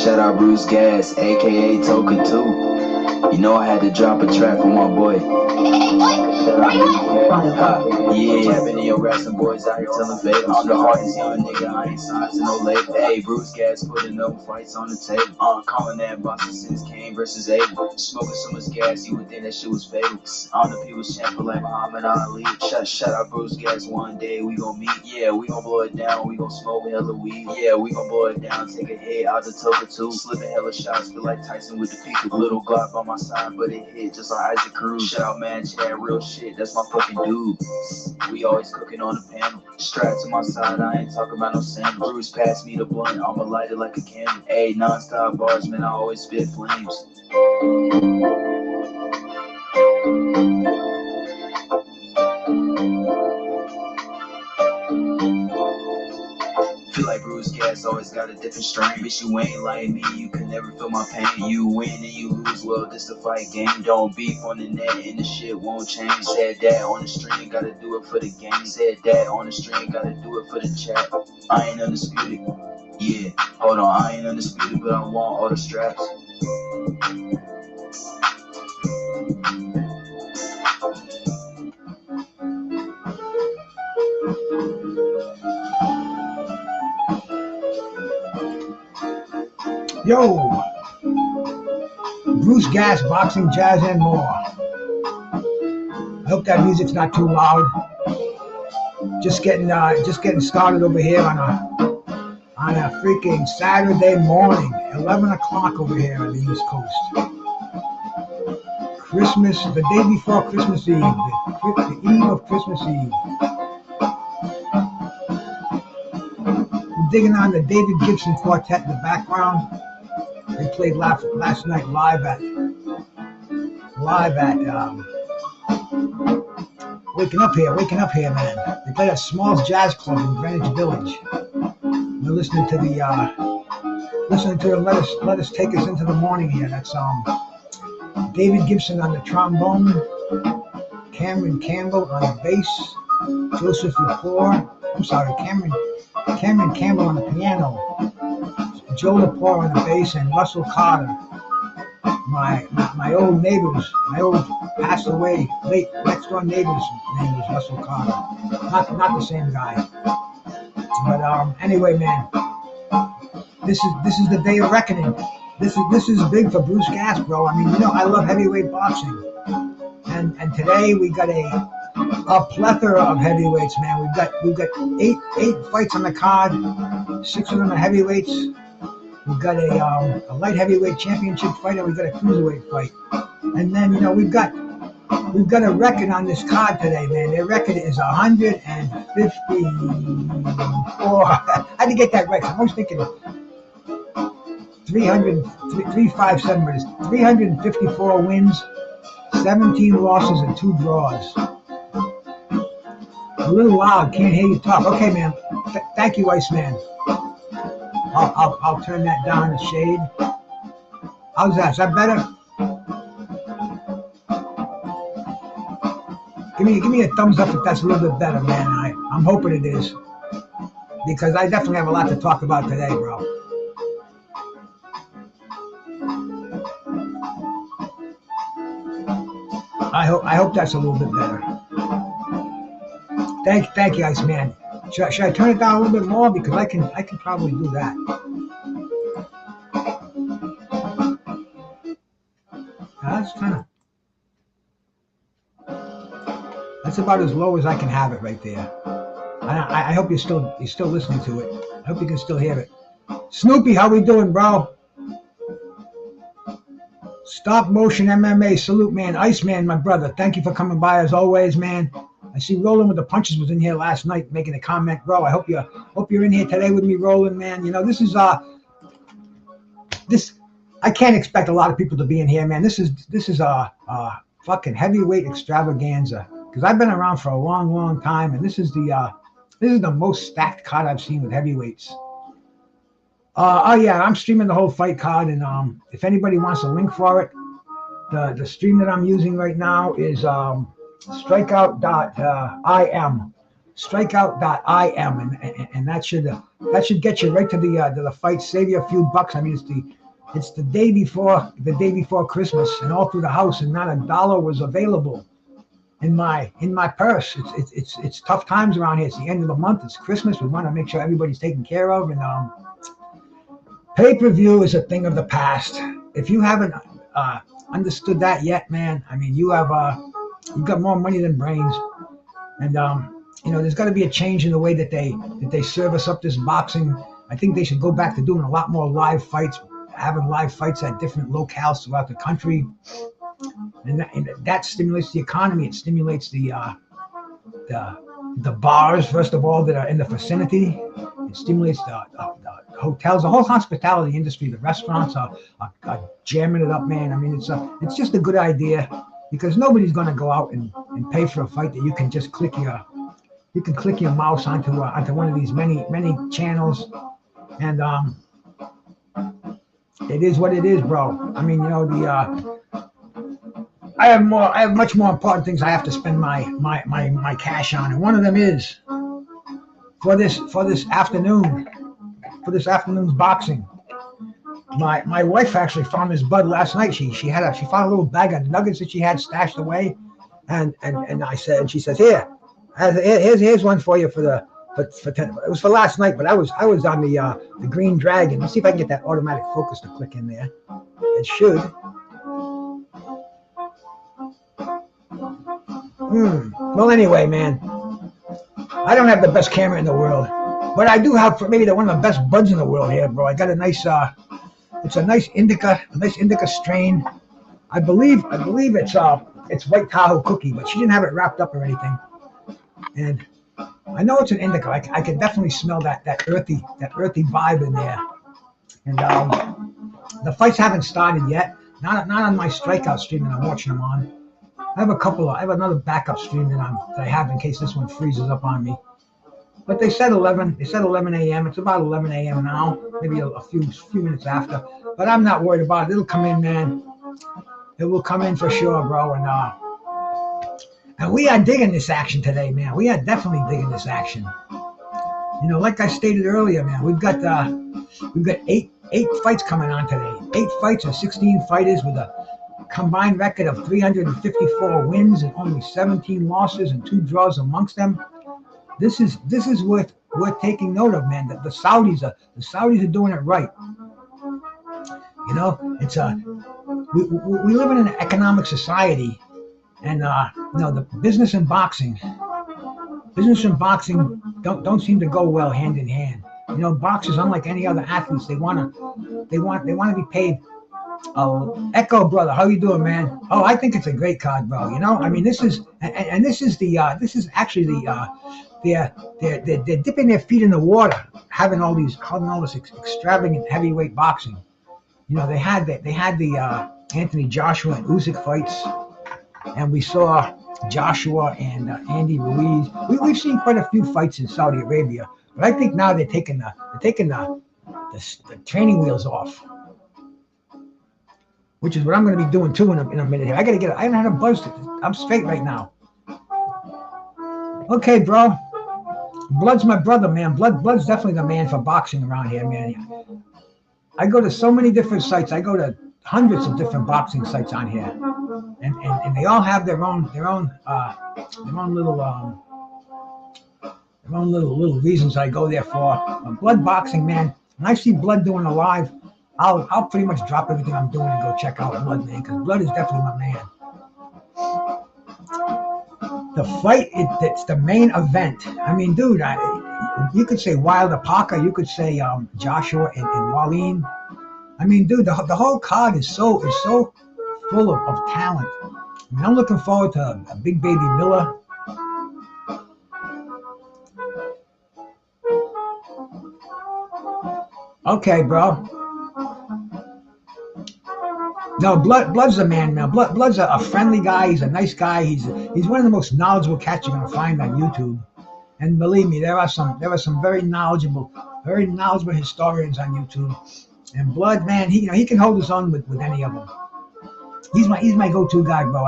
Shout out Brucegas, aka Toka 2. You know I had to drop a track for my boy. Yeah, I've been in your grass and boys out here telling fake. I'm the hardest young nigga, I ain't signed to no label. Hey, Brucegas putting up fights on the table. Calling that boxing since Kane versus Abel. Smoking so much gas, you would think that shit was fatal. On the people's champion like Muhammad Ali. Shout out Brucegas, one day we gon' meet. Yeah, we gon' blow it down, we gon' smoke hella weed. Yeah, we gon' blow it down, take a hit out the Toka 2. Slipping hella shots, feel like Tyson with the Pika. Little Glock on my side, but it hit just like Isaac Cruz. Shout out man, Chad, real shit, that's my fucking dude. We always cooking on the panel. Strapped to my side, I ain't talking about no sandal. Bruce passed me the blunt, I'ma light it like a candle. Ayy, non-stop bars, man, I always spit flames. Feel like Brucegas always got a different strain. Bitch, you ain't like me, you can never feel my pain. You win and you lose, well, this a fight game. Don't beef on the net and the shit won't change. Said that on the stream, gotta do it for the game. Said that on the stream, gotta do it for the chat. I ain't undisputed. Yeah, hold on, I ain't undisputed, but I want all the straps. Yo, Brucegas, boxing, jazz, and more. I hope that music's not too loud. Just getting started over here on a freaking Saturday morning, 11 o'clock over here on the East Coast. Christmas, the day before Christmas Eve, the eve of Christmas Eve. I'm digging on the David Gibson Quartet in the background. They played last night live at Waking Up Here, man. They played at Smalls Jazz Club in Greenwich Village. We're listening to Let Us Take Us Into the Morning here. That's David Gibson on the trombone, Cameron Campbell on the bass, Joseph Lepore. I'm sorry, Cameron Campbell on the piano. Joe Lepore on the bass, and Russell Carter, my old neighbors, my old passed away, late next door neighbor's name was Russell Carter. Not the same guy. But anyway, man, this is the day of reckoning. This is big for Brucegas, bro. I mean, you know, I love heavyweight boxing, and today we got a plethora of heavyweights, man. We've got eight fights on the card. 6 of them are heavyweights. We've got a light heavyweight championship fight, and we've got a cruiserweight fight. And then, you know, we've got a record on this card today, man. Their record is 154. I had to get that right. I was thinking 357, but it's 354 wins, 17 losses, and 2 draws. A little loud, can't hear you talk. Okay, man. Thank you, Iceman. I'll turn that down a shade. How's that? Is that better? Give me a thumbs up if that's a little bit better, man. I'm hoping it is, because I definitely have a lot to talk about today, bro. I hope that's a little bit better. Thank you, Iceman. Should I turn it down a little bit more, because I can probably do that. That's about as low as I can have it right there. I hope you're still listening to it. I hope you can still hear it. Snoopy, how we doing, bro? Stop Motion MMA, salute, man. Iceman, my brother, thank you for coming by as always, man. I see Rolling with the Punches was in here last night making a comment, bro. I hope you're in here today with me, Rolling, man. You know, this is I can't expect a lot of people to be in here, man. This is a fucking heavyweight extravaganza, because I've been around for a long time, and this is the most stacked card I've seen with heavyweights. Oh yeah, I'm streaming the whole fight card, and if anybody wants a link for it, the stream that I'm using right now is strikeout.im. strikeout.im, and that should get you right to the fight, save you a few bucks. I mean, it's the day before Christmas, and all through the house, and not a dollar was available in my purse. It's tough times around here. It's the end of the month. It's Christmas. We want to make sure everybody's taken care of, and pay-per-view is a thing of the past. If you haven't understood that yet, man, I mean, you've got more money than brains, and there's got to be a change in the way that they service up this boxing. I think they should go back to doing a lot more live fights, having live fights at different locales throughout the country, and that stimulates the economy. It stimulates the bars, first of all, that are in the vicinity. It stimulates the hotels, the whole hospitality industry. The restaurants are jamming it up, man. I mean, it's just a good idea, because nobody's going to go out and pay for a fight that you can just click your mouse onto one of these many channels, and it is what it is, bro. I mean, I have much more important things I have to spend my cash on, and one of them is for this afternoon's boxing. My wife actually found this bud last night. She found a little bag of nuggets that she had stashed away, and she says, here's one for you for 10. It was for last night, but I was on the Green Dragon. Let's see if I can get that automatic focus to click in there. It should. Well, anyway, man, I don't have the best camera in the world, but I do have maybe one of the best buds in the world here, bro. I got a nice, it's a nice indica strain. I believe it's White Tahoe Cookie, but she didn't have it wrapped up or anything. And I know it's an indica. I can definitely smell that earthy vibe in there. And the fights haven't started yet. Not on my strikeout stream that I'm watching them on. I have another backup stream that I have in case this one freezes up on me. But they said 11 a.m. It's about 11 a.m. now, maybe a few minutes after. But I'm not worried about it. It'll come in, man. It will come in for sure, bro. And we are digging this action today, man. We are definitely digging this action. Like I stated earlier, man, we've got eight fights coming on today. 8 fights of 16 fighters with a combined record of 354 wins and only 17 losses and 2 draws amongst them. This is worth taking note of, man. That the Saudis are doing it right. It's we live in an economic society, and the business and boxing don't seem to go well hand in hand. Boxers, unlike any other athletes, they want to be paid. Oh, Echo brother, how you doing, man? Oh, I think it's a great card, bro. I mean, this is actually they're dipping their feet in the water, having all this extravagant heavyweight boxing. They had the Anthony Joshua and Usyk fights, and we saw Joshua and Andy Ruiz. We've seen quite a few fights in Saudi Arabia, but I think now they're taking the training wheels off, which is what I'm going to be doing too in a minute here. I haven't had a buzz. I'm straight right now. Okay, bro. Blood's my brother, man. Blood's definitely the man for boxing around here, man. I go to so many different sites. I go to hundreds of different boxing sites on here, and they all have their own little reasons I go there for. Blood boxing, man. When I see Blood doing a live, I'll pretty much drop everything I'm doing and go check out Blood, man, because Blood is definitely my man. The fight, it's the main event. I mean, dude, you could say Wilder Parker, you could say Joshua and Wallin. I mean, dude, the whole card is so full of talent. I mean, I'm looking forward to a Big Baby Miller. Okay, bro. No, Blood's the man now. Blood's a friendly guy. He's a nice guy. He's one of the most knowledgeable cats you're gonna find on YouTube. And believe me, there are some very knowledgeable historians on YouTube. And Blood, man, he can hold his own with any of them. He's my go-to guy, bro.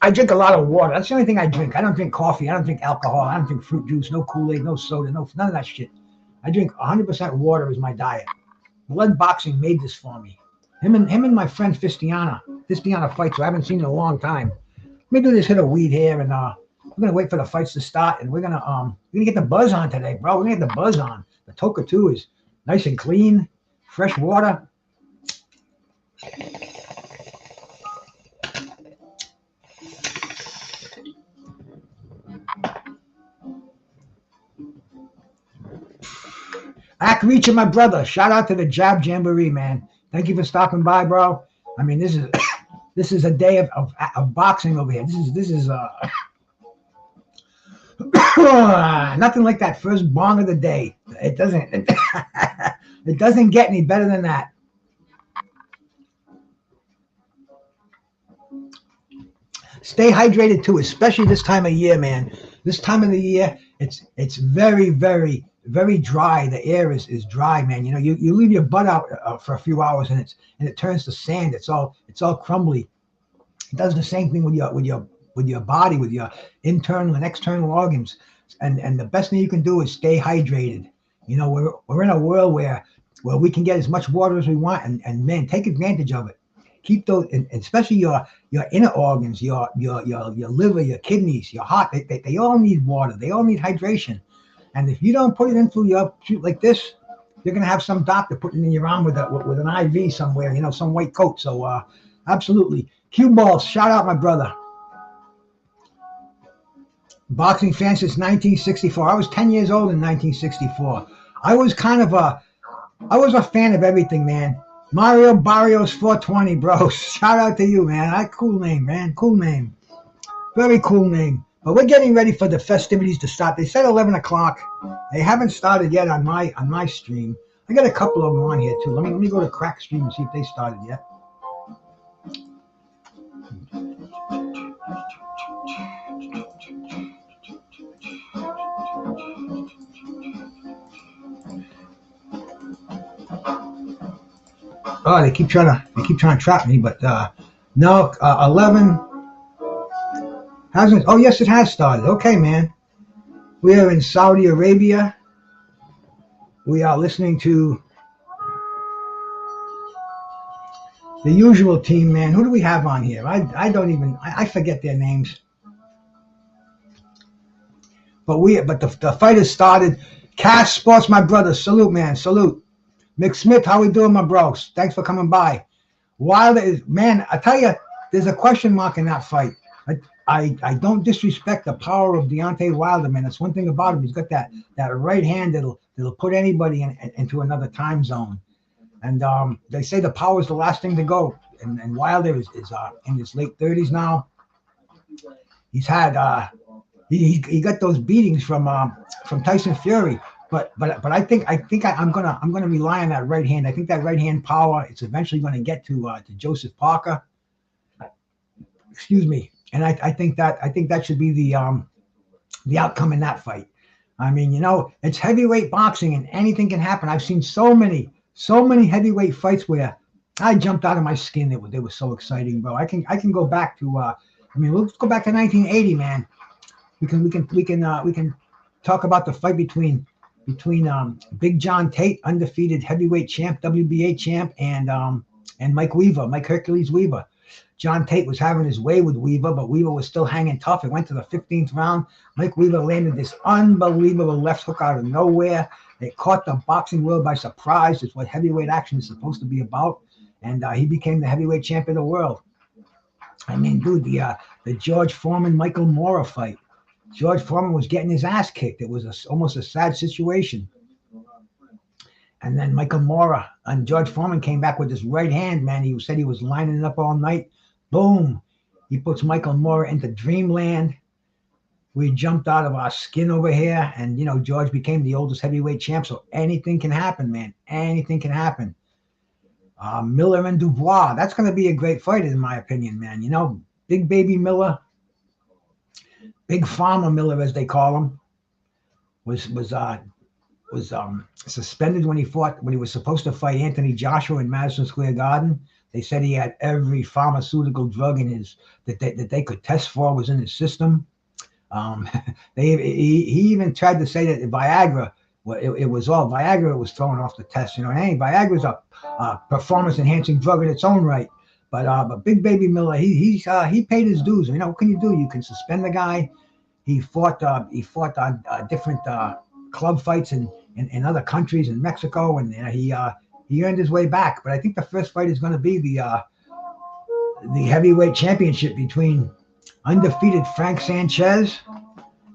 I I drink a lot of water. That's the only thing I drink. I don't drink coffee. I don't drink alcohol. I don't drink fruit juice, no Kool-Aid, no soda, none of that shit. I drink 100% water is my diet. Blood boxing made this for me. Him and my friend Fistiana fights, who I haven't seen in a long time. Let me do this hit of weed here, and we're gonna wait for the fights to start, and we're gonna get the buzz on today, bro. We're gonna get the buzz on. The Toka 2 is nice and clean, fresh water. Akricha, my brother. Shout out to the Jab Jamboree, man. Thank you for stopping by, bro. I mean, this is a day of boxing over here. This is nothing like that first bong of the day. It doesn't get any better than that. Stay hydrated too, especially this time of year, man. This time of the year, it's very, very, very dry. The air is dry, man. You know, you leave your butt out for a few hours and it turns to sand. It's all crumbly. It does the same thing with your body, with your internal and external organs. And the best thing you can do is stay hydrated. You know, we're in a world where we can get as much water as we want, and man, take advantage of it. Keep those, and especially your inner organs, your liver, your kidneys, your heart. They all need water. They all need hydration. And if you don't put it in through your like this, you're gonna have some doctor putting it in your arm with an IV somewhere. You know, some white coat. So absolutely, cue balls. Shout out my brother. Boxing fan since 1964. I was 10 years old in 1964. I was a fan of everything, man. Mario Barrios 420, bro. Shout out to you, man. Cool name, man. Cool name. Very cool name. But we're getting ready for the festivities to start. They said 11 o'clock. They haven't started yet on my stream. I got a couple of them on here too. Let me go to Crack Stream and see if they started yet. Oh, they keep trying to trap me, but no, 11 hasn't. Oh, yes, it has started. Okay, man. We are in Saudi Arabia. We are listening to the usual team, man. Who do we have on here? I forget their names. But the fight has started. Cash Sports, my brother. Salute, man. Salute. Mick Smith, how we doing, my bros? Thanks for coming by. Wilder is, man, I tell you, there's a question mark in that fight. I don't disrespect the power of Deontay Wilder, man. That's one thing about him. He's got that right hand that'll put anybody into another time zone. And they say the power is the last thing to go. And Wilder is in his late 30s now. He's had he got those beatings from Tyson Fury. But I think I'm gonna rely on that right hand. I think that right hand power, it's eventually going to get to Joseph Parker. Excuse me. And I think that should be the outcome in that fight. I mean, you know, it's heavyweight boxing and anything can happen. I've seen so many heavyweight fights where I jumped out of my skin. They were so exciting, bro. I can go back to let's go back to 1980, man. We can talk about the fight between Big John Tate, undefeated heavyweight champ, WBA champ, and Mike Hercules Weaver. John Tate was having his way with Weaver, but Weaver was still hanging tough. It went to the 15th round. Mike Weaver landed this unbelievable left hook out of nowhere. It caught the boxing world by surprise. It's what heavyweight action is supposed to be about. And he became the heavyweight champion of the world. I mean, dude, the George Foreman-Michael Mora fight. George Foreman was getting his ass kicked. It was almost a sad situation. And then Michael Mora and George Foreman came back with this right hand, man. He said he was lining it up all night. Boom. He puts Michael Mora into dreamland. We jumped out of our skin over here. And, you know, George became the oldest heavyweight champ. So anything can happen, man. Anything can happen. Miller and Dubois. That's going to be a great fight, in my opinion, man. You know, Big Baby Miller. Big Farmer Miller, as they call him, was suspended when he was supposed to fight Anthony Joshua in Madison Square Garden. They said he had every pharmaceutical drug in his that they could test for was in his system. Um, he even tried to say that Viagra, well, it was all Viagra was thrown off the test. You know, and hey, Viagra's a performance enhancing drug in its own right. But Big Baby Miller, he paid his dues. You know, what can you do? You can suspend the guy. He fought on different club fights in other countries in Mexico, and he earned his way back. But I think the first fight is going to be the heavyweight championship between undefeated Frank Sanchez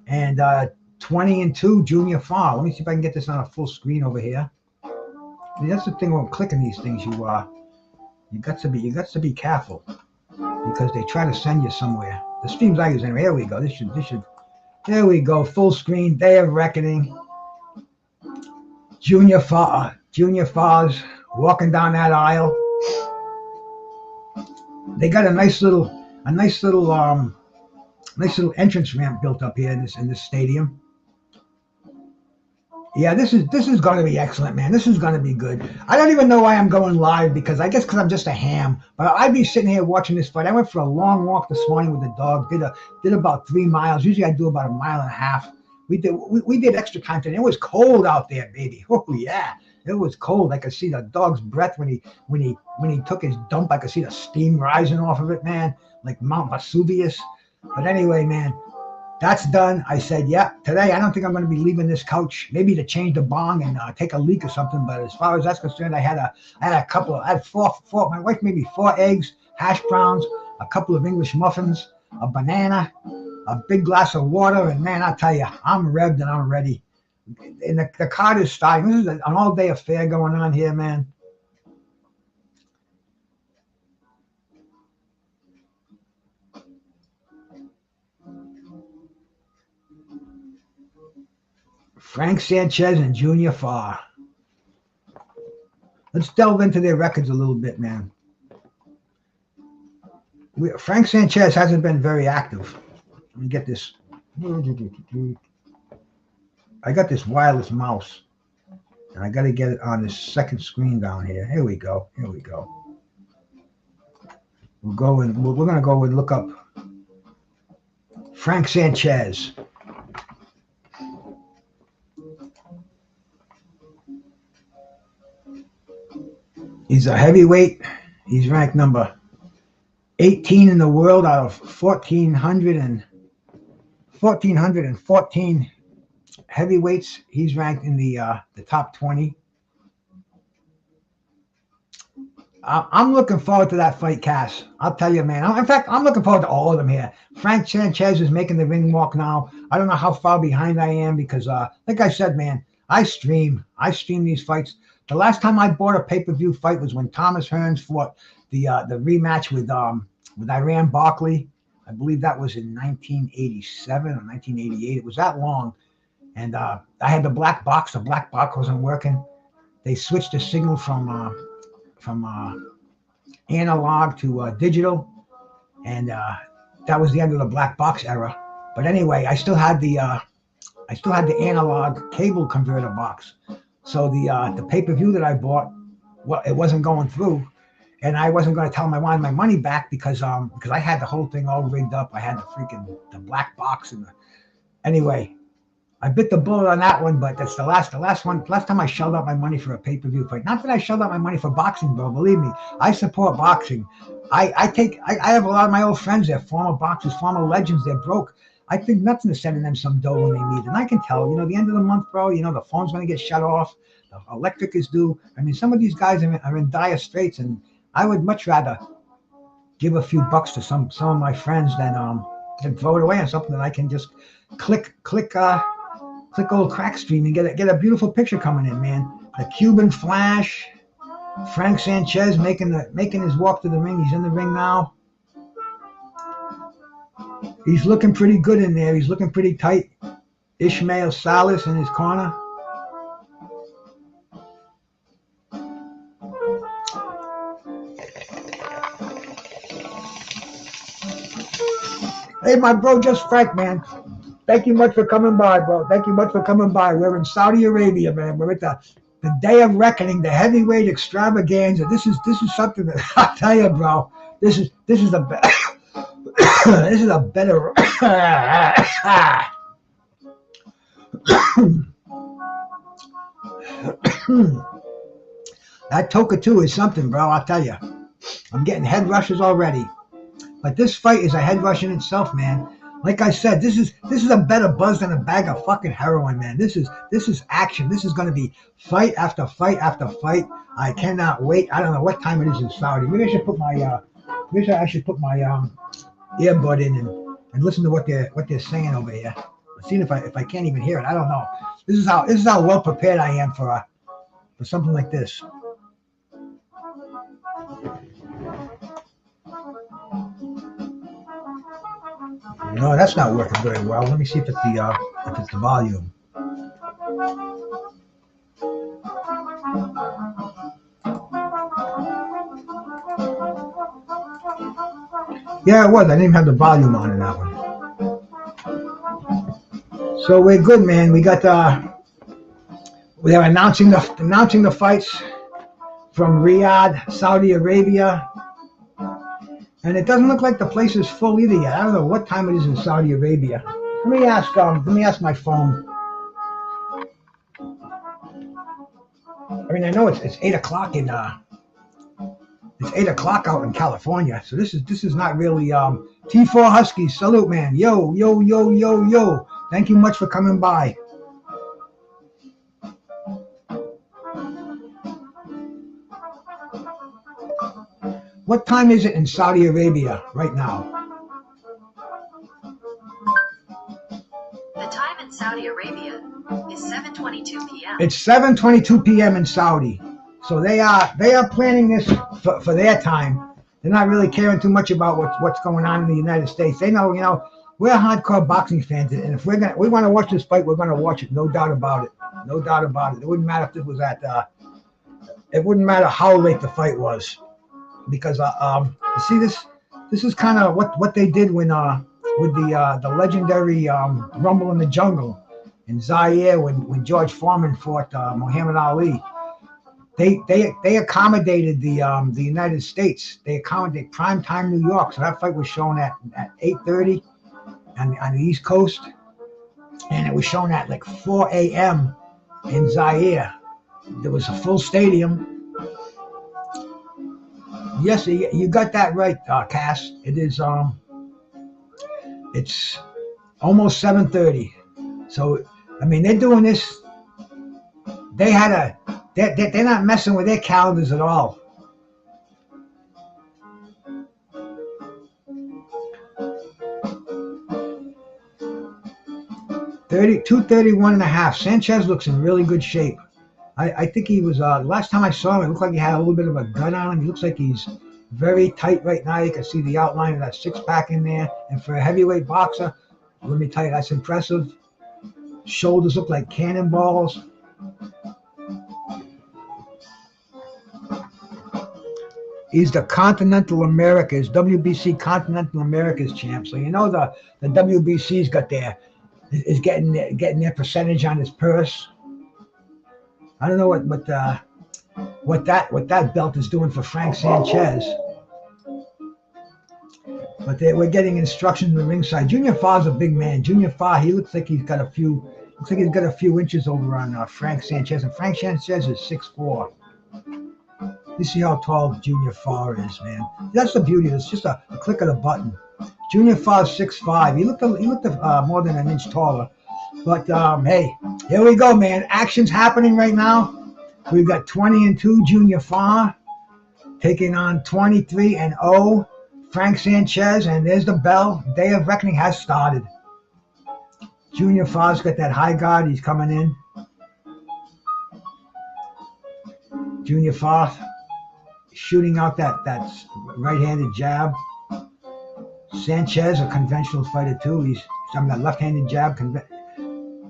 and 20-2 Junior Farr. Let me see if I can get this on a full screen over here. I mean, that's the thing when clicking these things. You got to be careful because they try to send you somewhere. The stream's like this anyway. Here we go. This should. There we go. Full screen. Day of reckoning. Junior Farr's walking down that aisle. They got a nice little entrance ramp built up here in this stadium. Yeah, this is going to be excellent, man. This is going to be good. I don't even know why I'm going live because I'm just a ham. But I'd be sitting here watching this fight. I went for a long walk this morning with the dog. Did about 3 miles. Usually I do about 1.5 miles. We did extra time today. It was cold out there, baby. Oh yeah, it was cold. I could see the dog's breath when he took his dump. I could see the steam rising off of it, man, like Mount Vesuvius. But anyway, man. That's done. I said, yeah, today I don't think I'm going to be leaving this couch, maybe to change the bong and take a leak or something. But as far as that's concerned, I had four, my wife made me 4 eggs, hash browns, a couple of English muffins, a banana, a big glass of water. And man, I'll tell you, I'm revved and I'm ready. And the card is starting. This is an all-day affair going on here, man. Frank Sanchez and Junior Farr. Let's delve into their records a little bit, man. Frank Sanchez hasn't been very active. Let me get this. I got this wireless mouse, and I got to get it on this second screen down here. Here we go. We're going to go and look up Frank Sanchez. He's a heavyweight. He's ranked number 18 in the world out of 1,414 heavyweights. He's ranked in the top 20. I'm looking forward to that fight, Cass. I'll tell you, man. In fact, I'm looking forward to all of them here. Frank Sanchez is making the ring walk now. I don't know how far behind I am because, like I said, man, I stream these fights. The last time I bought a pay-per-view fight was when Thomas Hearns fought the rematch with Iran Barkley. I believe that was in 1987 or 1988. It was that long. And I had the black box. The black box wasn't working. They switched the signal from analog to digital. And that was the end of the black box era. But anyway, I still had the analog cable converter box. So the pay-per-view that I bought, well, it wasn't going through, and I wasn't going to tell them I wanted my money back because I had the whole thing all rigged up. I had the black box anyway, I bit the bullet on that one, but that's the last time I shelled out my money for a pay-per-view fight. Not that I shelled out my money for boxing, bro. Believe me, I support boxing. I have a lot of my old friends. They're former boxers, former legends. They're broke. I think nothing is sending them some dough when they need it. And I can tell, the end of the month, bro, the phone's going to get shut off. The electric is due. I mean, some of these guys are in dire straits, and I would much rather give a few bucks to some of my friends than throw it away on something that I can just click old crack stream and get a beautiful picture coming in, man. The Cuban Flash, Frank Sanchez making his walk to the ring. He's in the ring now. He's looking pretty good in there. He's looking pretty tight. Ishmael Salas in his corner. Hey, my bro, just Frank, man. Thank you much for coming by, bro. Thank you much for coming by. We're in Saudi Arabia, man. We're at the The day of reckoning, the heavyweight extravaganza. This is something that I'll tell you, bro. This is a this is a better. That Toka 2 is something, bro. I'll tell you. I'm getting head rushes already. But this fight is a head rush in itself, man. Like I said, this is a better buzz than a bag of fucking heroin, man. This is action. This is gonna be fight after fight after fight. I cannot wait. I don't know what time it is in Saudi. Maybe I should put my earbud in and listen to what they're saying over here. Seeing if I can't even hear it. I don't know. This is how well prepared I am for something like this. No, that's not working very well. Let me see if it's the volume. Yeah, it was. I didn't even have the volume on in that one. So we're good, man. We got we are announcing the fights from Riyadh, Saudi Arabia. And it doesn't look like the place is full either yet. I don't know what time it is in Saudi Arabia. Let me ask my phone. I mean, I know it's 8 o'clock in it's 8 o'clock out in California. So this is not really T4 Huskies. Salute, man. Yo. Thank you much for coming by. What time is it in Saudi Arabia right now? The time in Saudi Arabia is 7:22 p.m. It's 7:22 p.m. in Saudi. So they are planning this for their time. They're not really caring too much about what's going on in the United States. They know, we're hardcore boxing fans, and if we want to watch this fight, we're going to watch it. No doubt about it. No doubt about it. It wouldn't matter if it was it wouldn't matter how late the fight was. Because you see, this is kind of what they did when with the legendary Rumble in the Jungle in Zaire when George Foreman fought Muhammad Ali. They accommodated the United States. They accommodated primetime New York. So that fight was shown at 8:30 on the East Coast, and it was shown at like 4 a.m. in Zaire. There was a full stadium. Yes, you got that right, Cass. It is it's almost 7:30. So I mean, they're doing this. They're not messing with their calendars at all. $231.5. Sanchez looks in really good shape. I think he was, last time I saw him, it looked like he had a little bit of a gun on him. He looks like he's very tight right now. You can see the outline of that six-pack in there. And for a heavyweight boxer, let me tell you, that's impressive. Shoulders look like cannonballs. He's the Continental Americas, WBC Continental Americas champ. So you know the WBC's getting their percentage on his purse. I don't know what that belt is doing for Frank Sanchez, but we're getting instructions in the ringside. Junior Fa's a big man. Junior Fa, he looks like he's got a few inches over on Frank Sanchez, and Frank Sanchez is 6'4". You see how tall Junior Fa is, man. That's the beauty. It's just a click of the button. Junior Fa is 6'5". He looked more than an inch taller. But hey, here we go, man. Action's happening right now. We've got 20-2 Junior Fa taking on 23-0 Frank Sanchez, and there's the bell. Day of reckoning has started. Junior Fa's got that high guard. He's coming in. Junior Fa shooting out that right-handed jab. Sanchez, a conventional fighter too. He's that left-handed jab.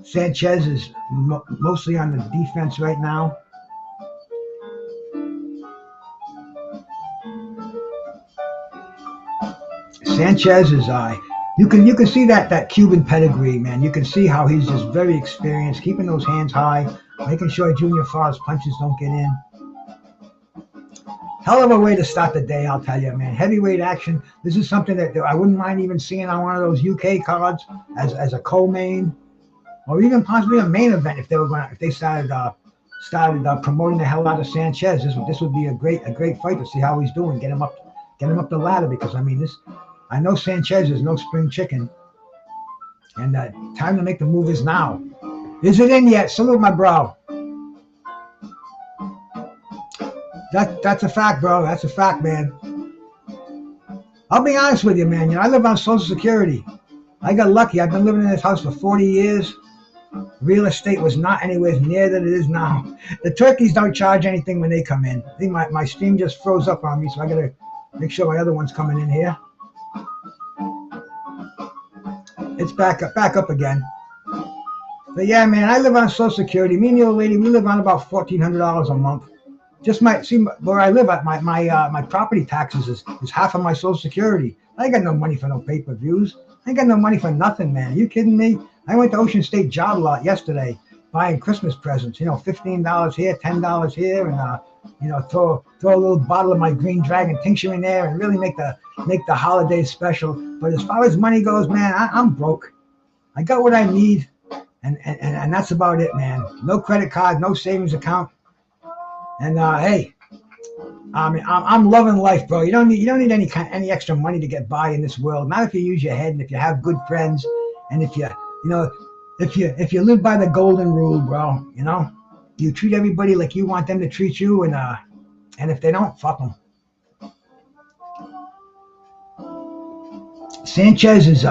Sanchez is mostly on the defense right now. Sanchez is you can see that Cuban pedigree, man. You can see how he's just very experienced, keeping those hands high. making sure Junior Far's punches don't get in. Hell of a way to start the day, I'll tell you, man. Heavyweight action. This is something that I wouldn't mind even seeing on one of those UK cards as a co-main, or even possibly a main event if they started promoting the hell out of Sanchez. This would be a great fight to see how he's doing. Get him up the ladder, because I mean I know Sanchez is no spring chicken, and time to make the move is now. Is it in yet? Salute my bro. That's a fact, bro. That's a fact, man. I'll be honest with you, man. You know, I live on Social Security. I got lucky. I've been living in this house for 40 years. Real estate was not anywhere near that it is now. The turkeys don't charge anything when they come in. I think my stream just froze up on me, so I gotta make sure my other one's coming in here. It's back up again. But yeah, man, I live on Social Security. Me and the old lady, we live on about $1,400 a month. Just see where I live at. My property taxes is half of my Social Security. I ain't got no money for no pay-per-views. I ain't got no money for nothing, man. Are you kidding me? I went to Ocean State Job Lot yesterday buying Christmas presents. You know, $15 here, $10 here, and you know, throw a little bottle of my Green Dragon tincture in there and really make the holidays special. But as far as money goes, man, I'm broke. I got what I need, and that's about it, man. No credit card, no savings account. And hey, I mean, I'm loving life, bro. You don't need any extra money to get by in this world. Not if you use your head and if you have good friends, and if you live by the golden rule, bro. You know, you treat everybody like you want them to treat you, and if they don't, fuck them. Sanchez is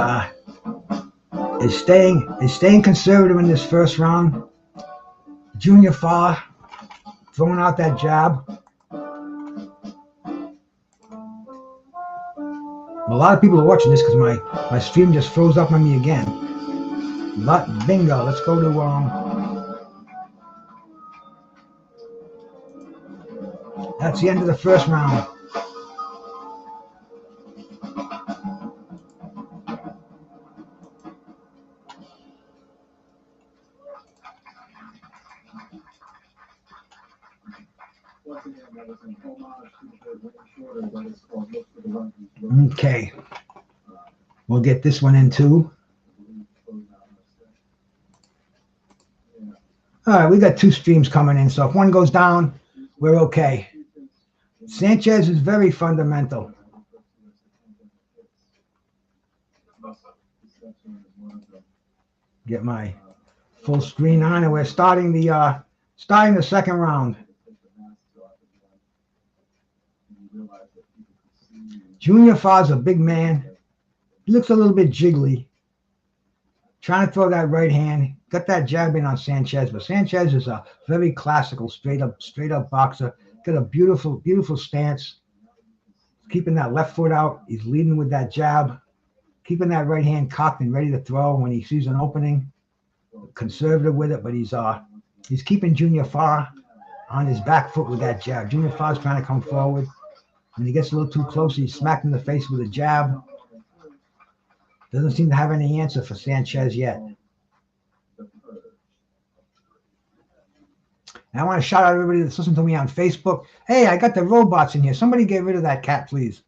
staying conservative in this first round. Junior Farr throwing out that jab. A lot of people are watching this because my stream just froze up on me again. But bingo, let's go to that's the end of the first round. Okay, we'll get this one in too. All right, we got two streams coming in, so if one goes down, we're okay. Sanchez is very fundamental. Get my full screen on, and we're starting the second round. Junior Farr's a big man. He looks a little bit jiggly. Trying to throw that right hand. Got that jab in on Sanchez, but Sanchez is a very classical, straight up boxer. Got a beautiful stance. Keeping that left foot out. He's leading with that jab. Keeping that right hand cocked and ready to throw when he sees an opening. Conservative with it, but he's keeping Junior Farr on his back foot with that jab. Junior Farr's trying to come forward. When he gets a little too close, he's smacked in the face with a jab. Doesn't seem to have any answer for Sanchez yet. And I want to shout out everybody that's listening to me on Facebook. Hey, I got the robots in here. Somebody get rid of that cat, please.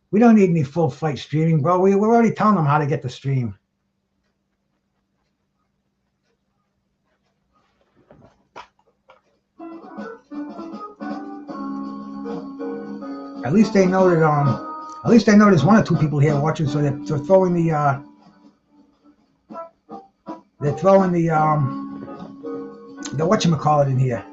We don't need any full flight streaming, bro. We're already telling them how to get the stream. At least they know that there's one or two people here watching, so they're throwing the whatchamacallit in here.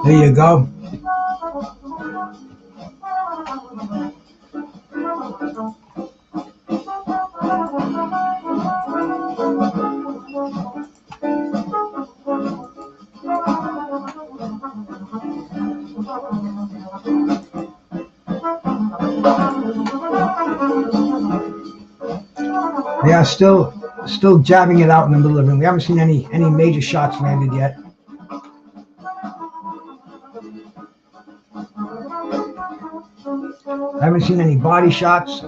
There you go. They are still still jabbing it out in the middle of the ring. We haven't seen any major shots landed yet. I haven't seen any body shots.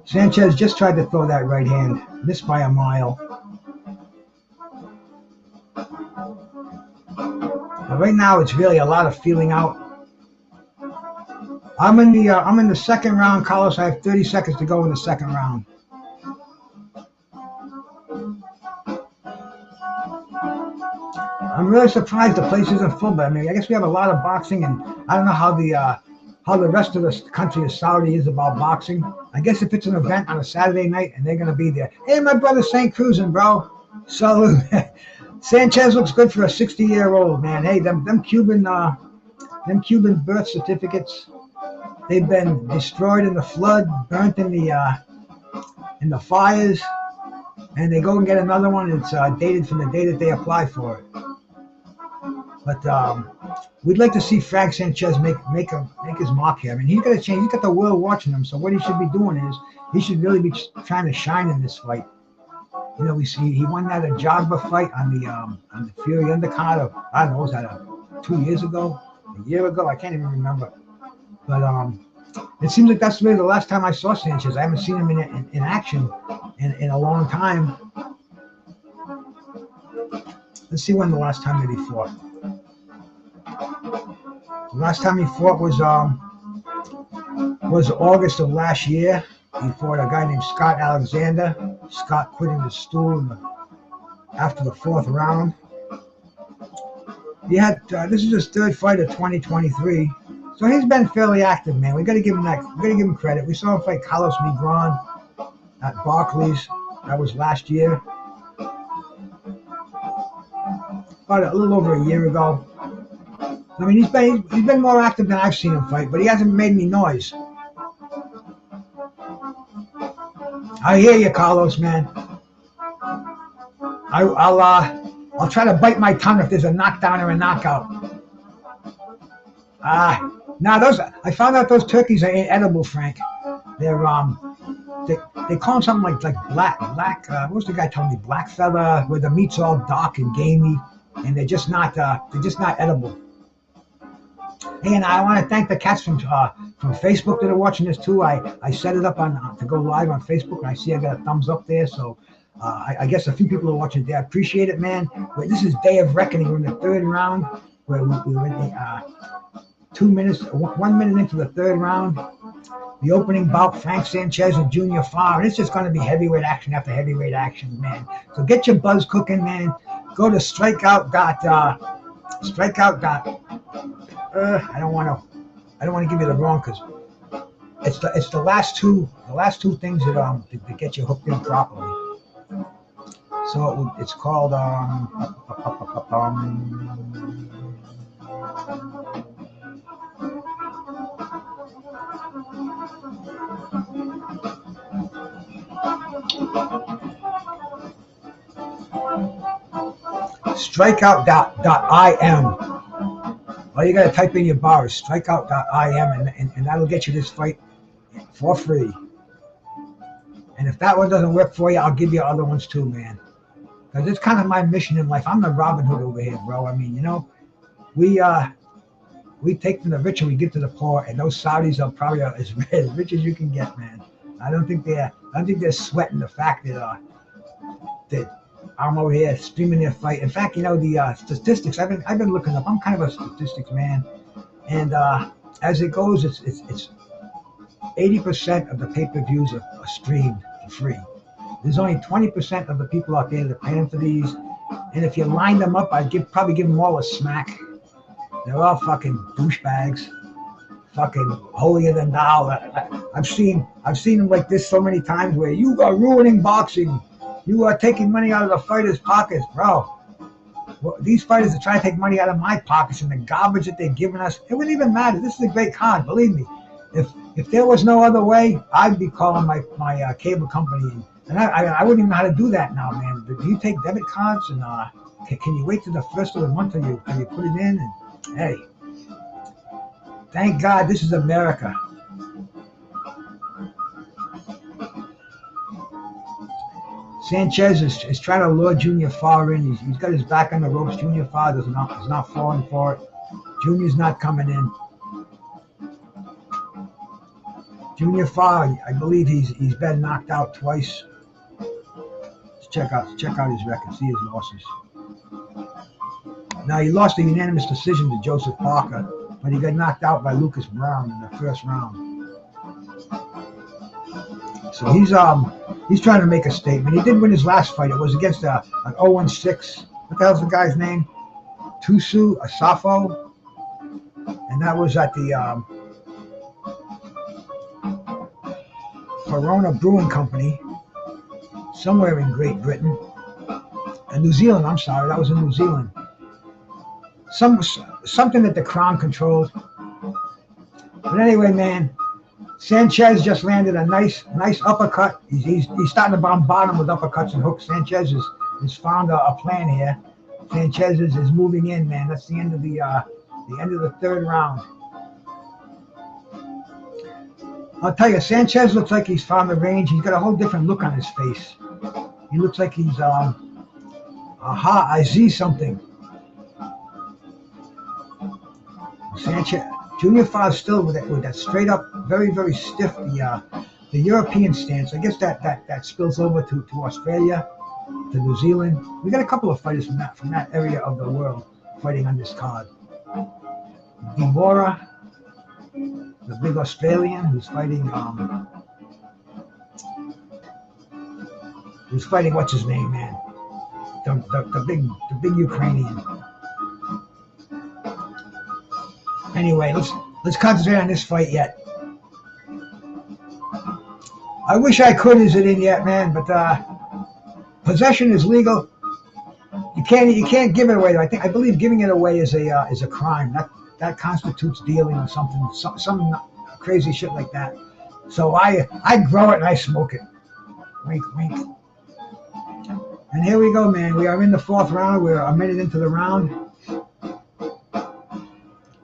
Sanchez just tried to throw that right hand, missed by a mile. But right now, it's really a lot of feeling out. I'm in the second round, Carlos. I have 30 seconds to go in the second round. I'm really surprised the place isn't full, but I mean, I guess we have a lot of boxing, and I don't know how the rest of the country of Saudi is about boxing. I guess if it's an event on a Saturday night and they're gonna be there, hey, my brother St. Cruising, bro. So Sanchez looks good for a 60-year-old man. Hey, them Cuban birth certificates, they've been destroyed in the flood, burnt in the fires, and they go and get another one. It's dated from the day that they apply for it. But we'd like to see Frank Sanchez make his mark here. I mean, he's got to change. He's got the world watching him. So what he should be doing is he should really be trying to shine in this fight. You know, we see he won that Jogba fight on the Fury undercard of, I don't know, was that 2 years ago, a year ago? I can't even remember. But it seems like that's really the last time I saw Sanchez. I haven't seen him in action in a long time. Let's see when the last time that he fought. The last time he fought was August of last year. He fought a guy named Scott Alexander. Scott quit in his stool after the fourth round. He had this is his third fight of 2023, so he's been fairly active, man. We got to give him that. We got to give him credit. We saw him fight Carlos Migron at Barclays. That was last year, about a little over a year ago. I mean, he's been more active than I've seen him fight, but he hasn't made any noise. I hear you, Carlos, man. I'll try to bite my tongue if there's a knockdown or a knockout. Now I found out those turkeys are inedible, Frank. They're they call them something like black. What was the guy telling me? Black feather, where the meat's all dark and gamey, and they're just not edible. Hey, and I want to thank the cats from Facebook that are watching this too. I set it up to go live on Facebook, and I see I got a thumbs up there. So I guess a few people are watching there. I appreciate it, man. This is Day of Reckoning. We're in the third round. Where we're in 2 minutes, 1 minute into the third round. The opening bout, Frank Sanchez and Junior Farr. And it's just going to be heavyweight action after heavyweight action, man. So get your buzz cooking, man. Go to strikeout. I don't want to give you the wrong, because it's the last two things that get you hooked in properly. So it's called strikeout.im. All you got to type in your bar is strikeout.im, and that'll get you this fight for free. And if that one doesn't work for you, I'll give you other ones too, man. Because it's kind of my mission in life. I'm the Robin Hood over here, bro. I mean, you know, we take from the rich and we give to the poor, and those Saudis are probably as rich as you can get, man. I don't think they're sweating the fact that I'm over here streaming their fight. In fact, you know, the statistics, I've been looking up. I'm kind of a statistics man, and as it goes, it's 80% of the pay-per-views are streamed for free. There's only 20% of the people out there that are paying for these, and if you line them up, I'd probably give them all a smack. They're all fucking douchebags, fucking holier than thou. I've seen them like this so many times, where you are ruining boxing. You are taking money out of the fighters' pockets, bro. Well, these fighters are trying to take money out of my pockets, and the garbage that they're giving us, it wouldn't even matter. This is a great card, believe me. If there was no other way, I'd be calling my cable company, and I wouldn't even know how to do that now, man. Do you take debit cards, and can you wait till the first of the month till you put it in? And hey, thank God this is America. Sanchez is trying to lure Junior Farr in. He's got his back on the ropes. Junior Farr is not falling for it. Junior's not coming in. Junior Farr, I believe he's been knocked out twice. Let's check out his record, see his losses. Now, he lost a unanimous decision to Joseph Parker, but he got knocked out by Lucas Brown in the first round. So he's trying to make a statement. He did win his last fight. It was against an 0-6. What the hell's the guy's name? Tusu Asafo. And that was at the Corona Brewing Company, somewhere in Great Britain. New Zealand, I'm sorry. That was in New Zealand. Something that the Crown controlled. But anyway, man, Sanchez just landed a nice uppercut. He's starting to bombard him with uppercuts and hooks. Sanchez has found a plan here. Sanchez is moving in, man. That's the end of the third round. I'll tell you, Sanchez looks like he's found the range. He's got a whole different look on his face. He looks like he's aha, I see something. Sanchez, Junior Farr still with that straight up, very, very stiff, the European stance. I guess that spills over to Australia, to New Zealand. We got a couple of fighters from that area of the world fighting on this card. Dubois, the big Australian who's fighting what's his name, man? The big Ukrainian. Anyway, let's concentrate on this fight yet. I wish I could is it in yet, man, but possession is legal. You can't give it away. I believe giving it away is a crime. That constitutes dealing or something, some crazy shit like that. So I grow it and I smoke it. Wink, wink. And here we go, man. We are in the fourth round. We're a minute into the round.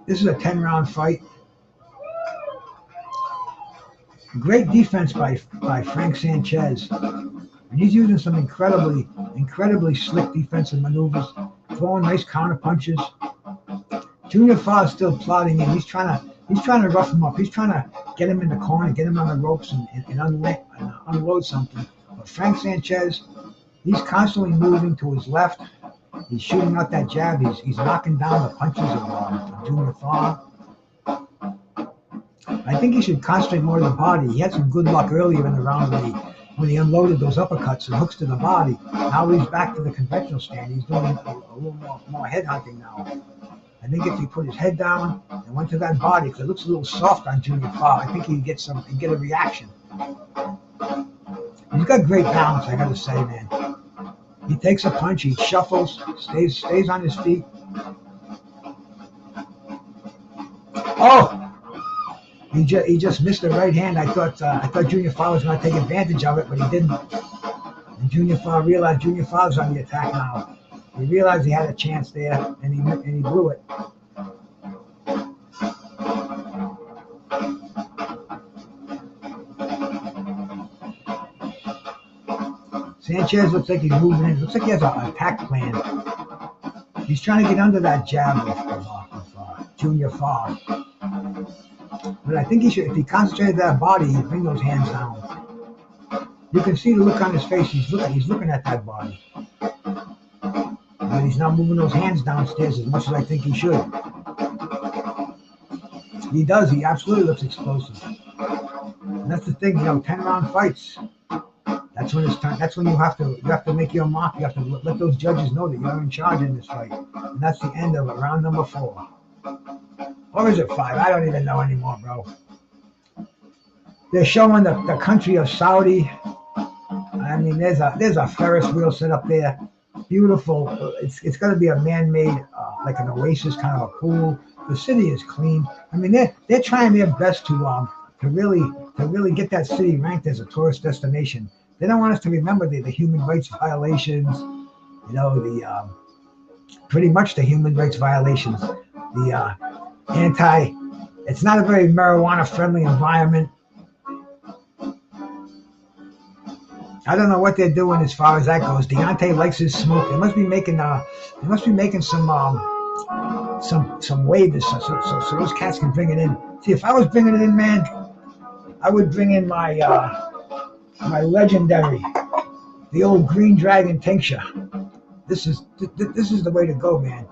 This is a 10-round fight. Great defense by Frank Sanchez. And he's using some incredibly slick defensive maneuvers, throwing nice counter punches. Junior Farr is still plodding in. He's trying to rough him up. He's trying to get him in the corner, get him on the ropes, and unload something. But Frank Sanchez, he's constantly moving to his left. He's shooting out that jab. He's knocking down the punches of Junior Farr. I think he should concentrate more on the body. He had some good luck earlier in the round when he unloaded those uppercuts and hooks to the body. Now he's back to the conventional stand. He's doing a little more head hunting now. I think if he put his head down and went to that body, because it looks a little soft on Junior Farr, I think he'd get a reaction. He's got great balance, I gotta say, man. He takes a punch, he shuffles, stays on his feet. Oh! He just missed the right hand. I thought Junior Farr was going to take advantage of it, but he didn't. And Junior Farr realized Junior Farr's on the attack now. He realized he had a chance there, and he blew it. Sanchez looks like he's moving in. Looks like he has an attack plan. He's trying to get under that jab of Junior Farr. But I think he should, if he concentrated that body, he'd bring those hands down. You can see the look on his face. He's looking at that body. But he's not moving those hands downstairs as much as I think he should. He does. He absolutely looks explosive. And that's the thing, 10-round fights. That's when it's time. That's when you have to make your mark. You have to let those judges know that you're in charge in this fight. And that's the end of it, round number 4. Or is it 5? I don't even know anymore, bro. They're showing the country of Saudi. I mean, there's a Ferris wheel set up there. Beautiful. It's going to be a man-made, like an oasis, kind of a pool. The city is clean. I mean, they're trying their best to really get that city ranked as a tourist destination. They don't want us to remember the human rights violations. Pretty much the human rights violations. It's not a very marijuana-friendly environment. I don't know what they're doing as far as that goes. Deontay likes his smoke. They must be making some waivers so those cats can bring it in. See, if I was bringing it in, man, I would bring in my my legendary, the old Green Dragon tincture. This is the way to go, man.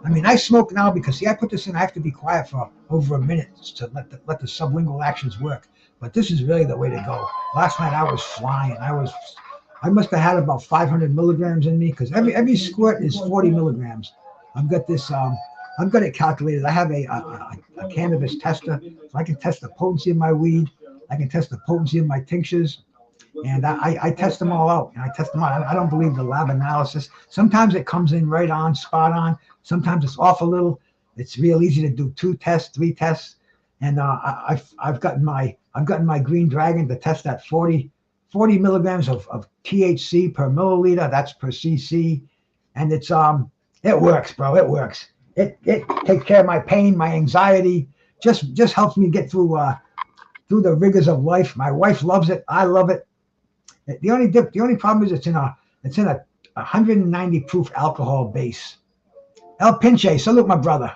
I mean, I smoke now because, see, I put this in. I have to be quiet for over a minute to let the sublingual actions work. But this is really the way to go. Last night I was flying. I must have had about 500 milligrams in me because every squirt is 40 milligrams. I've got this. I've got it calculated. I have a cannabis tester, so I can test the potency of my weed. I can test the potency of my tinctures. And I test them all out. And I test them out. I don't believe the lab analysis. Sometimes it comes in right on, spot on. Sometimes it's off a little. It's real easy to do 2 tests, 3 tests. And I've gotten my Green Dragon to test that 40 milligrams of THC per milliliter. That's per cc. And it works, bro. It works. It takes care of my pain, my anxiety. Just helps me get through the rigors of life. My wife loves it. I love it. The only problem is it's in a 190 proof alcohol base. El Pinche, salute my brother.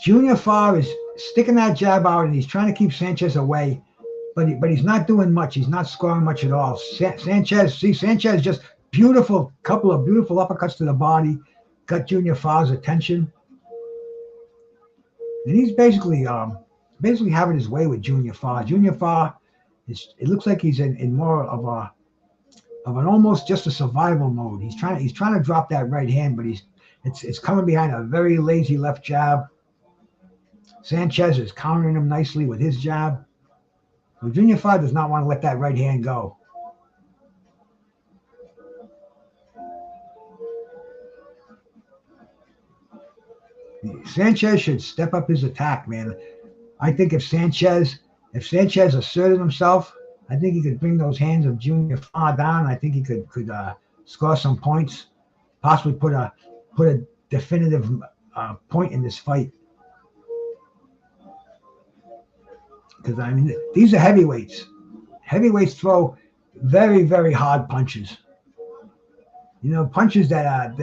Junior Farr is sticking that jab out and he's trying to keep Sanchez away, but he's not doing much. He's not scoring much at all. Sanchez just couple of beautiful uppercuts to the body, got Junior Farr's attention, and he's basically having his way with Junior Farr. Junior Farr it looks like he's in more of an almost just a survival mode. He's trying to drop that right hand, but it's coming behind a very lazy left jab. Sanchez is countering him nicely with his jab. But Junior Farr does not want to let that right hand go. Sanchez should step up his attack, man. I think if Sanchez asserted himself, I think he could bring those hands of Junior Farr down. I think he could score some points, possibly put a definitive point in this fight. Because I mean, these are heavyweights. Heavyweights throw very, very hard punches. You know, punches that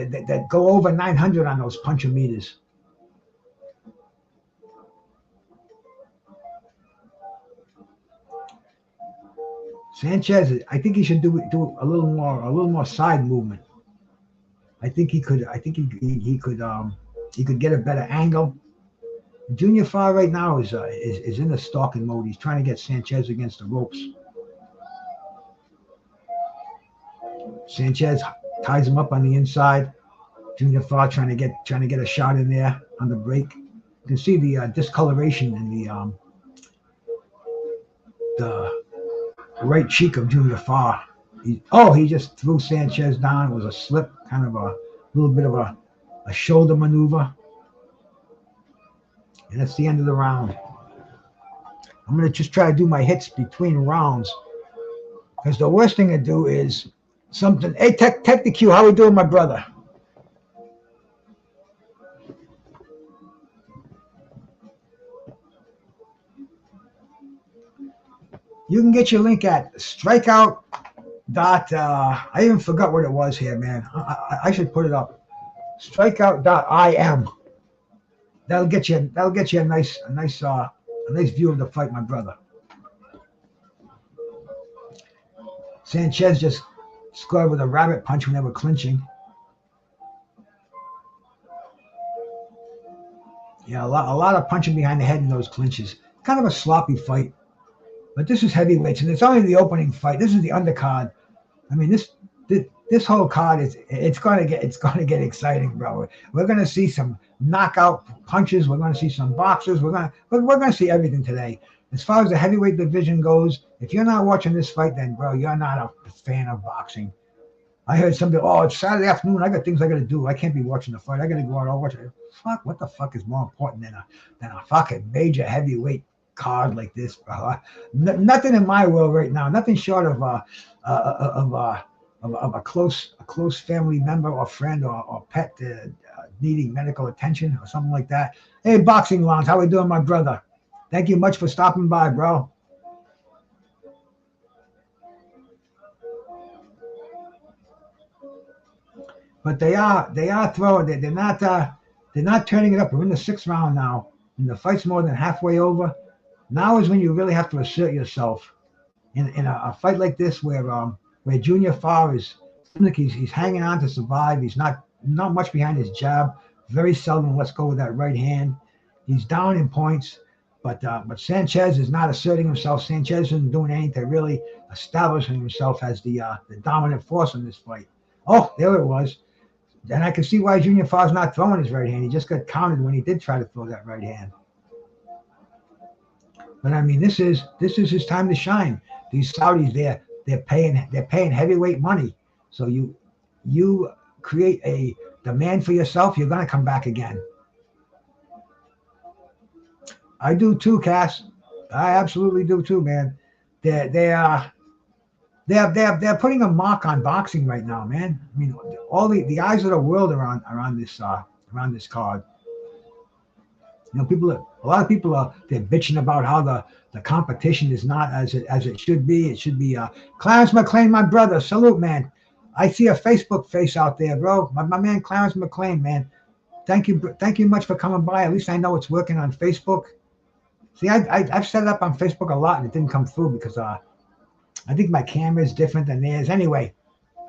go over 900 on those punchometers. Sanchez, I think he should do a little more side movement. I think he could get a better angle. Junior Farr right now is in a stalking mode. He's trying to get Sanchez against the ropes. Sanchez ties him up on the inside. Junior Farr trying to get a shot in there on the break. You can see the discoloration in the right cheek of Junior Farr. He just threw Sanchez down. It was a slip, kind of a little bit of a shoulder maneuver. And that's the end of the round. I'm going to just try to do my hits between rounds. Because the worst thing to do is something. Hey, Tech the Q, how we doing, my brother? You can get your link at strikeout. I even forgot what it was here, man. I should put it up. Strikeout.im. That'll get you a nice view of the fight, my brother. Sanchez just scored with a rabbit punch when they were clinching. Yeah, a lot of punching behind the head in those clinches. Kind of a sloppy fight. But this is heavyweights, and it's only the opening fight. This is the undercard. I mean, this whole card it's gonna get exciting, bro. We're gonna see some knockout punches. We're gonna see some boxers. We're gonna see everything today. As far as the heavyweight division goes, if you're not watching this fight, then bro, you're not a fan of boxing. I heard somebody, it's Saturday afternoon. I got things I gotta do. I can't be watching the fight. I gotta go out and watch it. Fuck, what the fuck is more important than a fucking major heavyweight card like this, bro? Nothing in my world right now. Nothing short of a close family member or friend or pet needing medical attention or something like that. Hey, Boxing Lounge, how we doing, my brother? Thank you much for stopping by, bro. But they are throwing. They're not turning it up. We're in the 6th round now, and the fight's more than halfway over. Now is when you really have to assert yourself in a fight like this, where Junior Farr is like he's hanging on to survive. He's not much behind his jab. Very seldom lets go with that right hand. He's down in points, but Sanchez is not asserting himself. Sanchez isn't doing anything to really establishing himself as the dominant force in this fight. Oh, there it was. And I can see why Junior Farr's not throwing his right hand. He just got counted when he did try to throw that right hand. But I mean, this is his time to shine. These Saudis, they're paying heavyweight money. So you create a demand for yourself, you're gonna come back again. I do too, Cass. I absolutely do too, man. They're putting a mark on boxing right now, man. I mean, all the eyes of the world are on this card. You know, a lot of people they're bitching about how the competition is not as it should be. It should be Clarence McLean, my brother. Salute, man. I see a Facebook face out there, bro. My man Clarence McLean, man. Thank you much for coming by. At least I know it's working on Facebook. See, I've set it up on Facebook a lot and it didn't come through because I think my camera is different than theirs. Anyway,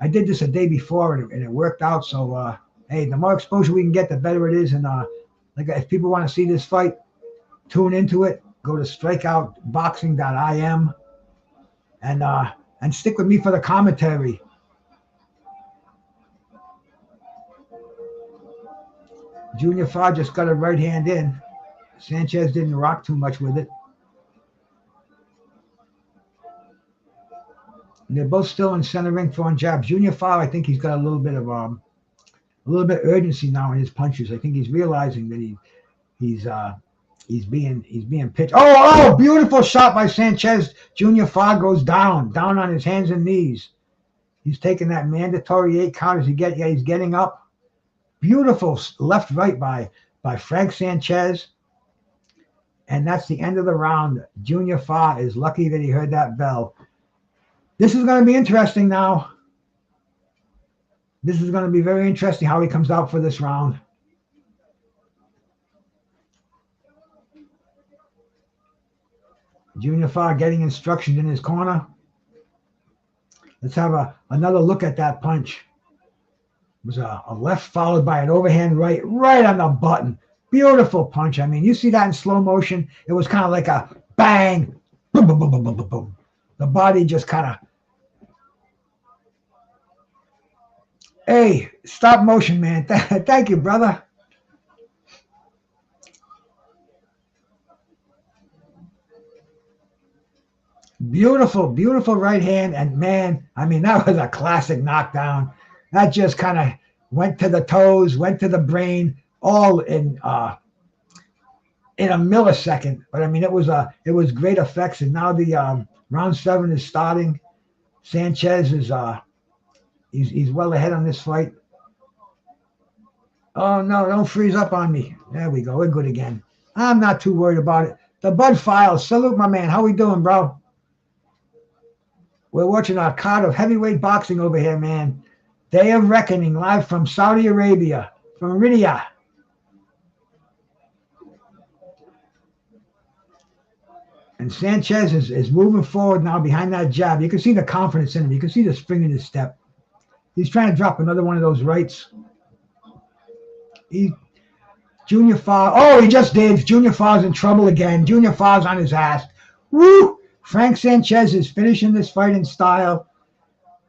I did this a day before and it worked out. So hey, the more exposure we can get, the better it is. And like if people want to see this fight, tune into it. Go to strikeoutboxing.im and stick with me for the commentary. Junior Farr just got a right hand in. Sanchez didn't rock too much with it. And they're both still in center ring throwing jabs. Junior Farr, I think he's got a little bit of urgency now in his punches. I think he's realizing that he's being pitched. Oh, beautiful shot by Sanchez. Junior Farr goes down on his hands and knees. He's taking that mandatory 8 count as he's getting up. Beautiful left right by Frank Sanchez. And that's the end of the round. Junior Farr is lucky that he heard that bell. This is going to be interesting now. This is going to be very interesting how he comes out for this round. Junior Farr getting instructions in his corner. Let's have another look at that punch. It was a left followed by an overhand right on the button. Beautiful punch. I mean, you see that in slow motion. It was kind of like a bang, boom, boom, boom, boom, boom, boom, boom. The body just kind of. Hey, stop motion, man. Thank you, brother. Beautiful, beautiful right hand. And man, I mean, that was a classic knockdown. That just kind of went to the toes, went to the brain, all in a millisecond. But I mean, it was great effects. And now the round 7 is starting. Sanchez is he's well ahead on this fight. Oh no, don't freeze up on me. There we go. We're good again. I'm not too worried about it. The Bud Files. Salute, my man. How we doing, bro? We're watching our card of heavyweight boxing over here, man. Day of Reckoning, live from Saudi Arabia, from Riyadh. And Sanchez is moving forward now behind that jab. You can see the confidence in him. You can see the spring in his step. He's trying to drop another one of those rights. Junior Farr. Oh, he just did. Junior Farr's in trouble again. Junior Farr's on his ass. Woo! Frank Sanchez is finishing this fight in style.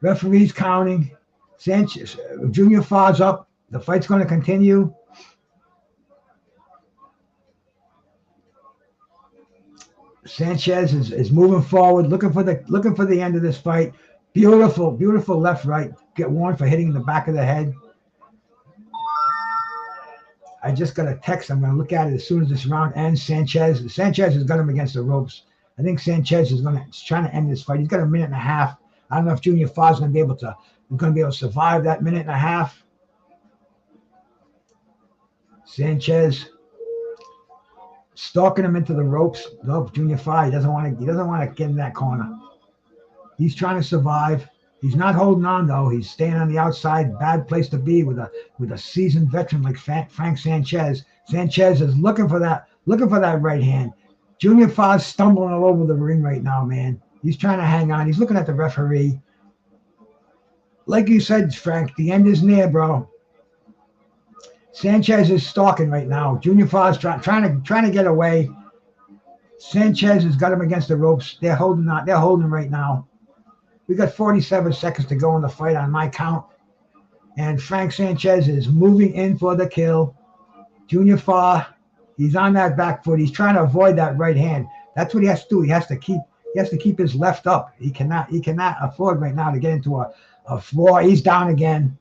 Referee's counting. Sanchez, Junior Farr's up. The fight's going to continue. Sanchez is moving forward, looking for the end of this fight. Beautiful, beautiful left right. Get warned for hitting the back of the head. I just got a text. I'm going to look at it as soon as this round ends. Sanchez has got him against the ropes. I think Sanchez is trying to end this fight. He's got a minute and a half. I don't know if Junior Farr is going to be able to survive that minute and a half. Sanchez stalking him into the ropes. Nope, Junior Fa, he doesn't want to get in that corner. He's trying to survive. He's not holding on though. He's staying on the outside. Bad place to be with a seasoned veteran like Frank Sanchez. Sanchez is looking for that right hand. Junior Fa's stumbling all over the ring right now, man. He's trying to hang on. He's looking at the referee. Like you said, Frank, the end is near, bro. Sanchez is stalking right now. Junior Fa's trying to get away. Sanchez has got him against the ropes. They're holding him right now. We got 47 seconds to go in the fight on my count. And Frank Sanchez is moving in for the kill. Junior Fa, he's on that back foot. He's trying to avoid that right hand. That's what he has to do. He has to keep his left up. He cannot afford right now to get into a floor. He's down again.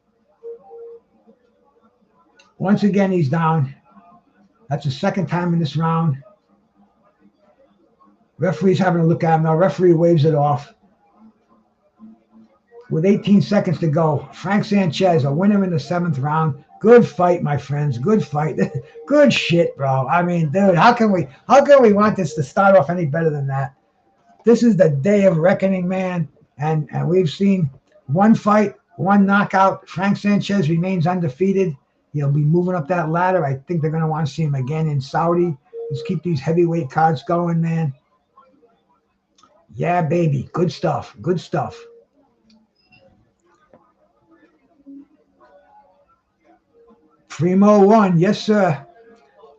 Once again, he's down. That's the second time in this round. Referee's having a look at him now. Referee waves it off. With 18 seconds to go, Frank Sanchez, a winner in the 7th round. Good fight, my friends. Good fight. Good shit, bro. I mean, dude, how can we want this to start off any better than that? This is the day of reckoning, man. And we've seen one fight, one knockout. Frank Sanchez remains undefeated. He'll be moving up that ladder. I think they're going to want to see him again in Saudi. Let's keep these heavyweight cards going, man. Yeah, baby. Good stuff. Good stuff. Primo won, yes sir.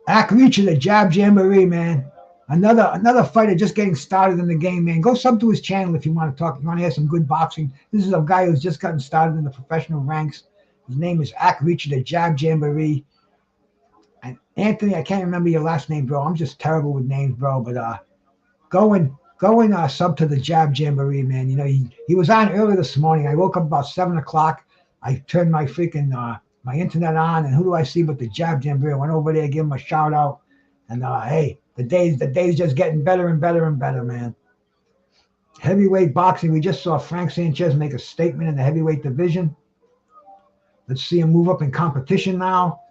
Agit, the jab jamboree, man. Another fighter just getting started in the game, man. Go sub to his channel if you want to talk. You want to hear some good boxing. This is a guy who's just gotten started in the professional ranks. His name is Agit, the jab jamboree. And Anthony, I can't remember your last name, bro. I'm just terrible with names, bro. But go and sub to the jab jamboree, man. You know, he was on early this morning. I woke up about 7 o'clock. I turned my freaking my internet on, and who do I see but the jab jamboree? I went over there, give him a shout out, and hey, the day's just getting better and better and better, man. Heavyweight boxing, we just saw Frank Sanchez make a statement in the heavyweight division. Let's see him move up in competition now.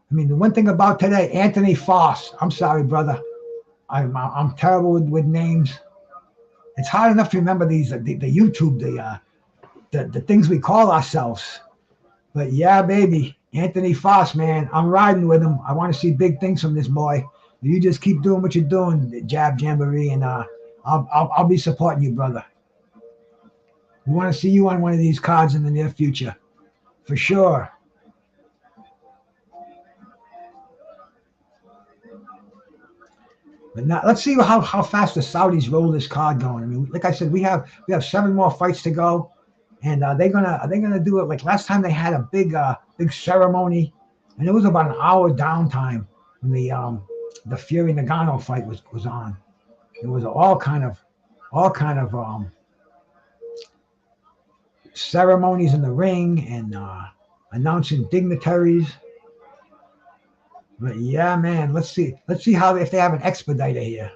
I mean, the one thing about today, Anthony Foss. I'm sorry, brother. I'm terrible with names. It's hard enough to remember the YouTube, the things we call ourselves. But yeah, baby, Anthony Foss, man, I'm riding with him. I want to see big things from this boy. You just keep doing what you're doing, the jab jamboree, and I'll be supporting you, brother. We want to see you on one of these cards in the near future, for sure. But now let's see how fast the Saudis roll this card going. I mean, like I said, we have 7 more fights to go. And are they gonna do it like last time? They had a big ceremony, and it was about an hour downtime when the Fury Nagano fight was on. It was all kind of ceremonies in the ring and announcing dignitaries. But yeah, man, let's see how if they have an expediter here.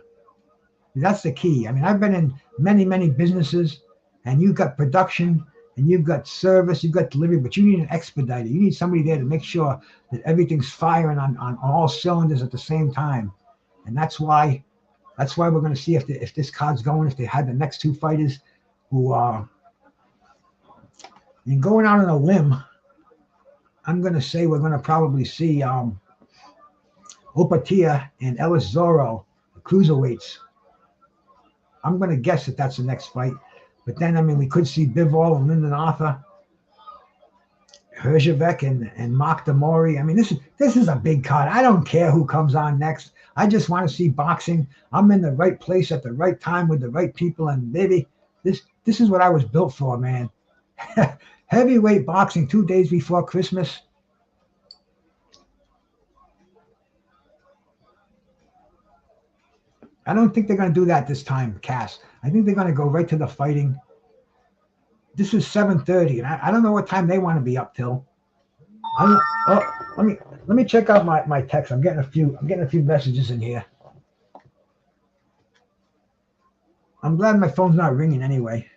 That's the key. I mean, I've been in many businesses, and you've got production. And you've got service, you've got delivery, but you need an expediter. You need somebody there to make sure that everything's firing on all cylinders at the same time. And that's why we're going to see if this card's going, if they had the next 2 fighters who are going out on a limb. I'm going to say we're going to probably see Opetaia and Ellis Zorro, the cruiserweights. I'm going to guess that that's the next fight. But then, I mean, we could see Bivol and Lyndon Arthur, Hrgovic and Mori. I mean, this is a big card. I don't care who comes on next. I just want to see boxing. I'm in the right place at the right time with the right people. And baby, this is what I was built for, man. Heavyweight boxing 2 days before Christmas. I don't think they're going to do that this time, Cass. I think they're going to go right to the fighting. This is 7:30, and I don't know what time they want to be up till. Let me check out my text. I'm getting a few messages in here. I'm glad my phone's not ringing anyway.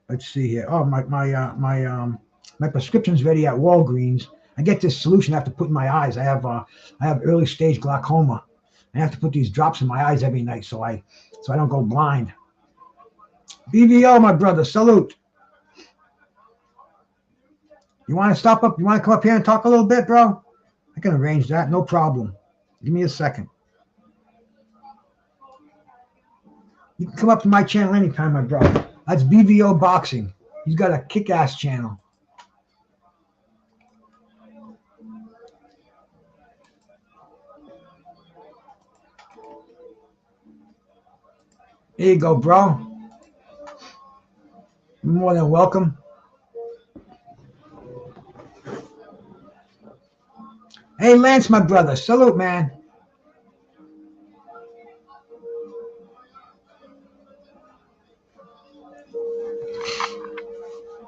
Let's see here. Oh, my prescription's ready at Walgreens. I get this solution I have to put in my eyes. I have early stage glaucoma. I have to put these drops in my eyes every night so I don't go blind. BVO, my brother, salute. You want to stop up? You want to come up here and talk a little bit, bro? I can arrange that, no problem. Give me a second. You can come up to my channel anytime, my brother. That's BVO Boxing. He's got a kick-ass channel. There you go, bro. You're more than welcome. Hey, Lance, my brother. Salute, man.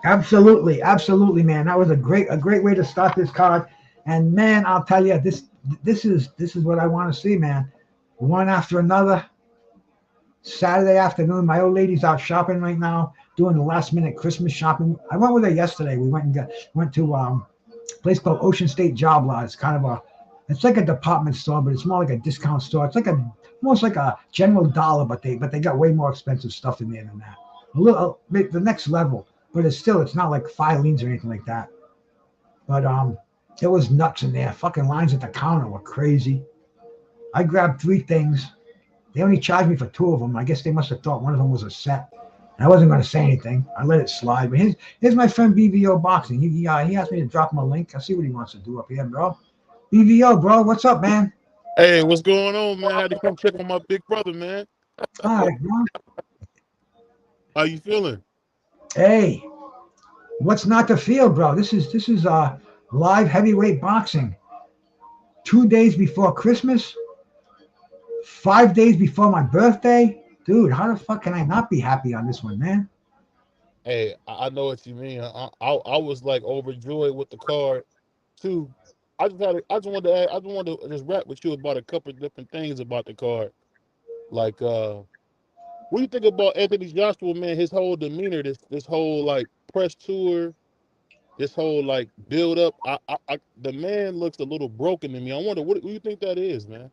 Absolutely, absolutely, man. That was a great way to start this card. And man, I'll tell you, this is what I want to see, man. One after another. Saturday afternoon, my old lady's out shopping right now, doing the last minute Christmas shopping. I went with her yesterday. We went to a place called Ocean State Job Lot. It's kind of it's like a department store, but it's more like a discount store. It's like almost like a General Dollar, but they got way more expensive stuff in there than that. A little the next level, but it's not like filings or anything like that. But it was nuts in there. Fucking lines at the counter were crazy. I grabbed 3 things. They only charged me for 2 of them. I guess they must have thought one of them was a set. I wasn't going to say anything. I let it slide. But here's my friend BVO Boxing. He asked me to drop him a link. I'll see what he wants to do up here, bro. BVO, bro. What's up, man? Hey, what's going on, man? I had to come check on my big brother, man. All right, bro. How you feeling? Hey, what's not to feel, bro? This is live heavyweight boxing. 2 days before Christmas. 5 days before my birthday. Dude, how the fuck can I not be happy on this one, man? Hey, I know what you mean. I was like overjoyed with the card too. I just wanted to just rap with you about a couple of different things about the card. Like what do you think about Anthony Joshua, man? His whole demeanor, this whole like press tour, this whole like build up. The man looks a little broken to me. I wonder what do you think that is, man?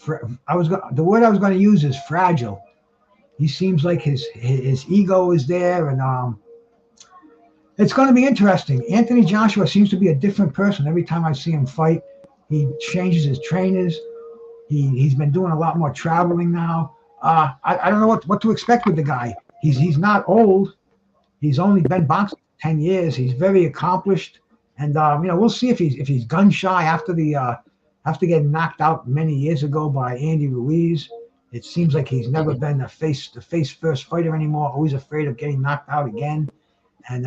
The word I was going to use is fragile. He seems like his ego is there, and it's going to be interesting. Anthony Joshua seems to be a different person every time I see him fight. He changes his trainers. He's been doing a lot more traveling now. I don't know what to expect with the guy. He's not old. He's only been boxing 10 years. He's very accomplished, and we'll see if he's gun shy after getting knocked out many years ago by Andy Ruiz. It seems like he's never been the face first fighter anymore. Always afraid of getting knocked out again, and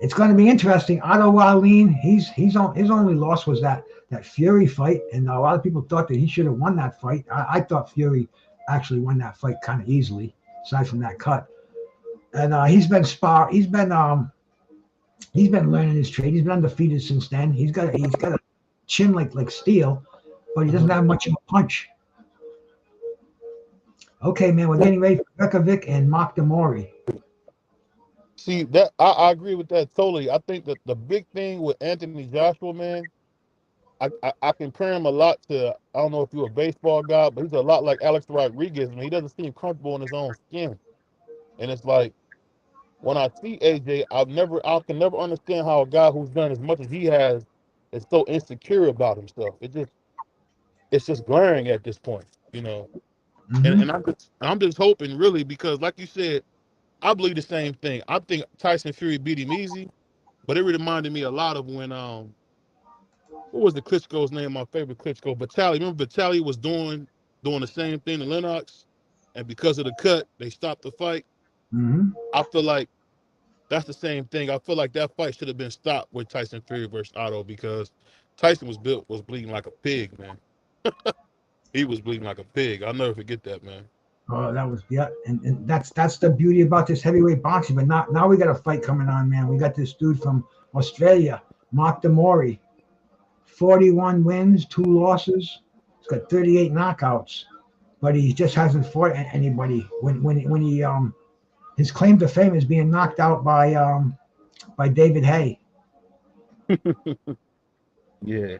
it's going to be interesting. Otto Wallin, his only loss was that Fury fight, and a lot of people thought that he should have won that fight. I thought Fury actually won that fight kind of easily, aside from that cut. And he's been learning his trade. He's been undefeated since then. He's got a chin like steel, but he doesn't have much of a punch. Okay, man, we're getting ready for Hrgovic and Mori. See that I agree with that totally. I think that the big thing with Anthony Joshua, man, I compare him a lot to, I don't know if you're a baseball guy, but he's a lot like Alex Rodriguez. Man, he doesn't seem comfortable in his own skin, and it's like when I see AJ, I can never understand how a guy who's done as much as he has is so insecure about himself. It's just glaring at this point, you know. Mm-hmm. And I'm just hoping really because, like you said, I believe the same thing. I think Tyson Fury beat him easy, but it reminded me a lot of when what was the Klitschko's name? My favorite Klitschko, Vitaly. Remember Vitaly was doing the same thing to Lennox, and because of the cut, they stopped the fight. Mm-hmm. I feel like that's the same thing. I feel like that fight should have been stopped with Tyson Fury versus Otto because Tyson was bleeding like a pig, man. He was bleeding like a pig. I'll never forget that, man. Oh, that was and that's the beauty about this heavyweight boxing. But now we got a fight coming on, man. We got this dude from Australia, Mori, 41 wins, 2 losses. He's got 38 knockouts, but he just hasn't fought anybody. When he his claim to fame is being knocked out by David Hay. Yeah.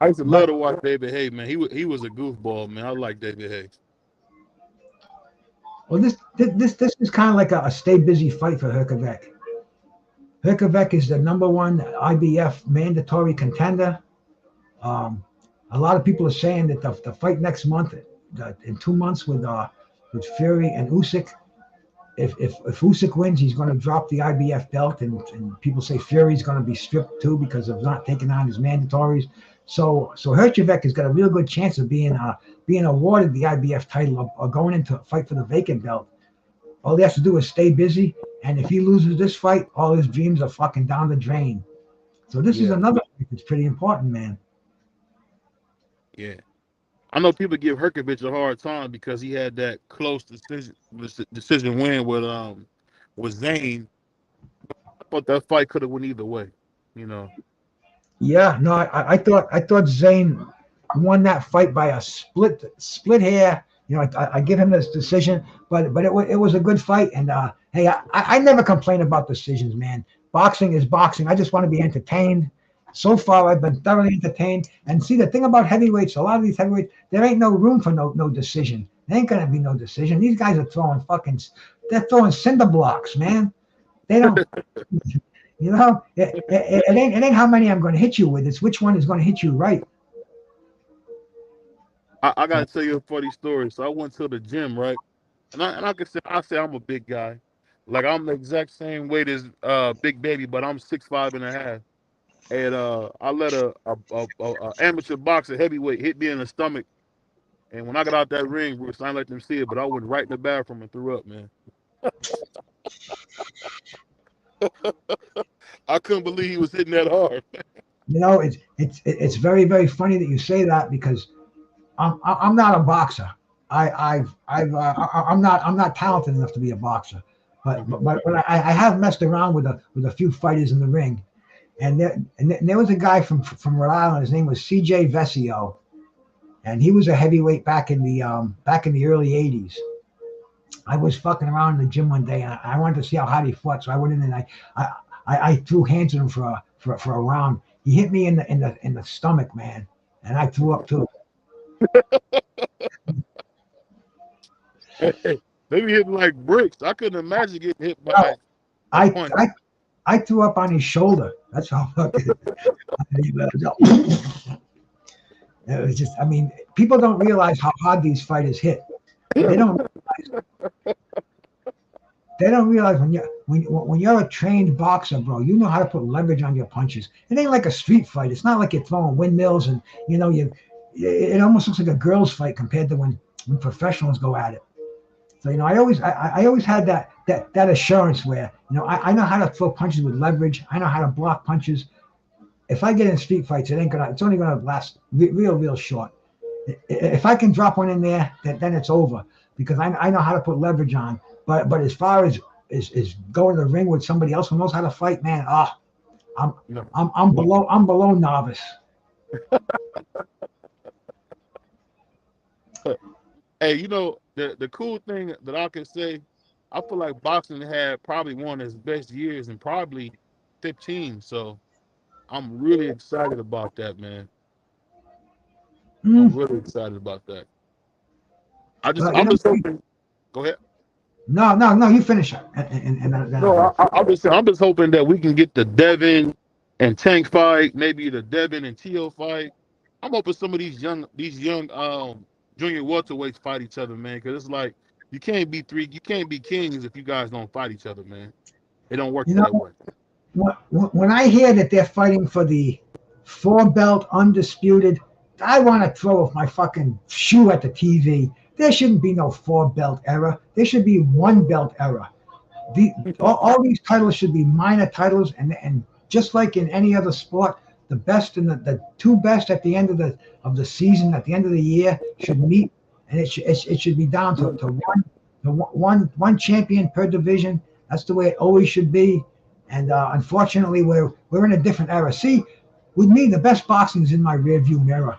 I used to love But to watch David Haye, man. He was a goofball, man. I like David Haye. well, this is kind of like a stay busy fight for Hrgovic. Hrgovic is the #1 IBF mandatory contender. A lot of people are saying that the fight next month, in 2 months with Fury and Usyk, if Usyk wins, he's going to drop the IBF belt, and people say Fury's going to be stripped too because of not taking on his mandatories. So Hrgovic has got a real good chance of being awarded the IBF title or going into a fight for the vacant belt. All he has to do is stay busy, and if he loses this fight, all his dreams are fucking down the drain. So this is another fight that's pretty important, man. Yeah. I know people give Hrgovic a hard time because he had that close decision win with Zane. I thought that fight could have went either way, you know. Yeah, no, I thought Zane won that fight by a split hair. You know, I give him this decision, but it was a good fight. And hey, I never complain about decisions, man. Boxing is boxing. I just want to be entertained. So far, I've been thoroughly entertained. And see, the thing about heavyweights, a lot of these heavyweights, there ain't no room for no decision. There ain't gonna be no decision. These guys are they're throwing cinder blocks, man. They don't. You know, it ain't how many I'm going to hit you with. It's which one is going to hit you right. I got to tell you a funny story. So I went to the gym, right? And I can say I'm a big guy. Like, I'm the exact same weight as Big Baby, but I'm 6'5.5". And I let a amateur boxer heavyweight hit me in the stomach. And when I got out that ring, Bruce, I didn't let them see it, but I went right in the bathroom and threw up, man. I couldn't believe he was hitting that hard. You know, it's very, very funny that you say that because I'm not a boxer. I'm not talented enough to be a boxer, but I have messed around with a few fighters in the ring, and there was a guy from Rhode Island. His name was CJ Vesio, and he was a heavyweight back in the early '80s. I was fucking around in the gym one day, and I wanted to see how hard he fought, so I went in and I threw hands at him for a round. He hit me in the stomach, man, and I threw up too. They be hitting like bricks. I couldn't imagine getting hit by a punch. I threw up on his shoulder. That's how fucking. It was just. I mean, people don't realize how hard these fighters hit. They don't realize when you're a trained boxer, bro. You know how to put leverage on your punches. It ain't like a street fight. It's not like you're throwing windmills and it almost looks like a girls' fight compared to when professionals go at it. So I always had that assurance where I know how to throw punches with leverage. I know how to block punches. If I get in street fights, it's only gonna last real short. If I can drop one in there, then it's over because I know how to put leverage on. But as far as going to the ring with somebody else who knows how to fight, man, I'm below novice. Hey, the cool thing that I can say, I feel like boxing had probably one of its best years in probably 15. So I'm really excited about that, man. I'm really excited about that. I'm just hoping. Go ahead. No, you finish it. No, I'm just hoping that we can get the Devin and Tank fight, maybe the Devin and Tio fight. I'm hoping some of these young junior welterweights fight each other, man. Because it's like you can't be kings if you guys don't fight each other, man. It don't work that way. When I hear that they're fighting for the 4-belt undisputed, I want to throw my fucking shoe at the TV. There shouldn't be no 4-belt era. There should be 1-belt era. All these titles should be minor titles, and just like in any other sport, the best and the 2 best at the end of the season, at the end of the year, should meet, and it should be down to one champion per division. That's the way it always should be. And unfortunately, we're in a different era. See, with me, the best boxing is in my rearview mirror.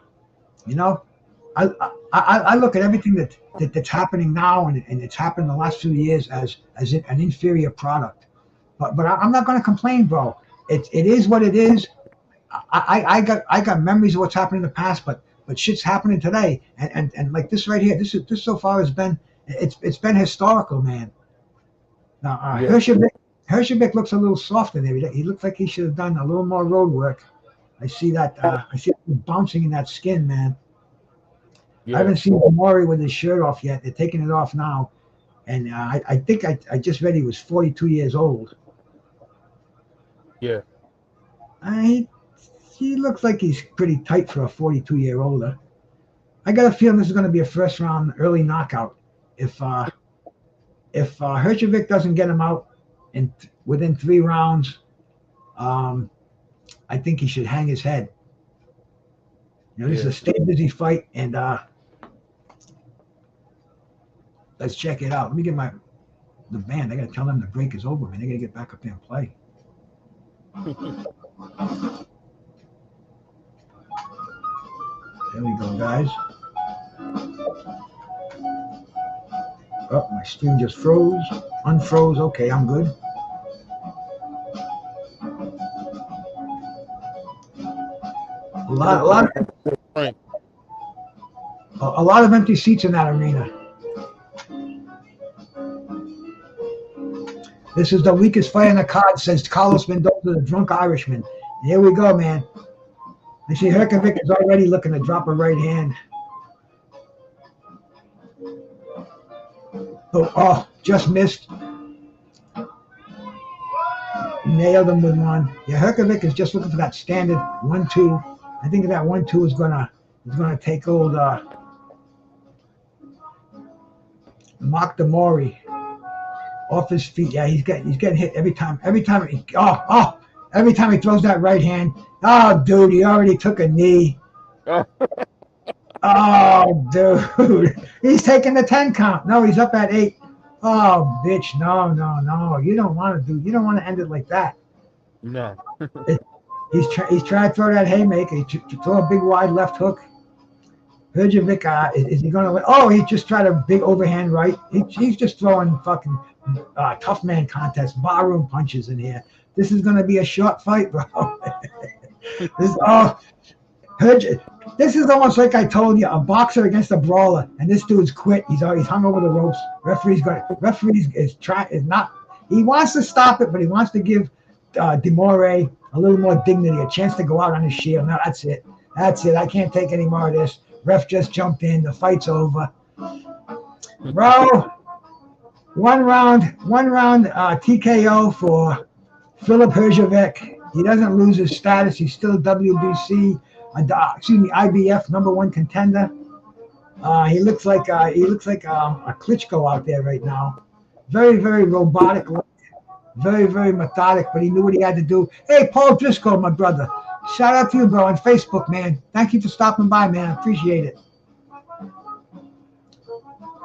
I look at everything that's happening now and it's happened in the last few years as an inferior product. But I'm not going to complain, bro. It is what it is. I got memories of what's happened in the past, but shit's happening today, and like this right here, this so far has been it's been historical, man. Now Yeah, Hrgovic looks a little softer there. He looks like he should have done a little more road work. I see that. I see him bouncing in that skin, man. I yeah, haven't seen Mori with his shirt off yet. They're taking it off now, and I think I just read he was 42 years old. yeah, I He looks like he's pretty tight for a 42-year-older. I got a feeling this is going to be a first round early knockout. If Hrgovic doesn't get him out within 3 rounds, I think he should hang his head. This is a stay busy fight, and let's check it out. Let me get the band. I got to tell them the break is over, man. They got to get back up there and play. There we go, guys. Oh, my stream just froze. Unfroze. Okay, I'm good. A lot of empty seats in that arena. This is the weakest fight on the card, says Carlos Mendoza, the drunk Irishman. And here we go, man. I see Hrgovic is already looking to drop a right hand. Oh, just missed. Nailed him with one. Yeah, Hrgovic is just looking for that standard 1-2. I think that 1-2 is gonna take old Mori off his feet. Yeah, he's getting hit every time. Every time he throws that right hand. Oh, dude, he already took a knee. Oh, dude, he's taking the 10 count. No, he's up at 8. Oh, bitch, no. You don't want to end it like that. no. He's trying to throw that haymaker. To throw a big wide left hook. Hrgovic, is he going to? Oh, he just tried a big overhand right. He's just throwing fucking tough man contest, barroom punches in here. This is going to be a short fight, bro. This is almost like I told you, a boxer against a brawler, and this dude's quit. He's hung over the ropes. Referee is not. He wants to stop it, but he wants to give Demore a little more dignity, a chance to go out on his shield. No, that's it. I can't take any more of this. Ref just jumped in. The fight's over, bro. One round TKO for Filip Hrgovic. He doesn't lose his status. He's still IBF #1 contender. He looks like a Klitschko out there right now. Very, very robotic, very, very methodic, but he knew what he had to do. Hey, Paul Driscoll, my brother. Shout out to you, bro, on Facebook, man. Thank you for stopping by, man. I appreciate it.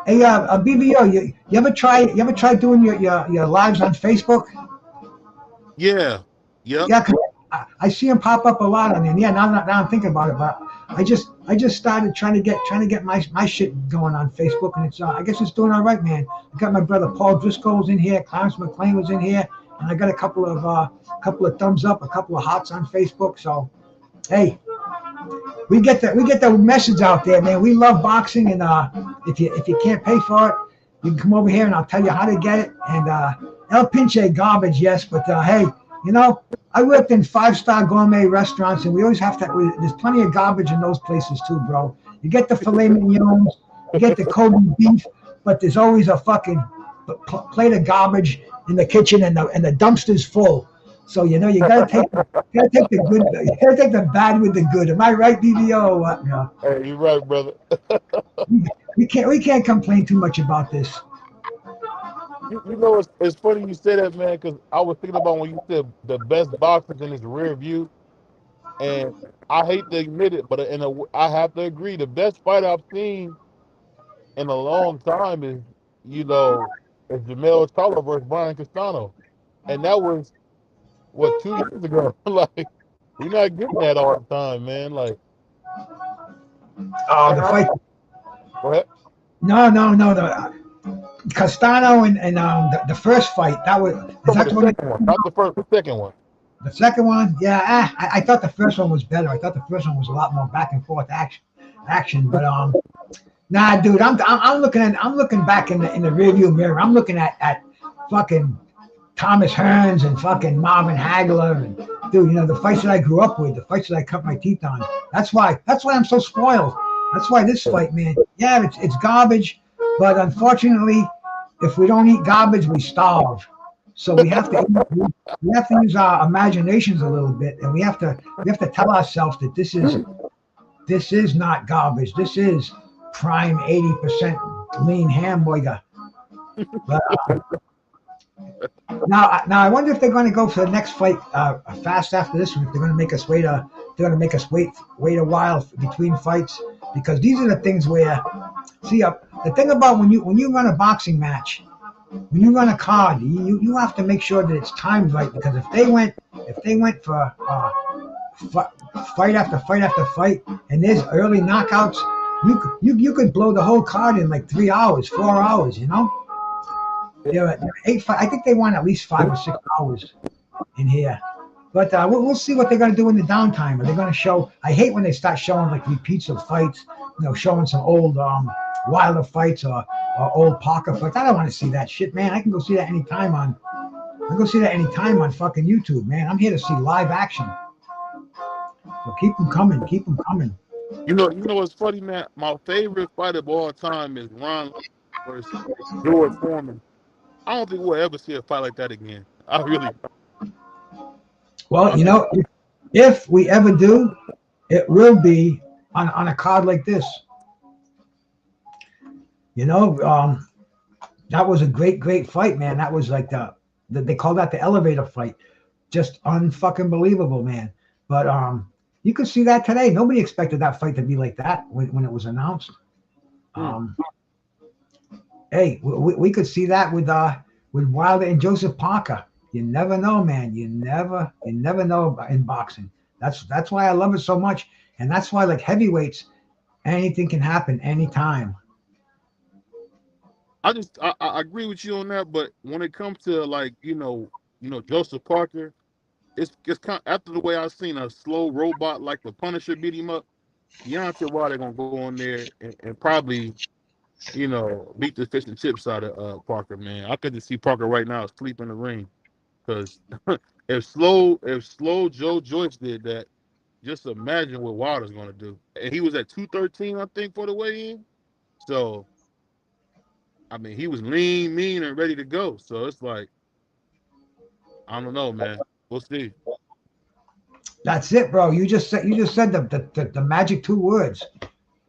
Hey, BBO, you ever try doing your lives on Facebook? Yeah. Yep. Yeah, cause I see him pop up a lot on there. Yeah, now I'm thinking about it, but I just started trying to get my shit going on Facebook, and it's I guess it's doing all right, man. I got my brother Paul Driscoll's in here, Clarence McLean was in here, and I got a couple of thumbs up, a couple of hearts on Facebook. So, hey, we get the message out there, man. We love boxing, and if you can't pay for it, you can come over here and I'll tell you how to get it. And El Pinche garbage, yes, but hey. I worked in 5-star gourmet restaurants, and we always have to. There's plenty of garbage in those places too, bro. You get the filet mignons, you get the Kobe beef, but there's always a fucking plate of garbage in the kitchen, and the dumpster's full. So you gotta take the good, you gotta take the bad with the good. Am I right, BBO, or what? No. Hey, you're right, brother. we can't complain too much about this. It's funny you say that, man, because I was thinking about when you said the best boxers in his rear view, and I hate to admit it, but I have to agree, the best fight I've seen in a long time is Jamel Charlo versus Brian Castano, and that was 2 years ago. Like, we're not getting that all the time, man. Like, the fight. Go ahead. No. Castano and the first fight, that was the second one, not the first, the second one. The second one, yeah, I thought the first one was better. I thought the first one was a lot more back and forth action. But nah, dude, I'm looking back in the rearview mirror. I'm looking at fucking Thomas Hearns and fucking Marvin Hagler and dude, you know, the fights that I grew up with, the fights that I cut my teeth on. That's why I'm so spoiled. That's why this fight, man. Yeah, it's garbage, but unfortunately, if we don't eat garbage, we starve. So we have to use our imaginations a little bit, and we have to tell ourselves that this is not garbage. This is prime 80% lean hamburger. But now I wonder if they're going to go for the next fight fast after this one. If they're going to make us wait a while between fights, because these are the things where the thing about when you run a boxing match. When you run a card, you have to make sure that it's timed right, because if they went for fight after fight after fight, and there's early knockouts, you could blow the whole card in like 3 hours, 4 hours, you know. They're 8. I think they want at least 5 or 6 hours in here, but we'll see what they're going to do in the downtime. Are they going to show? I hate when they start showing like repeats of fights, you know, showing some old Wilder fights or old Parker fights. I don't want to see that shit, man. I can go see that anytime on fucking YouTube, man. I'm here to see live action. So keep them coming. You know what's funny, man? My favorite fight of all time is Ron versus George Foreman. I don't think we'll ever see a fight like that again. I really. Well, you know, if we ever do, it will be on a card like this. You know, that was a great fight, man. That was like they call that the elevator fight. Just unfucking believable, man. But you could see that today. Nobody expected that fight to be like that when it was announced. Hey, we could see that with Wilder and Joseph Parker. You never know, man. You never know in boxing. That's why I love it so much, and that's why, like heavyweights, anything can happen anytime. I agree with you on that, but when it comes to like you know Joseph Parker, it's kind of, after the way I've seen a slow robot like the Punisher beat him up. Deontay Wilder gonna go on there and probably beat the fish and chips out of Parker, man. I could just see Parker right now asleep in the ring, because if slow Joe Joyce did that, just imagine what Wilder's gonna do. And he was at 213, I think, for the weigh-in, so. I mean, he was lean, mean, and ready to go. So it's like, I don't know, man. We'll see. That's it, bro. You just said the magic 2 words.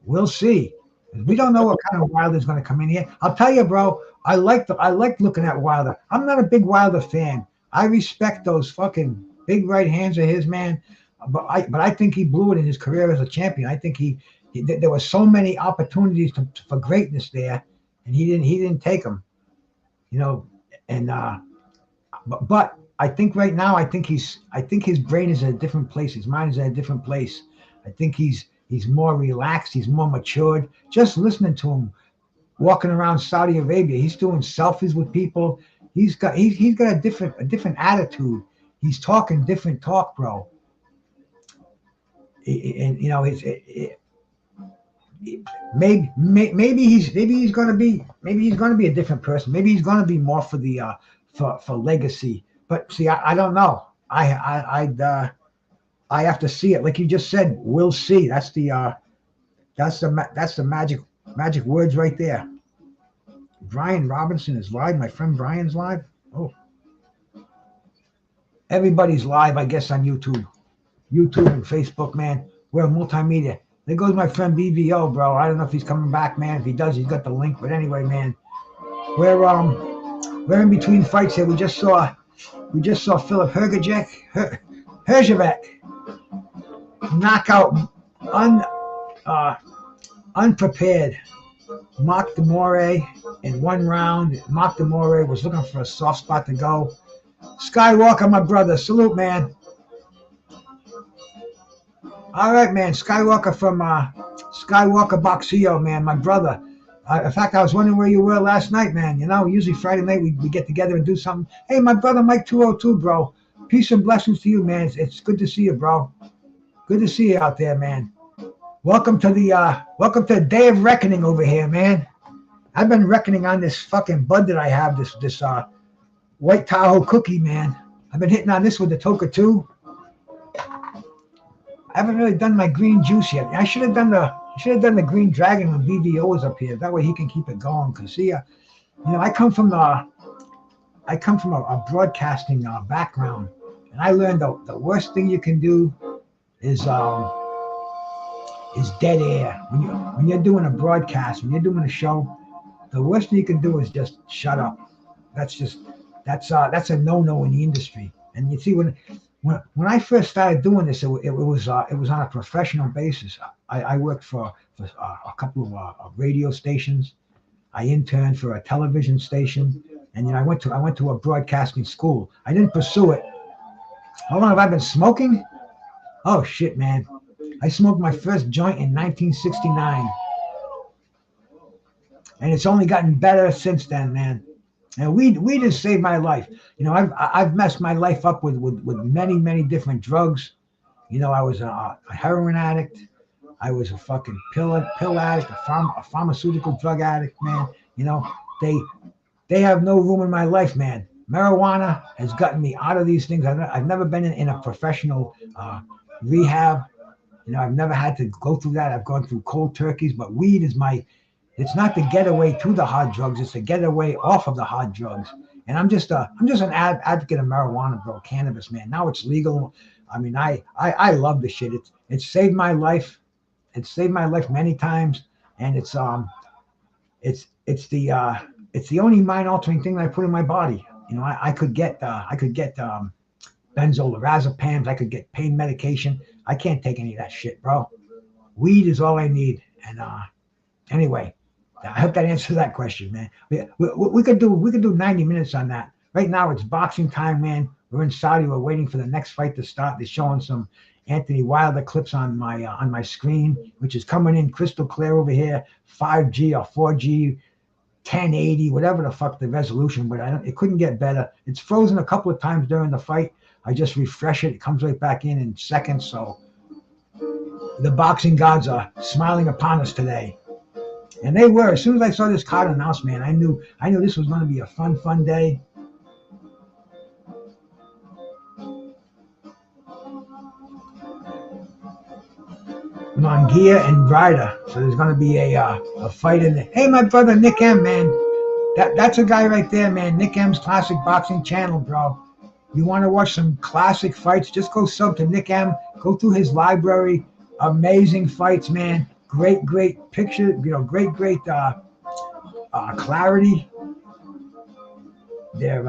We'll see. We don't know what kind of Wilder's going to come in here. I'll tell you, bro. I like looking at Wilder. I'm not a big Wilder fan. I respect those fucking big right hands of his, man. But I think he blew it in his career as a champion. I think there were so many opportunities for greatness there. And he didn't take them, you know, and but I think right now I think his brain is at a different place. His mind is at a different place. I think he's more relaxed. He's more matured. Just listening to him walking around Saudi Arabia, he's doing selfies with people. He's got a different attitude. He's talking different talk, bro. And you know maybe he's gonna be a different person. Maybe he's gonna be more for the for legacy. But see, I don't know. I have to see it. Like you just said, we'll see. That's the magic words right there. Brian Robinson is live. My friend Brian's live. Oh, everybody's live, I guess, on YouTube and Facebook, man. We're multimedia. There goes my friend BVO, bro. I don't know if he's coming back, man. If he does, he's got the link. But anyway, man, we're in between fights here. We just saw Filip Hrgovic knockout unprepared Makhmudov in 1 round. Makhmudov was looking for a soft spot to go. Skywalker, my brother, salute, man. All right, man. Skywalker from Skywalker Boxeo, man, my brother. In fact, I was wondering where you were last night, man. You know, usually Friday night we get together and do something. Hey, my brother Mike 202, bro. peace and blessings to you, man. It's good to see you, bro. Good to see you out there, man. Welcome to the day of reckoning over here, man. I've been reckoning on this fucking bud that I have, this White Tahoe cookie, man. I've been hitting on this with the Toka 2. I haven't really done my green juice yet. I should have done the green dragon when BVO was up here. That way he can keep it going. Cause see, I come from a broadcasting background, and I learned the worst thing you can do is dead air. When you're doing a broadcast, when you're doing a show, the worst thing you can do is just shut up. That's a no-no in the industry. And you see, when I first started doing this, it was on a professional basis. I worked for a couple of radio stations. I interned for a television station, and I went to a broadcasting school. I didn't pursue it. How long have I been smoking? Oh shit, man! I smoked my first joint in 1969, and it's only gotten better since then, man. And weed has saved my life. I've messed my life up with many different drugs. I was a heroin addict. I was a fucking pill addict, a pharmaceutical drug addict, man. They have no room in my life, man. Marijuana has gotten me out of these things. I've never been in a professional rehab. I've never had to go through that. I've gone through cold turkeys, but weed is it's not the getaway to the hard drugs. It's the getaway off of the hard drugs. And I'm just an advocate of marijuana, bro. Cannabis, man. Now it's legal. I mean, I love this shit. It's saved my life. It's saved my life many times. And it's the only mind altering thing that I put in my body. I could get benzodiazepams. I could get pain medication. I can't take any of that shit, bro. Weed is all I need. And anyway, I hope that answers that question, man. We could do 90 minutes on that. Right now it's boxing time, man. We're in Saudi. We're waiting for the next fight to start. They're showing some Anthony Wilder clips on my screen, which is coming in crystal clear over here, 5G or 4G, 1080, whatever the fuck the resolution. But it couldn't get better. It's frozen a couple of times during the fight. I just refresh it. It comes right back in seconds. So the boxing gods are smiling upon us today. And they were. As soon as I saw this card announced, man, I knew this was going to be a fun day. Mongia and Ryder. So there's going to be a fight in there. Hey, my brother Nick M, man. That's a guy right there, man. Nick M's Classic Boxing Channel, bro. You want to watch some classic fights? Just go sub to Nick M. Go through his library. Amazing fights, man. Great picture, great clarity. They're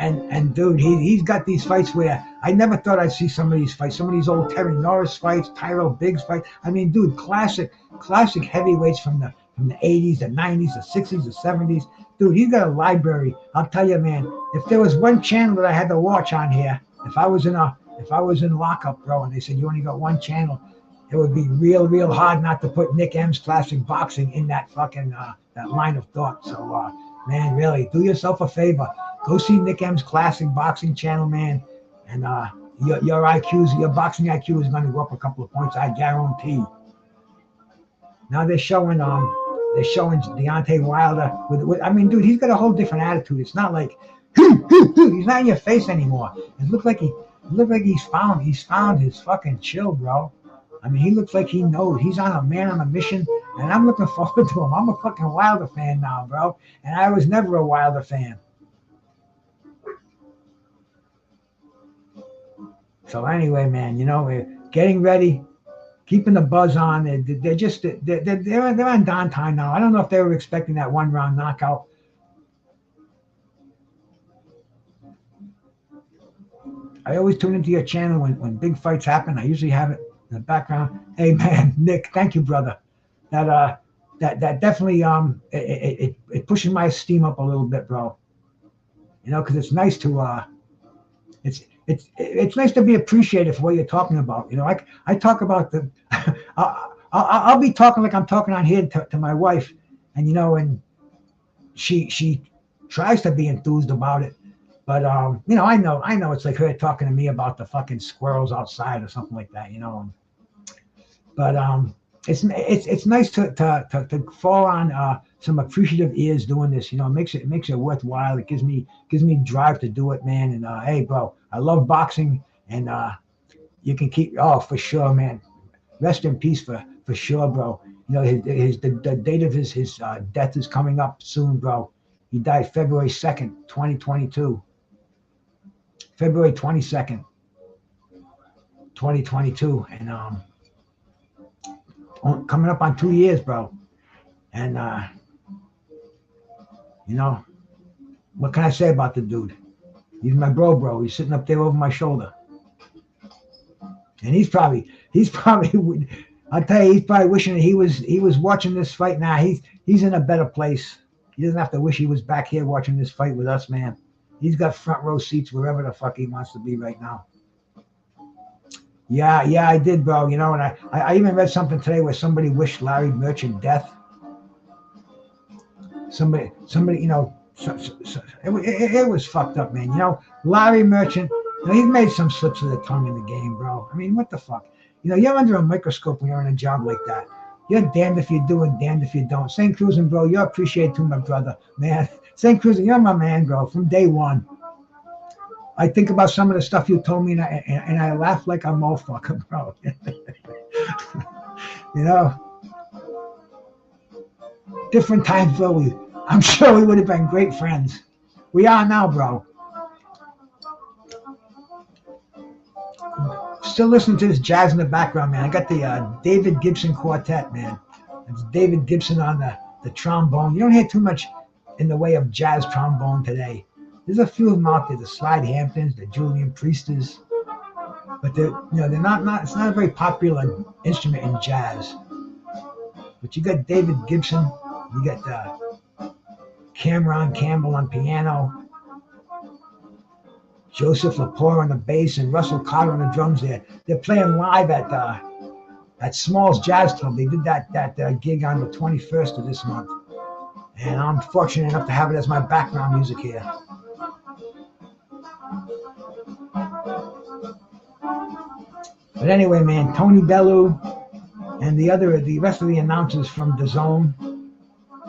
and dude, he's got these fights where I never thought I'd see some of these fights. Some of these old Terry Norris fights, Tyrell Biggs fights. I mean, dude, classic heavyweights from the 80s, the 90s, the 60s, the 70s. Dude, he's got a library. I'll tell you, man. If there was one channel that I had to watch on here, if I was in lockup, bro, and they said you only got one channel, it would be real hard not to put Nick M's Classic Boxing in that fucking that line of thought. So, man, really, do yourself a favor. Go see Nick M's Classic Boxing Channel, man, and your boxing IQ is going to go up a couple of points, I guarantee. Now they're showing Deontay Wilder with I mean, dude, he's got a whole different attitude. It's not like he's not in your face anymore. It looks like he's found his fucking chill, bro. I mean, he looks like he knows. He's on a mission, and I'm looking forward to him. I'm a fucking Wilder fan now, bro, and I was never a Wilder fan. So anyway, man, we're getting ready, keeping the buzz on. They're on downtime now. I don't know if they were expecting that 1-round knockout. I always tune into your channel when big fights happen. I usually have it in the background. Hey man, Nick, thank you, brother. That definitely it pushes my esteem up a little bit, bro. Because it's nice to it's nice to be appreciated for what you're talking about. I talk about I'll be talking like I'm talking on here to my wife, and and she tries to be enthused about it, But you know, I know it's like her talking to me about the fucking squirrels outside or something like that, you know. But it's nice to fall on some appreciative ears doing this. You know, it makes it worthwhile. It gives me drive to do it, man. And hey, bro, I love boxing, and you can keep for sure, man. Rest in peace for sure, bro. You know, the date of his death is coming up soon, bro. He died February 2nd, 2022. February 22nd, 2022, and coming up on 2 years, bro. And you know, what can I say about the dude? He's my bro. He's sitting up there over my shoulder, and he's probably I'll tell you, he's probably wishing that he was watching this fight now. He's in a better place. He doesn't have to wish he was back here watching this fight with us, man. He's got front row seats wherever the fuck he wants to be right now. Yeah, I did, bro. You know, and I even read something today where somebody wished Larry Merchant death. Somebody, you know, it was fucked up, man. You know, Larry Merchant, you know, he's made some slips of the tongue in the game, bro. I mean, what the fuck? You know, you're under a microscope when you're in a job like that. You're damned if you do and damned if you don't. St. Cruisin', bro, you're appreciated too, my brother, man. St. Cruisin', you're my man, bro, from day one. I think about some of the stuff you told me, and I laugh like a motherfucker, bro. You know, different times, bro. I'm sure we would have been great friends. We are now, bro. Still listening to this jazz in the background, man. I got the David Gibson Quartet, man. It's David Gibson on the trombone. You don't hear too much in the way of jazz trombone today. There's a few of them out there, the Slide Hamptons, the Julian Priesters, but they're not. It's not a very popular instrument in jazz. But you got David Gibson, you got Cameron Campbell on piano, Joseph Lepore on the bass, and Russell Carter on the drums. They're playing live at Smalls Jazz Club. They did that gig on the 21st of this month, and I'm fortunate enough to have it as my background music here. But anyway, man, Tony Bellew and the rest of the announcers from DAZN,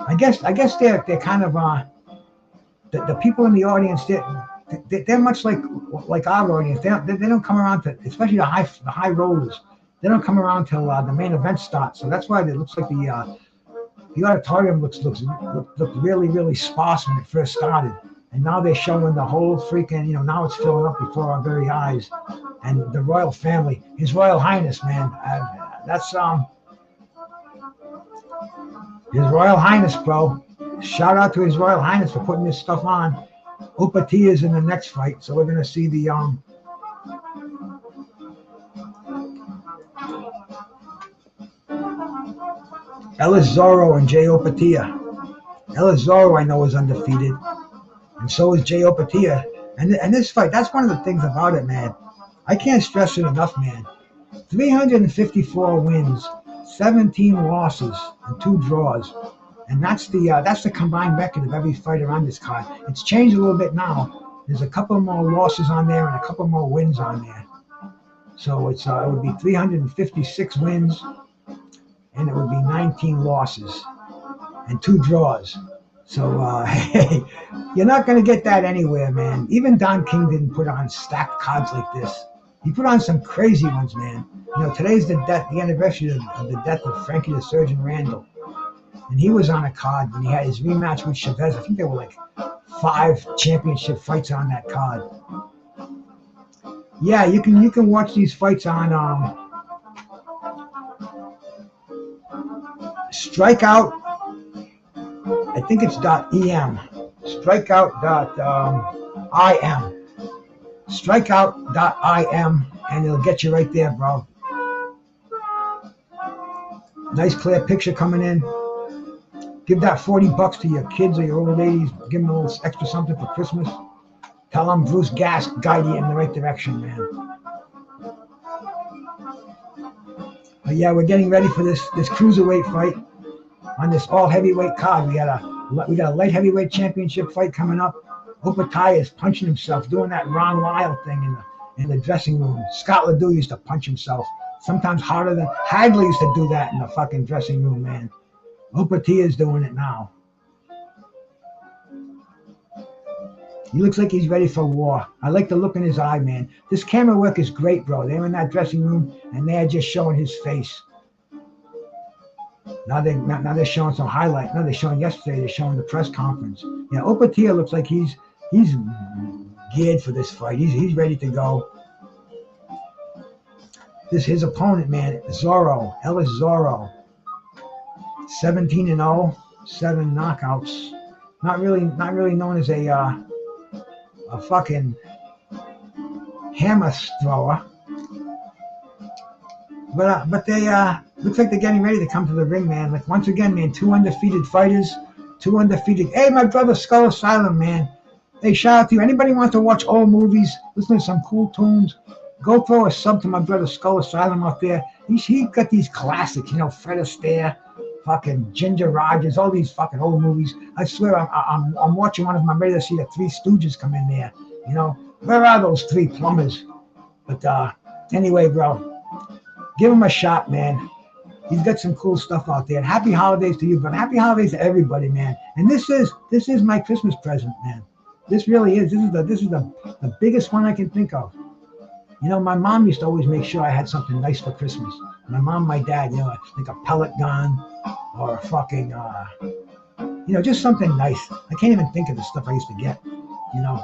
I guess they're kind of the people in the audience. They're much like our audience. They don't come around to, especially the high rollers. They don't come around till the main event starts. So that's why it looks like the auditorium looked really, really sparse when it first started. And now they're showing the whole freaking, you know, now it's filling up before our very eyes. And the royal family, His Royal Highness, man. That's His Royal Highness, bro. Shout out to His Royal Highness for putting this stuff on. Opetaia is in the next fight, so we're gonna see the Ellis Zorro and Jay Opetaia. Ellis Zorro, I know, is undefeated, and so is Jay Opetaia. And this fight, that's one of the things about it, man. I can't stress it enough, man. 354 wins, 17 losses, and 2 draws. And that's the combined record of every fighter on this card. It's changed a little bit now. There's a couple more losses on there and a couple more wins on there. So it would be 356 wins, and it would be 19 losses and 2 draws. So hey, you're not going to get that anywhere, man. Even Don King didn't put on stacked cards like this. He put on some crazy ones, man. You know, today's the anniversary of the death of Frankie the Surgeon Randall. And he was on a card when he had his rematch with Chavez. I think there were like 5 championship fights on that card. Yeah, you can watch these fights on Strikeout. I think it's .em. Strikeout.im. Strikeout.im, and it'll get you right there, bro. Nice clear picture coming in. Give that $40 to your kids or your old ladies. Give them a little extra something for Christmas. Tell them Brucegas guide you in the right direction, man. But yeah, we're getting ready for this cruiserweight fight on this all heavyweight card. We got a light heavyweight championship fight coming up, Opetaia is punching himself, doing that Ron Lyle thing in the dressing room. Scott Ledoux used to punch himself, sometimes harder than Hagley used to do that in the fucking dressing room, man. Opetaia is doing it now. He looks like he's ready for war. I like the look in his eye, man. This camera work is great, bro. They're in that dressing room, and they're just showing his face. Now they're showing some highlight. No, they're showing yesterday. They're showing the press conference. Yeah, Opetaia looks like he's geared for this fight. He's ready to go. This his opponent, man, Zorro, Ellis Zorro. 17-0, 7 knockouts. Not really known as a fucking hammer thrower. But they looks like they're getting ready to come to the ring, man. Like once again, man, 2 undefeated fighters, 2 undefeated. Hey, my brother Skull Asylum, man. Hey, shout out to you. Anybody want to watch old movies, listen to some cool tunes? Go throw a sub to my brother Skull Asylum out there. He got these classics, you know, Fred Astaire, fucking Ginger Rogers, all these fucking old movies. I swear I'm watching one of them. I'm ready to see the Three Stooges come in there. You know, where are those 3 plumbers? But anyway, bro, give him a shot, man. He's got some cool stuff out there. And happy holidays to you, but happy holidays to everybody, man. And this is my Christmas present, man. This really is. This is the biggest one I can think of. You know, my mom used to always make sure I had something nice for Christmas. My mom, my dad, you know, like a pellet gun or a fucking, you know, just something nice. I can't even think of the stuff I used to get, you know.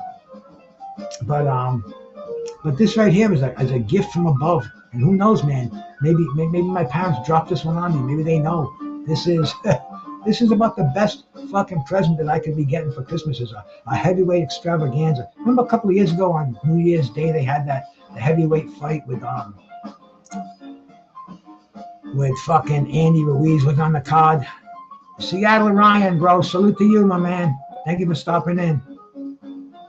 But this right here is a gift from above. And who knows, man? Maybe my parents dropped this one on me. Maybe they know this is this is about the best fucking present that I could be getting for Christmas. Is a heavyweight extravaganza. Remember a couple of years ago on New Year's Day they had the heavyweight fight with fucking Andy Ruiz was on the card. Seattle Ryan, bro, salute to you, my man. Thank you for stopping in.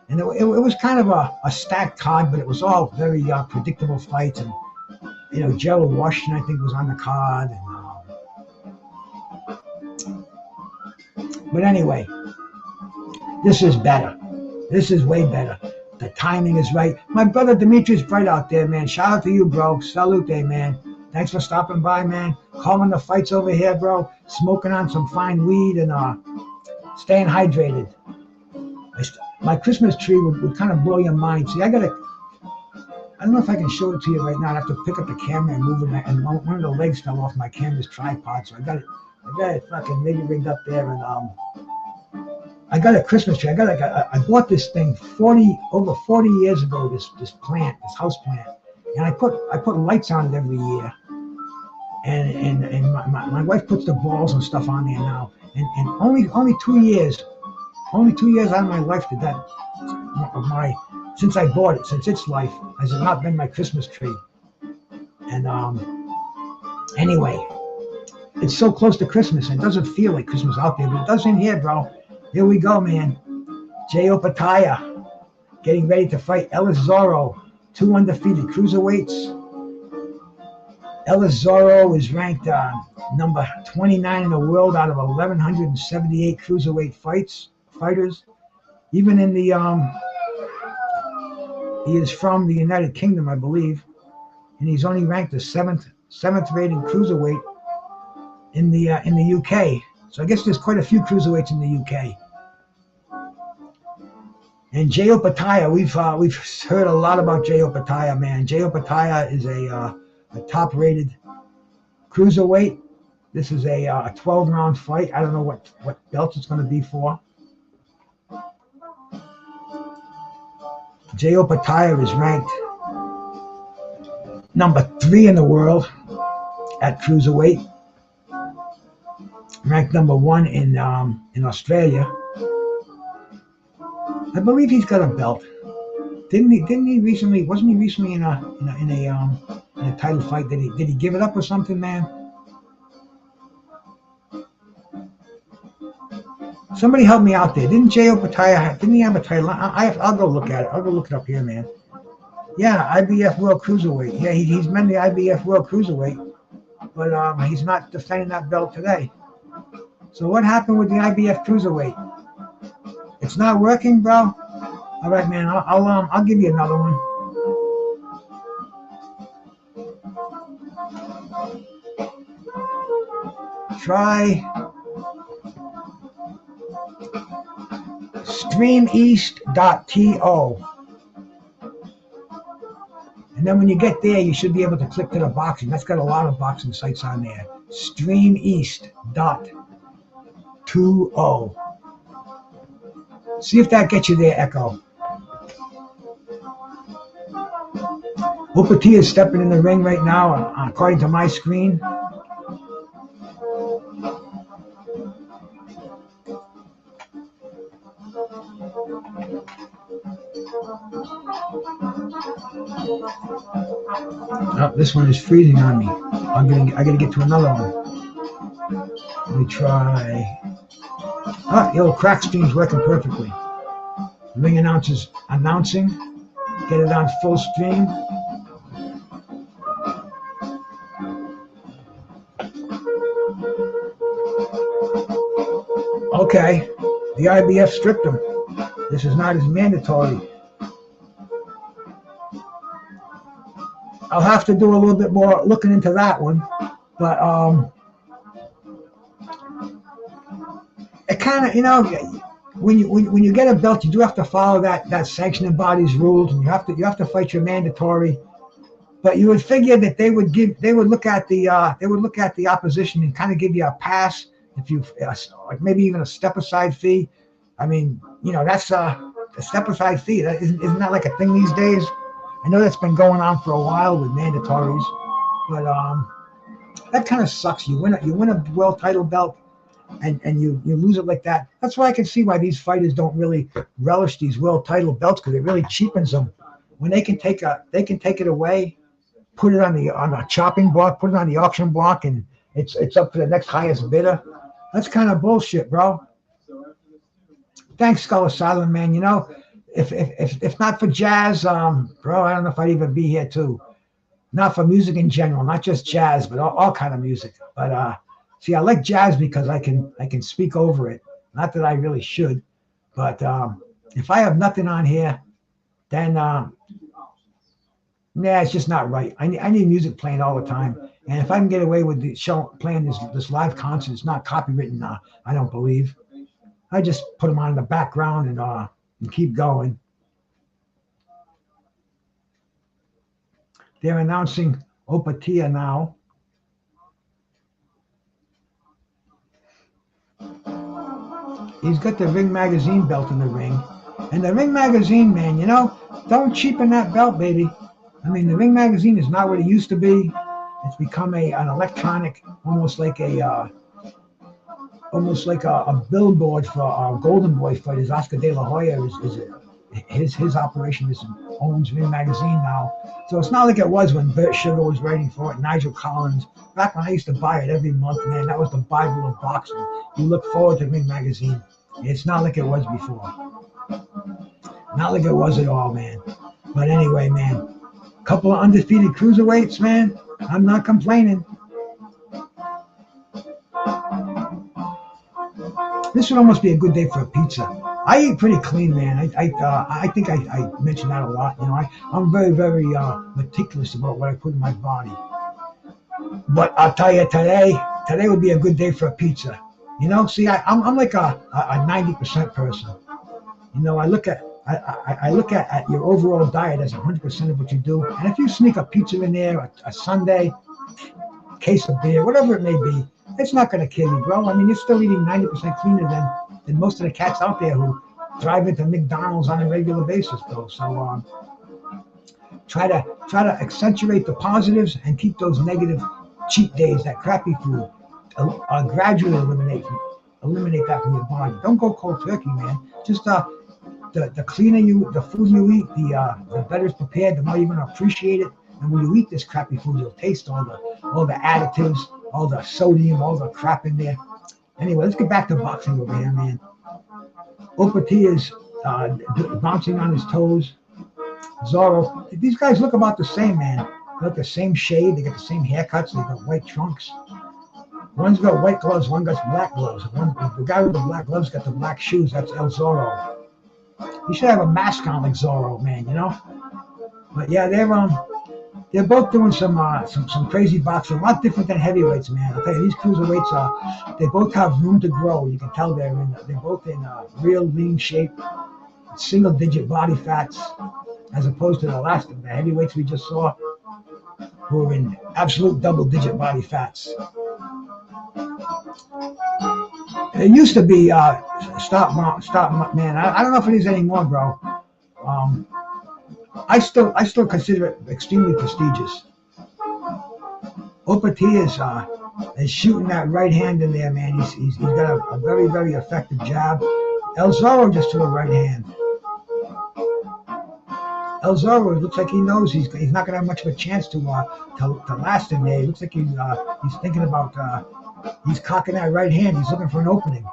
And it was kind of a stacked card, but it was all very predictable fights. And you know, Gerald Washington, I think, was on the card. But anyway, this is better. This is way better. The timing is right. My brother Dimitri's right out there, man. Shout out to you, bro. Salute, man. Thanks for stopping by, man. Calling the fights over here, bro. Smoking on some fine weed and staying hydrated. My Christmas tree would kind of blow your mind. See, I don't know if I can show it to you right now. I have to pick up the camera and move it, and one of the legs fell off my camera's tripod, so I got it fucking maybe rigged up there, and I got a Christmas tree. I bought this thing over 40 years ago. This plant, this house plant, and I put lights on it every year, and my wife puts the balls and stuff on there now, and only 2 years. Only 2 years out of my life did that, since I bought it, since its life, has it not been my Christmas tree. And anyway, it's so close to Christmas, and it doesn't feel like Christmas out there, but it does in here, bro. Here we go, man. Jay Opetaia getting ready to fight Ellis Zorro, 2 undefeated cruiserweights. Ellis Zorro is ranked number 29 in the world out of 1,178 cruiserweight fighters. Even in the he is from the United Kingdom, I believe, and he's only ranked the seventh rated cruiserweight in the UK. So I guess there's quite a few cruiserweights in the UK. And Jay Opetaia, we've heard a lot about Jay Opetaia, man. Jay Opetaia is a top-rated cruiserweight. This is a 12-round fight. I don't know what belt it's going to be for. Jay Opetaia is ranked number 3 in the world at cruiserweight. Ranked number 1 in Australia. I believe he's got a belt. Didn't he recently? Wasn't he recently in a title fight? Did he give it up or something, man? Somebody help me out there. Didn't Jay Opetaia didn't he have a title? I'll go look at it. I'll go look it up here, man. Yeah, IBF World Cruiserweight. Yeah, he's been the IBF World Cruiserweight, but he's not defending that belt today. So what happened with the IBF Cruiserweight? It's not working, bro. All right, man. I'll give you another one. Try streameast.to. And then when you get there, you should be able to click to the boxing. That's got a lot of boxing sites on there. Streameast.to. See if that gets you there, Echo. Opetaia is stepping in the ring right now, according to my screen. Oh, this one is freezing on me. I gotta get to another one. Let me try. Ah, the old crack stream's working perfectly. The ring announcers announcing. Get it on full stream. Okay, the IBF stripped them. This is not as mandatory. I'll have to do a little bit more looking into that one, but it kind of, you know, when you get a belt, you do have to follow that sanctioning body's rules, and you have to fight your mandatory. But you would figure that they would look at the opposition and kind of give you a pass if you like maybe even a step aside fee. I mean, you know, that's a step aside fee. Isn't that like a thing these days? I know that's been going on for a while with mandatories, but that kind of sucks. You win a world title belt, and you lose it like that. That's why I can see why these fighters don't really relish these world title belts, because it really cheapens them. When they can take it away, put it on a chopping block, put it on the auction block, and it's up to the next highest bidder. That's kind of bullshit, bro. Thanks, Skull Asylum, man. You know, if not for jazz, bro, I don't know if I'd even be here too. Not for music in general, not just jazz, but all kind of music. But see, I like jazz because I can speak over it. Not that I really should, but if I have nothing on here, then nah, it's just not right. I need music playing all the time. And if I can get away with the show playing this live concert, it's not copywritten. I don't believe. I just put them on in the background and keep going. They're announcing Opetaia now. He's got the Ring Magazine belt in the ring. And the Ring Magazine, man, you know, don't cheapen that belt, baby. I mean, the Ring Magazine is not what it used to be. It's become an electronic, almost like a billboard for Golden Boy fighters. Oscar De La Hoya his operation owns Ring Magazine now. So it's not like it was when Bert Sugar was writing for it, Nigel Collins. Back when I used to buy it every month, man, that was the Bible of boxing. You look forward to Ring Magazine. It's not like it was before. Not like it was at all, man. But anyway, man, a couple of undefeated cruiserweights, man. I'm not complaining. This would almost be a good day for a pizza. I eat pretty clean, man. I think I mentioned that a lot. You know, I'm very, very meticulous about what I put in my body. But I'll tell you, today would be a good day for a pizza. You know, see, I'm like a 90% person. You know, I look at your overall diet as 100% of what you do. And if you sneak a pizza in there, a sundae, a case of beer, whatever it may be, it's not going to kill you, bro. I mean, you're still eating 90% cleaner than most of the cats out there who drive into McDonald's on a regular basis, though. So try to accentuate the positives and keep those negative cheat days, that crappy food. Gradually eliminate that from your body. Don't go cold turkey, man. Just the cleaner the food you eat, the better it's prepared, the more you're going to appreciate it. And when you eat this crappy food, you'll taste all the additives, all the sodium, all the crap in there. Anyway, let's get back to boxing over here, man. Opetaia's bouncing on his toes. Zorro. These guys look about the same, man. They got the same shade. They got the same haircuts. They got white trunks. One's got white gloves. One got black gloves. The guy with the black gloves got the black shoes. That's Ellis Zorro. He should have a mascot like Zorro, man. You know. But yeah, they're both doing some crazy boxing, a lot different than heavyweights, man. I'll tell you, these cruiserweights they both have room to grow. You can tell they're both in real lean shape, single digit body fats, as opposed to the heavyweights we just saw, who are in absolute double digit body fats. It used to be stop man. I don't know if it is anymore, bro. I still consider it extremely prestigious. Opetaia is shooting that right hand in there, man. He's got a very, very effective jab. Ellis Zorro just threw a right hand. Ellis Zorro looks like he knows he's not gonna have much of a chance to last in there. It looks like he's thinking about he's cocking that right hand. He's looking for an opening,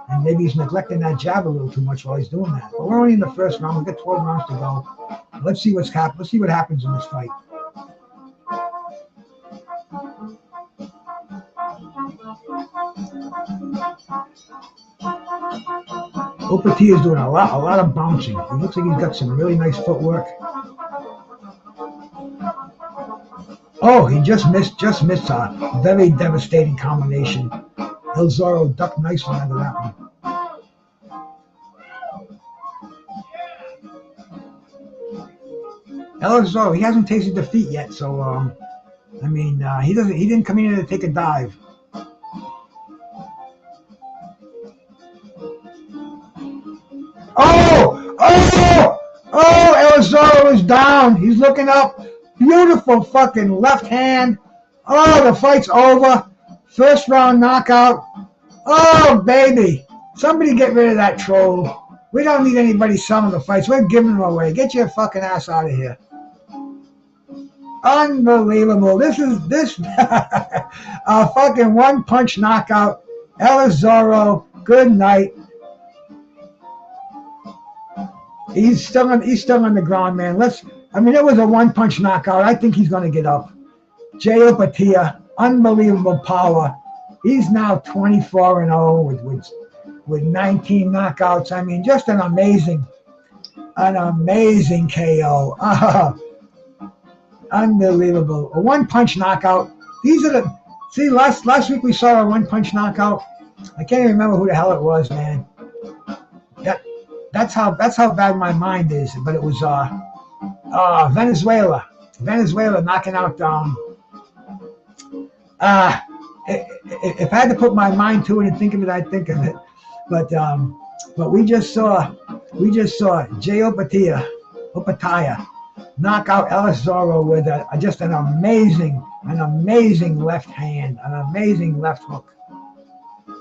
and maybe he's neglecting that jab a little too much while he's doing that. But we're only in the first round. We've got 12 rounds to go. Let's see what happens in this fight. Opetaia is doing a lot of bouncing. He looks like he's got some really nice footwork. Oh, he just missed a very devastating combination. Ellis Zorro ducked nicely under that one. Ellis Zorro, he hasn't tasted defeat yet, so I mean, he didn't come in here to take a dive. Oh, Ellis Zorro is down. He's looking up. Beautiful fucking left hand. Oh, the fight's over. First round knockout. Oh, baby. Somebody get rid of that troll. We don't need anybody selling the fights. We're giving them away. Get your fucking ass out of here. Unbelievable. This a fucking one-punch knockout. Ellis Zorro, good night. He's still on the ground, man. It was a one-punch knockout. I think he's going to get up. Opetaia, unbelievable power. He's now 24-0 with 19 knockouts. I mean, just an amazing KO. Unbelievable. A one-punch knockout. Last week we saw a one-punch knockout. I can't even remember who the hell it was, man. That's how bad my mind is. But it was Venezuela. Venezuela knocking out if I had to put my mind to it and think of it, I'd think of it. But we just saw Opetaia knock out Ellis Zorro with just an amazing left hand, an amazing left hook.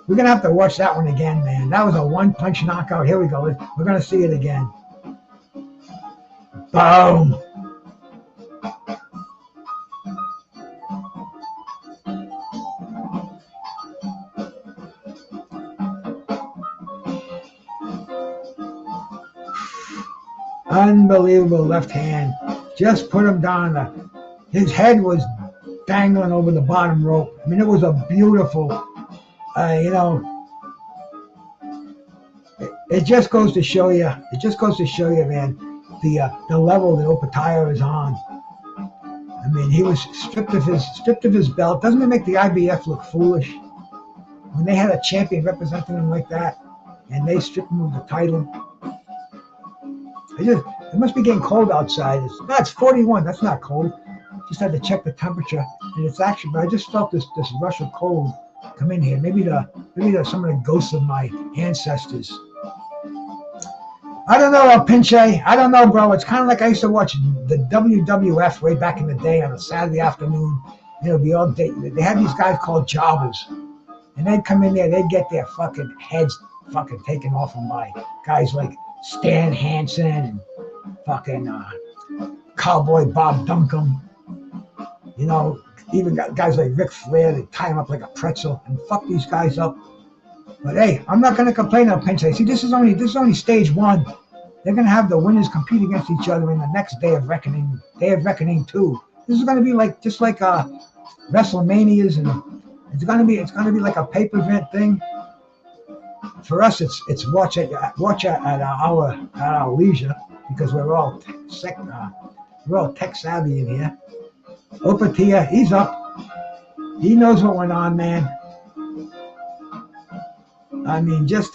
We're gonna have to watch that one again, man. That was a one-punch knockout. Here we go. We're gonna see it again. Boom. Unbelievable left hand. Just put him down. His head was dangling over the bottom rope. I mean, it was a beautiful, it just goes to show you, man, the level that Opetaia is on. I mean, he was stripped of his belt. Doesn't it make the IBF look foolish? When they had a champion representing him like that, and they stripped him of the title. It must be getting cold outside. It's 41. That's not cold. Just had to check the temperature, and it's actually. But I just felt this rush of cold come in here. Maybe some of the ghosts of my ancestors. I don't know, Pinche. I don't know, bro. It's kind of like I used to watch the WWF way back in the day on a Saturday afternoon. It would be all day. They had these guys called jobbers, and they'd come in there. They'd get their fucking heads fucking taken off them by guys like Stan Hansen and fucking Cowboy Bob Duncombe. Even got guys like Ric Flair. They tie him up like a pretzel and fuck these guys up. But hey, I'm not gonna complain on Pinche. See, this is only stage one. They're gonna have the winners compete against each other in the next Day of Reckoning 2. This is gonna be just like WrestleManias, and it's gonna be like a pay-per-view thing. for us, it's watch at our leisure because we're all tech savvy in here. Opetaia, he's up. He knows what went on, man. I mean, just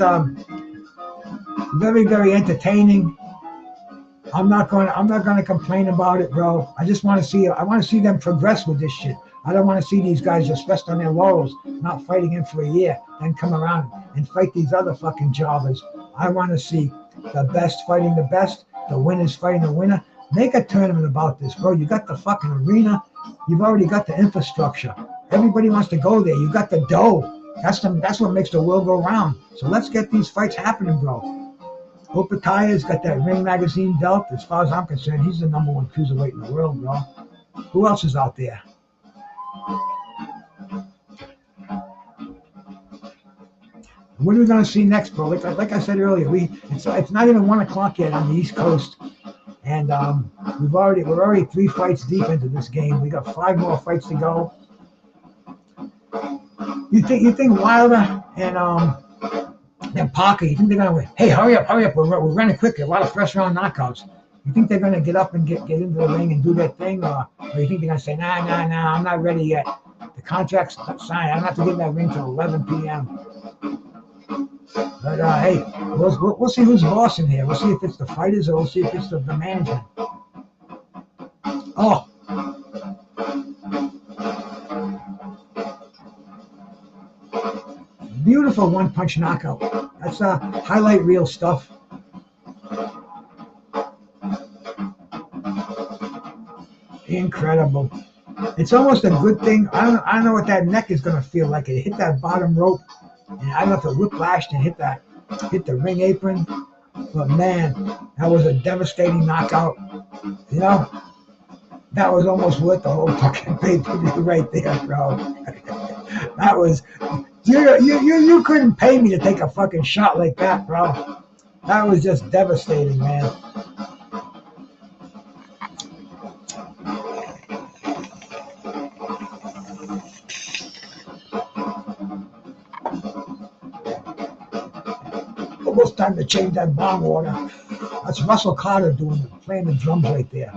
very, very entertaining. I'm not going to complain about it, bro. I just want to see. I want to see them progress with this shit. I don't want to see these guys just rest on their laurels, not fighting him for a year, then come around and fight these other fucking jobbers. I want to see the best fighting the best, the winners fighting the winner. Make a tournament about this, bro. You got the fucking arena. You've already got the infrastructure. Everybody wants to go there. You got the dough. That's what makes the world go round. So let's get these fights happening, bro. Opetaia's got that Ring Magazine belt. As far as I'm concerned, he's the #1 cruiserweight in the world, bro. Who else is out there? What are we going to see next, bro? Like I said earlier, it's not even 1 o'clock yet on the East Coast, and we're already 3 fights deep into this game. We got 5 more fights to go. You think Wilder and Parker, you think they're gonna win? Hey, hurry up! We're running quick. A lot of first round knockouts. You think they're gonna get up and get into the ring and do their thing, or you think they're gonna say, nah, I'm not ready yet. The contract's signed. I don't have to get in that ring till 11 p.m. But hey, we'll see who's boss in here. We'll see if it's the fighters or we'll see if it's the management. Oh. Beautiful one-punch knockout. That's highlight reel stuff. Incredible. It's almost a good thing. I don't know what that neck is going to feel like. It hit that bottom rope, and I don't know if it whiplashed and hit the ring apron. But man, that was a devastating knockout. You know, that was almost worth the whole fucking pay-per-view right there, bro. That was. You couldn't pay me to take a fucking shot like that, bro. That was just devastating, man. Almost time to change that bong water. That's Russell Carter playing the drums right there.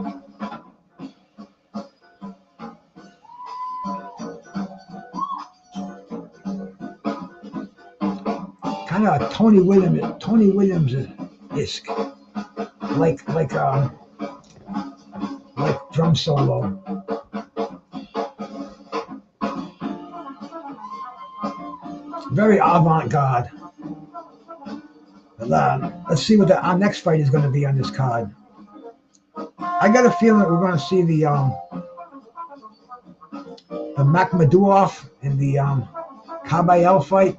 Kind of a Tony Williams-esque, like drum solo. Very avant-garde. Let's see what our next fight is going to be on this card. I got a feeling that we're going to see the Makhmudov and the Kabayel fight.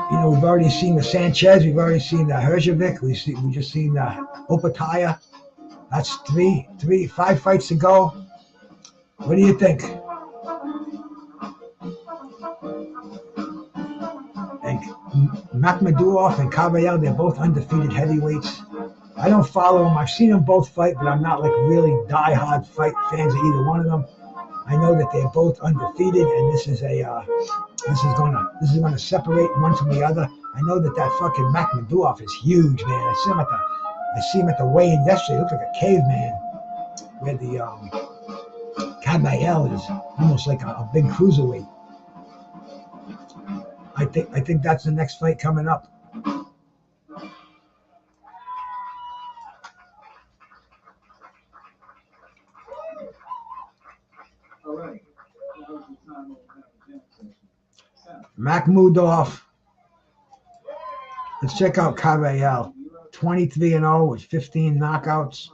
You know, we've already seen the Sanchez, we've already seen the Hrgovic, we just seen the Opetaia. That's 5 fights to go. What do you think? And Makhmudov and Kabayel, they're both undefeated heavyweights. I don't follow them. I've seen them both fight, but I'm not like really diehard fight fans of either one of them. I know that they're both undefeated, and this is gonna separate one from the other. I know that fucking Makhmudov is huge, man. I see him at the weigh-in yesterday. He looked like a caveman. Where the Kabayel is almost like a big cruiserweight. I think that's the next fight coming up. Makhmudov. Let's check out Kabayel. 23-0 with 15 knockouts.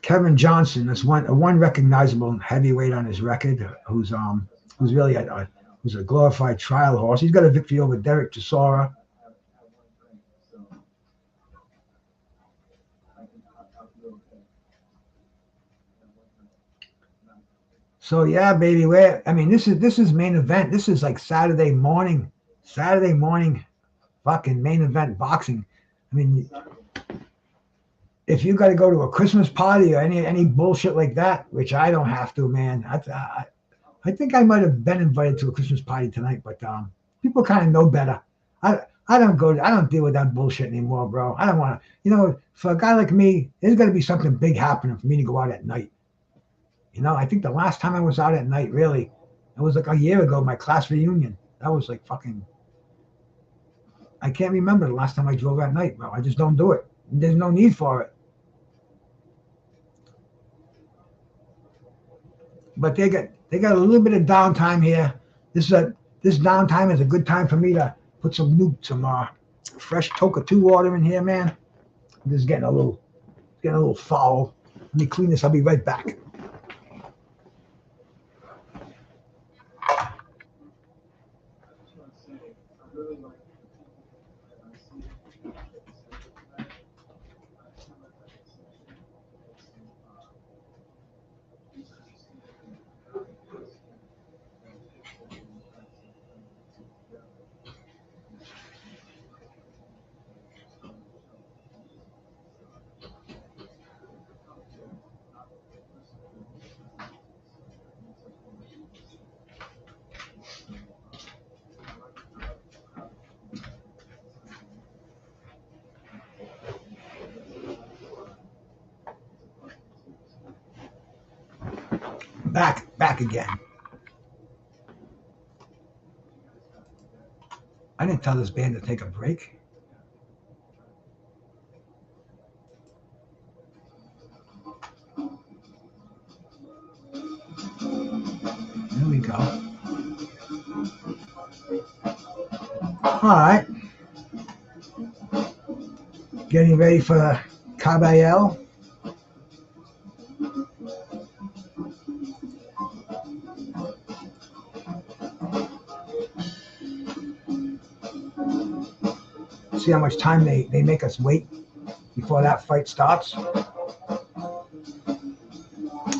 Kevin Johnson, that's one recognizable heavyweight on his record, who's really a glorified trial horse. He's got a victory over Derek Chisora. So yeah, baby, this is main event. This is like Saturday morning, fucking main event boxing. I mean, if you got to go to a Christmas party or any bullshit like that, which I don't have to, man. I think I might have been invited to a Christmas party tonight, but people kind of know better. I don't deal with that bullshit anymore, bro. I don't want to. You know, for a guy like me, there's got to be something big happening for me to go out at night. You know, I think the last time I was out at night, really, it was like a year ago, my class reunion. That was like fucking. I can't remember the last time I drove at night, bro. I just don't do it. There's no need for it. But they got a little bit of downtime here. This downtime is a good time for me to put some fresh Toka 2 water in here, man. I'm just getting a little foul. Let me clean this. I'll be right back. Back again. I didn't tell this band to take a break. There we go. All right. Getting ready for Kabayel. See how much time they make us wait before that fight starts.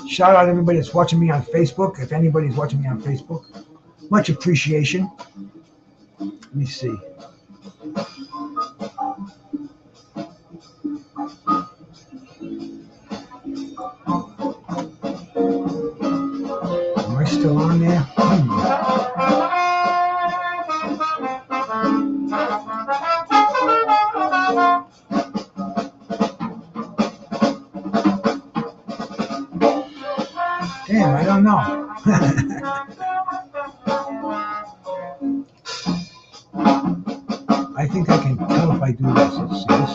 Shout out everybody that's watching me on Facebook. If anybody's watching me on Facebook, much appreciation. Let me see. Am I still on there? Damn, I don't know. I think I can tell if I do this. Let's see this.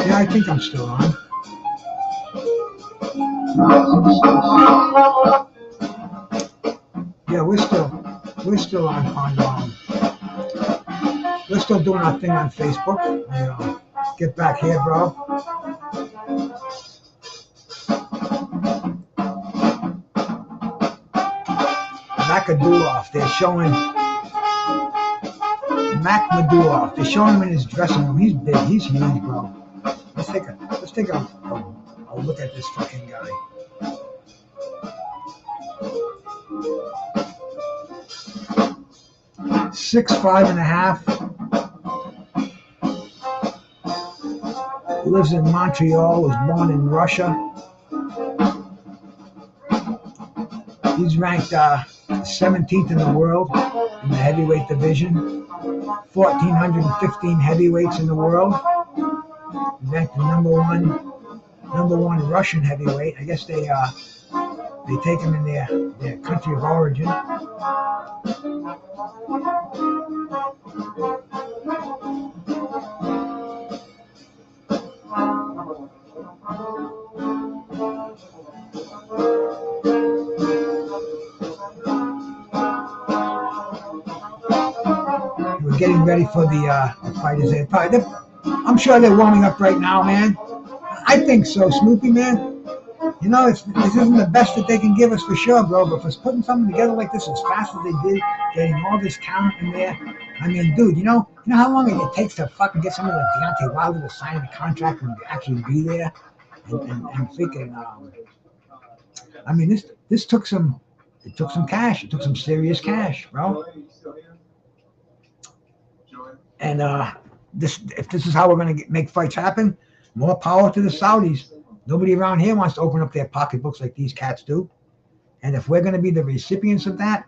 Yeah, I think I'm still on. Yeah, we're still on. We're still doing our thing on Facebook. You know, get back here, bro. Makhmudov, they're showing Makhmudov. They're showing him in his dressing room. He's big. He's huge, bro. Let's take a look at this fucking guy. Six, 5.5. Lives in Montreal. Was born in Russia. He's ranked 17th in the world in the heavyweight division. 1,415 heavyweights in the world. Ranked the number one Russian heavyweight. I guess they take him in their country of origin. We're getting ready for the fighters. I'm sure they're warming up right now, man. I think so, Snoopy, man. You know, this isn't the best that they can give us for sure, bro. But for putting something together like this as fast as they did, getting all this talent in there. I mean, dude, you know how long it takes to fucking get someone like Deontay Wilder to sign the contract and actually be there and freaking. I mean, this took some it took some cash. It took some serious cash, bro. And if this is how we're going to make fights happen, more power to the Saudis. Nobody around here wants to open up their pocketbooks like these cats do. And if we're going to be the recipients of that,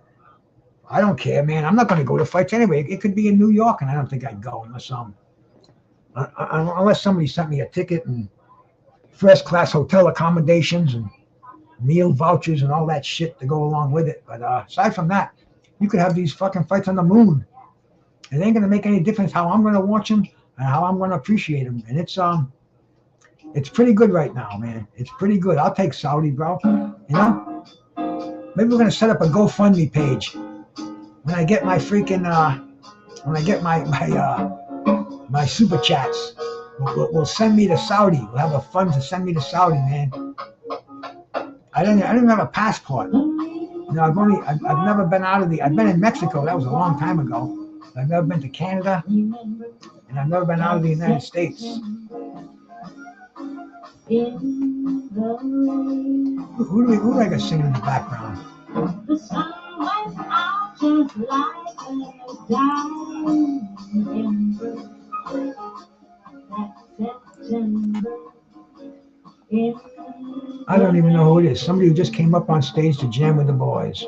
I don't care, man. I'm not going to go to fights anyway. It could be in New York, and I don't think I'd go unless somebody sent me a ticket and first-class hotel accommodations and meal vouchers and all that shit to go along with it. But aside from that, you could have these fucking fights on the moon. It ain't going to make any difference how I'm going to watch them and how I'm going to appreciate them. And it's pretty good right now, man. It's pretty good. I'll take Saudi, bro. You know? Maybe we're going to set up a GoFundMe page. When I get my freaking, my super chats, we'll send me to Saudi. We'll have a fund to send me to Saudi, man. I don't even have a passport. You know, I've never been out of I've been in Mexico. That was a long time ago. I've never been to Canada, and I've never been out of the United States. Who do I got singing in the background? The sun went out just like a diamond that September. I don't even know who it is. Somebody who just came up on stage to jam with the boys.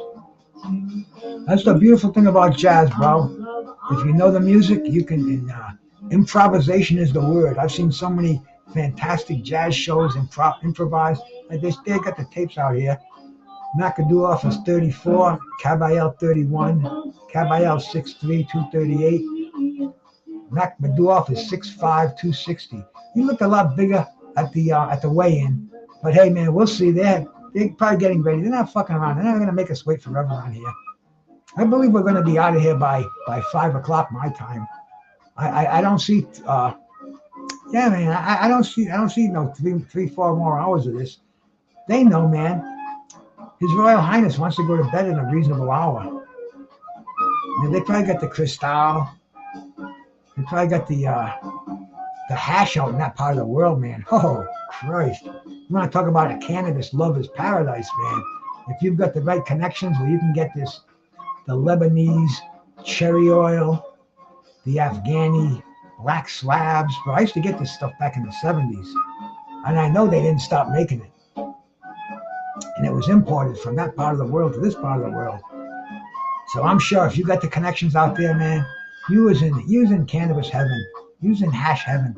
That's the beautiful thing about jazz, bro. If you know the music, you can. Improvisation is the word. I've seen so many fantastic jazz shows improvise. They got the tapes out here. Makhmudov is 34, Kabayel 31, Kabayel 6'3", 238. Makhmudov is 6'5", 260. He looked a lot bigger at the weigh-in, but hey, man, we'll see. They're probably getting ready. They're not fucking around. They're not going to make us wait forever on here. I believe we're going to be out of here by 5 o'clock my time. I don't see. Yeah, man. I don't see no 3-4 more hours of this. They know, man. His Royal Highness wants to go to bed in a reasonable hour. And they probably got the Cristal. They probably got the hash out in that part of the world, man. Oh, Christ. You want to talk about a cannabis lover's paradise, man. If you've got the right connections where you can get the Lebanese cherry oil, the Afghani black slabs. But I used to get this stuff back in the 70s. And I know they didn't stop making it. And it was imported from that part of the world to this part of the world. So I'm sure if you got the connections out there, man, you was in cannabis heaven. You was in hash heaven.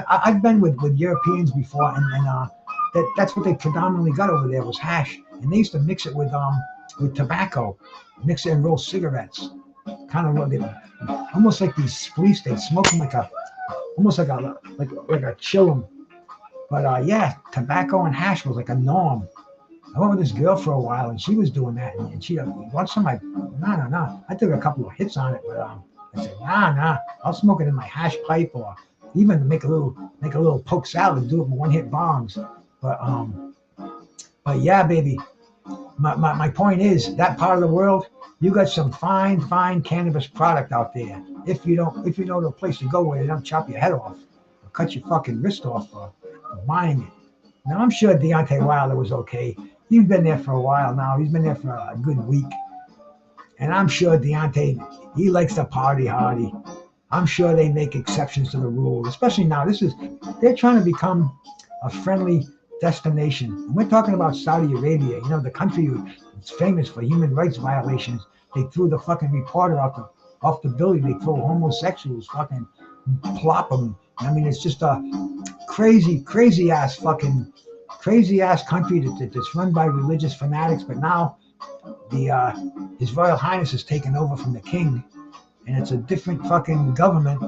I've been with Europeans before, and that's what they predominantly got over there was hash. And they used to mix it with tobacco, mix it and roll cigarettes. Kind of what they almost like these spleefs. They'd smoke them like a chillum. But yeah, tobacco and hash was like a norm. I went with this girl for a while, and she was doing that. And she once I'm like, no. I took a couple of hits on it, but I said, nah. I'll smoke it in my hash pipe, or even make a little poke salad, do it with one-hit bombs. But yeah, baby. My point is that part of the world, you got some fine cannabis product out there. If you know the place to go where they don't chop your head off or cut your fucking wrist off for buying it. Now I'm sure Deontay Wilder was okay. He's been there for a while now. He's been there for a good week. And I'm sure Deontay, he likes to party hardy. I'm sure they make exceptions to the rules, especially now. They're trying to become a friendly destination. And we're talking about Saudi Arabia, you know, the country that's famous for human rights violations. They threw the fucking reporter off the building. They throw homosexuals, fucking plop them. I mean, it's just a crazy ass country that's run by religious fanatics. But now His Royal Highness has taken over from the king, and it's a different fucking government,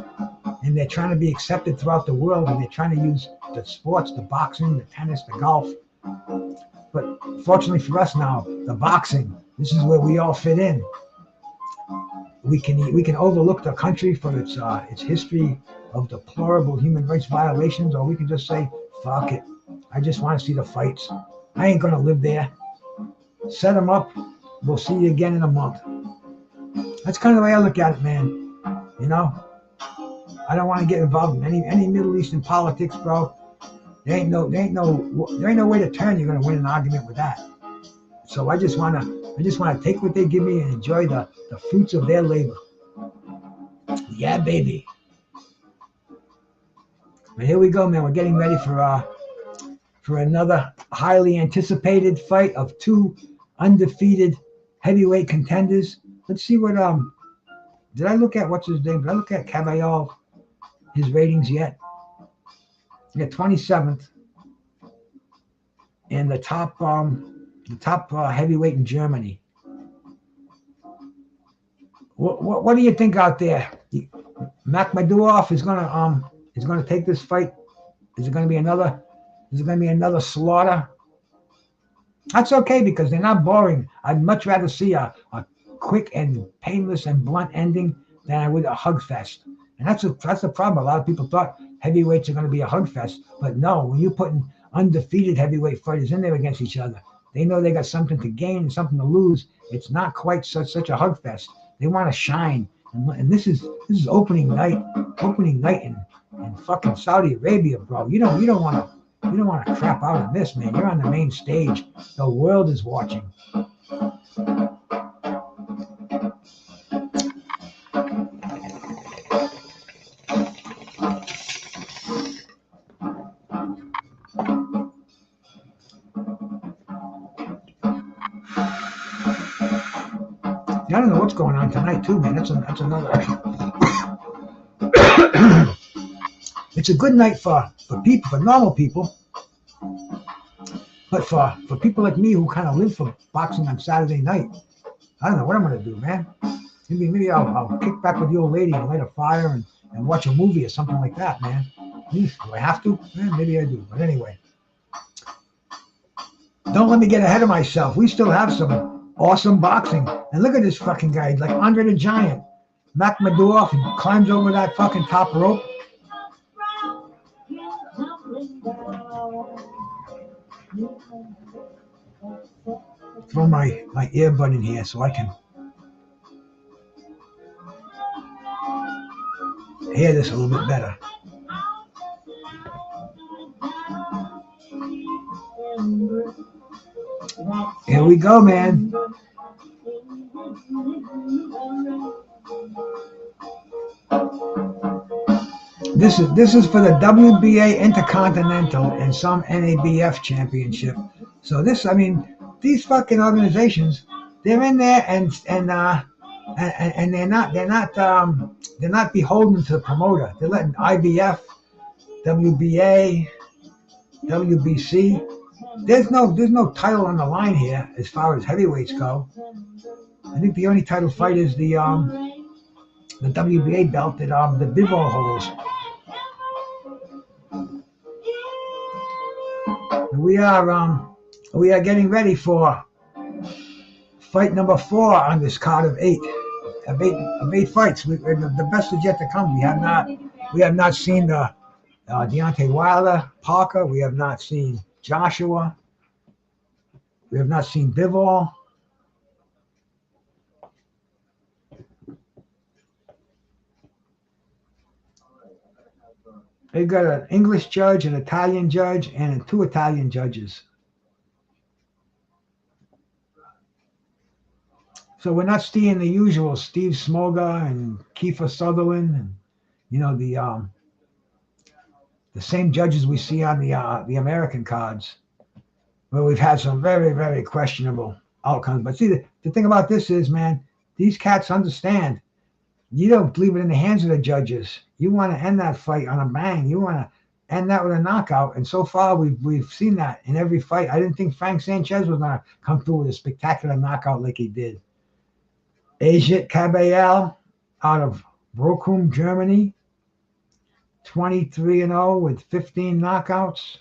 and they're trying to be accepted throughout the world, and they're trying to use the sports, the boxing, the tennis, the golf. But fortunately for us now, the boxing, this is where we all fit in. We can overlook the country for its history of deplorable human rights violations, or we can just say, fuck it. I just want to see the fights. I ain't going to live there. Set them up. We'll see you again in a month. That's kind of the way I look at it, man. You know, I don't want to get involved in any Middle Eastern politics, bro. There ain't no way to turn. You're going to win an argument with that. So I just wanna take what they give me and enjoy the fruits of their labor. Yeah, baby. But here we go, man. We're getting ready for another highly anticipated fight of two undefeated heavyweight contenders. Let's see what did I look at what's his name? Did I look at Kabayel, his ratings yet? Yeah, 27th. And the top heavyweight in Germany. What do you think out there? Makhmudov is gonna take this fight. Is it gonna be another slaughter? That's okay because they're not boring. I'd much rather see a quick and painless and blunt ending than I would a hug fest. And that's the problem. A lot of people thought heavyweights are going to be a hug fest, but no. When you're putting undefeated heavyweight fighters in there against each other, they know they got something to gain and something to lose. It's not quite such a hug fest. They want to shine, and this is opening night in fucking Saudi Arabia, bro. You don't want to crap out on this, man. You're on the main stage. The world is watching. I don't know what's going on tonight, too, man. That's another. It's a good night for people, for normal people. But for people like me who kind of live for boxing on Saturday night, I don't know what I'm going to do, man. Maybe I'll kick back with the old lady and light a fire and watch a movie or something like that, man. Do I have to? Maybe I do. But anyway, don't let me get ahead of myself. We still have some awesome boxing. And look at this fucking guy, like Andre the Giant. Makhmudov, he climbs over that fucking top rope. Throw my earbud in here so I can hear this a little bit better. Here we go, man. This is for the WBA Intercontinental and some NABF championship. So these fucking organizations, they're in there and they're not beholden to the promoter. They're letting IBF, WBA, WBC. There's no title on the line here as far as heavyweights go. I think the only title fight is the WBA belt that the Bivol holds. We are getting ready for fight number 4 on this card of 8. Of eight fights. The best is yet to come. We have not seen the Deontay Wilder, Parker. We have not seen Joshua. We have not seen Bivol. They've got an English judge, an Italian judge, and 2 Italian judges. So we're not seeing the usual Steve Smoga and Kiefer Sutherland, and the same judges we see on the American cards, where we've had some very, very questionable outcomes. But see, the thing about this is, man, these cats understand. You don't leave it in the hands of the judges. You want to end that fight on a bang. You want to end that with a knockout. And so far, we've seen that in every fight. I didn't think Frank Sanchez was going to come through with a spectacular knockout like he did. Agit Kabayel out of Bochum, Germany, 23-0 with 15 knockouts.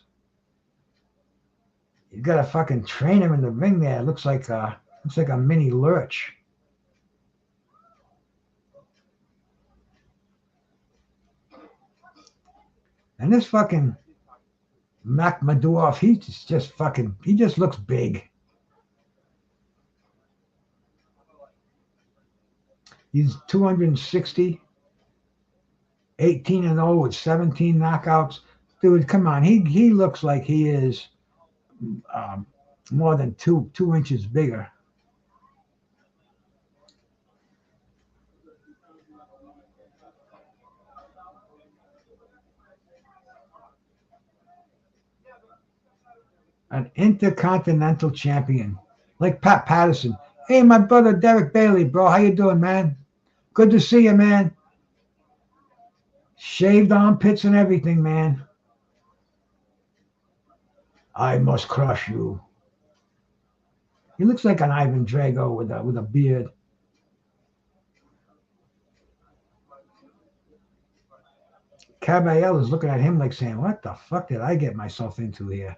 You got to fucking train him in the ring there. It looks like a mini lurch. And this fucking Makhmudov, he just looks big. He's 260, 18-0 with 17 knockouts. Dude, come on. He looks like he is more than two inches bigger. An intercontinental champion, like Pat Patterson. Hey, my brother Derek Bailey, bro. How you doing, man? Good to see you, man. Shaved armpits and everything, man. I must crush you. He looks like an Ivan Drago with a beard. Kabayel is looking at him like saying, what the fuck did I get myself into here?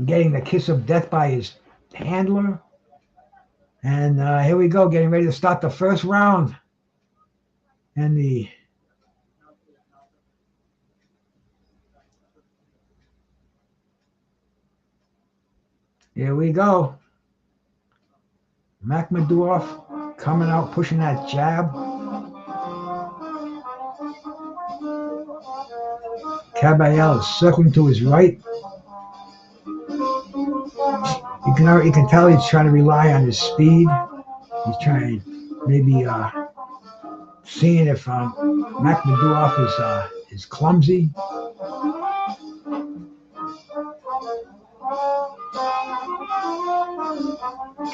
Getting the kiss of death by his handler. And here we go, getting ready to start the first round. And here we go. Makhmudov coming out, pushing that jab. Kabayel is circling to his right. You can tell he's trying to rely on his speed. He's trying maybe seeing if Makhmudov is clumsy.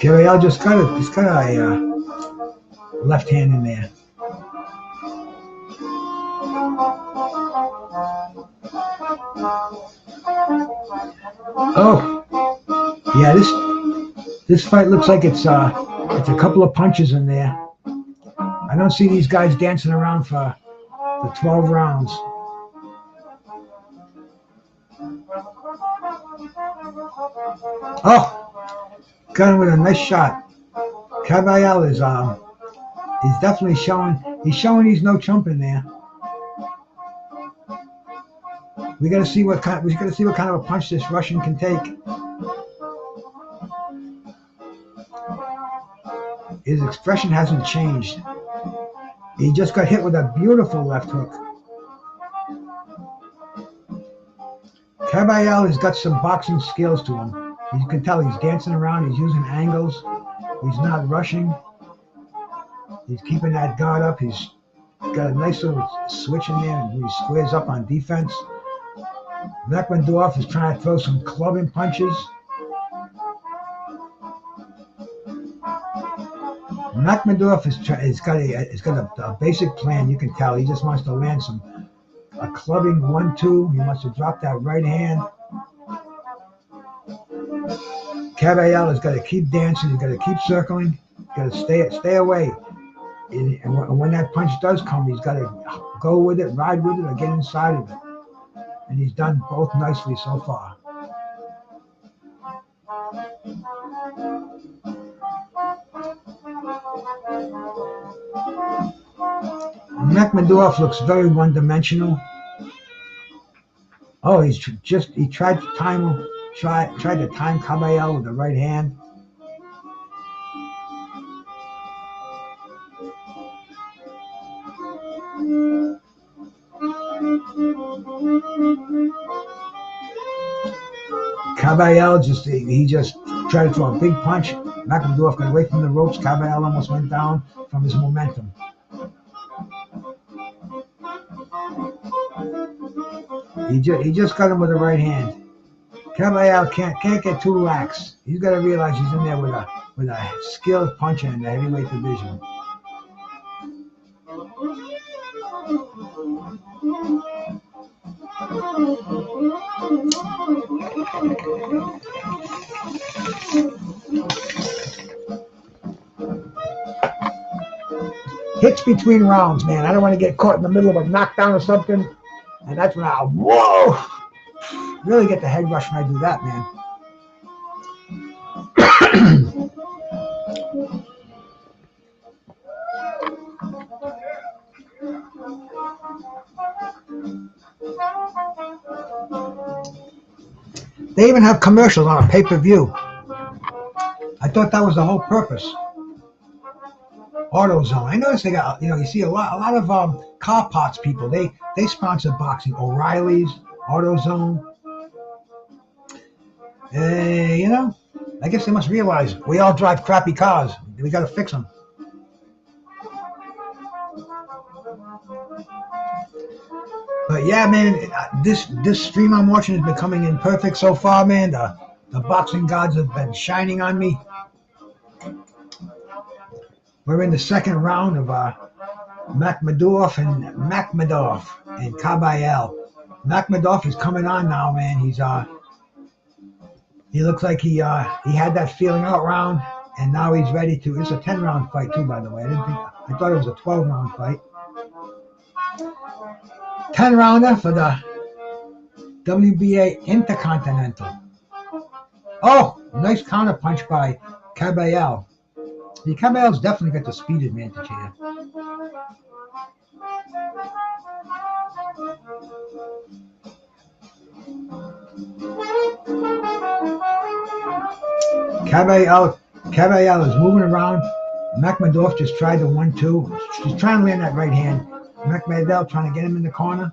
Kabayel just got a left hand in there. Oh, yeah. This fight looks like it's a couple of punches in there. I don't see these guys dancing around for the 12 rounds. Oh, got him with a nice shot. Kabayel is he's definitely showing he's no chump in there. We got to see what kind of a punch this Russian can take. His expression hasn't changed. He just got hit with a beautiful left hook. Kabayel has got some boxing skills to him. You can tell he's dancing around. He's using angles. He's not rushing. He's keeping that guard up. He's got a nice little switch in there, and he squares up on defense. Makhmudov is trying to throw some clubbing punches. Makhmudov has got a basic plan. You can tell he just wants to land a clubbing 1-2. He wants to drop that right hand. Kabayel has got to keep dancing. He's got to keep circling. He's got to stay away. And when that punch does come, he's got to go with it, ride with it, or get inside of it. And he's done both nicely so far. Makhmudov looks very one-dimensional. Oh, he tried to time Kabayel with the right hand. Kabayel just tried to throw a big punch. Makhmudov got away from the ropes. Kabayel almost went down from his momentum. He just got him with the right hand. Kabayel can't get too lax. He's got to realize he's in there with a skilled puncher in the heavyweight division. Hits between rounds, man. I don't want to get caught in the middle of a knockdown or something. And that's when whoa! Really get the head rush when I do that, man. They even have commercials on a pay-per-view. I thought that was the whole purpose. AutoZone. I noticed they got, you see a lot of car parts people. They sponsor boxing. O'Reilly's, AutoZone. You know, I guess they must realize we all drive crappy cars. We got to fix them. But yeah, man, this stream I'm watching has been coming in perfect so far, man. The boxing gods have been shining on me. We're in the second round of Makhmudov and Kabayel. Makhmudov is coming on now, man. He looks like he had that feeling out round, and now he's ready to. It's a 10-round fight too, by the way. I thought it was a 12-round fight. 10-rounder for the WBA Intercontinental. Oh, nice counter punch by Kabayel. The Kabayel's definitely got the speed advantage here. Kabayel is moving around. Makhmudov just tried the 1-2. She's trying to land that right hand. Makhmudov trying to get him in the corner.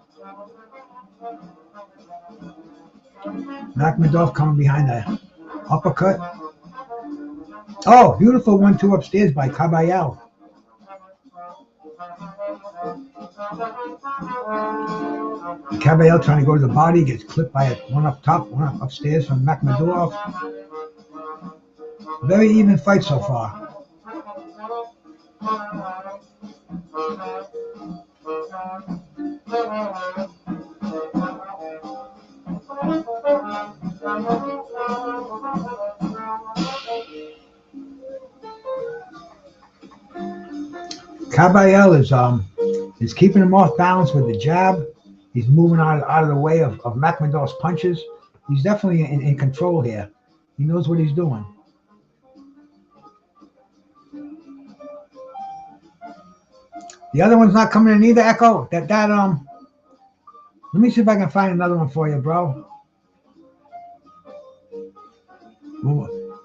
Makhmudov coming behind the uppercut. Oh, beautiful 1-2 upstairs by Kabayel. Kabayel trying to go to the body, gets clipped by one up top, one up upstairs from Makhmudov. Very even fight so far. Kabayel is keeping him off balance with the jab. He's moving out of the way of Makhmudov's punches. He's definitely in control here. He knows what he's doing. The other one's not coming in either, Echo. Let me see if I can find another one for you, bro.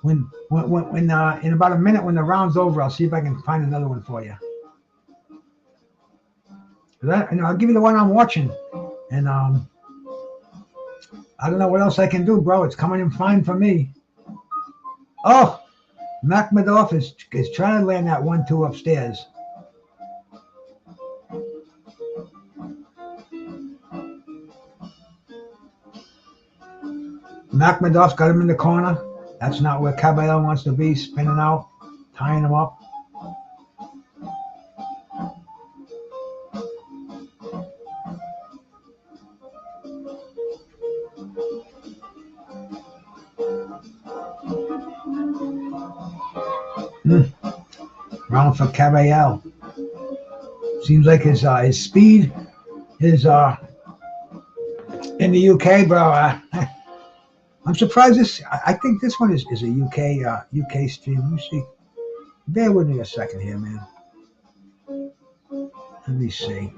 When in about a minute when the round's over, I'll see if I can find another one for you. I'll give you the one I'm watching, and I don't know what else I can do, bro. It's coming in fine for me. Oh, Makhmudov is trying to land that 1-2 upstairs. Makhmudov's got him in the corner. That's not where Kabayel wants to be, spinning out, tying him up. Round for Kabayel. Seems like his speed is in the UK, bro. I'm surprised this. I think this one is a UK stream. Let me see. Bear with me a second here, man. Let me see.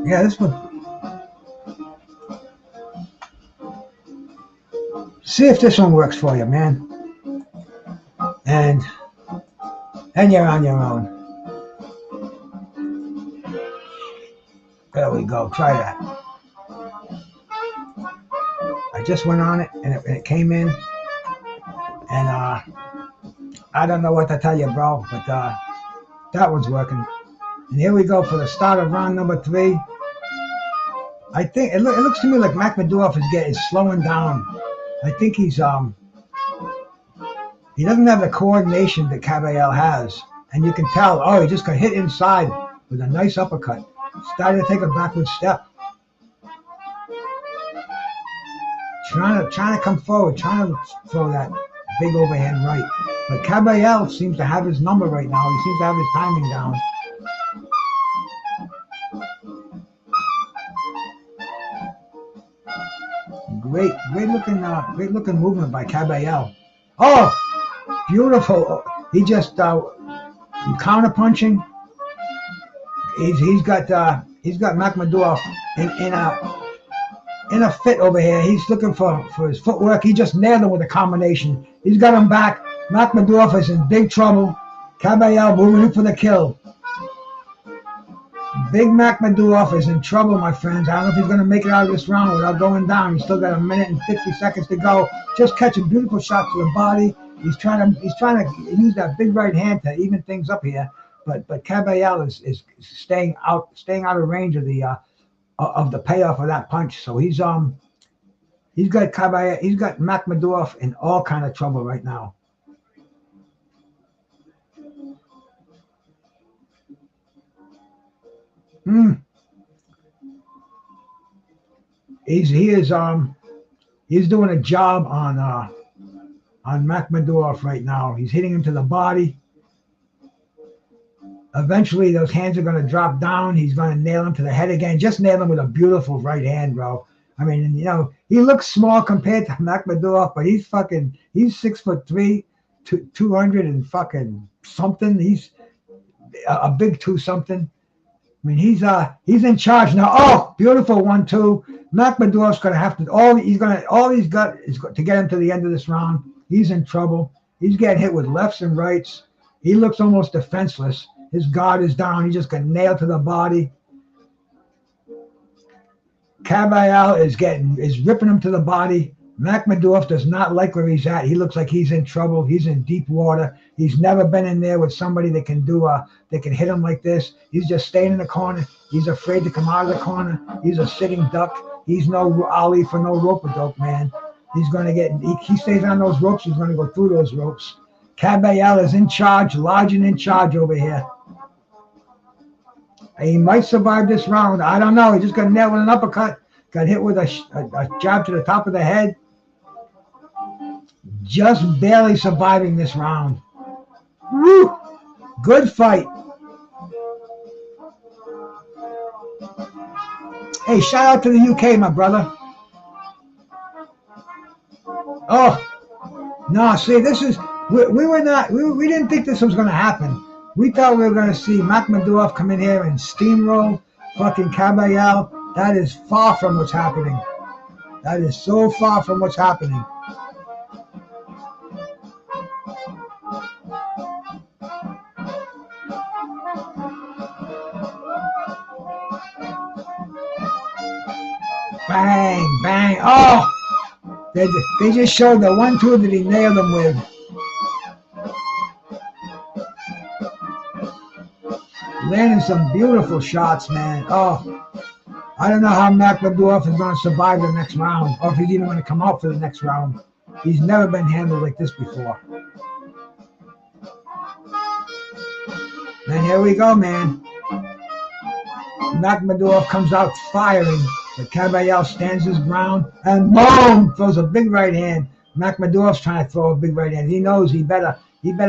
Yeah, this one. See if this one works for you, man. And you're on your own. There we go. Try that. I just went on it, and it came in. And I don't know what to tell you, bro, but that one's working. And here we go for the start of round number 3. I think it looks to me like Makhmudov is slowing down. I think he doesn't have the coordination that Kabayel has, and you can tell. Oh, he just got hit inside with a nice uppercut. Started to take a backward step. Trying to come forward, trying to throw that big overhand right. But Kabayel seems to have his number right now. He seems to have his timing down. Great looking movement by Kabayel. Oh, beautiful! He just counter punching. He's got Makhmudov in in a fit over here. He's looking for his footwork. He just nailed him with a combination. He's got him back. Makhmudov is in big trouble. Kabayel moving in for the kill. Big Makhmudov is in trouble, my friends. I don't know if he's going to make it out of this round without going down. He's still got a minute and 50 seconds to go. Just catching beautiful shots to the body. He's trying to use that big right hand to even things up here. But Kabayel is staying out of range of the payoff of that punch. So he's got Makhmudov in all kind of trouble right now. He's doing a job on Makhmudov right now. He's hitting him to the body. Eventually, those hands are going to drop down. He's going to nail him to the head again. Just nail him with a beautiful right hand, bro. I mean, you know, he looks small compared to Makhmudov, but he's 6'3", 200 and fucking something. He's a big 2-something. I mean, he's in charge now. Oh, beautiful 1-2. Makhmudov's going to have to all he's got is to get him to the end of this round. He's in trouble. He's getting hit with lefts and rights. He looks almost defenseless. His guard is down. He just got nailed to the body. Kabayel is ripping him to the body. Makhmudov does not like where he's at. He looks like he's in trouble. He's in deep water. He's never been in there with somebody that can hit him like this. He's just staying in the corner. He's afraid to come out of the corner. He's a sitting duck. He's no Ali for no rope-a-dope, man. He's going to he stays on those ropes. He's going to go through those ropes. Kabayel is in charge, large and in charge over here. He might survive this round. I don't know. He just got nailed with an uppercut. Got hit with a jab to the top of the head. Just barely surviving this round. Woo! Good fight. Hey, shout out to the UK, my brother. Oh, no, see, this is, we didn't think this was going to happen. We thought we were going to see Makhmudov come in here and steamroll fucking Kabayel. That is far from what's happening. That is so far from what's happening. Bang, bang. Oh! They just showed the 1-2 that he nailed him with. Landing some beautiful shots, man. Oh, I don't know how Makhmudov is going to survive the next round, or if he's even going to come out for the next round. He's never been handled like this before. And here we go, man. Makhmudov comes out firing, but Kabayel stands his ground and boom, throws a big right hand. Makhmudov's trying to throw a big right hand. He knows he better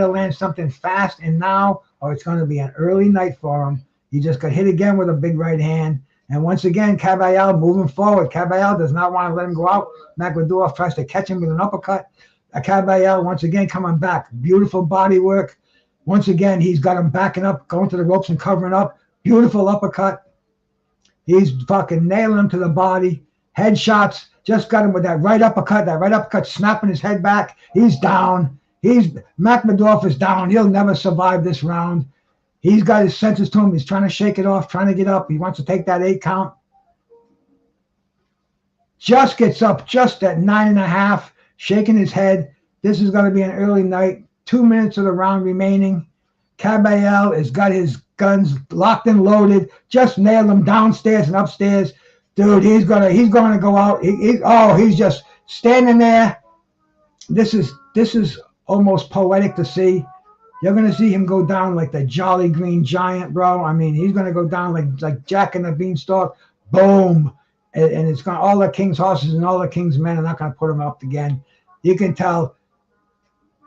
land something fast and now, or it's going to be an early night for him. He just got hit again with a big right hand. And once again, Kabayel moving forward. Kabayel does not want to let him go out. Makhmudov tries to catch him with an uppercut. Kabayel once again coming back. Beautiful body work. Once again, he's got him backing up, going to the ropes and covering up. Beautiful uppercut. He's fucking nailing him to the body. Headshots. Just got him with that right uppercut. That right uppercut snapping his head back. He's down. Makhmudov is down. He'll never survive this round. He's got his senses to him. He's trying to shake it off, trying to get up. He wants to take that 8 count. Just gets up just at 9.5, shaking his head. This is going to be an early night. 2 minutes of the round remaining. Kabayel has got his guns locked and loaded. Just nailed him downstairs and upstairs. Dude, he's gonna go out. He's just standing there. This is almost poetic to see. You're gonna see him go down like the Jolly Green Giant, bro. I mean, he's gonna go down like Jack and the Beanstalk. Boom, and it's gonna all the king's horses and all the king's men are not gonna put him up again. You can tell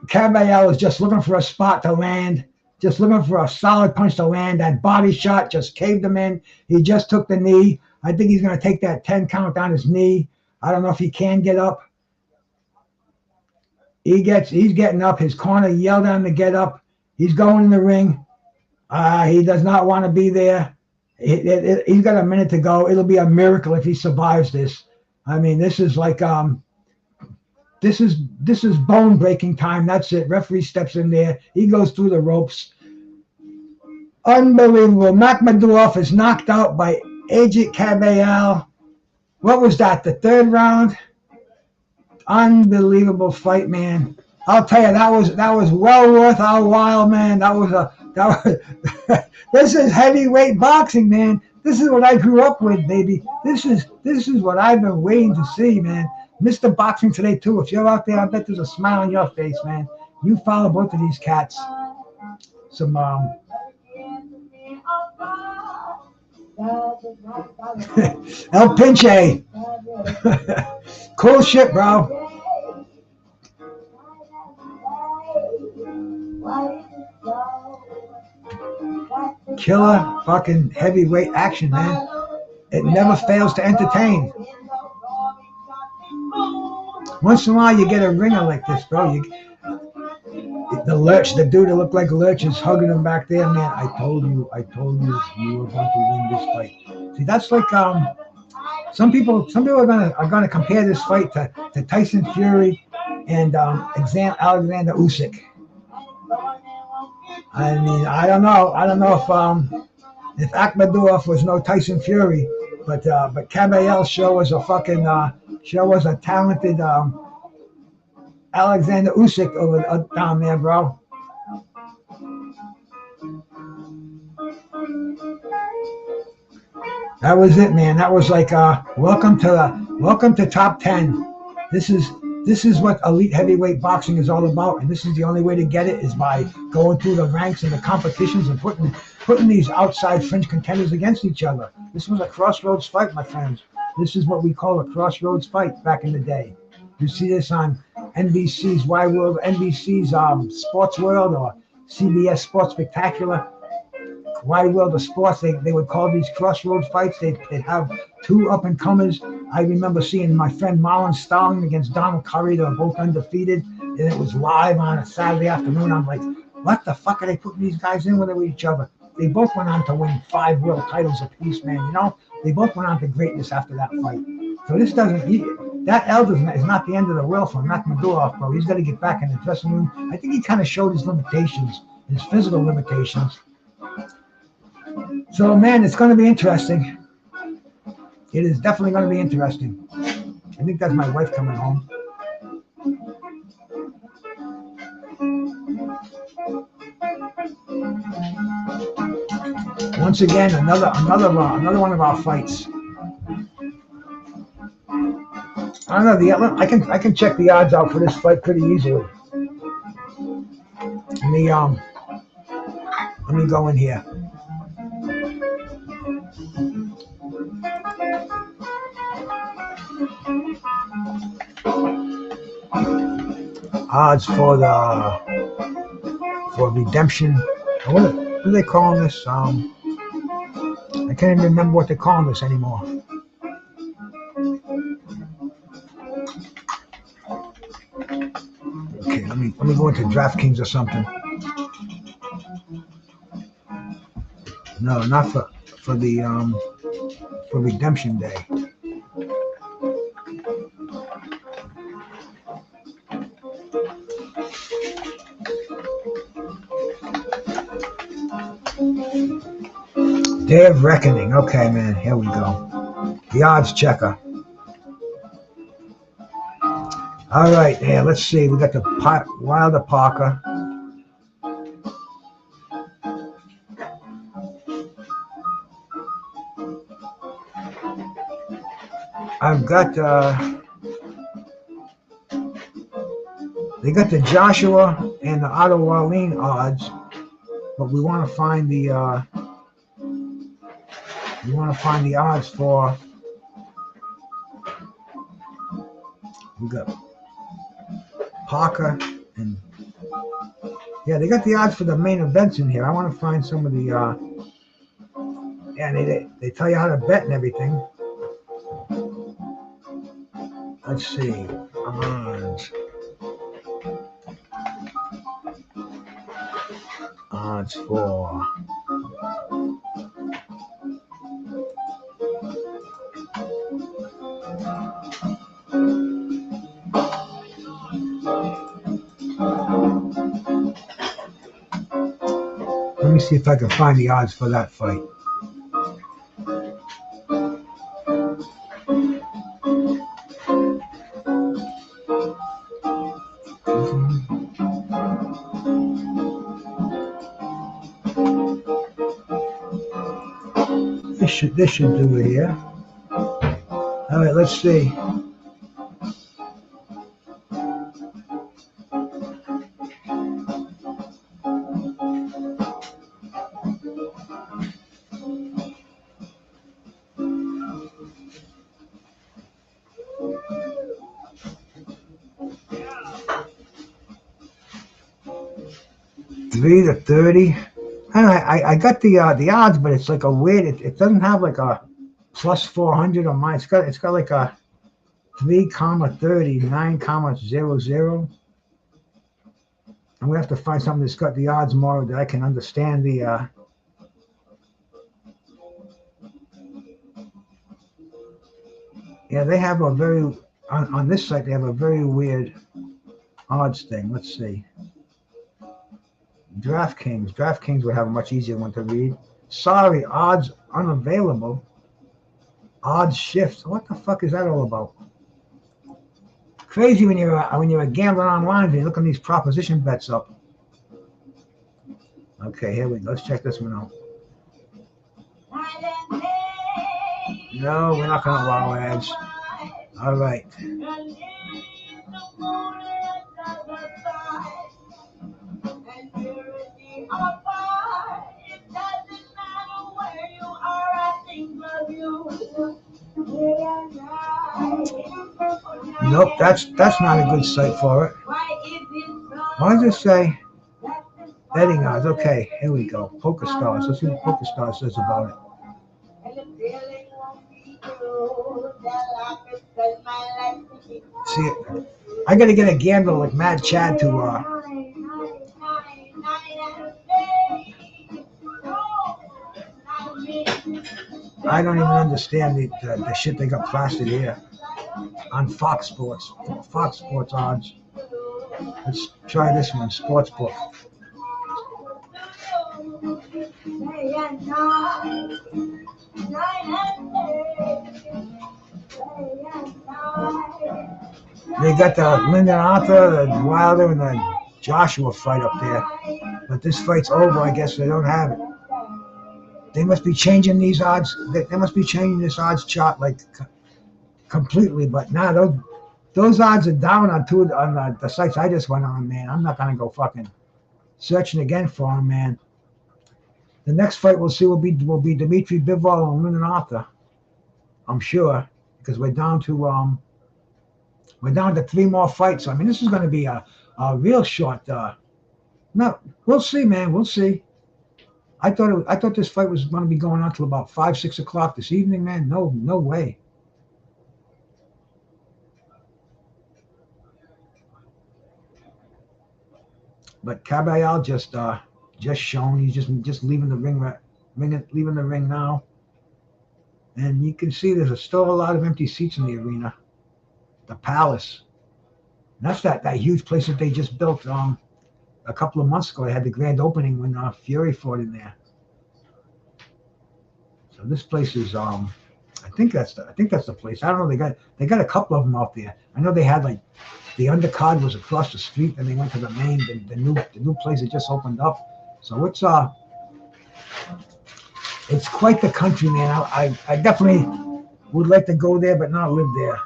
Kabayel is just looking for a spot to land, just looking for a solid punch to land. That body shot just caved him in. He just took the knee. I think he's gonna take that 10 count on his knee. I don't know if he can get up. He's getting up. His corner yelled at him to get up. He's going in the ring. He does not want to be there. He's got a minute to go. It'll be a miracle if he survives this. I mean, this is like this is bone breaking time. That's it. Referee steps in there. He goes through the ropes. Unbelievable. Makhmudov is knocked out by Agit Kabayel. What was that? The third round? Unbelievable fight, man. I'll tell you, that was well worth our while, man. That was this is heavyweight boxing, man. This is what I grew up with, baby. This is what I've been waiting to see, man. Mr. Boxing Today too. If you're out there, I bet there's a smile on your face, man. You follow both of these cats. Some El Pinche. Cool shit, bro. Killer fucking heavyweight action, man. It never fails to entertain. Once in a while you get a ringer like this, bro. The Lurch, the dude that looked like Lurch is hugging him back there, man. I told you you were going to win this fight. See, that's like some people are gonna compare this fight to Tyson Fury and Alexander Usyk. I mean, I don't know if Makhmudov was no Tyson Fury, but Kabayel sure was a talented Alexander Usyk over down there, bro. That was it, man. That was like welcome to top 10. This is what elite heavyweight boxing is all about, and this is the only way to get it is by going through the ranks and the competitions and putting these outside fringe contenders against each other. This was a crossroads fight, my friends. This is what we call a crossroads fight back in the day. You see this on NBC's Wide World, NBC's Sports World, or CBS Sports Spectacular. Wide World of Sports, they would call these crossroads fights. They'd have two up-and-comers. I remember seeing my friend Marlon Starling against Donald Curry. They were both undefeated, and it was live on a Saturday afternoon. I'm like, what the fuck are they putting these guys in with each other? They both went on to win 5 world titles apiece, man. You know, they both went on to greatness after that fight. So this that elder is not the end of the world for Makhmudov, bro. He's got to get back in the dressing room. I think he kind of showed his limitations, his physical limitations. So, man, it's going to be interesting. It is definitely going to be interesting. I think that's my wife coming home. Once again, another one of our fights. I don't know. I can check the odds out for this fight pretty easily. Let me go in here. Odds for redemption. What are they calling this? I can't even remember what they're calling this anymore. Okay, let me go into DraftKings or something. No, not for redemption day. Day of Reckoning. Okay, man. Here we go. The odds checker. All right. Yeah, let's see. We got the Wilder Parker. I've got they got the Joshua and the Otto Wallin odds, but we want to find the odds for. We got Parker and yeah, they got the odds for the main events in here. I want to find some of the yeah, they tell you how to bet and everything. Let's see. Odds for see if I can find the odds for that fight. This should do it here. All right, let's see. $3 to 30. I got the odds, but it's like a weird. It doesn't have like a plus 400 on mine. It's got like a 3,30, 9,00. I'm gonna have to find something that's got the odds more that I can understand the. Yeah, they have a very on this site. They have a very weird odds thing. Let's see. DraftKings would have a much easier one to read. Sorry, odds unavailable. Odds shifts. What the fuck is that all about? Crazy when you're gambling online and you're looking these proposition bets up. Okay, here we go. Let's check this one out. No, we're not gonna allow ads. All right. Nope, that's not a good site for it. Why does it say betting odds? Okay, here we go. Poker Stars. Let's see what Poker Stars says about it. See, I gotta get a gambler like Mad Chad to I don't even understand the shit they got plastered here on Fox Sports. Fox Sports odds. Let's try this one, Sportsbook. They got the Lyndon Arthur, the Wilder, and the Joshua fight up there. But this fight's over. I guess they don't have it. They must be changing these odds. They must be changing this odds chart like completely. But now those odds are down on the sites I just went on, man. I'm not gonna go fucking searching again for them, man. The next fight we'll see will be Dmitry Bivol and Lyndon Arthur. I'm sure, because we're down to 3 more fights. I mean, this is going to be a real short. No, we'll see, man. We'll see. I thought this fight was going to be going on till about 5, 6 o'clock this evening, man. No way. But Kabayel just shown. He's just leaving the ring now. And you can see there's still a lot of empty seats in the arena. The Palace. And that's that huge place that they just built a couple of months ago. They had the grand opening when Fury fought in there. So this place is I think that's the place. I don't know. They got a couple of them out there. I know they had like the undercard was across the street, and they went to the main the new place that just opened up. So it's quite the country, man. I definitely would like to go there, but not live there.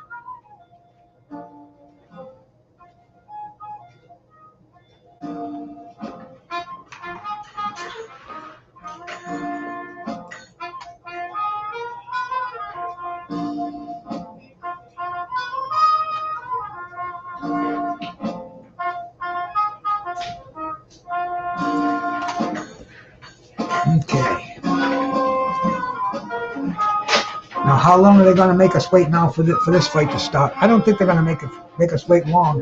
Okay. Now, how long are they going to make us wait now for this fight to start? I don't think they're going to make us wait long,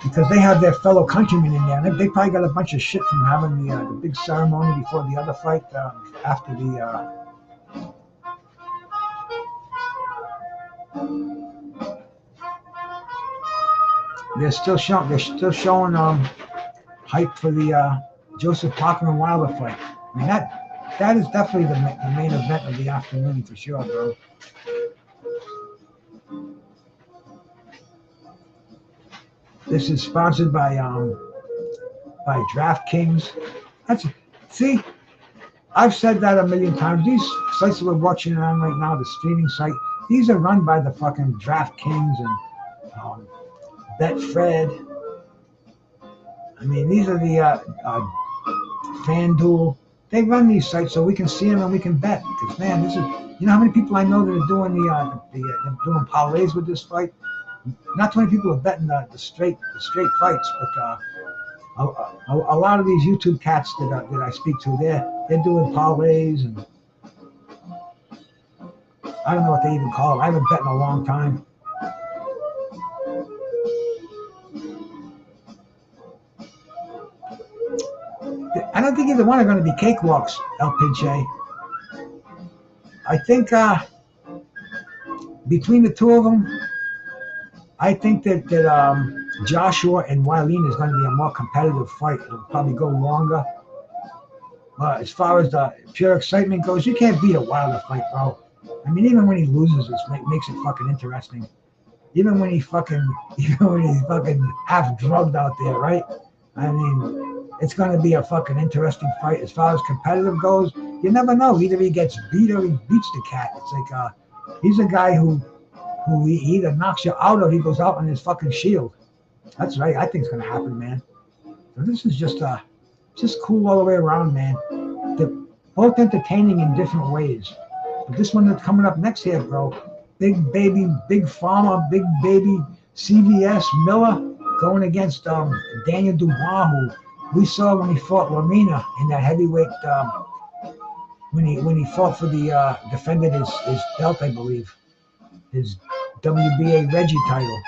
because they have their fellow countrymen in there. They probably got a bunch of shit from having the big ceremony before the other fight after the. They're still showing hype for the Joseph Parker and Wilder fight. I mean, that is definitely the main event of the afternoon for sure, bro. This is sponsored by DraftKings. See, I've said that a million times. These sites that we're watching on right now, the streaming site, these are run by the fucking DraftKings and Betfred. I mean, these are the FanDuel. They run these sites so we can see them and we can bet. Because man, this is, you know how many people I know that are doing doing parlays with this fight. Not too many people are betting the straight fights, but a lot of these YouTube cats that I speak to, they're doing parlays, and I don't know what they even call it. I haven't bet in a long time. I don't think either one are going to be cakewalks, El Pinche. I think between the two of them, I think that Joshua and Wallin is going to be a more competitive fight. It'll probably go longer. But as far as the pure excitement goes, you can't beat a Wilder fight, bro. I mean, even when he loses, it makes it fucking interesting. Even when he's fucking half drugged out there, right? I mean, it's going to be a fucking interesting fight. As far as competitive goes, you never know. Either he gets beat or he beats the cat. It's like he's a guy who he either knocks you out or he goes out on his fucking shield. That's right. I think it's going to happen, man. So this is just cool all the way around, man. They're both entertaining in different ways. But this one that's coming up next here, bro, big baby, big farmer, big baby CVS Miller going against Daniel Dubois, who we saw when he fought Lamina in that heavyweight, when he fought for the defended his belt, I believe, his WBA Reggie title.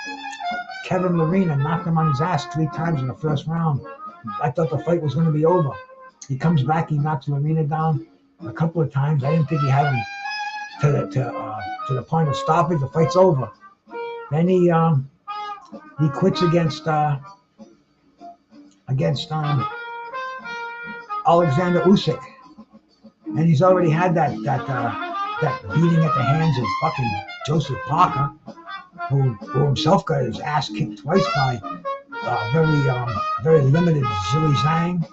Kevin Larina knocked him on his ass 3 times in the first round. I thought the fight was going to be over. He comes back, he knocks Larina down a couple of times. I didn't think he had him to the point of stoppage. The fight's over. Then he quits against Alexander Usyk, and he's already had that beating at the hands of fucking Joseph Parker, who himself got his ass kicked twice by very limited Zhili Zhang.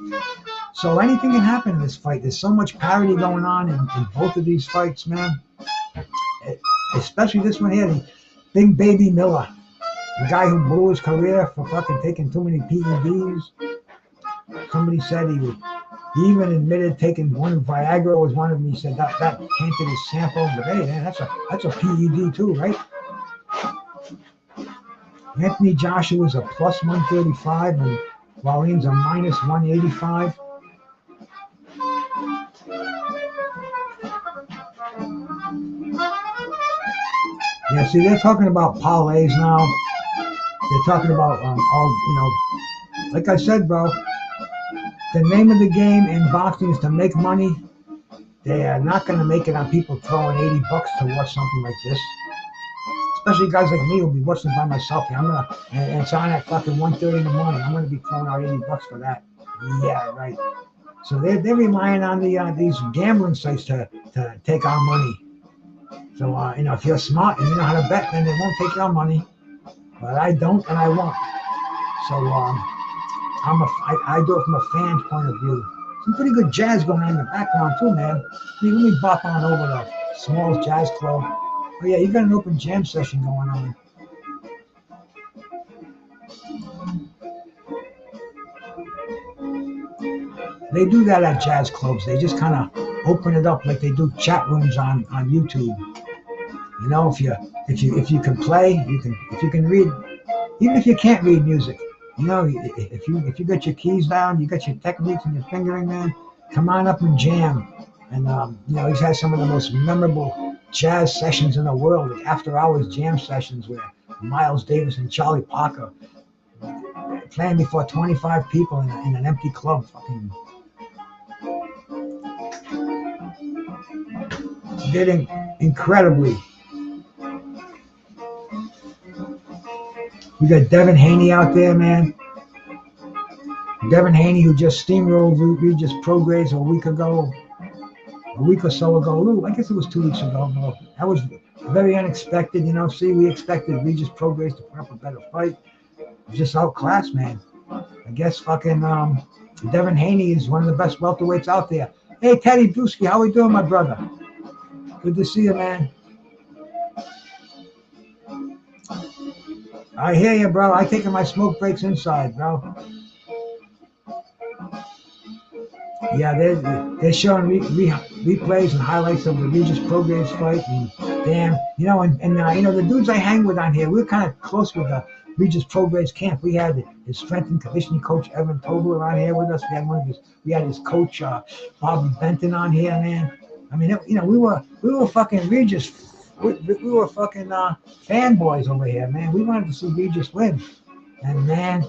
So anything can happen in this fight. There's so much parity going on in both of these fights, man. Especially this one here, the Big Baby Miller, the guy who blew his career for fucking taking too many PEDs. Somebody said he even admitted taking one. Viagra was one of them. He said that tainted his sample. But hey, man, that's a PED too, right? Anthony Joshua's a plus 135 and Wallin's a minus 185. Yeah, see, they're talking about parlays now. They're talking about like I said, bro, the name of the game in boxing is to make money. They are not going to make it on people throwing $80 to watch something like this. Especially guys like me who'll be watching by myself. And it's on at fucking 1:30 in the morning. I'm going to be throwing out $80 for that. Yeah, right. So they're relying on these gambling sites to take our money. So if you're smart and you know how to bet, then they won't take your money. But I don't, and I won't. So I do it from a fan's point of view. Some pretty good jazz going on in the background too, man. Let me bop on over to Small's Jazz Club. Oh yeah, you got an open jam session going on. They do that at jazz clubs. They just kind of open it up like they do chat rooms on YouTube. You know, if you can play, if you can read, even if you can't read music, you know, if you got your keys down, you got your techniques and your fingering, man, come on up and jam. And he's had some of the most memorable jazz sessions in the world, like after-hours jam sessions where Miles Davis and Charlie Parker playing before 25 people in an empty club. Fucking did incredibly. We got Devin Haney out there, man. Devin Haney, who just steamrolled Regis Prograis a week or so ago. I guess it was 2 weeks ago. But that was very unexpected. You know, we expected Regis Prograis to put up a better fight. Just outclassed, man. I guess fucking Devin Haney is one of the best welterweights out there. Hey, Teddy Bruschi, how we doing, my brother? Good to see you, man. I hear you, bro. I taking my smoke breaks inside, bro. Yeah, they're showing replays and highlights of the Regis Prograis fight, and damn, you know, and you know, the dudes I hang with on here, we're kind of close with the Regis Prograis camp. We had his strength and conditioning coach Evan Tobler on here with us. We had his coach Bobby Benton on here, man. I mean, you know, we were fucking Regis. We were fucking fanboys over here, man. We wanted to see Regis win, and man,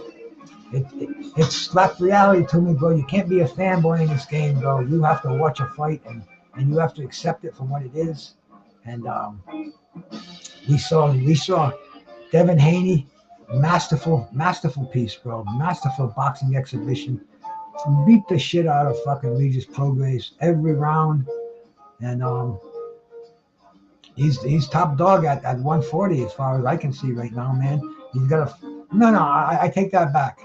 it slapped reality to me, bro. You can't be a fanboy in this game, bro. You have to watch a fight and you have to accept it for what it is. And we saw Devin Haney, masterful piece, bro. Masterful boxing exhibition. Beat the shit out of fucking Regis Prograis every round, and he's top dog at 140 as far as I can see right now, man. He's got I take that back.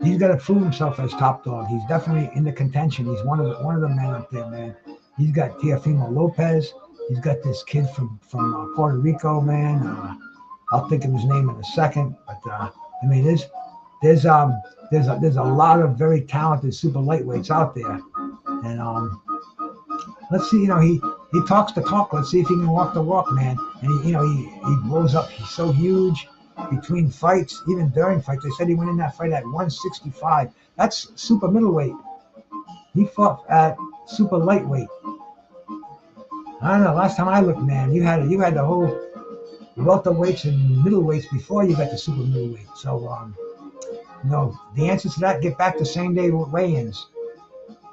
He's got to prove himself as top dog. He's definitely in the contention. He's one of the men up there, man. He's got Teofimo Lopez. He's got this kid from Puerto Rico, man. I'll think of his name in a second. But I mean, there's a lot of very talented super lightweights out there, and let's see. You know, he talks the talk. Let's see if he can walk the walk, man. And he blows up. He's so huge. Between fights, even during fights, they said he went in that fight at 165. That's super middleweight. He fought at super lightweight. I don't know. Last time I looked, man, you had the whole welterweights and middleweights before you got the super middleweight. So, you know, the answer to that: get back to same day weigh-ins.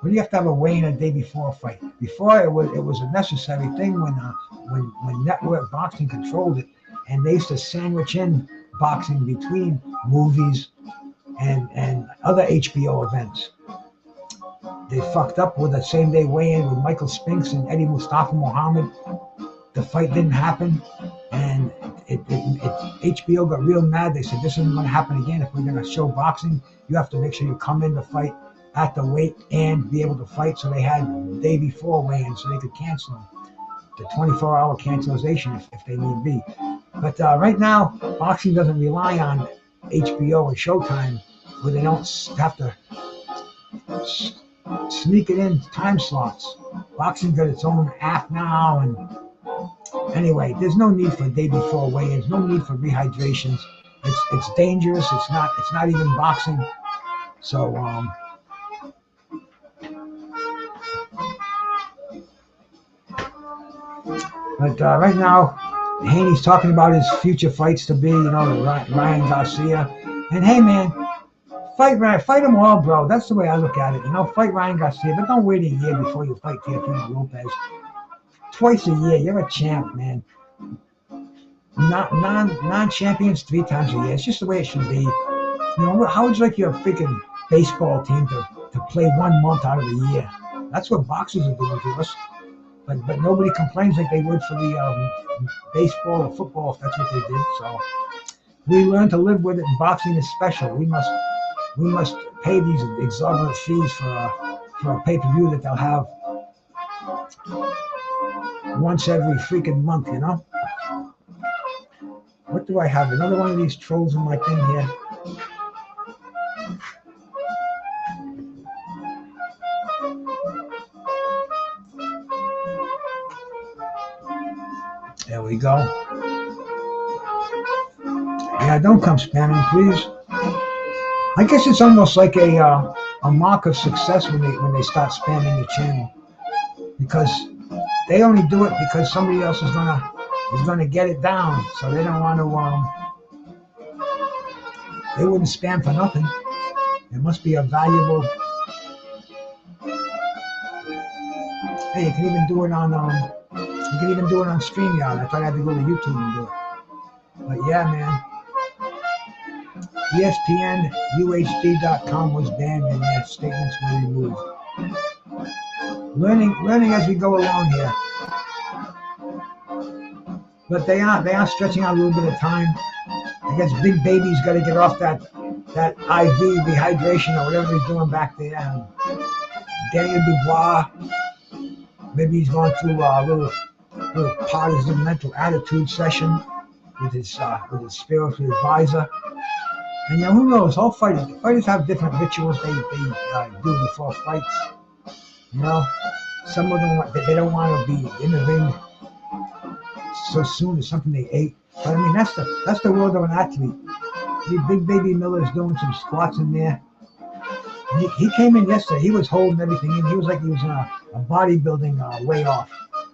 What do you have to have a weigh-in a day before a fight? Before it was a necessary thing when network boxing controlled it. And they used to sandwich in boxing between movies and other HBO events. They fucked up with the same day weigh-in with Michael Spinks and Eddie Mustafa Muhammad. The fight didn't happen, and HBO got real mad. They said this isn't going to happen again. If we're going to show boxing, you have to make sure you come in to fight at the weight and be able to fight. So they had the day before weigh-in so they could cancel them. The 24-hour cancellation if they need be. But right now, boxing doesn't rely on HBO and Showtime, where they don't have to sneak it in time slots. Boxing's got its own app now, and anyway, there's no need for day before weigh-ins, no need for rehydrations. It's dangerous. It's not even boxing. So but right now, Haney's talking about his future fights to be, you know, Ryan Garcia. And hey, man, fight them all, bro. That's the way I look at it. You know, fight Ryan Garcia, but don't wait a year before you fight Teofimo Lopez. Twice a year, you're a champ, man. Non-champions 3 times a year. It's just the way it should be. You know, how would you like your freaking baseball team to play 1 month out of the year? That's what boxers are doing to us. But nobody complains like they would for the baseball or football if that's what they did. So we learn to live with it, and boxing is special. We must pay these exorbitant fees for a pay-per-view that they'll have once every freaking month, you know? What do I have? Another one of these trolls in my thing here. There we go. Yeah, don't come spamming, please. I guess it's almost like a mark of success when they start spamming the channel, because they only do it because somebody else is gonna get it down. So they don't want to. They wouldn't spam for nothing. It must be a valuable. Hey, you can even do it on StreamYard. I thought I had to go to YouTube and do it. But yeah, man. ESPN UHD.com was banned and their statements were removed. Learning as we go along here. But they are stretching out a little bit of time. I guess Big Baby's got to get off that IV dehydration or whatever he's doing back there. And Daniel Dubois, maybe he's going through a little positive mental attitude session with his spiritual advisor. And who knows? All fighters have different rituals they do before fights. Some of them they don't want to be in the ring so soon as something they ate. But I mean, that's the world of an athlete. Big Baby Miller's doing some squats in there. He came in yesterday. He was holding everything in. He was like he was in a bodybuilding way off.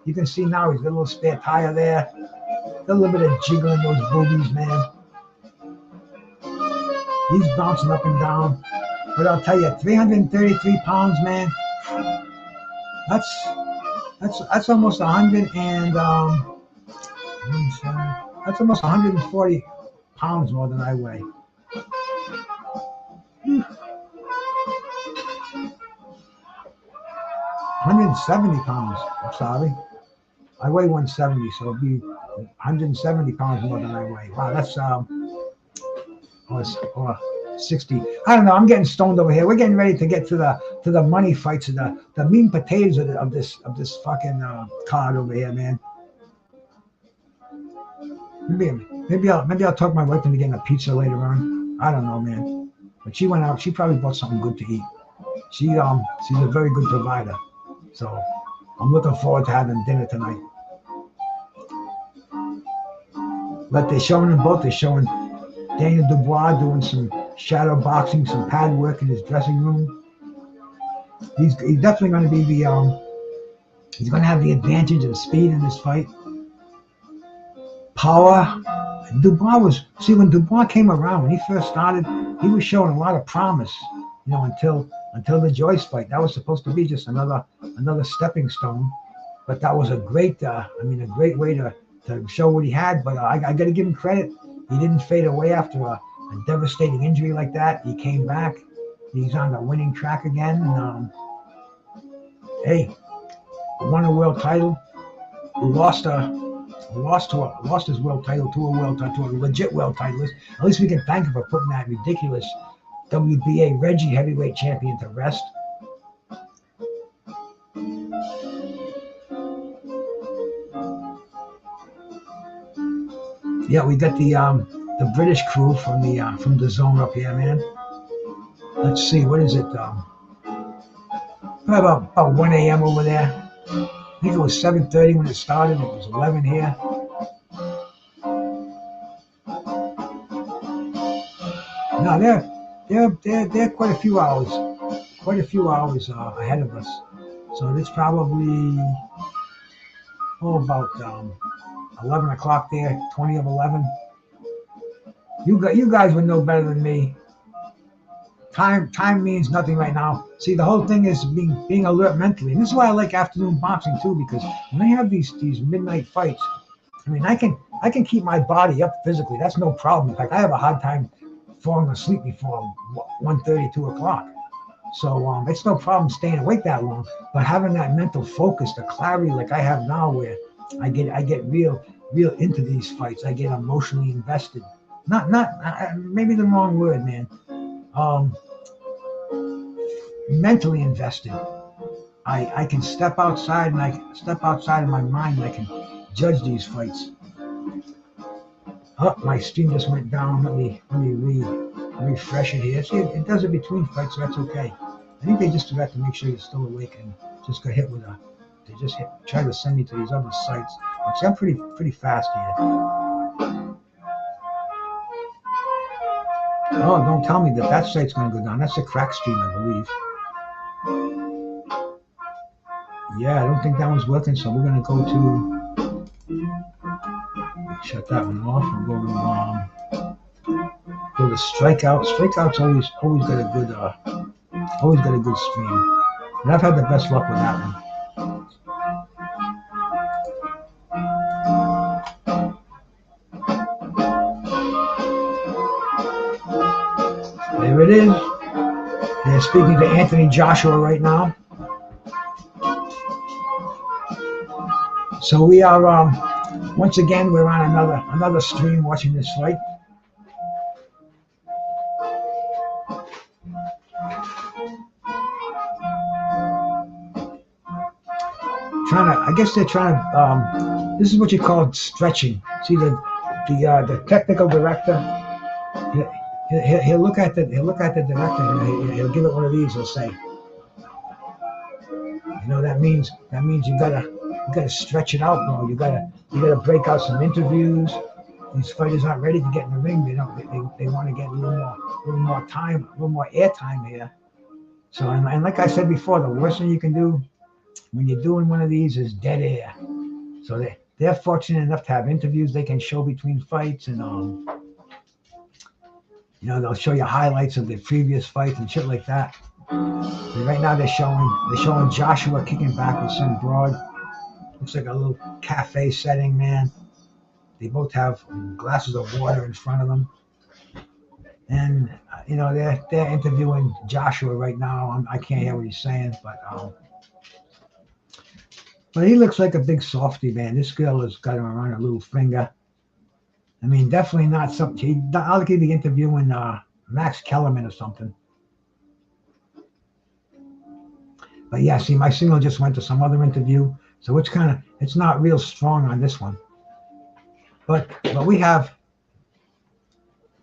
You can see now he's got a little spare tire there. A little bit of jiggle in those boobies, man. He's bouncing up and down. But I'll tell you, 333 pounds, man. That's almost 100 and that's almost 140 pounds more than I weigh. 170 pounds. I'm sorry. I weigh 170, so it'll be 170 pounds more than I weigh. Wow, that's or 60. I don't know. I'm getting stoned over here. We're getting ready to get to the money fights, the meat and potatoes of this fucking card over here, man. Maybe I'll talk my wife into getting a pizza later on. I don't know, man. But she went out. She probably bought something good to eat. She's a very good provider. So I'm looking forward to having dinner tonight. But they're showing them both. They're showing Daniel Dubois doing some shadow boxing, some pad work in his dressing room. He's definitely going to be he's going to have the advantage of speed in this fight. Power. When Dubois came around, when he first started, he was showing a lot of promise, until the Joyce fight. That was supposed to be just another stepping stone. But that was a great way to show what he had. But I got to give him credit. He didn't fade away after a devastating injury like that. He came back. He's on the winning track again. He won a world title. Lost his world title to a legit world title. At least we can thank him for putting that ridiculous WBA Reggie heavyweight champion to rest. Yeah, we got the British crew from the zone up here, man. Let's see, what is it? Probably about 1 a.m. over there. I think it was 7:30 when it started. It was 11 here. No, they're quite a few hours ahead of us. So it's probably about 11 o'clock there, 20 of 11. You guys would know better than me. Time means nothing right now. See, the whole thing is being alert mentally. And this is why I like afternoon boxing too, because when I have these midnight fights, I mean, I can keep my body up physically. That's no problem. In fact, I have a hard time falling asleep before 1:30, 2 o'clock. So it's no problem staying awake that long. But having that mental focus, the clarity like I have now, where I get real into these fights. I get emotionally invested. Not maybe the wrong word, man. Mentally invested. I can step outside and I can step outside of my mind and I can judge these fights. Oh, my stream just went down. Let me refresh it here. See, it does it between fights, so that's okay. I think they just forgot to make sure you're still awake and just got hit with try to send me to these other sites. Which I'm pretty fast here. Oh, don't tell me that site's going to go down. That's a crack stream, I believe. Yeah, I don't think that one's working, so we're going to go to... Shut that one off and go to Strikeout. Strikeout's always got a good stream. And I've had the best luck with that one. it is. They're speaking to Anthony Joshua right now. So we are, once again, we're on another stream watching this fight. I guess they're trying to, this is what you call stretching. See the technical director, he'll look at the director and he'll give it one of these. He'll say, you know, that means you gotta stretch it out, bro. You gotta break out some interviews. These fighters aren't ready to get in the ring. They want to get a little more time, a little more air time here. So and like I said before, the worst thing you can do when you're doing one of these is dead air. So they're fortunate enough to have interviews they can show between fights, and you know, they'll show you highlights of the previous fights and shit like that. And right now they're showing Joshua kicking back with some broad. Looks like a little cafe setting, man. They both have glasses of water in front of them, and you know, they're interviewing Joshua right now. I can't hear what he's saying, but he looks like a big softy, man. This girl has got him around her little finger. I mean, definitely not something. I'll give the interviewing Max Kellerman or something. But yeah, see, my signal just went to some other interview, so it's not real strong on this one. But we have.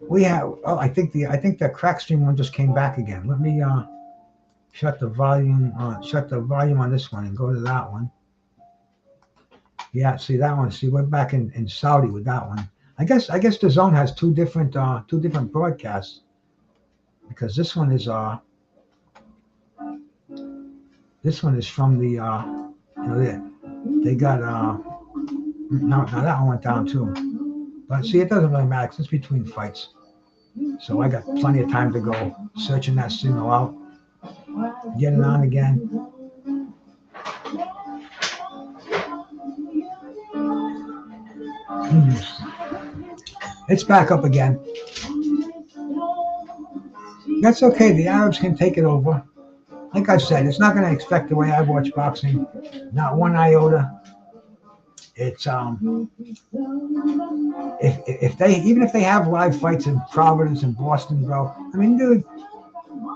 Oh, I think the crack stream one just came back again. Let me shut the volume on this one and go to that one. Yeah, see that one. See, we're back in Saudi with that one. I guess the zone has two different broadcasts, because this one is from the you know, they got now that one went down too. But see, it doesn't really matter. It's between fights, so I got plenty of time to go searching that signal out, get it on again. It's back up again. That's okay. The Arabs can take it over. Like I said, it's not going to affect the way I watch boxing. Not one iota. It's if they have live fights in Providence and Boston, bro. I mean, dude,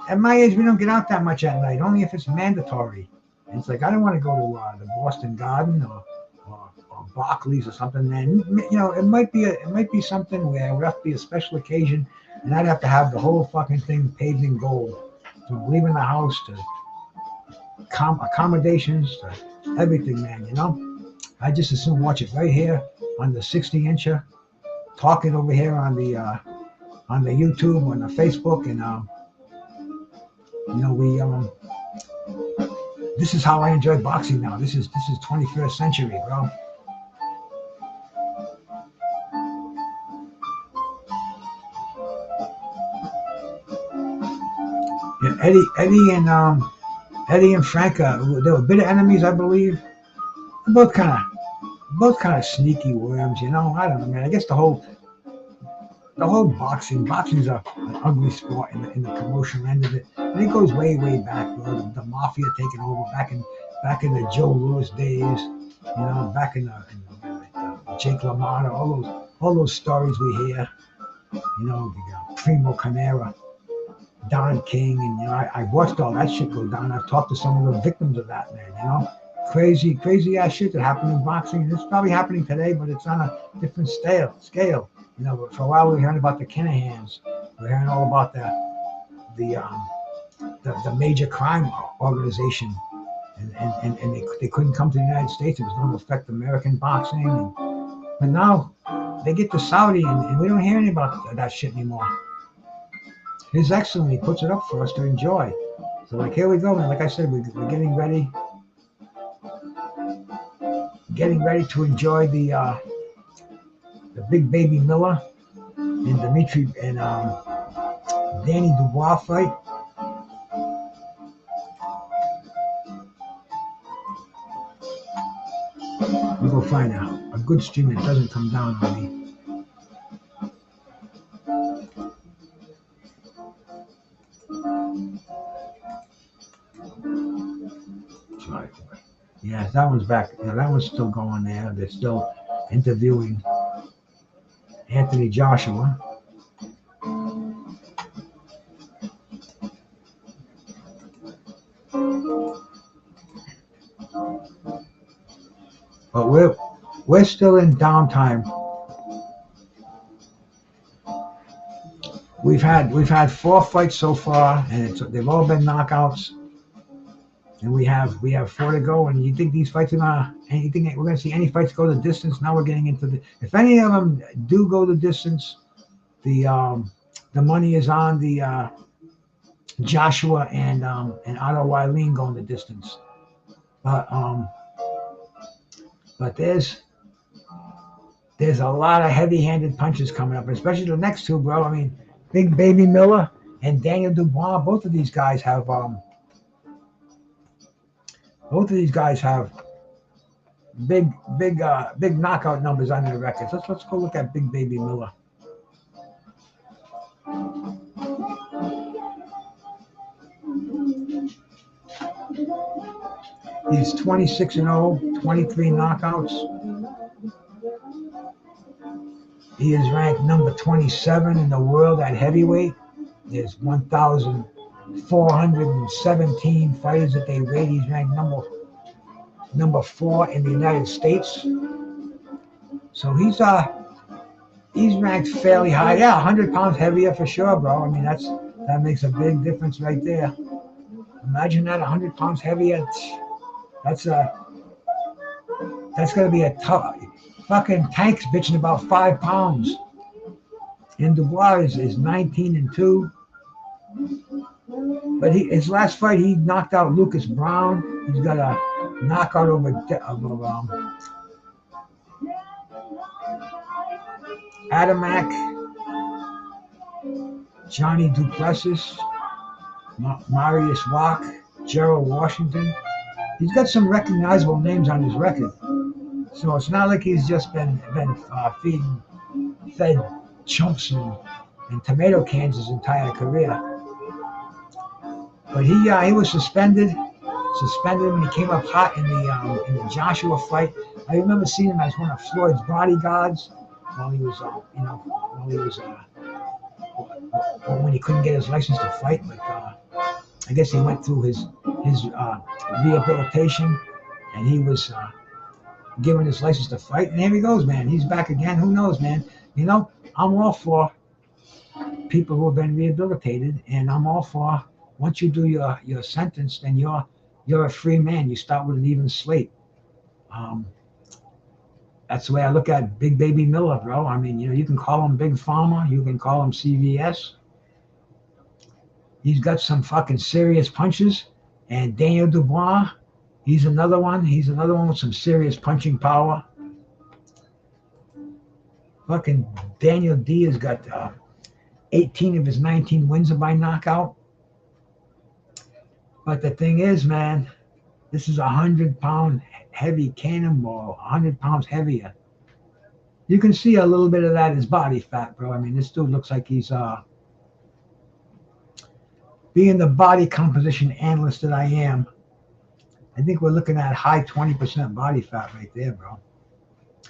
at my age we don't get out that much at night. Only if it's mandatory. And it's like I don't want to go to the Boston Garden or Barclays or something. Man, you know, it might be something where it would have to be a special occasion, and I'd have to have the whole fucking thing paved in gold, from leaving the house to accommodations to everything, man. You know, I just as soon watch it right here on the 60-incher, talking over here on the YouTube, on the Facebook, and you know, this is how I enjoy boxing now. This is 21st century, bro. Yeah, Eddie and Franca, they were bitter enemies, I believe. They're both kind of sneaky worms, you know. I don't know, man. I guess the whole boxing's an ugly sport in the commercial end of it, and it goes way back, bro. The mafia taking over back in the Joe Louis days, you know, back in the Jake LaMotta, all those stories we hear, you know, the Primo Carnera, Don King, and you know, I watched all that shit go down. I've talked to some of the victims of that, man. You know, crazy ass shit that happened in boxing. It's probably happening today, but it's on a different scale. You know, for a while we were hearing about the Kinahans. We're hearing all about the major crime organization, and they couldn't come to the United States. It was going to affect American boxing. But now they get to Saudi, and we don't hear any about that shit anymore. His Excellency puts it up for us to enjoy. So like, here we go, man. Like I said, we're getting ready to enjoy the big baby Miller and Dmitry and Danny Dubois fight. We'll go find a good stream that doesn't come down on me. Yes, that one's back. Yeah, that one's still going there. They're still interviewing Anthony Joshua. But we're still in downtime. We've had 4 fights so far, and they've all been knockouts. And we have 4 to go. And you think these fights are gonna anything? We're gonna see any fights go the distance? Now we're getting into the. If any of them do go the distance, the money is on the Joshua and Otto Wallin going the distance. But there's a lot of heavy-handed punches coming up, especially the next 2, bro. I mean, Big Baby Miller and Daniel Dubois. Both of these guys have big knockout numbers on their records. Let's go look at Big Baby Miller. He's 26-0, 23 knockouts. He is ranked number 27 in the world at heavyweight. There's 1,417 fighters that they rate. He's ranked number 4 in the United States. So he's ranked fairly high. Yeah, 100 pounds heavier for sure, bro. I mean, that makes a big difference right there. Imagine that, 100 pounds heavier. That's gonna be a tough. Fucking Tank's bitching about 5 pounds. And Dubois is 19-2. But his last fight, he knocked out Lucas Brown. He's got a knockout over Adamak, Johnny Duplessis, Marius Wack, Jarrell Washington. He's got some recognizable names on his record. So it's not like he's just been fed chumps and tomato cans his entire career. But he was suspended when he came up hot in the Joshua fight. I remember seeing him as one of Floyd's bodyguards when he couldn't get his license to fight. But I guess he went through his rehabilitation, and he was given his license to fight. And here he goes, man. He's back again. Who knows, man? You know, I'm all for people who have been rehabilitated, and I'm all for once you do your sentence, then you're a free man. You start with an even slate. That's the way I look at Big Baby Miller, bro. I mean, you can call him Big Pharma, you can call him CVS. He's got some fucking serious punches. And Daniel Dubois, he's another one. He's another one with some serious punching power. Fucking Daniel D has got 18 of his 19 wins are by knockout. But the thing is, man, this is a 100-pound heavy cannonball, 100 pounds heavier. You can see a little bit of that is body fat, bro. I mean, this dude looks like he's being the body composition analyst that I am. I think we're looking at high 20% body fat right there, bro.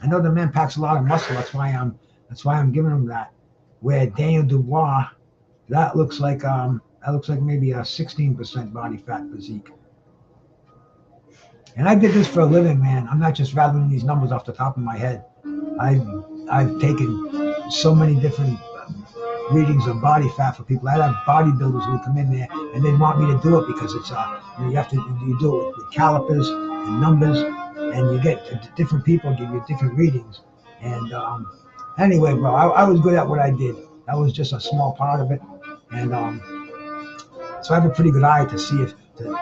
I know the man packs a lot of muscle. That's why I'm giving him that. Where Daniel Dubois, that looks like maybe a 16% body fat physique. And I did this for a living, man. I'm not just rattling these numbers off the top of my head. I've taken so many different readings of body fat for people. I have bodybuilders who would come in there and they want me to do it because it's you do it with calipers and numbers, and you get different people give you different readings. And anyway, bro, I was good at what I did. That was just a small part of it, and so I have a pretty good eye to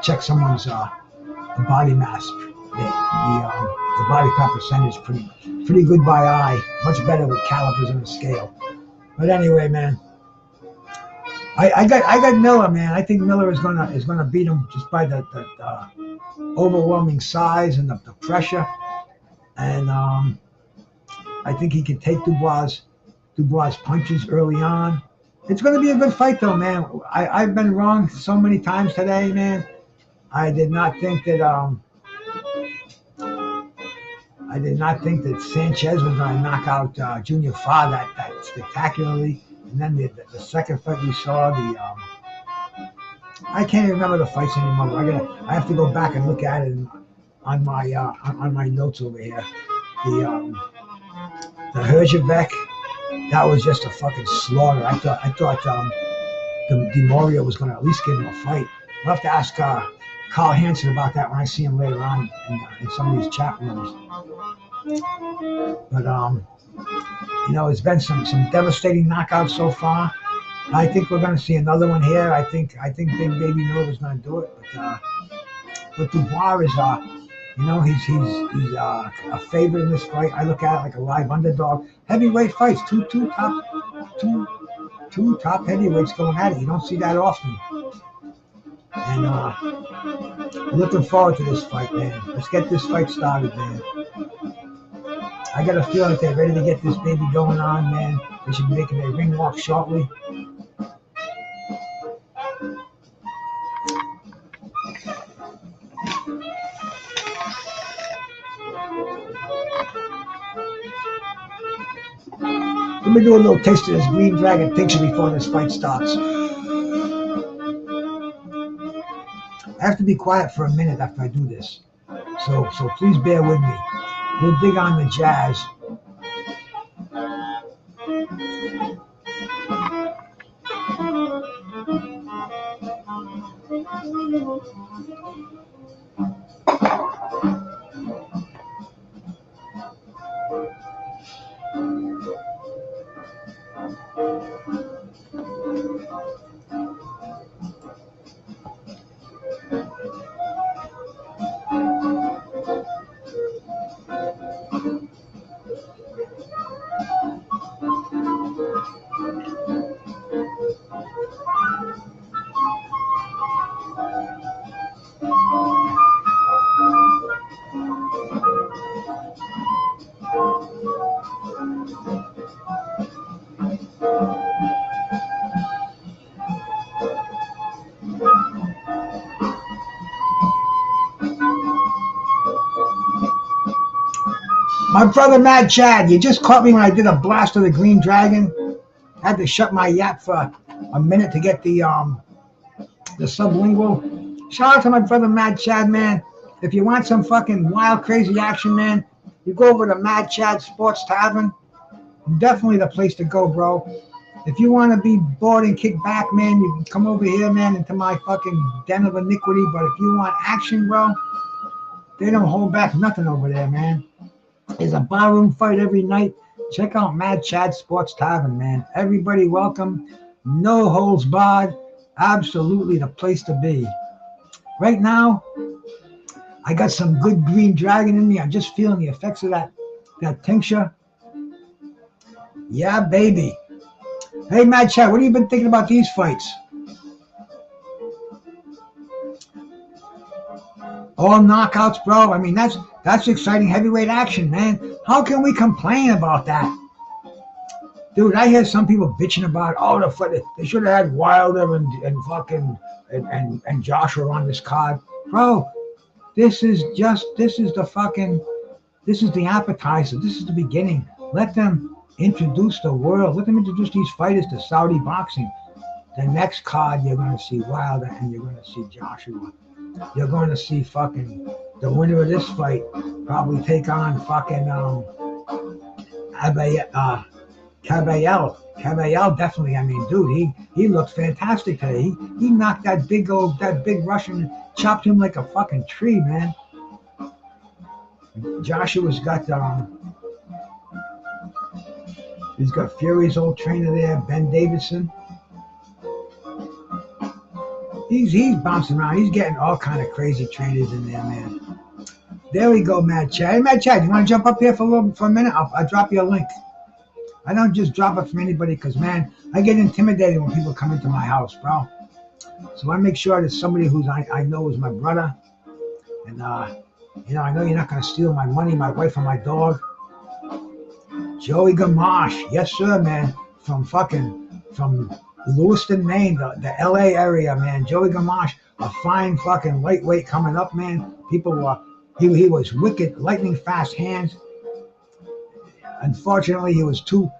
check someone's body mass, the body fat percentage, pretty good by eye, much better with calipers and a scale. But anyway, man, I got Miller, man. I think Miller is gonna beat him just by the overwhelming size and the pressure, and I think he can take Dubois' punches early on. It's gonna be a good fight, though, man. I've been wrong so many times today, man. I did not think that I did not think that Sanchez was going to knock out Junior Fa that spectacularly. And then the second fight we saw, I can't even remember the fights anymore. I have to go back and look at it on my notes over here. The Hrgovic, that was just a fucking slaughter. I thought Mori was going to at least give him a fight. I'll have to ask Carl Hansen about that when I see him later on in some of these chat rooms. But it's been some devastating knockouts so far. I think we're going to see another one here. I think Big Baby Nova's going to do it. But Dubois is he's a favorite in this fight. I look at it like a live underdog. Heavyweight fights, two top heavyweights going at it. You don't see that often. And I'm looking forward to this fight, man. Let's get this fight started, man. I got a feeling that they're ready to get this baby going on, man. They should be making their ring walk shortly. Let me do a little taste of this Green Dragon tincture before this fight starts. I have to be quiet for a minute after I do this. So please bear with me. We'll dig on the jazz. My brother Mad Chad, you just caught me when I did a blast of the Green Dragon. I had to shut my yap for a minute to get the sublingual. Shout out to my brother Mad Chad, man. If you want some fucking wild, crazy action, man, you go over to Mad Chad Sports Tavern. Definitely the place to go, bro. If you want to be bored and kick back, man, you can come over here, man, into my fucking den of iniquity. But if you want action, bro, they don't hold back nothing over there, man. There's a barroom fight every night. Check out Mad Chad Sports Tavern, man. Everybody welcome. No holds barred. Absolutely the place to be. Right now, I got some good Green Dragon in me. I'm just feeling the effects of that tincture. Yeah, baby. Hey, Mad Chad, what have you been thinking about these fights? All knockouts, bro. I mean, that's exciting heavyweight action, man. How can we complain about that? Dude, I hear some people bitching about, the fight. They should have had Wilder and fucking and Joshua on this card. Bro, this is the appetizer. This is the beginning. Let them introduce the world. Let them introduce these fighters to Saudi boxing. The next card, you're going to see Wilder and you're going to see Joshua. You're going to see fucking the winner of this fight probably take on fucking Kabayel. Kabayel definitely. I mean, dude, he looked fantastic today. He knocked that big Russian, chopped him like a fucking tree, man. Joshua's got he's got Fury's old trainer there, Ben Davidson. He's bouncing around. He's getting all kind of crazy trainers in there, man. There we go, Mad Chad. Hey, Mad Chad, you want to jump up here for a minute? I'll drop you a link. I don't just drop it from anybody because, man, I get intimidated when people come into my house, bro. So I make sure that somebody who's I know is my brother. And, I know you're not going to steal my money, my wife, and my dog. Joey Gamache. Yes, sir, man. From Lewiston, Maine, the LA area, man. Joey Gamache, a fine fucking lightweight coming up, man. People were He was wicked, lightning fast hands. Unfortunately, he was too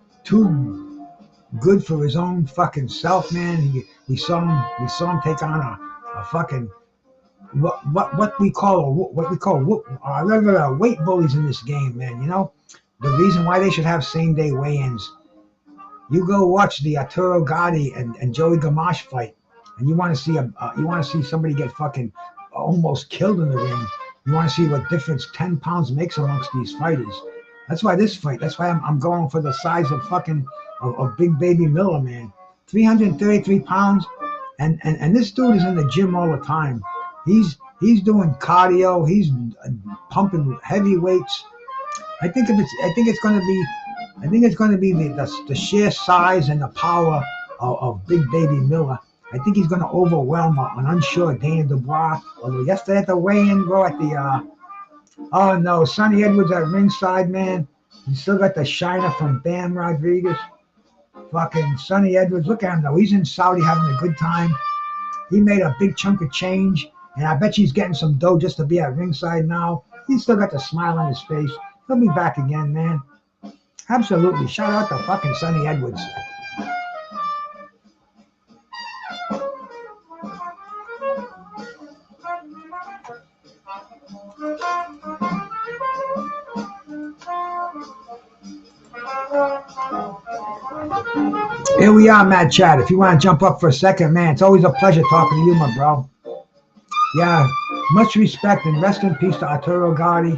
good for his own fucking self, man. We saw him take on a fucking what we call weight bullies in this game, man. You know, the reason why they should have same day weigh-ins. You go watch the Arturo Gatti and Joey Gamache fight, and you want to see somebody get fucking almost killed in the ring. You want to see what difference 10 pounds makes amongst these fighters. That's why this fight. That's why I'm going for the size of fucking of Big Baby Miller, man. 333 pounds, and this dude is in the gym all the time. He's doing cardio. He's pumping heavy weights. I think it's going to be the sheer size and the power of Big Baby Miller. I think he's going to overwhelm an unsure Dana Dubois. Although yesterday at the weigh-in, bro, at the oh no, Sonny Edwards at ringside, man. He still got the shiner from Bam Rodriguez. Fucking Sonny Edwards, look at him though. He's in Saudi having a good time. He made a big chunk of change, and I bet you he's getting some dough just to be at ringside now. He's still got the smile on his face. He'll be back again, man. Absolutely. Shout out to fucking Sonny Edwards. Here we are, Mad Chad. If you want to jump up for a second, man, it's always a pleasure talking to you, my bro. Yeah, much respect and rest in peace to Arturo Gatti.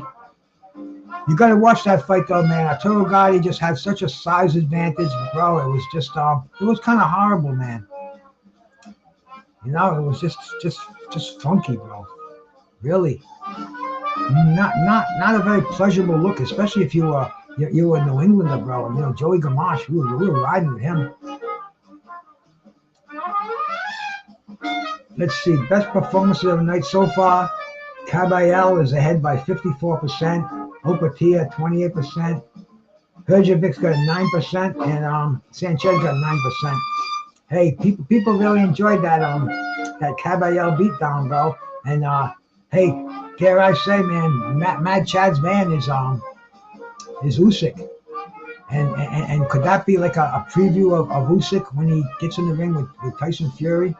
You got to watch that fight, though, man. Arturo Gatti just had such a size advantage, bro. It was just, it was kind of horrible, man. You know, it was just funky, bro. Really, not a very pleasurable look, especially if you were a New Englander, bro. And, you know, Joey Gamache, we were riding with him. Let's see, best performances of the night so far. Kabayel is ahead by 54%. Opetaia 28%. Hrgovic's got 9%, and Sanchez got 9%. Hey, people really enjoyed that Kabayel beatdown, bro. And hey, dare I say, man, Mad Chad's man is Usyk. And could that be like a preview of Usyk when he gets in the ring with Tyson Fury?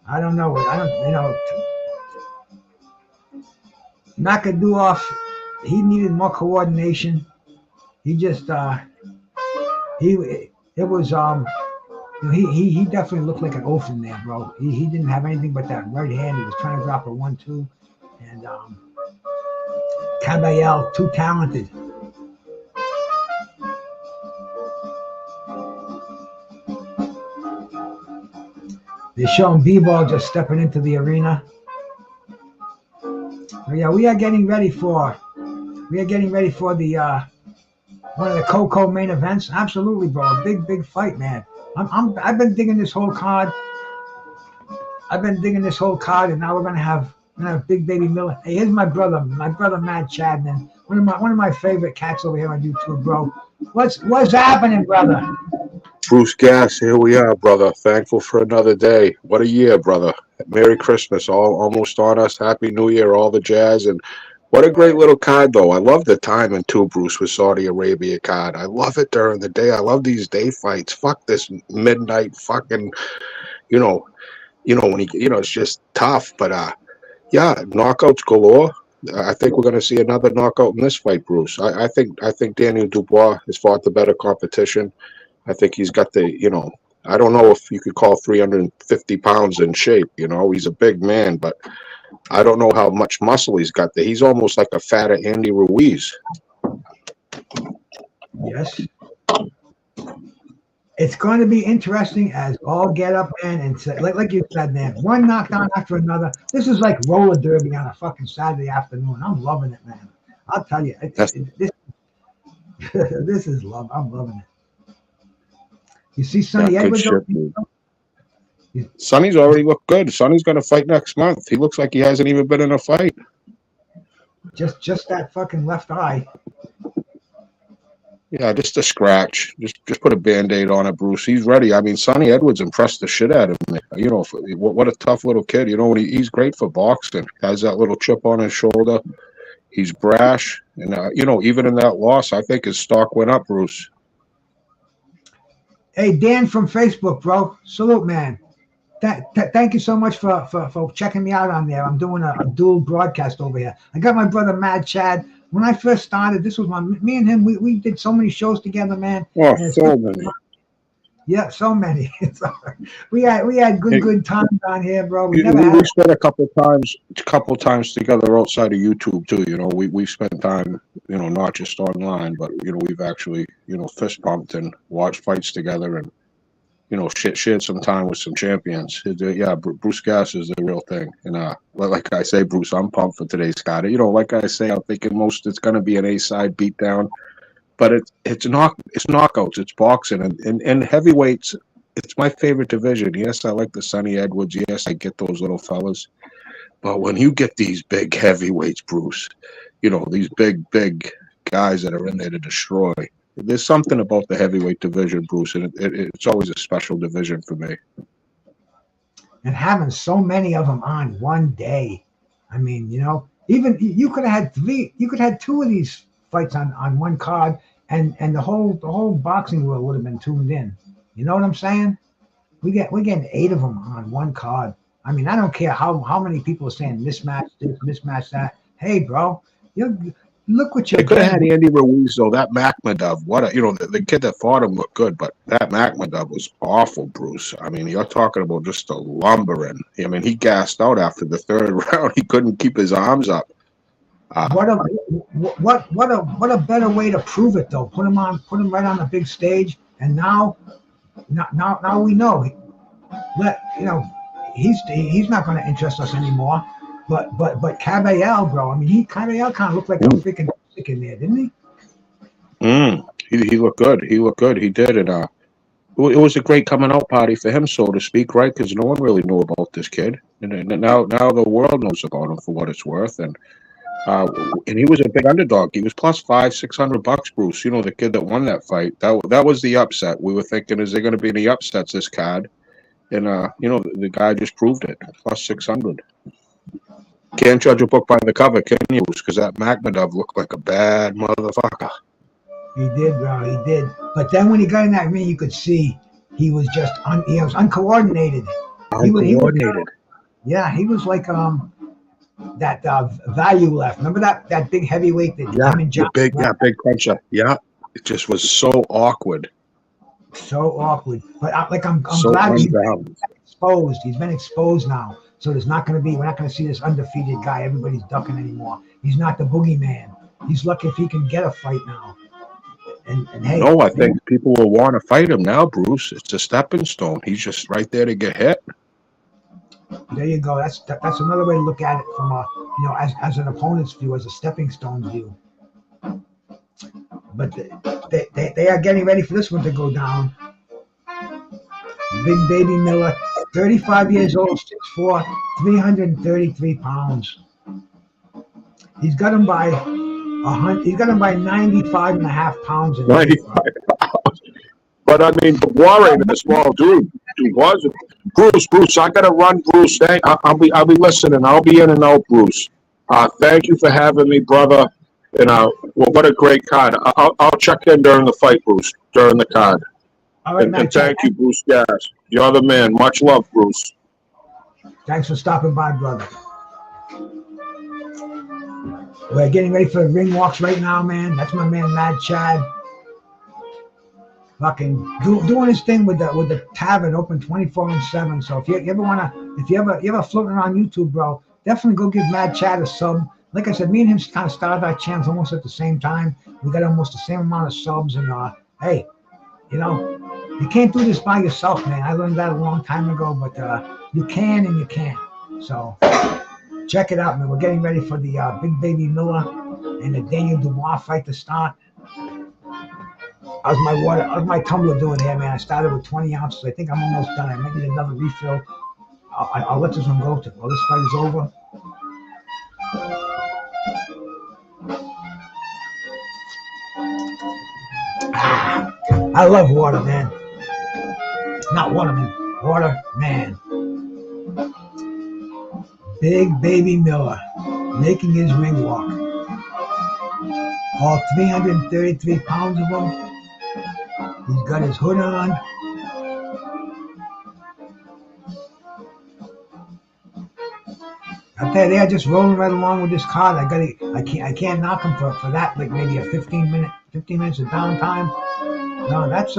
I don't know. Makhmudov, he needed more coordination. He just he definitely looked like an orphan there, bro. He didn't have anything but that right hand. He was trying to drop a 1-2, and Kabayel, too talented. They're showing Bivol just stepping into the arena. But yeah, we are getting ready for the one of the Coco main events. Absolutely, bro. A big fight, man. I've been digging this whole card. And now we're gonna have Big Baby Miller. Hey, here's my brother Mad Chad, man. One of my favorite cats over here on YouTube, bro. What's happening, brother? Brucegas, here we are, brother. Thankful for another day. What a year, brother. Merry Christmas, almost on us. Happy New Year, all the jazz. And what a great little card, though. I love the timing, too, Bruce, with Saudi Arabia card. I love it during the day. I love these day fights. Fuck this midnight fucking, when it's just tough. But, yeah, knockouts galore. I think we're going to see another knockout in this fight, Bruce. I think Daniel Dubois has fought the better competition. I think he's got the, I don't know if you could call 350 pounds in shape. He's a big man, but I don't know how much muscle he's got there. He's almost like a fatter Andy Ruiz. Yes. It's going to be interesting as all get up, man, and like you said, man, one knockdown after another. This is like roller derby on a fucking Saturday afternoon. I'm loving it, man. I'll tell you, this is love. I'm loving it. You see Sonny Edwards? Sonny's already looked good. Sonny's going to fight next month. He looks like he hasn't even been in a fight. Just that fucking left eye. Yeah, just a scratch. Just put a Band-Aid on it, Bruce. He's ready. I mean, Sonny Edwards impressed the shit out of me. What a tough little kid. He's great for boxing. Has that little chip on his shoulder. He's brash, and you know, even in that loss, I think his stock went up, Bruce. Hey, Dan from Facebook, bro. Salute, man. Thank you so much for checking me out on there. I'm doing a dual broadcast over here. I got my brother Mad Chad. When I first started, this was me and him. We did so many shows together, man. Oh, so many. Yeah, so many. we had good times on here, bro. We spent a couple times together outside of YouTube too. You know, we spent time, you know, not just online, but you know, we've actually, you know, fist pumped and watched fights together, and you know, shared some time with some champions. Yeah, Brucegas is the real thing, and like I say, Bruce, I'm pumped for today's card. You know, like I say, I'm thinking it's going to be an A-side beatdown. But it's knockouts, it's boxing, and heavyweights. It's my favorite division. Yes, I like the Sonny Edwards. Yes, I get those little fellas. But when you get these big heavyweights, Bruce, you know, these big guys that are in there to destroy. There's something about the heavyweight division, Bruce, and it's always a special division for me. And having so many of them on one day, I mean, you know, even you could have had three. You could have had two of these fights on one card, and the whole boxing world would have been tuned in. You know what I'm saying? We're getting 8 of them on one card. I mean, I don't care how many people are saying mismatch this, mismatch that. Hey, bro, look what you're. They could have had Andy Ruiz though. That Makhmudov, the kid that fought him looked good, but that Makhmudov was awful, Bruce. I mean, you're talking about just a lumbering. I mean, he gassed out after the 3rd round. He couldn't keep his arms up. What a better way to prove it though. Put him right on the big stage, and now we know. He's not going to interest us anymore. But Kabayel, bro. I mean, Kabayel kind of looked like a freaking stick in there, didn't he? He looked good. He did, and it was a great coming out party for him, so to speak, right? Because no one really knew about this kid, and now the world knows about him for what it's worth, and he was a big underdog. He was plus $500-600, Bruce. You know, the kid that won that fight. That was the upset. We were thinking, is there going to be any upsets this card? And you know, the guy just proved it. Plus 600. Can't judge a book by the cover, can you? Because that Makhmudov looked like a bad motherfucker. He did, bro. He did. But then when he got in that ring, you could see he was just he was uncoordinated. Uncoordinated. He was like that value left. Remember that big heavyweight that big puncher. Yeah, it just was so awkward. So awkward. But I'm glad he's been exposed. He's been exposed now. So we're not going to see this undefeated guy everybody's ducking anymore. He's not the boogeyman. He's lucky if he can get a fight now. And hey, no, I think people will want to fight him now, Bruce. It's a stepping stone. He's just right there to get hit. There you go. That's another way to look at it from as an opponent's view, as a stepping stone view. But they are getting ready for this one to go down. Big Baby Miller, 35 years old, 6'4", 333 pounds. He's got him by 95 and a half pounds. 95 pounds. But I mean, Dubois ain't a small dude. Dubois. Bruce, I gotta run, Bruce. I'll be listening. I'll be in and out, Bruce. Thank you for having me, brother. And what a great card. I'll check in during the fight, Bruce. During the card. All right, and thank you, Brucegas. You're the man. Much love, Bruce. Thanks for stopping by, brother. We're getting ready for the ring walks right now, man. That's my man, Mad Chad. Fucking doing his thing with the tavern open 24/7. So if you ever floating around YouTube, bro, definitely go give Mad Chad a sub. Like I said, me and him kind of started our channels almost at the same time. We got almost the same amount of subs, and hey, you know, you can't do this by yourself, man. I learned that a long time ago, but you can and you can't. So check it out, man. We're getting ready for the Big Baby Miller and the Daniel Dubois fight to start. How's my tumbler doing here, man? I started with 20 ounces. I think I'm almost done. I might need another refill. I'll let this one go till this fight is over. I love water, man. Not waterman, water man. Big Baby Miller making his ring walk. All 333 pounds of him. He's got his hood on. I tell you, they are just rolling right along with this card. I can't knock him for that. Like maybe a 15 minutes of downtime. No, that's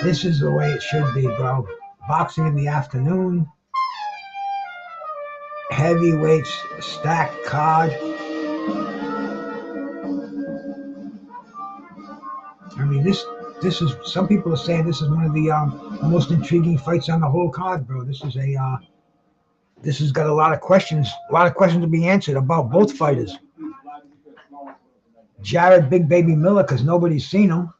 This is the way it should be, bro. Boxing in the afternoon. Heavyweights stacked card. I mean, this is, some people are saying this is one of the most intriguing fights on the whole card, bro. This is this has got a lot of questions to be answered about both fighters. Jared Big Baby Miller, because nobody's seen him,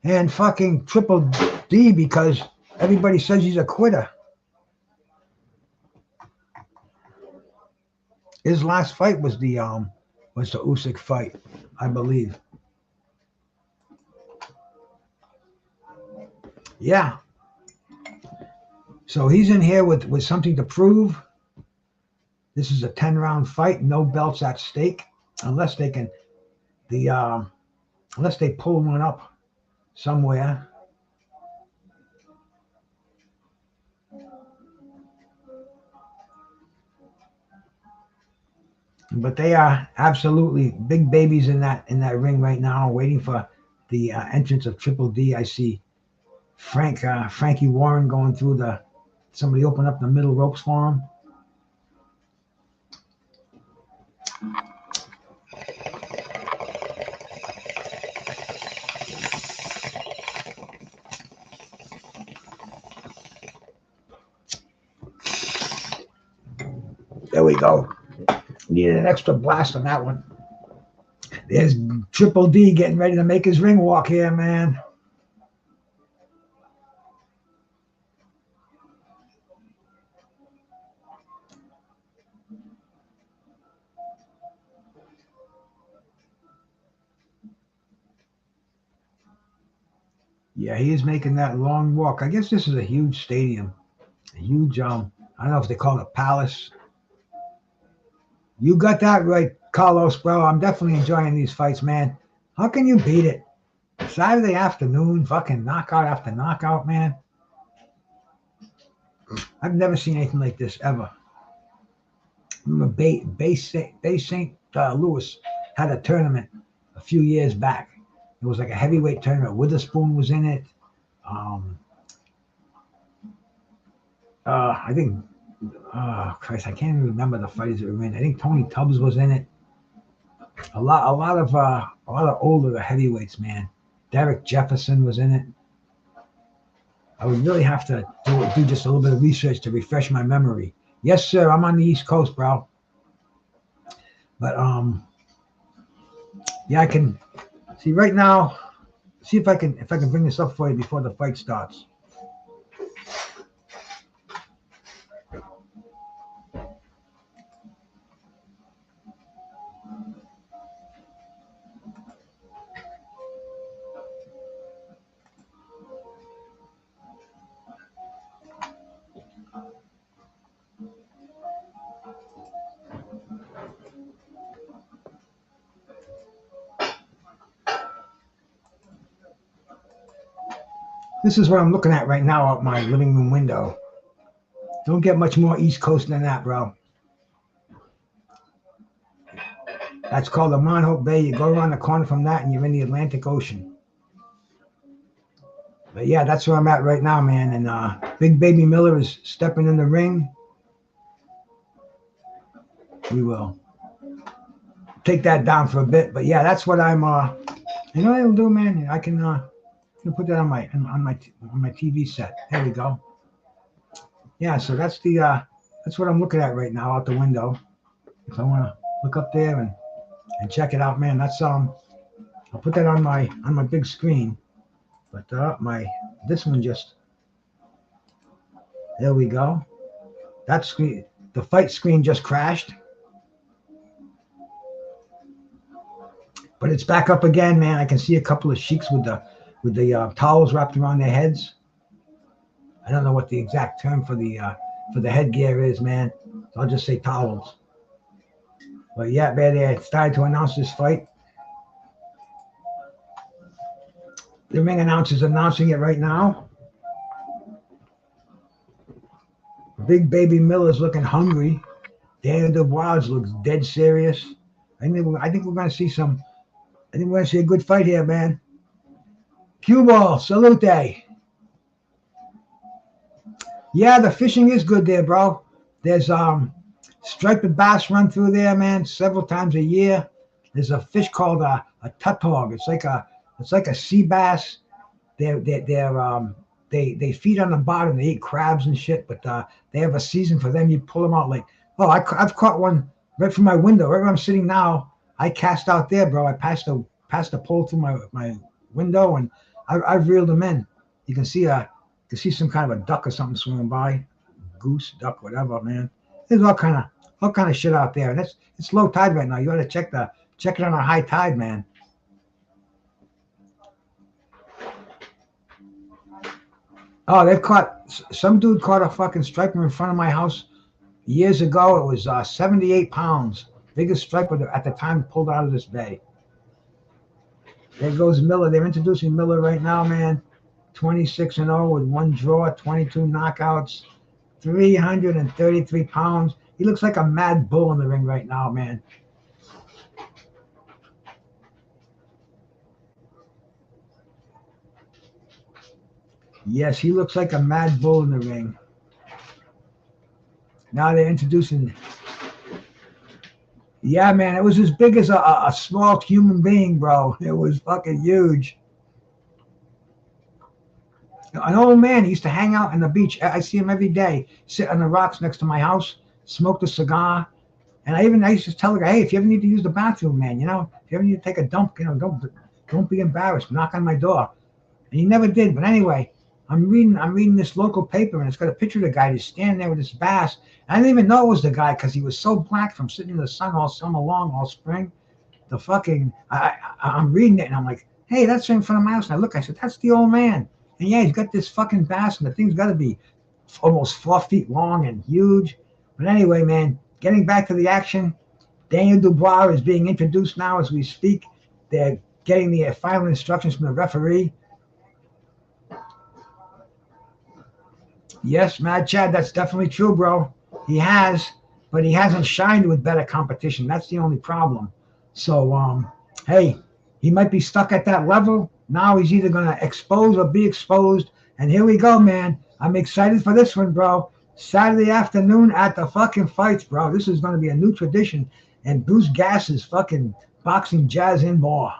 and fucking Triple D, because everybody says he's a quitter. His last fight was the Usyk fight, I believe. Yeah. So he's in here with something to prove. This is a 10-round fight, no belts at stake, unless they can unless they pull one up somewhere. But they are absolutely big babies in that ring right now, waiting for the entrance of Triple D. I see Frankie Warren going through somebody open up the middle ropes for him. There we go. Needed an extra blast on that one. There's Triple D getting ready to make his ring walk here, man. Yeah, he is making that long walk. I guess this is a huge stadium. A huge, I don't know if they call it a palace. You got that right, Carlos, bro. I'm definitely enjoying these fights, man. How can you beat it? Saturday afternoon, fucking knockout after knockout, man. I've never seen anything like this, ever. Bay St. Louis had a tournament a few years back. It was like a heavyweight tournament. Witherspoon was in it. I think, Christ, I can't even remember the fighters that were in. I think Tony Tubbs was in it. A lot of older heavyweights, man. Derek Jefferson was in it. I would really have to do just a little bit of research to refresh my memory. Yes, sir. I'm on the East Coast, bro. But yeah, I can see right now. See if I can bring this up for you before the fight starts. This is what I'm looking at right now out my living room window. Don't get much more East Coast than that, bro. That's called the Mount Hope Bay. You go around the corner from that and you're in the Atlantic Ocean. But yeah, that's where I'm at right now, man. And Big Baby Miller is stepping in the ring. We will take that down for a bit. But yeah, that's what I'm you know what I'll do, man? I can put that on my TV set. There we go. Yeah, so that's what I'm looking at right now out the window. If I want to look up there and check it out, man, that's I'll put that on my big screen. But this one just, there we go. That screen, the fight screen just crashed. But it's back up again, man. I can see a couple of sheiks with the towels wrapped around their heads. I don't know what the exact term for the headgear is, man. So I'll just say towels. But yeah, man, they started to announce this fight. The ring announcer's announcing it right now. Big Baby Miller's looking hungry. Daniel Dubois looks dead serious. I think we're going to see some. I think we're going to see a good fight here, man. Cue ball, salute. Yeah, the fishing is good there, bro. There's striped bass run through there, man, several times a year. There's a fish called a tuthog. It's like a sea bass. They feed on the bottom. They eat crabs and shit, but they have a season for them. You pull them out like, oh, I've caught one right from my window, right where I'm sitting now. I cast out there, bro. I passed the pole through my window, and I've reeled them in. You can see some kind of a duck or something swimming by, goose, duck, whatever, man. There's all kind of shit out there, and it's low tide right now. You got to check it on a high tide, man. Oh, some dude caught a fucking striper in front of my house years ago. It was 78 pounds, biggest striper at the time pulled out of this bay. There goes Miller. They're introducing Miller right now, man. 26-0 with one draw, 22 knockouts, 333 pounds. He looks like a mad bull in the ring right now, man. Yes, he looks like a mad bull in the ring. Now they're introducing. Yeah, man, it was as big as a small human being, bro. It was fucking huge. An old man, he used to hang out on the beach. I see him every day, sit on the rocks next to my house, smoke a cigar. And I used to tell the guy, hey, if you ever need to use the bathroom, man, if you ever need to take a dump, don't be embarrassed. Knock on my door. And he never did. But anyway, I'm reading this local paper, and it's got a picture of the guy just standing there with this bass. And I didn't even know it was the guy because he was so black from sitting in the sun all summer long, all spring. I'm reading it, and I'm like, hey, that's right in front of my house. And I look, I said, that's the old man. And yeah, he's got this fucking bass, and the thing's got to be almost 4 feet long and huge. But anyway, man, getting back to the action, Daniel Dubois is being introduced now as we speak. They're getting the final instructions from the referee. Yes, Mad Chad, that's definitely true, bro. He has, but he hasn't shined with better competition. That's the only problem. So, hey, he might be stuck at that level. Now he's either going to expose or be exposed. And here we go, man. I'm excited for this one, bro. Saturday afternoon at the fucking fights, bro. This is going to be a new tradition. And Brucegas is fucking boxing jazz in more.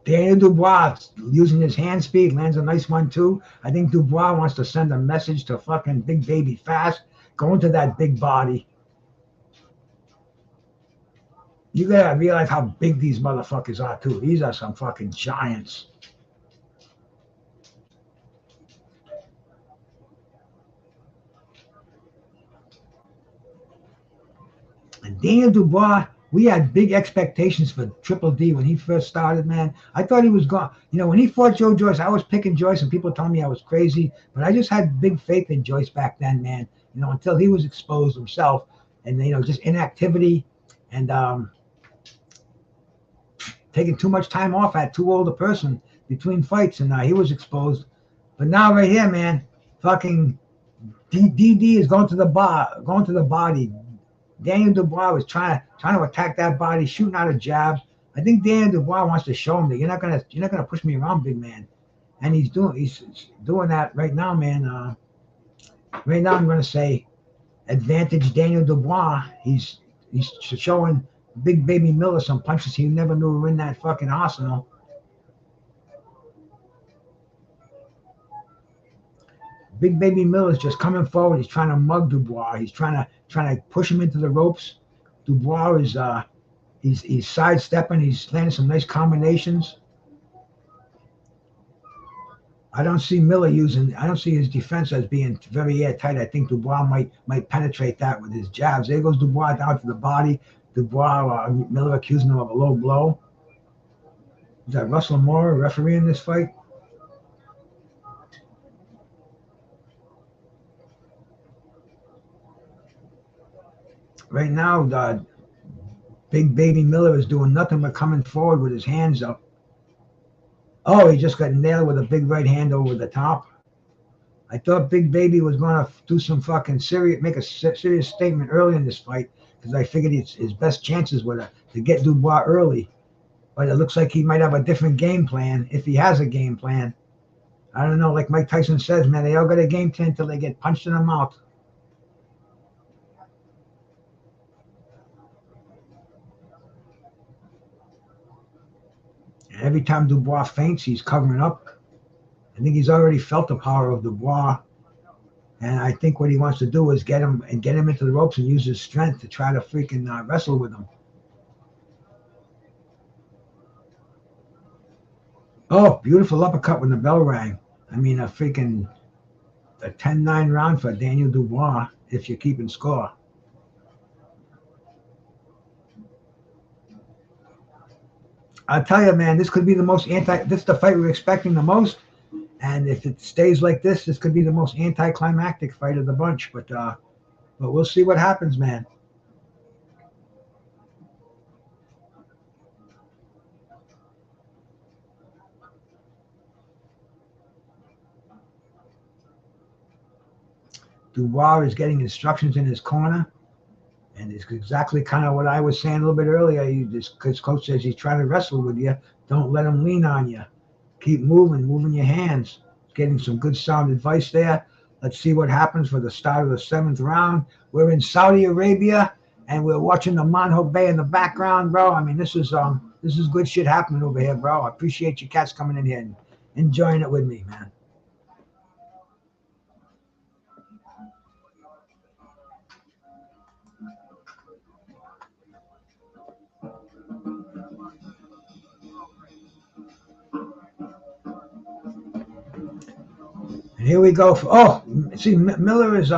Daniel Dubois using his hand speed lands a nice one too. I think Dubois wants to send a message to fucking Big Baby Fast. Go into that big body. You gotta realize how big these motherfuckers are too. These are some fucking giants. And Daniel Dubois, we had big expectations for Triple D when he first started, man. I thought he was gone. When he fought Joe Joyce, I was picking Joyce, and people told me I was crazy. But I just had big faith in Joyce back then, man. Until he was exposed himself, and just inactivity, and taking too much time off at too old a person between fights, and he was exposed. But now right here, man, fucking DD is going to the body. Daniel Dubois was trying to attack that body, shooting out a jab. I think Daniel Dubois wants to show him that you're not gonna push me around, big man. And he's doing that right now, man. Right now I'm gonna say advantage Daniel Dubois. He's showing Big Baby Miller some punches he never knew were in that fucking arsenal. Big Baby Miller's just coming forward. He's trying to mug Dubois. He's trying to push him into the ropes. Dubois is he's sidestepping. He's landing some nice combinations. I don't see his defense as being very airtight. I think Dubois might penetrate that with his jabs. There goes Dubois down to the body. Miller accusing him of a low blow. Is that Russell Mori, referee in this fight? right now, the big baby Miller is doing nothing but coming forward with his hands up. Oh, he just got nailed with a big right hand over the top. I thought Big Baby was going to do some fucking serious, make a serious statement early in this fight because I figured his best chances were to get Dubois early. But it looks like he might have a different game plan if he has a game plan. I don't know. Like Mike Tyson says, man, they all got a game plan until they get punched in the mouth. And every time Dubois feints, he's covering up. I think he's already felt the power of Dubois. And I think what he wants to do is get him into the ropes and use his strength to try to freaking wrestle with him. Oh, beautiful uppercut when the bell rang. I mean, a 10-9 round for Daniel Dubois if you're keeping score. I'll tell you, man, this could be the most this is the fight we're expecting the most. And if it stays like this could be the most anticlimactic fight of the bunch. But we'll see what happens, man. Dubois is getting instructions in his corner. And it's exactly kind of what I was saying a little bit earlier. His coach says he's trying to wrestle with you. Don't let him lean on you. Keep moving your hands. Getting some good sound advice there. Let's see what happens for the start of the 7th round. We're in Saudi Arabia, and we're watching the Manho Bay in the background, bro. I mean, this is good shit happening over here, bro. I appreciate you cats coming in here and enjoying it with me, man. And here we go. Miller's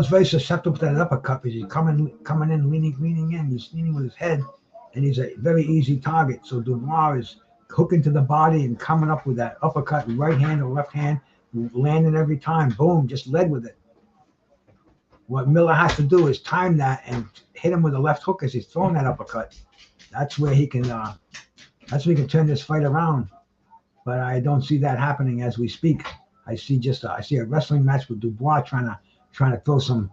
very susceptible to that uppercut because he's coming in, leaning in. He's leaning with his head, and he's a very easy target. So Dubois is hooking to the body and coming up with that uppercut, right hand or left hand, landing every time. Boom, just led with it. What Miller has to do is time that and hit him with a left hook as he's throwing that uppercut. That's where he can turn this fight around. But I don't see that happening as we speak. I see a wrestling match with Dubois trying to throw some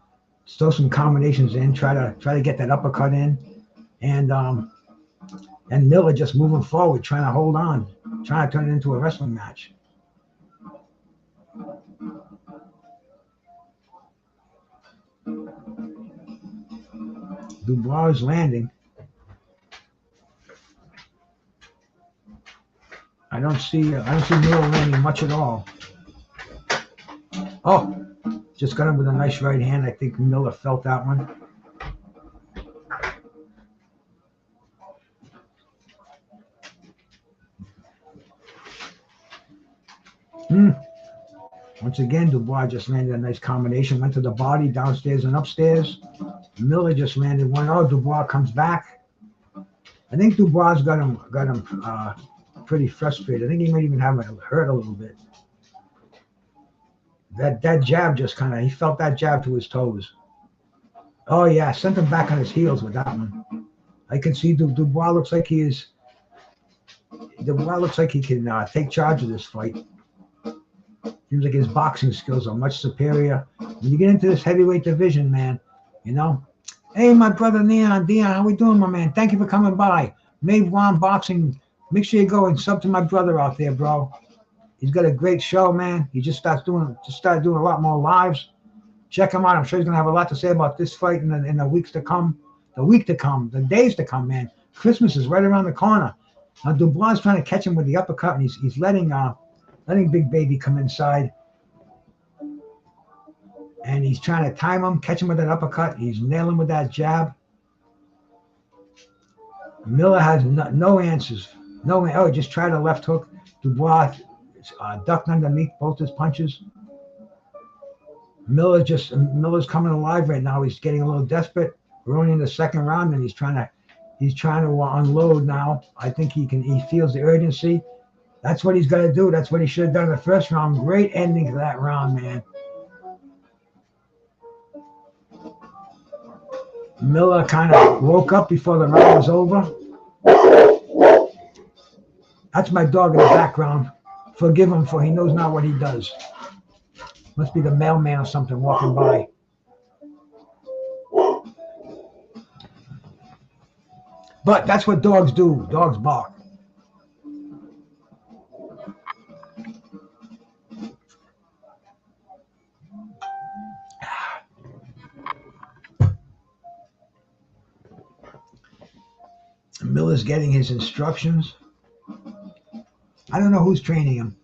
combinations in, try to get that uppercut in, and Miller just moving forward, trying to hold on, trying to turn it into a wrestling match. Dubois is landing. I don't see Miller landing much at all. Oh, just got him with a nice right hand. I think Miller felt that one. Once again, Dubois just landed a nice combination. Went to the body, downstairs and upstairs. Miller just landed one. Oh, Dubois comes back. I think Dubois got him pretty frustrated. I think he might even have him hurt a little bit. That jab just he felt that jab to his toes. Oh yeah, sent him back on his heels with that one. I can see Dubois looks like he can take charge of this fight. Seems like his boxing skills are much superior. When you get into this heavyweight division, man, you know. Hey, my brother Dion, how we doing, my man? Thank you for coming by. Made One Boxing. Make sure you go and sub to my brother out there, bro. He's got a great show, man. He just started doing a lot more lives. Check him out. I'm sure he's gonna have a lot to say about this fight in the weeks to come, the days to come, man. Christmas is right around the corner. Now Dubois is trying to catch him with the uppercut, and he's letting Big Baby come inside, and he's trying to time him, catch him with that uppercut. He's nailing with that jab. Miller has no answers. Oh, just tried a left hook. Dubois ducked underneath both his punches. Miller's coming alive right now. He's getting a little desperate. We're only in the 2nd round, and he's trying to unload now. I think he feels the urgency. That's what he's got to do. That's what he should have done in the 1st round. Great ending to that round, man. Miller kind of woke up before the round was over. That's my dog in the background. Forgive him, for he knows not what he does. Must be the mailman or something walking by. But that's what dogs do. Dogs bark. Miller's getting his instructions. I don't know who's training him.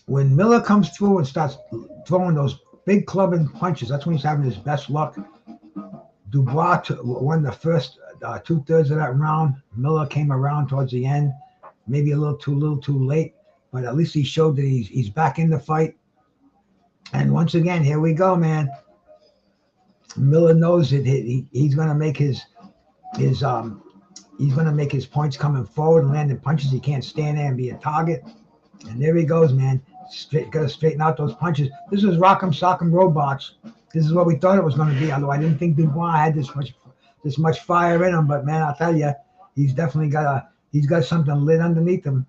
When Miller comes through and starts throwing those big clubbing punches, that's when he's having his best luck. Dubois won the first 2/3 of that round. Miller came around towards the end, maybe a little too late, but at least he showed that he's back in the fight. And once again, here we go, man. Miller knows that he's going to make his he's going to make his points coming forward and landing punches. He can't stand there and be a target. And there he goes, man. Got to straighten out those punches. This was Rock'em Sock'em Robots. This is what we thought it was going to be. Although I didn't think Dubois had this much fire in him, but man, I'll tell you, he's definitely got something lit underneath him.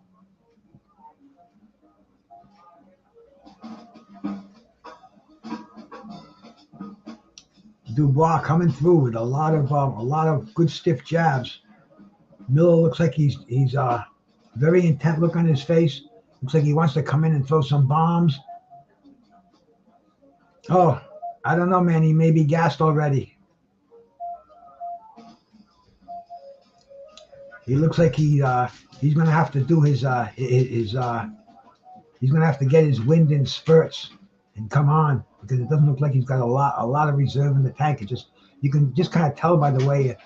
Dubois coming through with a lot of good stiff jabs. Miller looks like he's very intent look on his face. Looks like he wants to come in and throw some bombs. Oh, I don't know, man. He may be gassed already. He looks like he's going to have to do he's going to have to get his wind in spurts and come on, because it doesn't look like he's got a lot of reserve in the tank. You can just kind of tell by the way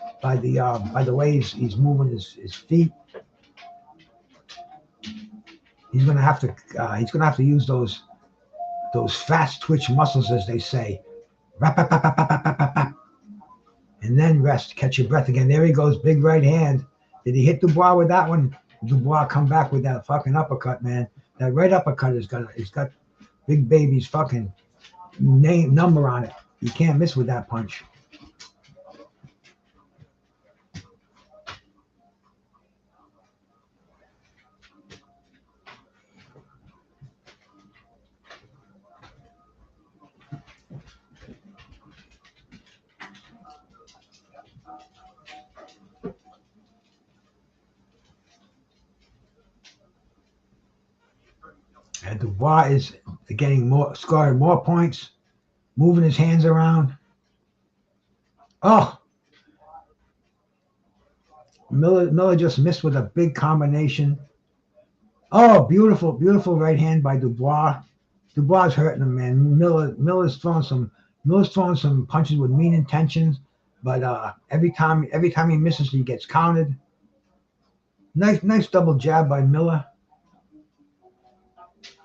he's moving his feet. He's gonna have to use those fast twitch muscles, as they say. And then rest, catch your breath again. There he goes, big right hand. Did he hit Dubois with that one? Dubois come back with that fucking uppercut, man. That right uppercut it's got Big Baby's fucking number on it. You can't miss with that punch. And Dubois is scoring more points, moving his hands around. Oh, Miller just missed with a big combination. Oh, beautiful right hand by Dubois. Dubois hurting him, man. Miller's throwing some punches with mean intentions, but every time he misses, he gets counted. Nice double jab by Miller.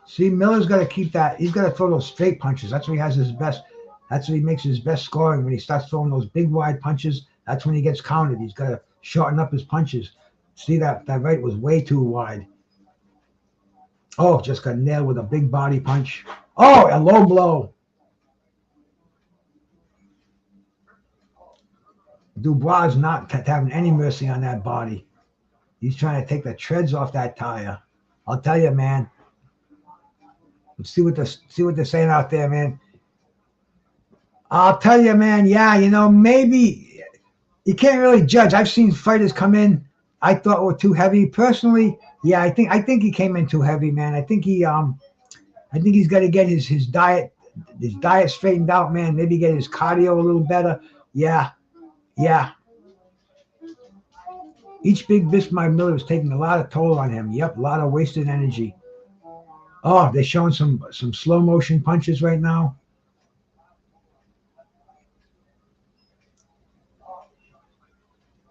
See, Miller's got to keep that. He's got to throw those straight punches. That's when he has his best. That's when he makes his best scoring. When he starts throwing those big wide punches, that's when he gets counted. He's got to shorten up his punches. See, that right was way too wide. Oh, just got nailed with a big body punch. Oh, a low blow. Dubois is not having any mercy on that body. He's trying to take the treads off that tire. I'll tell you, man. Let's see what they're saying out there, man. I'll tell you, man. Yeah, maybe you can't really judge. I've seen fighters come in I thought were too heavy. Personally, yeah, I think he came in too heavy, man. I think he's got to get his diet straightened out, man. Maybe get his cardio a little better. Yeah. Each big Bismarck Miller is taking a lot of toll on him. Yep, a lot of wasted energy. Oh, they're showing some slow motion punches right now.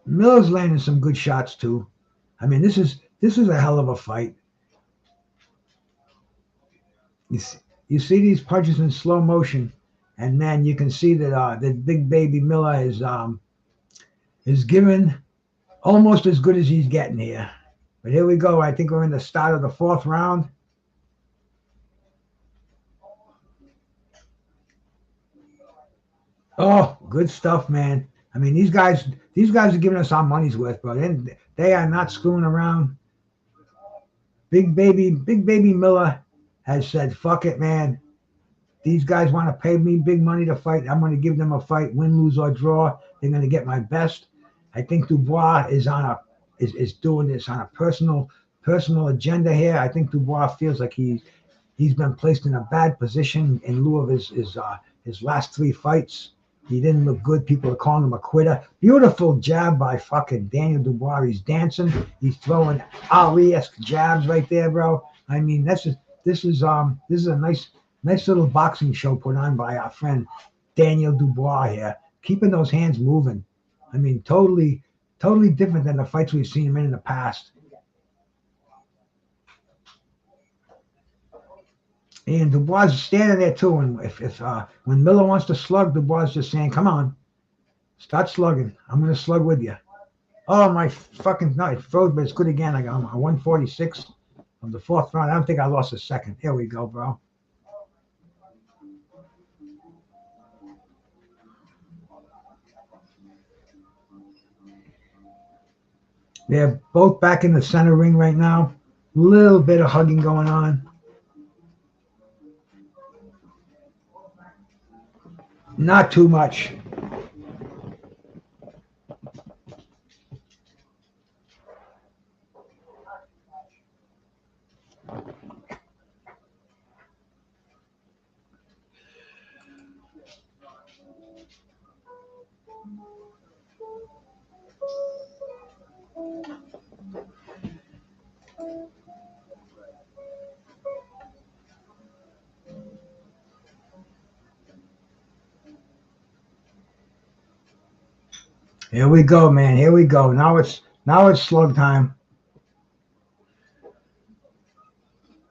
Miller's landing some good shots too. I mean, this is a hell of a fight. You see these punches in slow motion, and man, you can see that that Big Baby Miller is given almost as good as he's getting here. But here we go. I think we're in the start of the fourth round. Oh, good stuff, man. I mean, these guys are giving us our money's worth, bro. They are not screwing around. Big baby Miller has said, "Fuck it, man. These guys want to pay me big money to fight. I'm going to give them a fight, win, lose, or draw. They're going to get my best." I think Dubois is doing this on a personal agenda here. I think Dubois feels like he's been placed in a bad position in lieu of his last 3 fights. He didn't look good. People are calling him a quitter. Beautiful jab by fucking Daniel Dubois. He's dancing. He's throwing Ali-esque jabs right there, bro. I mean, this is a nice little boxing show put on by our friend Daniel Dubois here, keeping those hands moving. I mean, totally different than the fights we've seen him in the past. And Dubois is standing there too. And when Miller wants to slug, Dubois is just saying, "Come on, start slugging. I'm going to slug with you." Oh, my fucking no, it froze, but it's good again. I got 146 of the 4th round. I don't think I lost a second. Here we go, bro. They're both back in the center ring right now. Little bit of hugging going on. Not too much. Here we go, man. Here we go. Now it's slug time.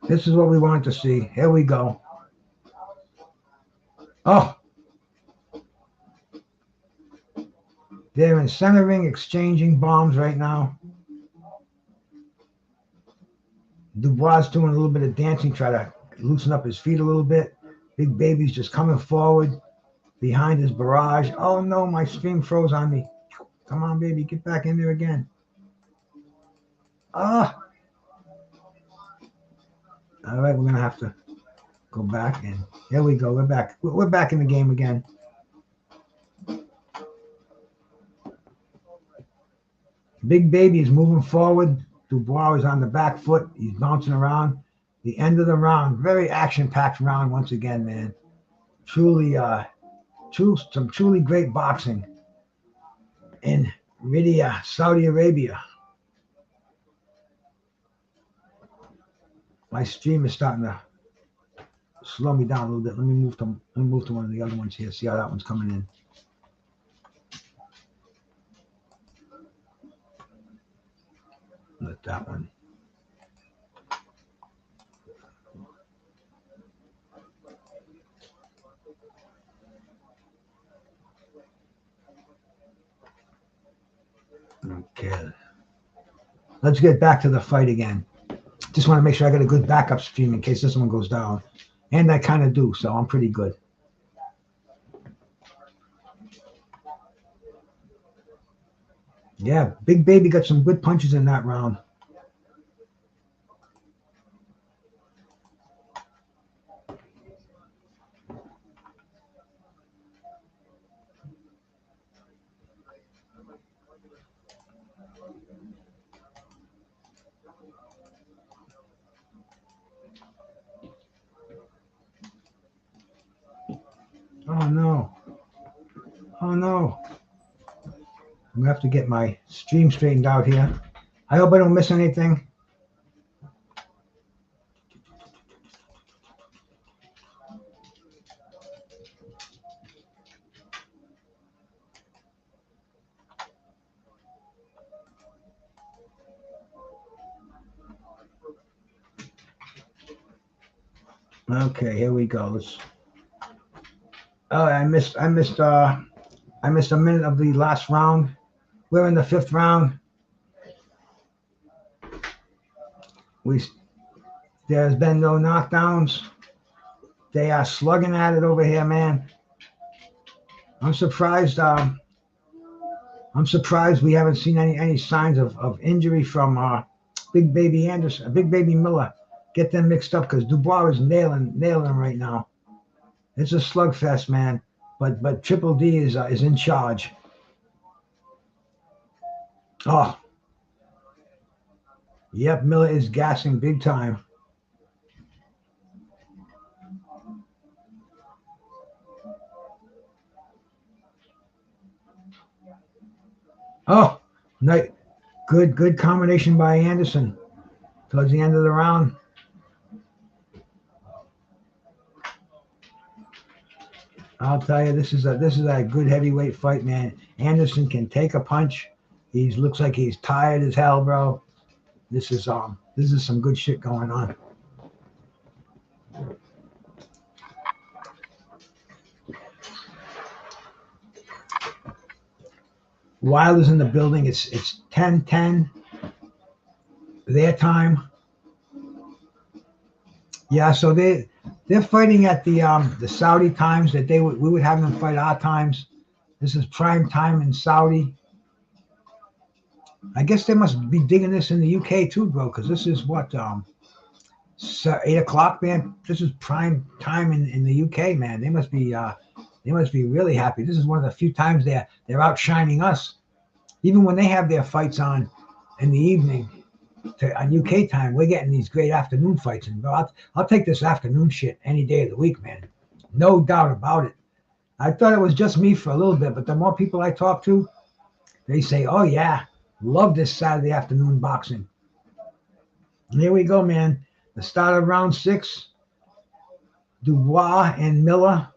This is what we want to see. Here we go. Oh. They're in center ring exchanging bombs right now. Dubois doing a little bit of dancing, try to loosen up his feet a little bit. Big Baby's just coming forward behind his barrage. Oh no, my stream froze on me. Come on, baby, get back in there again. Ah. All right, we're gonna have to go back, and here we go. We're back. We're back in the game again. Big Baby is moving forward. Dubois is on the back foot. He's bouncing around. The end of the round, very action-packed round once again, man. Some truly great boxing in Riyadh, Saudi Arabia. My stream is starting to slow me down a little bit. Let me move to one of the other ones here. See how that one's coming in. Let that one. Okay. Let's get back to the fight again. Just want to make sure I got a good backup stream in case this one goes down. And I kind of do, so I'm pretty good. Yeah, Big Baby got some good punches in that round. Oh no. Oh no. I'm gonna have to get my stream straightened out here. I hope I don't miss anything. Okay, here we go. I missed a minute of the last round. We're in the 5th round. There's been no knockdowns. They are slugging at it over here, man. I'm surprised. I'm surprised we haven't seen any signs of injury from Big Baby Anderson, Big Baby Miller. Get them mixed up because Dubois is nailing him right now. It's a slugfest, man. But Triple D is in charge. Oh, yep, Miller is gassing big time. Oh, nice, good combination by Anderson towards the end of the round. I'll tell you, this is a good heavyweight fight, man. Anderson can take a punch. He looks like he's tired as hell, bro. This is some good shit going on. Wilder's in the building. It's 10:10 their time. Yeah, so they're fighting at the Saudi times that we would have them fight our times. This is prime time in Saudi. I guess they must be digging this in the UK too, bro, because this is what 8 o'clock, man. This is prime time in the UK, man. They must be really happy. This is one of the few times they're outshining us. Even when they have their fights on in the evening on UK time, we're getting these great afternoon fights. And bro, I'll take this afternoon shit any day of the week, man. No doubt about it. I thought it was just me for a little bit, but the more people I talk to, they say, oh yeah, love this Saturday afternoon boxing. And here we go, man. The start of round 6, Dubois and Miller.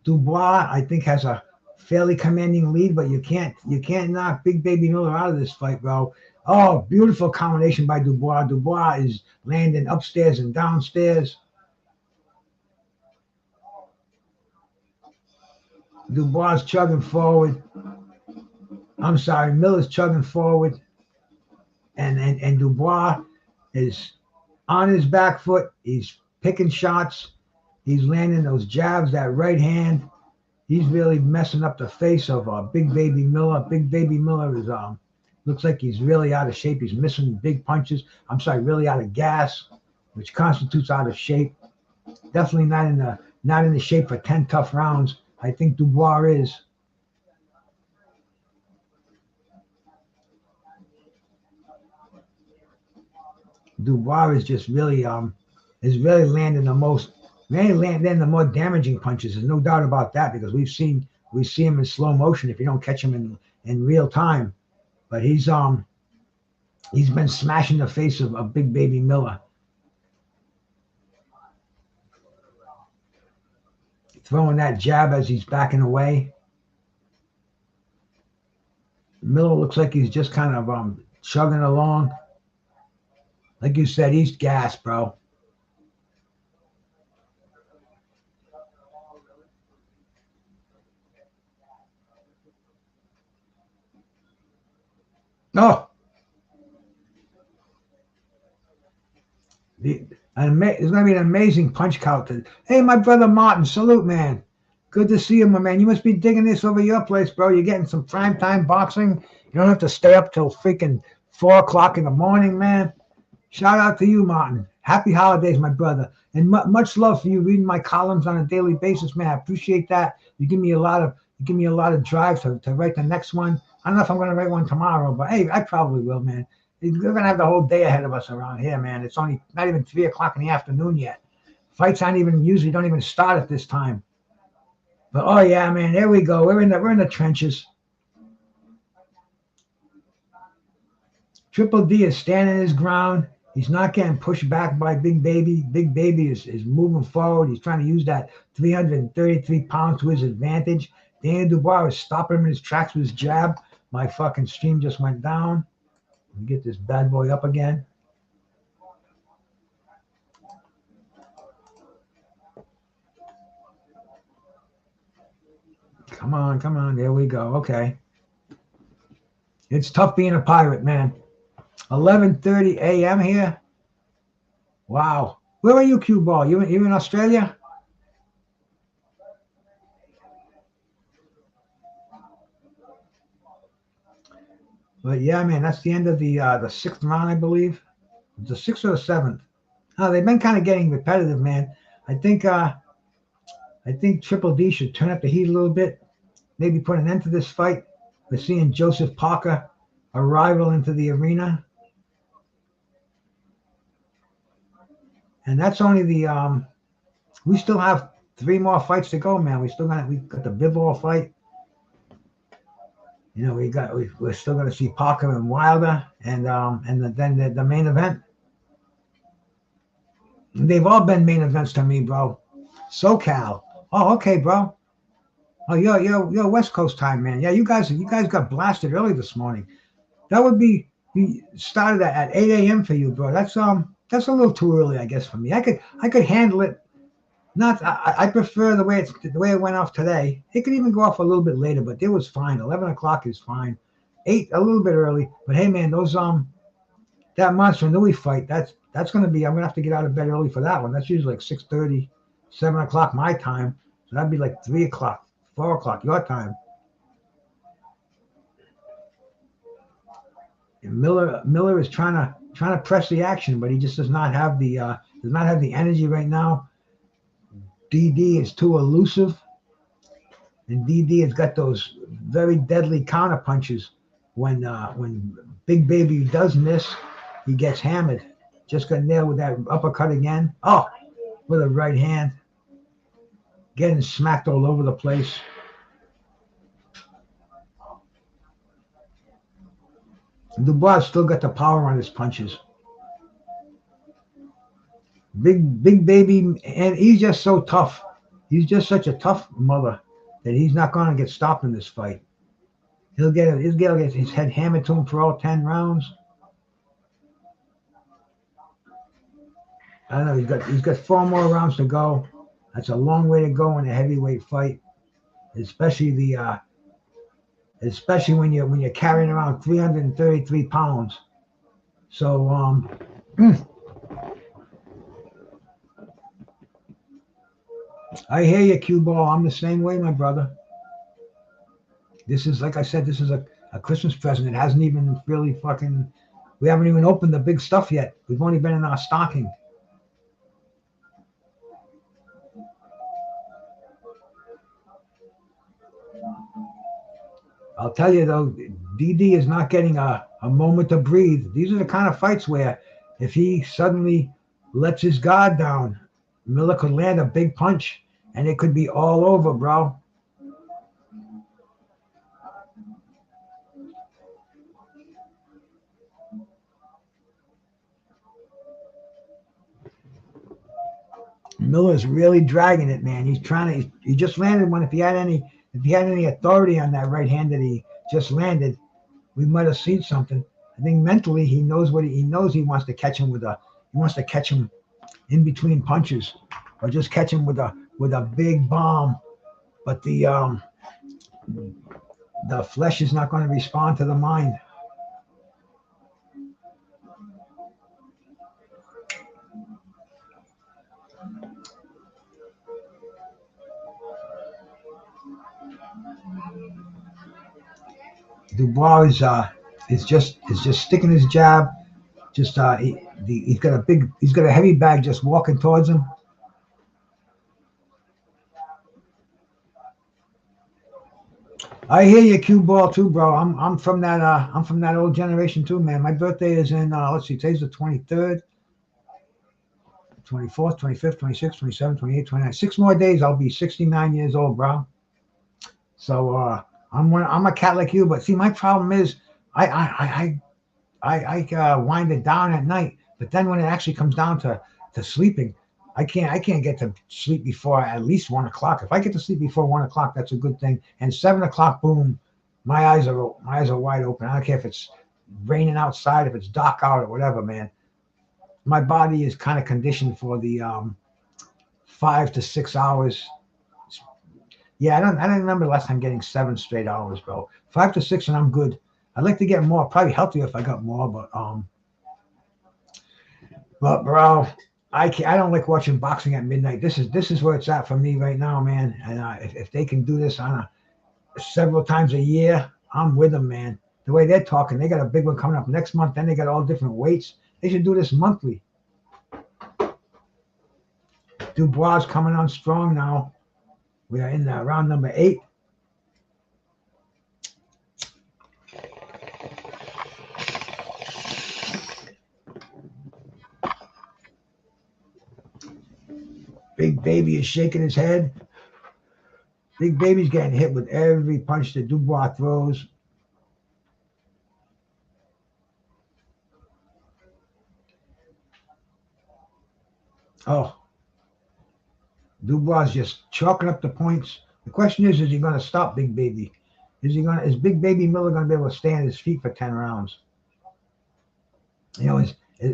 Dubois, I think, has a fairly commanding lead, but you can't knock Big Baby Miller out of this fight, bro. Oh, beautiful combination by Dubois. Dubois is landing upstairs and downstairs. Dubois chugging forward. I'm sorry, Miller's chugging forward. And Dubois is on his back foot. He's picking shots. He's landing those jabs, that right hand. He's really messing up the face of Big Baby Miller. Big Baby Miller is looks like he's really out of shape. He's missing big punches. I'm sorry, really out of gas, which constitutes out of shape. Definitely not in the shape for 10 tough rounds. I think Dubois is. Dubois is just really landing the more damaging punches. There's no doubt about that because we see him in slow motion if you don't catch him in real time. But he's been smashing the face of Big Baby Miller. Throwing that jab as he's backing away. Miller looks like he's just kind of chugging along. Like you said, he's gassed, bro. Oh. There's going to be an amazing punch count. Hey, my brother Martin, salute, man. Good to see you, my man. You must be digging this over your place, bro. You're getting some primetime boxing. You don't have to stay up till freaking 4 o'clock in the morning, man. Shout out to you, Martin. Happy holidays, my brother. And much love for you reading my columns on a daily basis, man. I appreciate that. You give me a lot of drive to write the next one. I don't know if I'm going to write one tomorrow, but hey, I probably will, man. We're going to have the whole day ahead of us around here, man. It's only not even 3 o'clock in the afternoon yet. Fights don't even start at this time. But oh yeah, man, there we go. We're in the trenches. Triple D is standing his ground. He's not getting pushed back by Big Baby. Big Baby is moving forward. He's trying to use that 333 pounds to his advantage. Daniel Dubois is stopping him in his tracks with his jab. My fucking stream just went down. Let me get this bad boy up again. Come on. There we go. Okay. It's tough being a pirate, man. 11:30 a.m. here. Wow. Where are you, Cue Ball? You in Australia? But yeah, man, that's the end of the 6th round, I believe. The 6th or the 7th. Oh, they've been kind of getting repetitive, man. I think Triple D should turn up the heat a little bit. Maybe put an end to this fight. We're seeing Joseph Parker arrival into the arena. And that's only the we still have 3 more fights to go, man. We got the Bivol fight. You know, we're still gonna see Parker and Wilder, and then the main event. They've all been main events to me, bro. SoCal. Oh, okay, bro. Oh, you're West Coast time, man. Yeah, you guys got blasted early this morning. That would be started at 8 a.m. for you, bro. That's a little too early, I guess, for me. I could handle it. I prefer the way it went off today. It could even go off a little bit later, but it was fine. 11 o'clock is fine. 8 a little bit early, but hey, man, those that Monster Nui fight, that's gonna be. I'm gonna have to get out of bed early for that one. That's usually like 6:30, 7 o'clock my time. So that'd be like 3 o'clock, 4 o'clock your time. And Miller is trying to press the action, but he just does not have the energy right now. DD is too elusive, and DD has got those very deadly counter punches. When Big Baby does miss, he gets hammered. Just got nailed with that uppercut again. Oh, with a right hand. Getting smacked all over the place. Dubois still got the power on his punches. Big Baby, and he's just so tough. He's just such a tough mother that he's not going to get stopped in this fight. He'll get his head hammered to him for all 10 rounds. I don't know. He's got 4 more rounds to go. That's a long way to go in a heavyweight fight, especially when you're carrying around 333 pounds. So I hear you, Cue Ball. I'm the same way, my brother. This is, like I said, this is a Christmas present. It hasn't even really we haven't even opened the big stuff yet. We've only been in our stocking. I'll tell you, though, DD is not getting a moment to breathe. These are the kind of fights where if he suddenly lets his guard down, Miller could land a big punch, and it could be all over, bro. Miller's really dragging it, man. He just landed one. If he had any authority on that right hand that he just landed, we might have seen something. I think mentally he knows he wants to catch him he wants to catch him in between punches, or just catch him with a big bomb. But the flesh is not going to respond to the mind. Dubois is just sticking his jab. Just he's got a heavy bag just walking towards him. I hear you, Cue Ball too, bro. I'm from that old generation too, man. My birthday is in let's see, today's the 23rd, 24th, 25th, 26th, 27th, 28th, 29th. 6 more days, I'll be 69 years old, bro. So I'm a cat like you, but see, my problem is I wind it down at night, but then when it actually comes down to sleeping, I can't get to sleep before at least 1 o'clock. If I get to sleep before 1 o'clock, that's a good thing. And 7 o'clock, boom, my eyes are wide open. I don't care if it's raining outside, if it's dark out or whatever, man. My body is kind of conditioned for the 5 to 6 hours. Yeah, I don't remember the last time getting 7 straight hours, bro. 5 to 6 and I'm good. I'd like to get more, probably healthier if I got more, but bro, I don't like watching boxing at midnight. This is where it's at for me right now, man. And if they can do this on several times a year, I'm with them, man. the way they're talking, they got a big one coming up next month. Then they got all different weights. They should do this monthly. Dubois coming on strong now. We are in round number 8. Big Baby is shaking his head. Big Baby's getting hit with every punch that Dubois throws. Oh, Dubois just chalking up the points. The question is he going to stop Big Baby? Is Big Baby Miller going to be able to stay on his feet for 10 rounds? You know,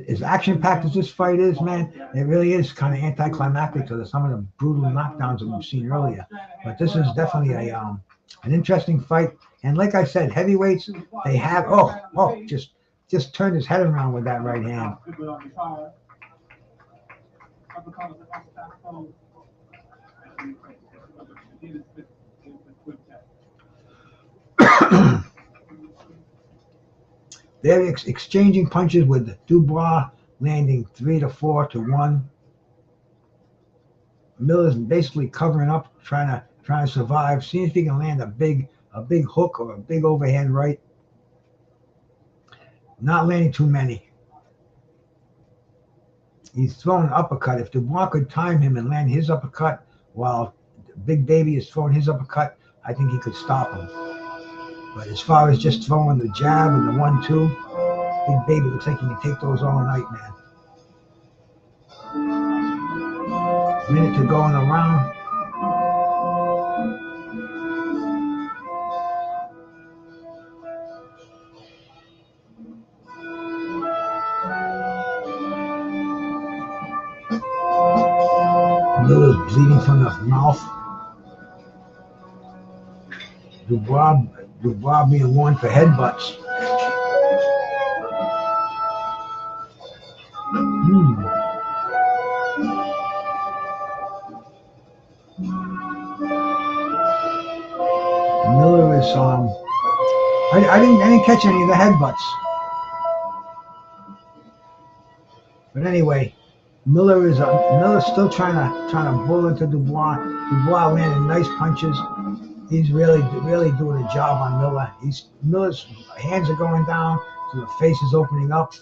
as action-packed as this fight is, man, it really is kind of anticlimactic to some of the brutal knockdowns that we've seen earlier. But this is definitely an interesting fight. And like I said, heavyweights, they have just turned his head around with that right hand. They're exchanging punches with Dubois landing 3 to 4 to 1. Miller's basically covering up, trying to survive, seeing if he can land a big hook or a big overhand right. Not landing too many. He's throwing an uppercut. If Dubois could time him and land his uppercut while Big Baby is throwing his uppercut, I think he could stop him. But as far as just throwing the jab and the 1-2, Big Baby looks like he can take those all night, man. Minute to go in the round. Miller's bleeding from the mouth. Dubois being warned for headbutts. Miller is I didn't catch any of the headbutts. But anyway, Miller's still trying to bull into Dubois. Dubois landing nice punches. He's really doing a job on Miller. Miller's hands are going down, so the face is opening up.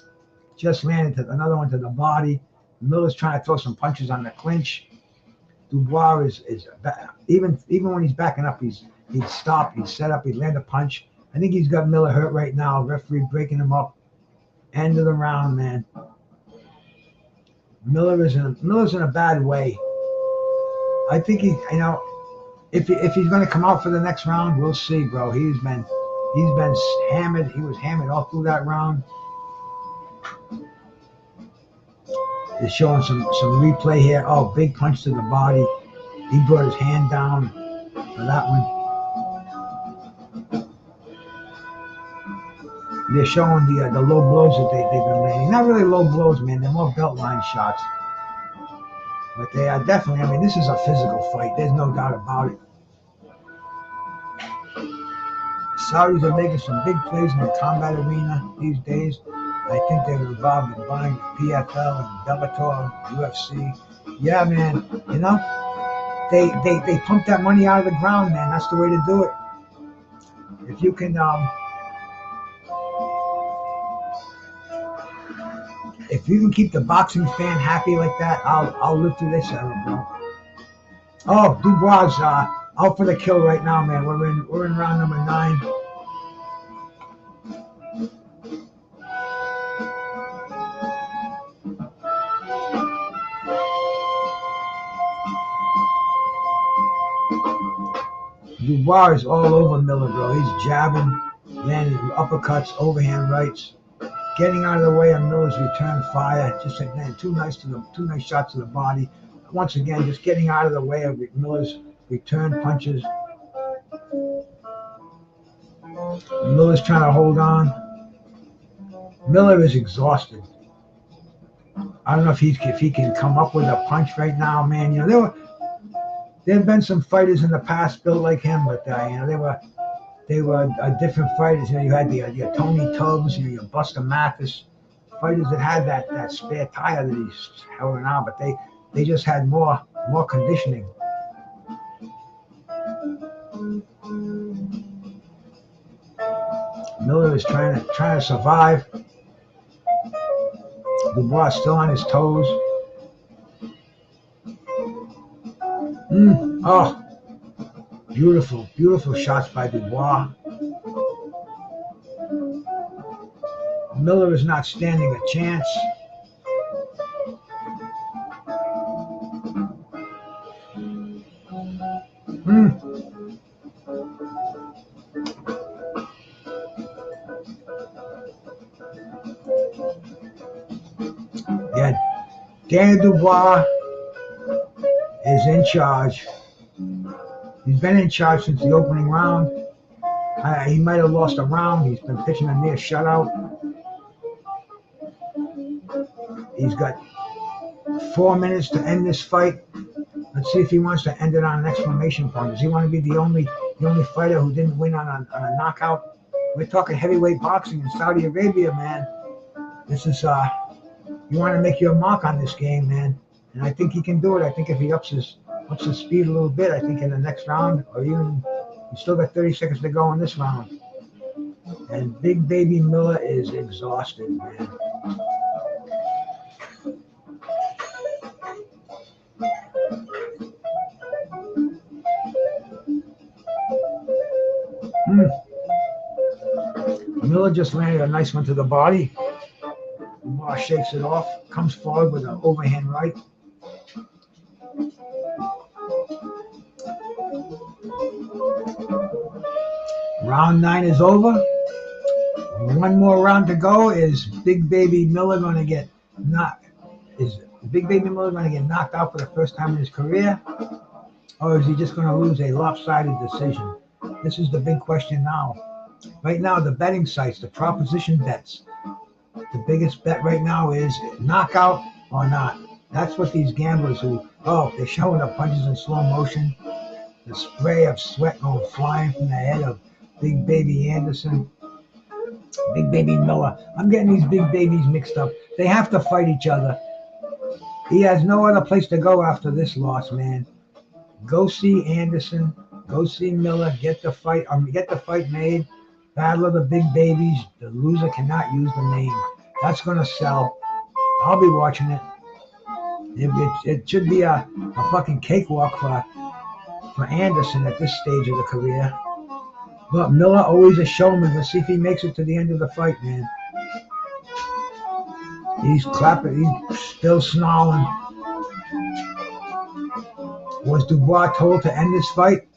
Just landed another one to the body. Miller's trying to throw some punches on the clinch. Dubois is even when he's backing up, he'd stop, he'd set up, he'd land a punch. I think he's got Miller hurt right now. Referee breaking him up. End of the round, man. Miller's in a bad way. I think if he's going to come out for the next round, we'll see, bro. He's been hammered. He was hammered all through that round. They're showing some replay here. Oh, big punch to the body. He brought his hand down for that one. They're showing the low blows that they've been landing. Not really low blows, man. They're more belt line shots. But they are definitely, this is a physical fight. There's no doubt about it. Saudis are making some big plays in the combat arena these days. I think they're involved in buying PFL and Bellator, UFC. Yeah, man. They pump that money out of the ground, man. That's the way to do it. If you can, keep the boxing fan happy like that, I'll live through this era, bro. Oh, Dubois out for the kill right now, man. We're in round number 9. Dubois is all over Miller, bro. He's jabbing, landing uppercuts, overhand rights, getting out of the way of Miller's return fire. Just like, man, two nice shots to the body. Once again, just getting out of the way of Miller's return punches. Miller's trying to hold on. Miller is exhausted. I don't know if he can come up with a punch right now, man. There have been some fighters in the past built like him, but they were different fighters. You had your Tony Tubbs, your Buster Mathis, fighters that had that spare tire that he's held around, but they just had more conditioning. Miller is trying to survive. Dubois still on his toes. Oh, beautiful shots by Dubois. Miller is not standing a chance. Yeah, Daniel Dubois is in charge. He's been in charge since the opening round. He might have lost a round. He's been pitching a near shutout. He's got 4 minutes to end this fight. Let's see if he wants to end it on an exclamation point. Does he want to be the only fighter who didn't win on a knockout? We're talking heavyweight boxing in Saudi Arabia, man. This is you want to make your mark on this game, man. And I think he can do it. I think if he ups his speed a little bit, I think in the next round, or even you still got 30 seconds to go in this round. And Big Baby Miller is exhausted, man. Miller just landed a nice one to the body. Dubois shakes it off, comes forward with an overhand right. Round 9 is over. One more round to go. Is Big Baby Miller going to get knocked? Is Big Baby Miller going to get knocked out for the first time in his career, or is he just going to lose a lopsided decision? This is the big question now. Right now, the betting sites, the proposition bets, the biggest bet right now is knockout or not. That's what these gamblers they're showing the punches in slow motion. The spray of sweat going flying from the head of Big Baby Anderson. Big Baby Miller. I'm getting these big babies mixed up. They have to fight each other. He has no other place to go after this loss, man. Go see Anderson. Go see Miller. Get the fight made. Battle of the Big Babies. The loser cannot use the name. That's going to sell. I'll be watching it. It should be a fucking cakewalk for Anderson at this stage of the career. But Miller always a showman. Let's see if he makes it to the end of the fight, man. He's clapping. He's still snarling. Was Dubois told to end this fight?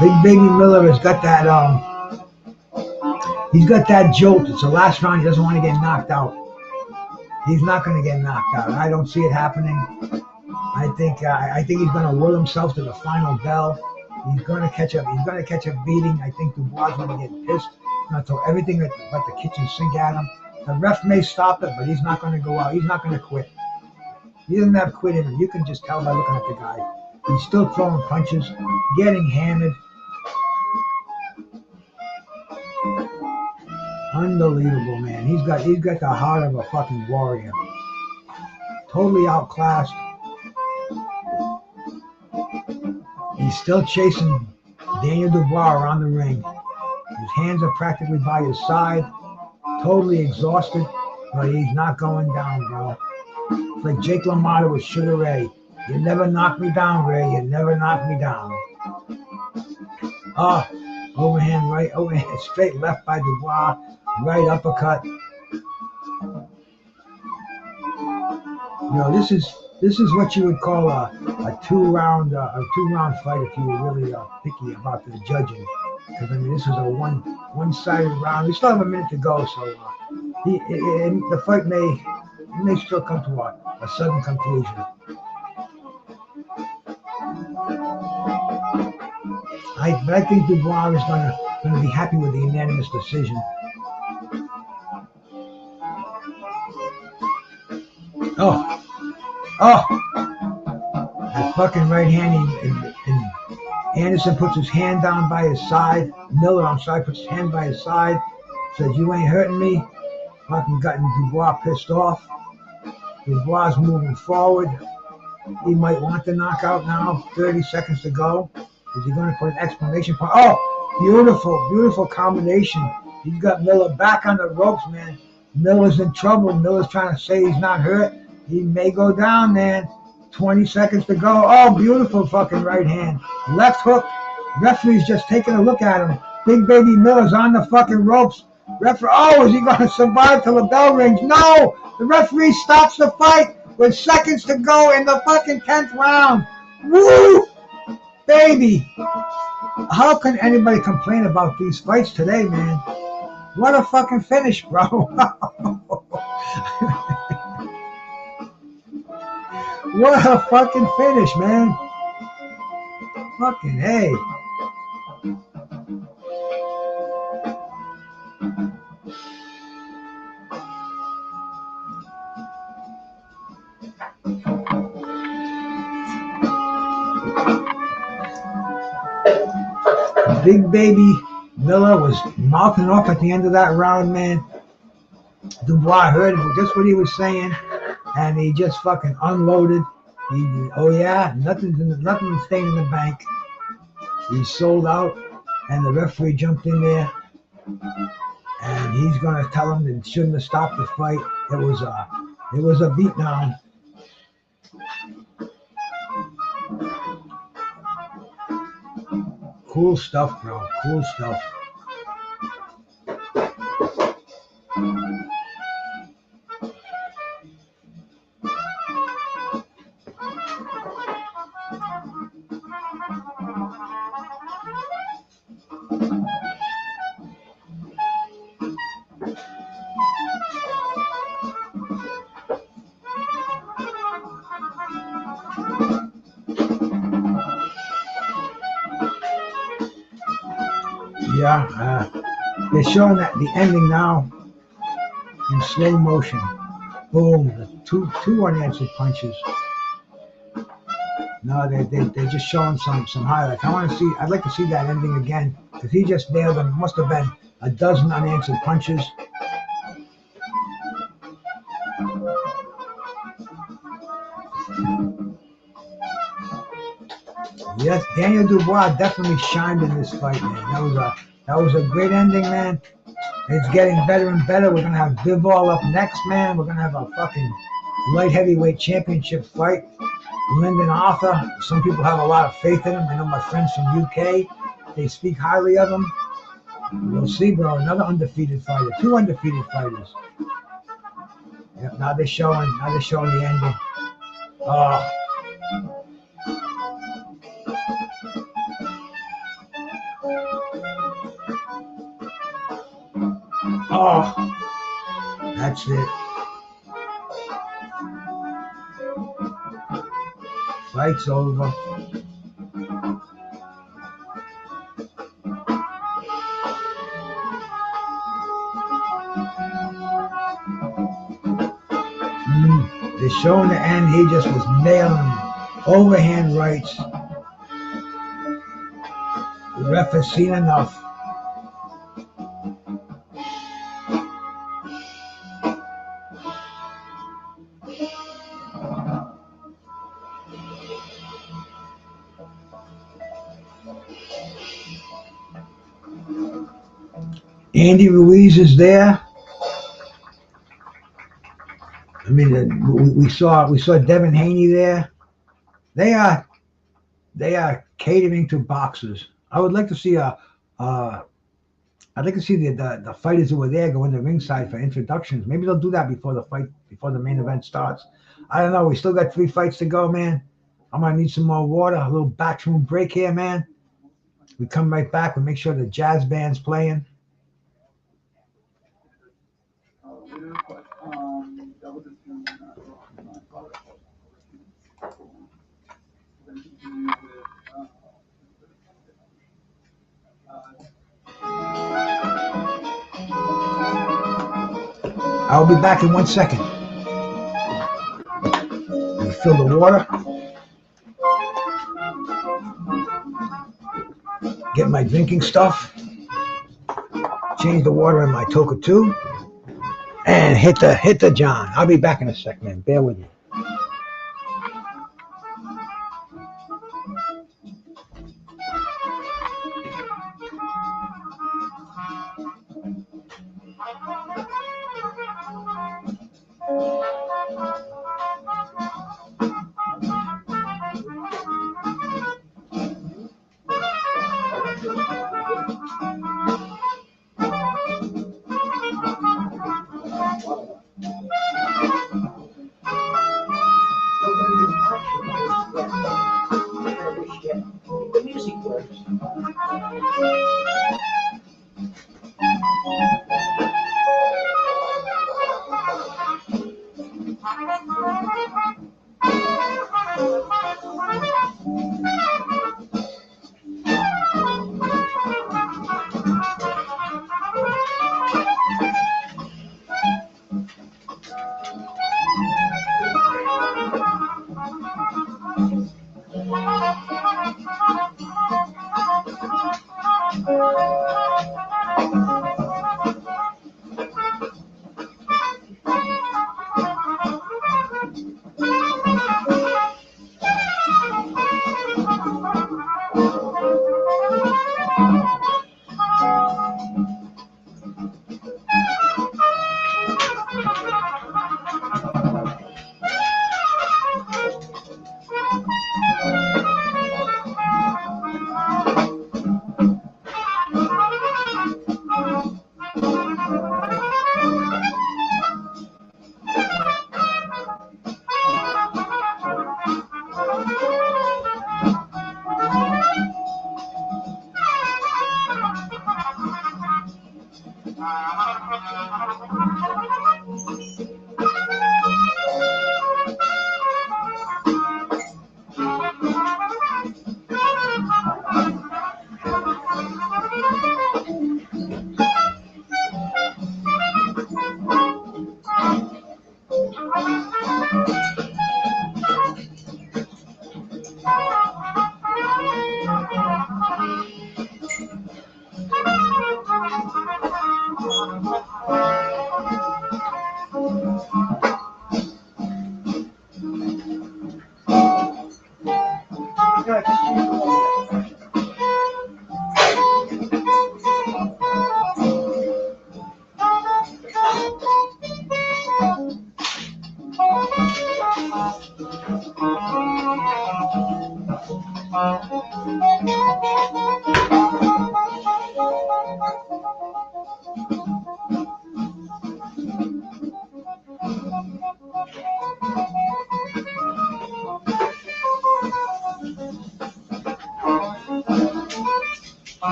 Big Baby Miller has got that he's got that jolt. It's the last round. He doesn't want to get knocked out. He's not going to get knocked out. I don't see it happening. I think he's going to will himself to the final bell. He's going to catch a beating. I think Dubois is going to get pissed. He's going to throw everything but the kitchen sink at him. The ref may stop it, but he's not going to go out. He's not going to quit. He doesn't have quit in him. You can just tell by looking at the guy. He's still throwing punches, getting hammered. Unbelievable, man. He's got the heart of a fucking warrior. Totally outclassed. He's still chasing Daniel Dubois around the ring. His hands are practically by his side. Totally exhausted, but he's not going down, bro. It's like Jake LaMotta with Sugar Ray. You never knock me down, Ray. You never knock me down. Oh, overhand right, overhand straight left by Dubois. Right uppercut. You know, this is what you would call a two-round fight if you were really picky about the judging. Because I mean, this is a one-sided round. We still have a minute to go, so the fight may still come to a sudden conclusion. But I think Dubois is gonna be happy with the unanimous decision. Oh, that fucking right hand, and Anderson puts his hand down by his side. Miller, I'm sorry, puts his hand by his side. Says, you ain't hurting me. Fucking gotten Dubois pissed off. Dubois moving forward. He might want the knockout now. 30 seconds to go. Is he going to put an exclamation point? Oh, beautiful, beautiful combination. He's got Miller back on the ropes, man. Miller's in trouble. Miller's trying to say he's not hurt. He may go down, man. 20 seconds to go. Oh, beautiful fucking right hand. Left hook. Referee's just taking a look at him. Big baby Miller's on the fucking ropes. Oh, is he going to survive till the bell rings? No! The referee stops the fight with seconds to go in the fucking 10th round. Woo! Baby! How can anybody complain about these fights today, man? What a fucking finish, bro. What a fucking finish, man. Fucking hey. Big baby Miller was mouthing off at the end of that round, man. Dubois heard just what he was saying, and he just fucking unloaded. Oh yeah, nothing's staying in the bank. He sold out, and the referee jumped in there, and he's gonna tell him that he shouldn't have stopped the fight. It was a beatdown. Cool stuff, bro. Cool stuff. Yeah, they're showing that the ending now in slow motion. Boom, the two unanswered punches. No, they're just showing some highlights. I'd like to see that ending again, because he just nailed them. Must have been a dozen unanswered punches. Yes, Daniel Dubois definitely shined in this fight, man. That was a great ending, man. It's getting better and better. We're gonna have Bivol up next, man. We're gonna have a fucking light heavyweight championship fight. Lyndon Arthur. Some people have a lot of faith in him. I know my friends from UK. They speak highly of him. We'll see, bro. Another undefeated fighter. Two undefeated fighters. Yep, now they're showing the ending. Oh. Oh, that's it. Fight's over. They're showing the end. He just was nailing overhand rights. The ref has seen enough. Andy Ruiz is there. I mean, we saw Devin Haney there. They are catering to boxers. I would like to see the fighters who were there go in the ringside for introductions. Maybe they'll do that before the main event starts. I don't know. We still got 3 fights to go, man. I'm gonna need some more water. A little bathroom break here, man. We come right back. We make sure the jazz band's playing. I'll be back in 1 second. Refill the water. Get my drinking stuff. Change the water in my Toka 2. And hit the John. I'll be back in a sec, man. Bear with me. The music works.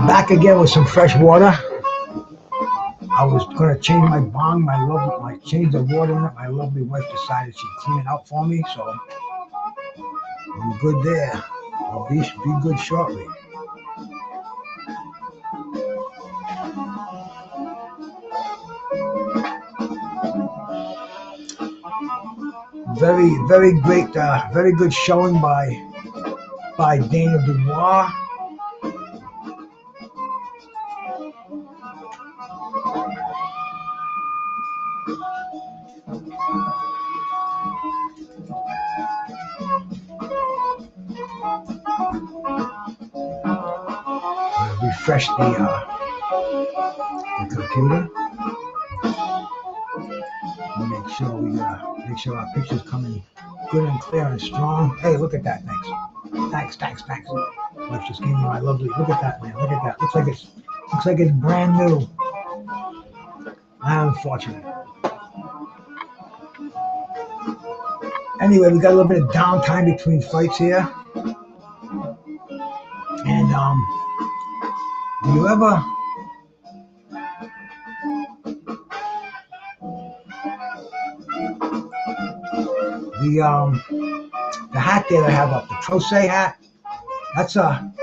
Back again with some fresh water. I was gonna change my bong, change the water in it. My lovely wife decided she'd clean it out for me, so I'm good there. I'll be good shortly. Very great, very good showing by Dubois. Refresh the computer. Make sure our picture's coming good and clear and strong. Hey, look at that! Thanks. Wife just gave me my lovely. Look at that, man. Look at that. Looks like it's brand new. Unfortunate. Anyway, we got a little bit of downtime between fights here, and Do you ever? The hat there that I have up, the Trosei hat. That's an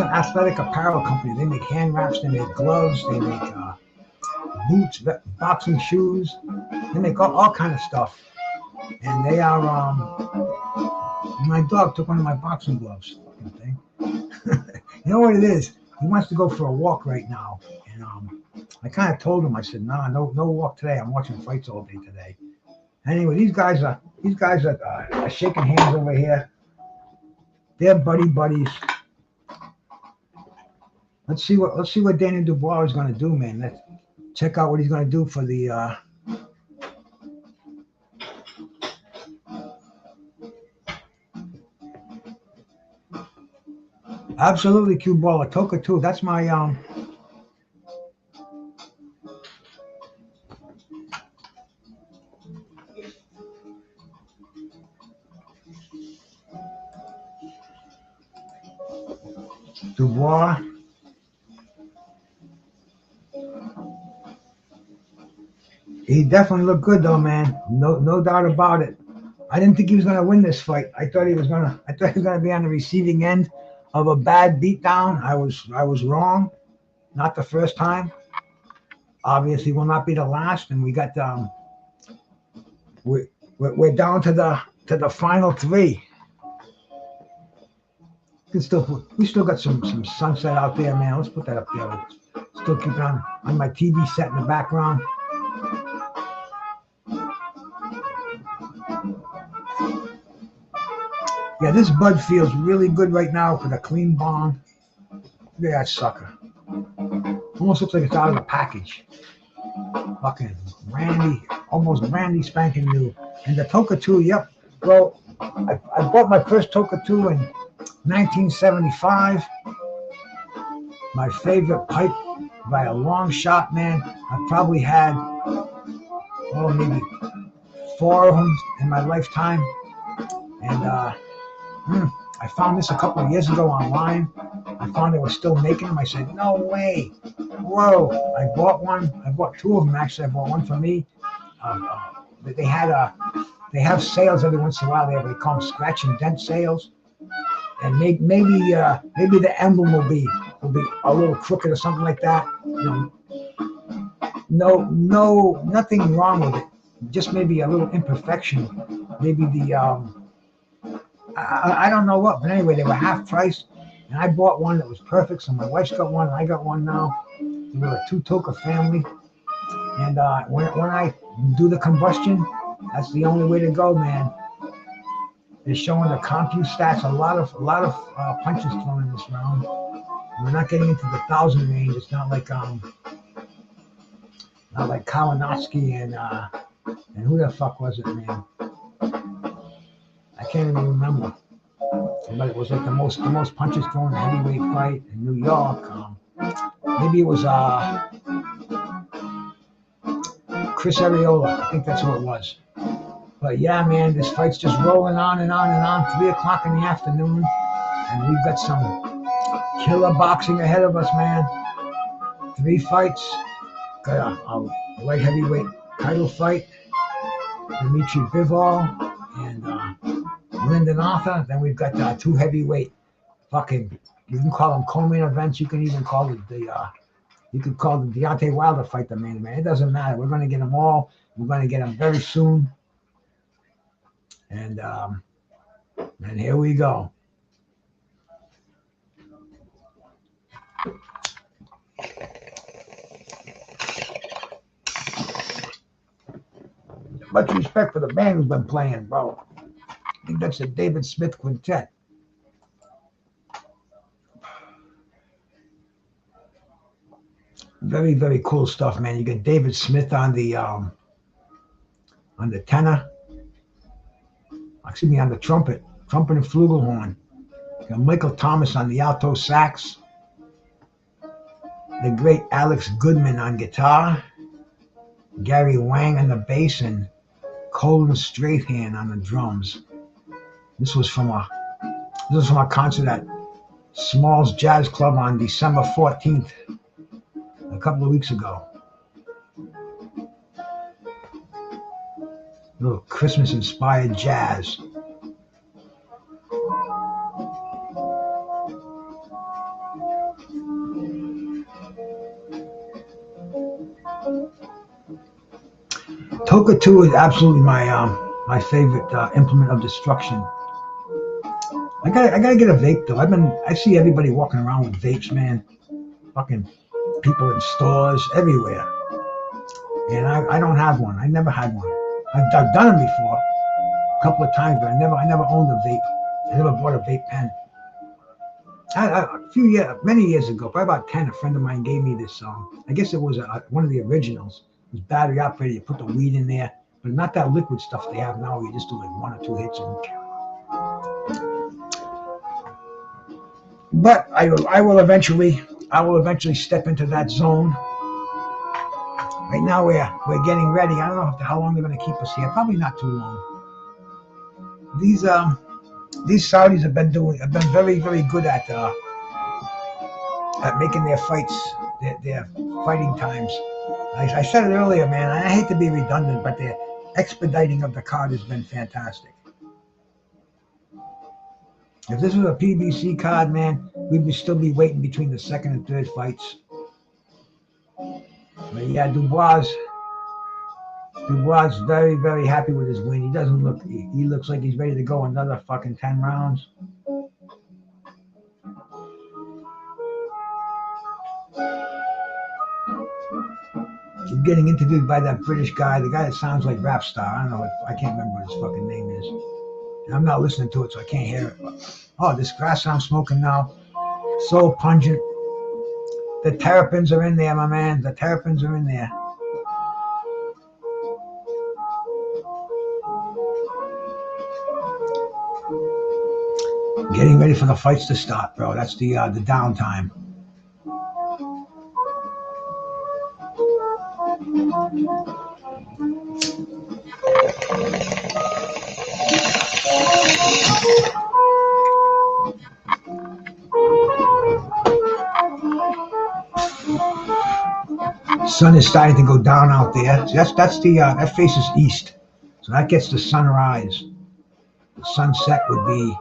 athletic apparel company. They make hand wraps, they make gloves, they make boots, boxing shoes. They make all kind of stuff. And they are. My dog took one of my boxing gloves. Thing. You know what it is? He wants to go for a walk right now, and I kind of told him. I said, "Nah, no walk today. I'm watching fights all day today." Anyway, these guys are shaking hands over here. They're buddies. Let's see what Daniel Dubois is going to do, man. Let's check out what he's going to do for the. Absolutely, cue baller. Toka too. That's my Dubois. He definitely looked good though, man. No doubt about it. I didn't think he was gonna win this fight. I thought he was gonna be on the receiving end of a bad beatdown. I was wrong. Not the first time. Obviously will not be the last. And we got we're down to the final three. We still got some sunset out there, man. Let's put that up there. Still keep it on my TV set in the background. Yeah, this bud feels really good right now for the clean bong. Look at that sucker. Almost looks like it's out of the package. Fucking brandy, almost brandy spanking new. And the Toka 2, yep. Well, I bought my first Toka 2 in 1975. My favorite pipe by a long shot, man. I probably had, maybe 4 of them in my lifetime. And I found this a couple of years ago online. I found they were still making them. I said, no way. Whoa. I bought one. I bought 2 of them, actually. I bought one for me. They have sales every once in a while. They call them scratch and dent sales. And maybe the emblem will be a little crooked or something like that. No, nothing wrong with it. Just maybe a little imperfection. Maybe the I don't know what, but anyway, they were half price, and I bought one that was perfect. So my wife's got one, and I got one now. We're a 2 Toka family, and when I do the combustion, that's the only way to go, man. They're showing the CompuStats stats. A lot of punches thrown in this round. We're not getting into the 1,000 range. It's not like Kalinowski and who the fuck was it, man? I can't even remember. But it was like the most punches thrown in a heavyweight fight in New York. Maybe it was Chris Arreola. I think that's who it was. But yeah, man, this fight's just rolling on and on and on. 3 o'clock in the afternoon, and we've got some killer boxing ahead of us, man. 3 fights. Got a light heavyweight title fight. Dmitry Bivol and Lyndon Arthur. Then we've got 2 heavyweight fucking, you can call them co-main events. You can even call it you could call the Deontay Wilder fight the main event. It doesn't matter. We're going to get them all. We're going to get them very soon. And here we go. Much respect for the band who's been playing, bro. I think that's the David Smith Quintet. Very, very cool stuff, man. You got David Smith on the tenor. Excuse me, on the trumpet and flugelhorn. You got Michael Thomas on the alto sax. The great Alex Goodman on guitar. Gary Wang on the bass and Colin Straighthand on the drums. This was from a concert at Smalls Jazz Club on December 14th, a couple of weeks ago. A little Christmas-inspired jazz. Toka 2 is absolutely my favorite implement of destruction. I gotta get a vape though. I see everybody walking around with vapes, man. Fucking people in stores everywhere, and I don't have one. I never had one. I've done them before, a couple of times, but I never owned a vape. I never bought a vape pen. Many years ago, probably about 10, a friend of mine gave me this. I guess it was one of the originals. It was battery operated. You put the weed in there, but not that liquid stuff they have now. You just do like 1 or 2 hits and. But I will eventually step into that zone. Right now we're getting ready. I don't know how long they're going to keep us here. Probably not too long. These Saudis have been very, very good at making their fights, their fighting times. I said it earlier, man. I hate to be redundant, but their expediting of the card has been fantastic. If this was a PBC card, man, we would still be waiting between the second and third fights. But yeah, Dubois very, very happy with his win. He doesn't look, he looks like he's ready to go another fucking 10 rounds. He's getting interviewed by that British guy, the guy that sounds like Rap Star. I don't know, I can't remember what his fucking name is. I'm not listening to it, so I can't hear it. Oh, this grass I'm smoking now, so pungent. The terpenes are in there, my man. The terpenes are in there. Getting ready for the fights to start, bro. That's the downtime. Sun is starting to go down out there. So that faces east, so that gets the sunrise. The sunset would be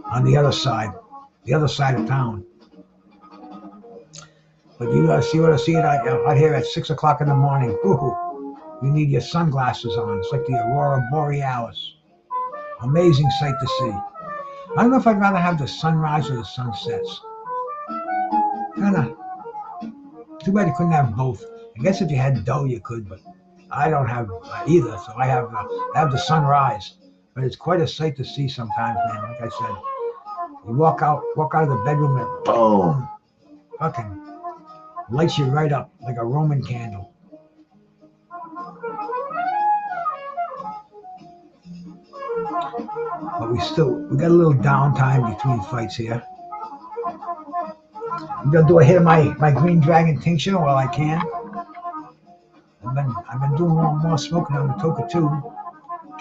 on the other side of town. But you see it out here at 6 o'clock in the morning. Ooh, you need your sunglasses on. It's like the Aurora Borealis. Amazing sight to see. I don't know if I'd rather have the sunrise or the sunsets. Kinda. Too bad you couldn't have both. I guess if you had dough, you could, but I don't have either. So I have the sunrise. But it's quite a sight to see sometimes, man. Like I said, you walk out of the bedroom and boom, fucking lights you right up like a Roman candle. But we got a little downtime between fights here. I'm gonna do a hit of my green dragon tincture while I can. I've been doing more smoking on the Toka 2.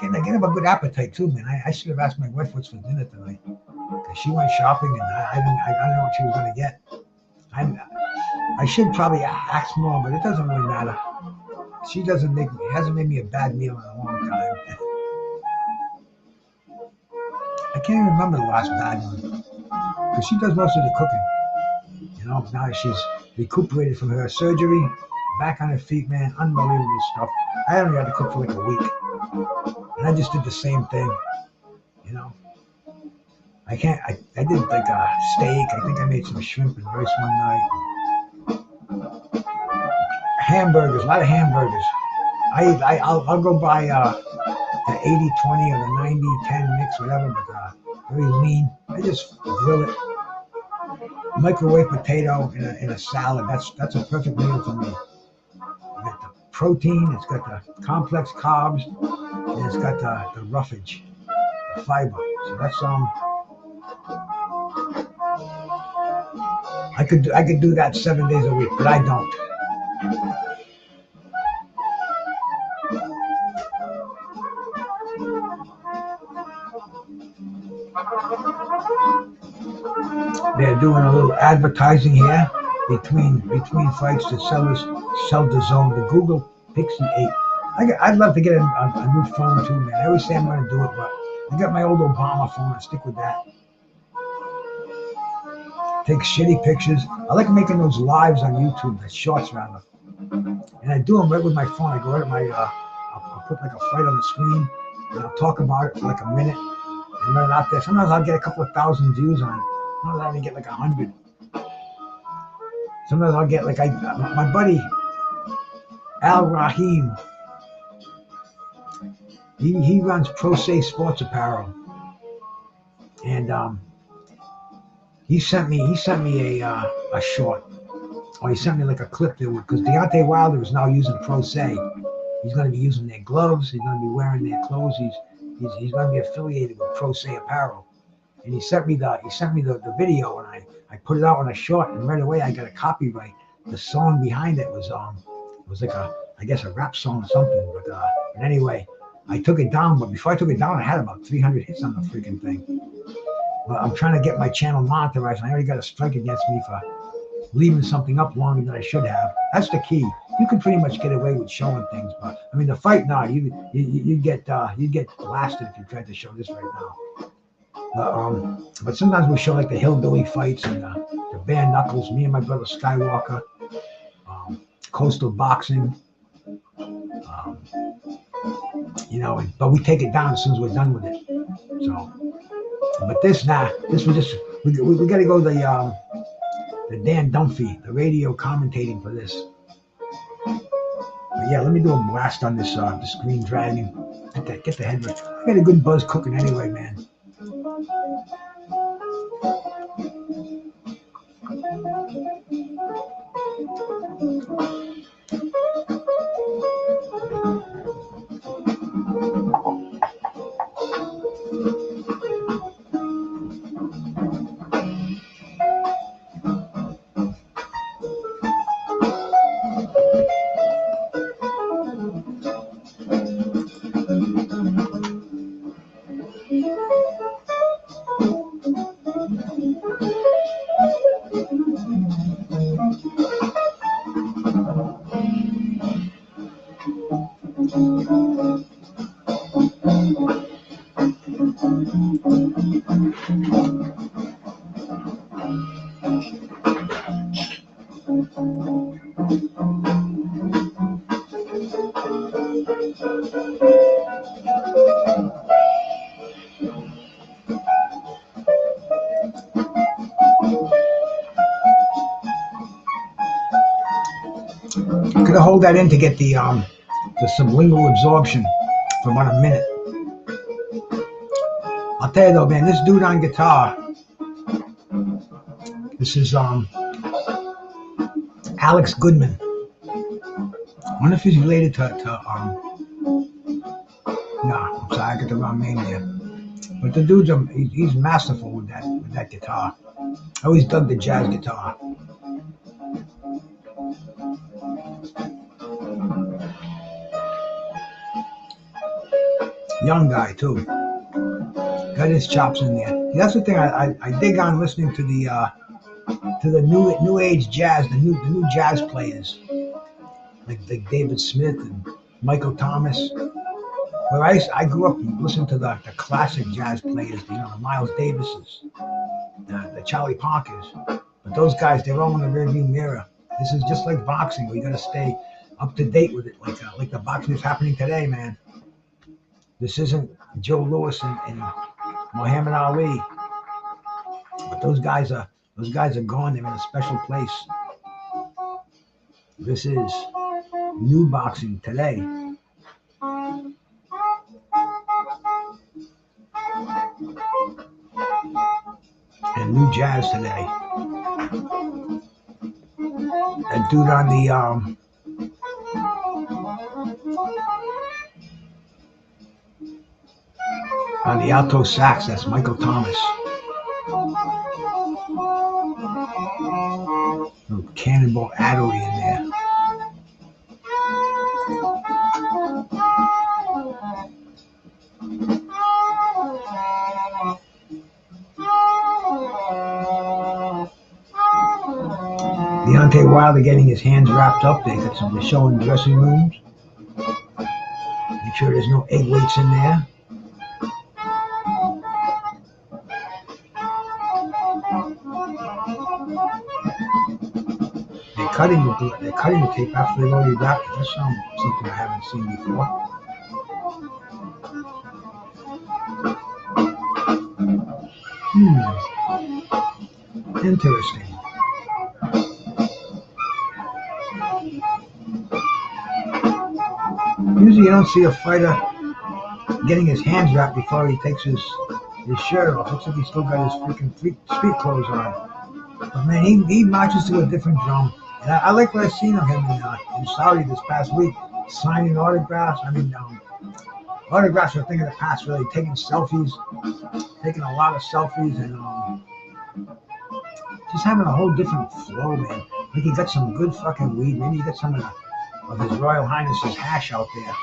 I get a good appetite too, man. I should have asked my wife what's for dinner tonight. Cause she went shopping and I don't know what she was gonna get. I should probably ask more, but it doesn't really matter. She hasn't made me a bad meal in a long time. I can't even remember the last bad one. Cause she does most of the cooking. You know, now she's recuperated from her surgery, back on her feet, man. Unbelievable stuff. I only had to cook for like a week. And I just did the same thing, you know. I did like a steak. I think I made some shrimp and rice one night. Hamburgers, a lot of hamburgers. I'll go buy the 80-20 or the 90-10 mix, whatever, but very lean. I just grill it. Microwave potato in a salad. That's a perfect meal for me. It's got the protein, it's got the complex carbs, and it's got the roughage, the fiber. So that's I could do that 7 days a week, but I don't. They're doing a little advertising here. between fights to sell the zone. The Google Pixie 8. I'd love to get a new phone too, man. I always say I'm gonna do it, but I got my old Obama phone. I stick with that. Take shitty pictures. I like making those lives on YouTube, the shorts rather. And I do them right with my phone. I go right at my, I'll put like a fight on the screen, and I'll talk about it for like a minute, and run it out there. Sometimes I'll get a couple of thousand views on it. Sometimes I'll only get like 100. Sometimes I'll get like my buddy Al Rahim. He runs Pro Se Sports Apparel, and he sent me a short, or he sent me like a clip there because Deontay Wilder is now using Pro Se. He's going to be using their gloves. He's going to be wearing their clothes. He's going to be affiliated with Pro Se Apparel, and he sent me the video, and I put it out on a short, and right away I got a copyright. The song behind it was like I guess a rap song or something, but anyway. I took it down, but before I took it down, I had about 300 hits on the freaking thing. But I'm trying to get my channel monetized, and I already got a strike against me for leaving something up longer than I should have. That's the key. You can pretty much get away with showing things, but I mean the fight now, you get blasted if you tried to show this right now. But sometimes we show like the hillbilly fights and the bare knuckles. Me and my brother Skywalker, coastal boxing. But we take it down as soon as we're done with it. So, but this was just we got to go the Dan Dunphy, the radio commentating for this. But yeah, let me do a blast on this the screen dragging. Get the head right. I got a good buzz cooking anyway, man. Gotta hold that in to get the sublingual absorption for about a minute. I'll tell you though, man, this dude on guitar, this is Alex Goodman. I wonder if he's related to no, I'm sorry, I got the wrong name there. But the dude's he's masterful with that guitar. I always dug the jazz guitar. Young guy too. Got his chops in there. That's the thing I dig on listening to the new age jazz, the new jazz players like David Smith and Michael Thomas. Where I grew up listening to the classic jazz players, the Miles Davises, the Charlie Parkers. But those guys, they're all in the rearview mirror. This is just like boxing. We got to stay up to date with it, like the boxing that's happening today, man. This isn't Joe Louis and Muhammad Ali. But those guys are gone. They're in a special place. This is new boxing today. And new jazz today. That dude on the alto sax, that's Michael Thomas. Little Cannonball Adderley in there. Deontay Wilder getting his hands wrapped up. They're showing dressing rooms. Make sure there's no egg weights in there. They're cutting the tape after they've already wrapped it. That's something I haven't seen before. Interesting. Usually you don't see a fighter getting his hands wrapped before he takes his shirt off. Looks like he's still got his freaking street clothes on. But man, he marches to a different drum. And I like what I've seen of him in Saudi this past week, signing autographs. I mean, autographs are a thing of the past, really. Taking selfies, taking a lot of selfies, and just having a whole different flow, man. Like he got some good fucking weed. Maybe he got some of His Royal Highness's hash out there.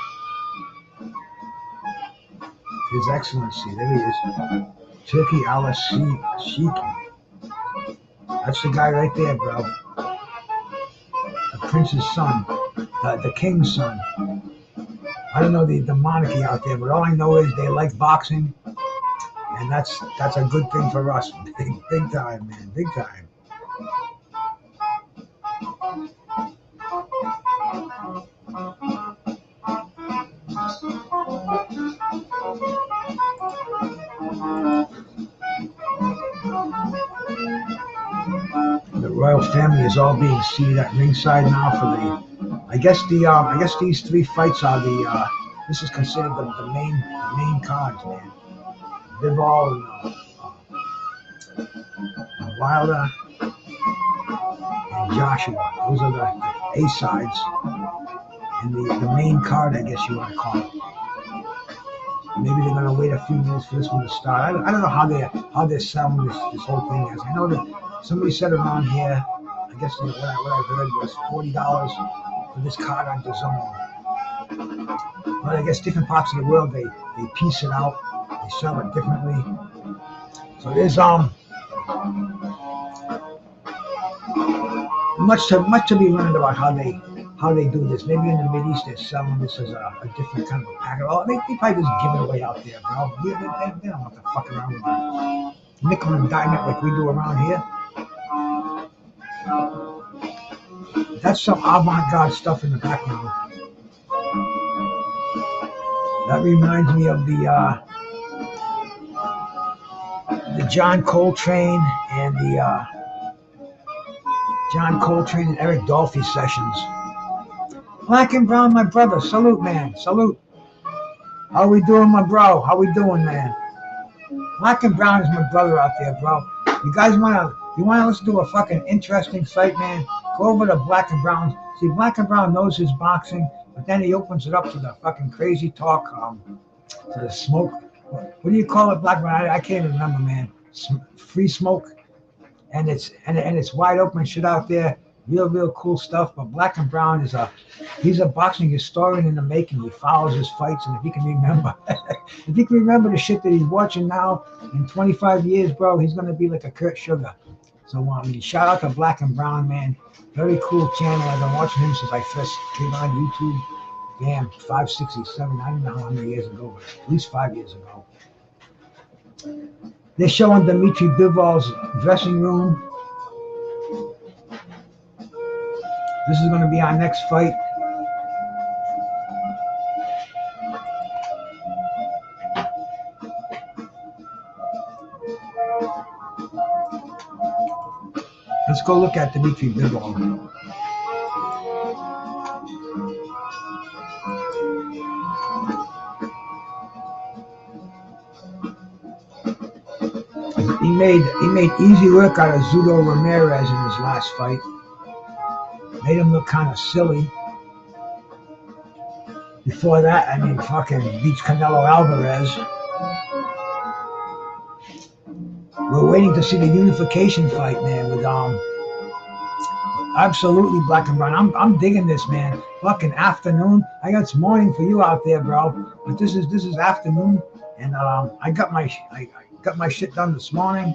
His Excellency, there he is. Turkey Ellis Zorro. That's the guy right there, bro. The prince's son, the king's son. I don't know the monarchy out there, but all I know is they like boxing, and that's a good thing for us. Big time, man, big time. The royal family is all being seated at ringside now for the. I guess these three fights are the. This is considered the main cards, man. Bivol and Wilder and Joshua. Those are the A sides and the main card, I guess you want to call it. Maybe they're gonna wait a few minutes for this one to start. I don't know how they're selling this whole thing is. I know that somebody said around here. I guess what I heard was $40 for this card on DAZN. But I guess different parts of the world they piece it out. They sell it differently. So there's much to be learned about how they do this. Maybe in the Mideast they're selling this as a different kind of a package. Oh, they probably just give it away out there, bro. They don't want to fuck around with it. Nickel and diamond like we do around here. That's some avant-garde stuff in the background. That reminds me of the John Coltrane and Eric Dolphy sessions. Black and Brown, my brother. Salute, man. Salute. How we doing, my bro? How we doing, man? Black and Brown is my brother out there, bro. You guys wanna listen to a fucking interesting fight, man? Go over to Black and Brown. See, Black and Brown knows his boxing, but then he opens it up to the fucking crazy talk, to the smoke. What do you call it, Black and Brown? I can't even remember, man. Free smoke, and it's wide open shit out there. Real cool stuff. But Black and Brown he's a boxing historian in the making. He follows his fights, and if he can remember the shit that he's watching now in 25 years, bro, he's gonna be like a Kurt Sugar. So shout out to Black and Brown, man. Very cool channel. I've been watching him since I first came on YouTube. Damn, 5, 6, 7, I don't know how many years ago, but at least 5 years ago. They're showing Dmitry Bivol's dressing room. This is going to be our next fight. Let's go look at Dmitry Bivol. He made easy work out of Zudo Ramirez in his last fight. Made him look kind of silly. Before that, fucking beats Canelo Alvarez. We're waiting to see the unification fight, man, with absolutely Black and Brown. I'm digging this, man. Fucking afternoon. I got it's morning for you out there, bro. But this is afternoon, and I got my shit done this morning.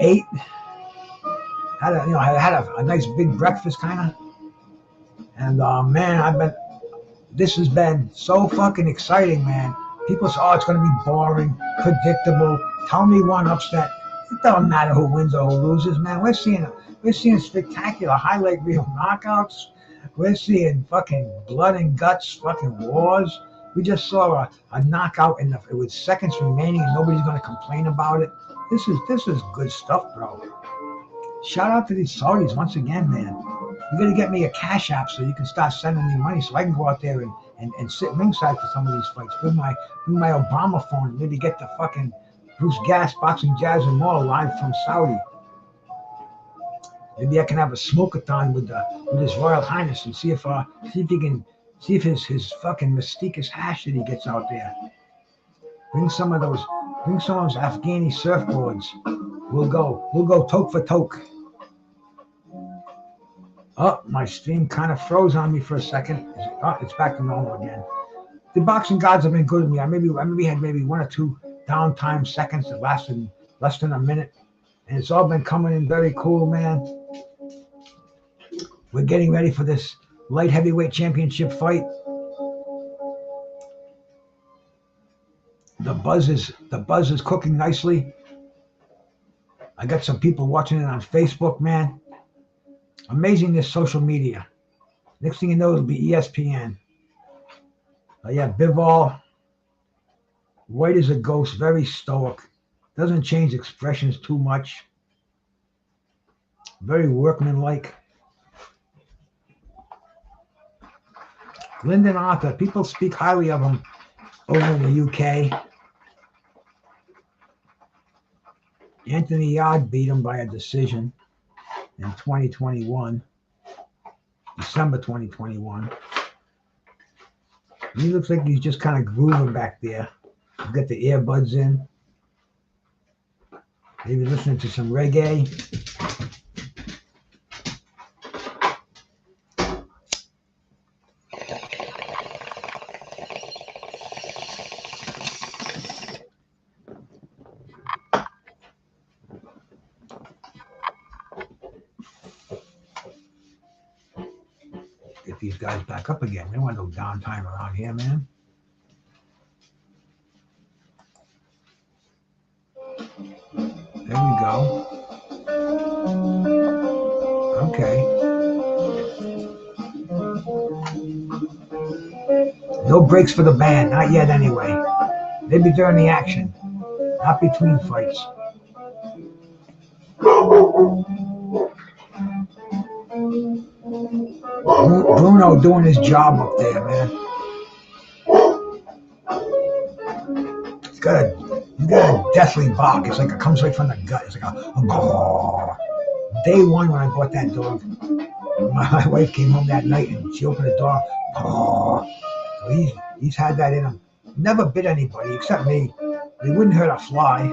8. a nice big breakfast kind of. And man, this has been so fucking exciting, man. People say, oh, it's going to be boring, predictable. Tell me one upset. It doesn't matter who wins or who loses, man. We're seeing spectacular highlight reel knockouts. We're seeing fucking blood and guts, fucking wars. We just saw a knockout with seconds remaining, and nobody's going to complain about it. This is good stuff, bro. Shout out to these Saudis once again, man. You got to get me a Cash App so you can start sending me money so I can go out there and sit ringside for some of these fights. Bring my Obama phone and maybe get the fucking Brucegas, Boxing, Jazz, and more live from Saudi. Maybe I can have a smoke-a-thon with His Royal Highness and see if his fucking mysticus hash that he gets out there. Bring some of those Afghani surfboards. We'll go toke for toke. Oh, my stream kind of froze on me for a second. Oh, it's back to normal again. The boxing gods have been good to me. I maybe had one or two downtime seconds that lasted less than a minute. And it's all been coming in very cool, man. We're getting ready for this light heavyweight championship fight. The buzz is cooking nicely. I got some people watching it on Facebook, man. Amazing, this social media. Next thing you know, it'll be ESPN. Yeah, Bivol, white as a ghost, very stoic. Doesn't change expressions too much. Very workmanlike. Lyndon Arthur, people speak highly of him over in the UK. Anthony Yarde beat him by a decision in 2021, December 2021. He looks like he's just kind of grooving back there. He's got the earbuds in. Maybe listening to some reggae. Get these guys back up again. There wasn't no downtime around here, man. There we go. Okay. No breaks for the band. Not yet, anyway. Maybe during the action. Not between fights. Bruno doing his job up there, man. He's got a deathly bark. It's like it comes right from the gut. It's like a Day one when I bought that dog, my wife came home that night and she opened the door. So he's had that in him. Never bit anybody except me. He wouldn't hurt a fly.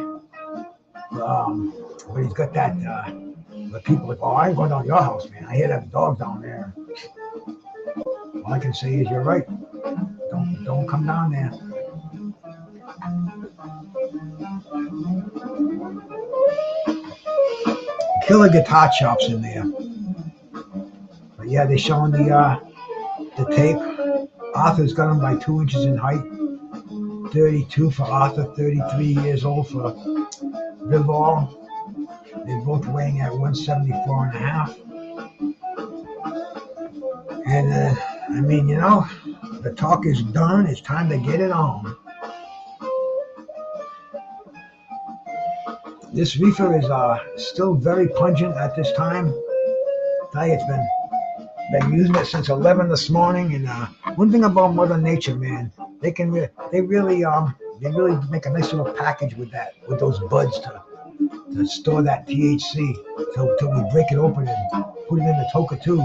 But he's got that. But people are like, I ain't going down to your house, man. I hear that dog down there. All I can say is you're right. Don't come down there. Killer guitar chops in there. But yeah, they're showing the tape. Arthur's got him by 2 inches in height. 32 for Arthur, 33 years old for Bivol. They're both weighing at 174 and a half. And I mean, you know, the talk is done. It's time to get it on. This reefer is still very pungent at this time. I tell you, it's been using it since 11 this morning. And one thing about Mother Nature, man, they really make a nice little package with those buds to store that THC till we break it open and put it in the Toka too.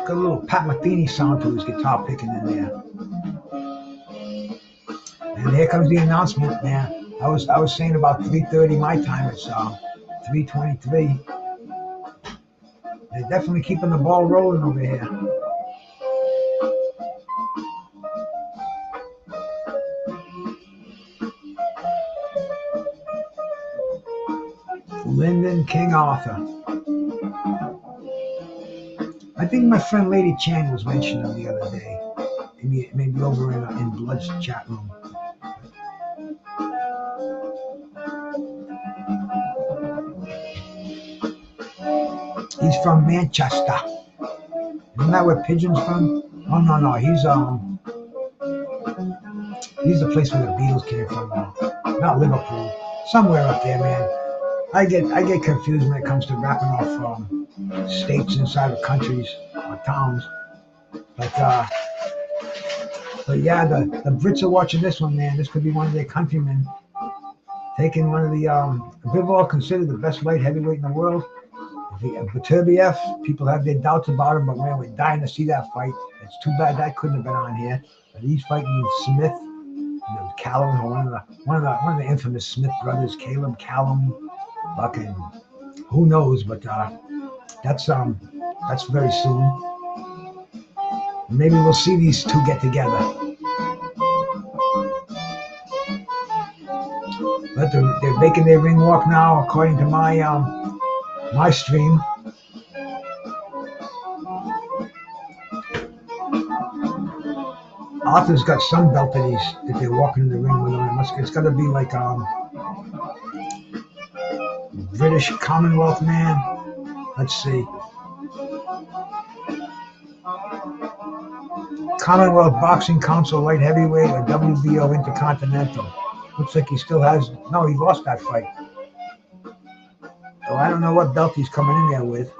Got a little Pat Metheny sound to his guitar picking in there. And here comes the announcement, man. I was saying about 3:30 my time. It's 3:23. They're definitely keeping the ball rolling over here. Lyndon King Arthur. I think my friend Lady Chan was mentioning him the other day. Maybe over in Blood's chat room. He's from Manchester. Isn't that where Pigeon's from? Oh no, he's the place where the Beatles came from. Not Liverpool. Somewhere up there, man. I get confused when it comes to rapping off states inside of countries or towns. But yeah, the Brits are watching this one, man. This could be one of their countrymen taking one of the Bivol considered the best light heavyweight in the world. Baturbiev, people have their doubts about him, but man, we're dying to see that fight. It's too bad that couldn't have been on here. But he's fighting Smith, Callum, or one of the infamous Smith brothers, Caleb, Callum, fucking who knows? But that's very soon. Maybe we'll see these two get together. But they're making their ring walk now, according to my stream. Arthur's got some belt that they're walking in the ring with him. It's got to be like British Commonwealth man. Let's see. Commonwealth Boxing Council light heavyweight or WBO Intercontinental. Looks like he still has. No, he lost that fight. So I don't know what belt he's coming in there with.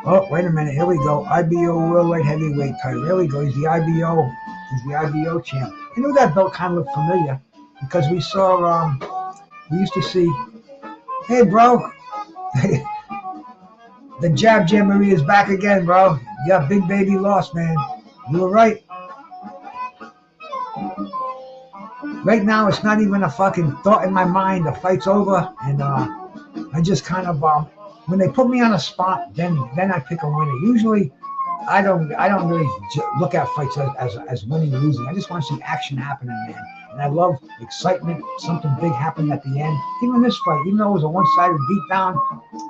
Oh, wait a minute. Here we go. IBO World Light Heavyweight title. There we go. He's the IBO. He's the IBO champ. I knew that belt kind of looked familiar because we saw. We used to see. Hey, bro. The Jab Jamboree is back again, bro. Yeah, Big Baby lost, man. You were right. Right now, it's not even a fucking thought in my mind. The fight's over, and I just kind of when they put me on a spot, then I pick a winner. Usually, I don't really look at fights as winning or losing. I just want to see action happening, man. And I love excitement. Something big happened at the end. Even this fight, even though it was a one-sided beatdown,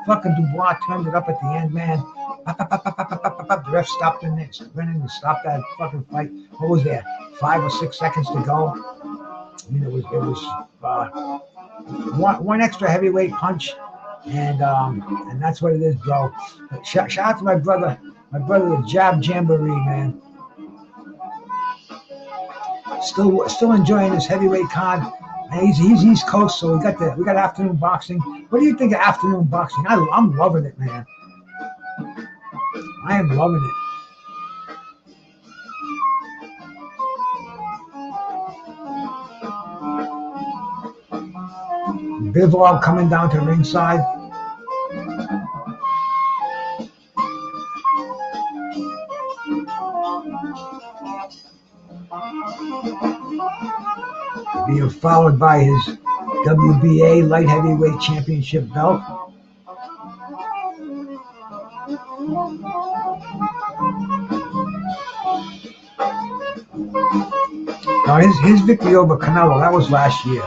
fucking Dubois turned it up at the end, man. The ref stopped in there, and stopped that fucking fight. What was there? 5 or 6 seconds to go. I mean, it was one extra heavyweight punch, and that's what it is, bro. Shout out to my brother, the Jab Jamboree, man. Still enjoying this heavyweight card. He's East Coast, so we got afternoon boxing. What do you think of afternoon boxing? I'm loving it, man. I am loving it. Bivol coming down to ringside. Being followed by his WBA light heavyweight championship belt. Now his victory over Canelo, that was last year.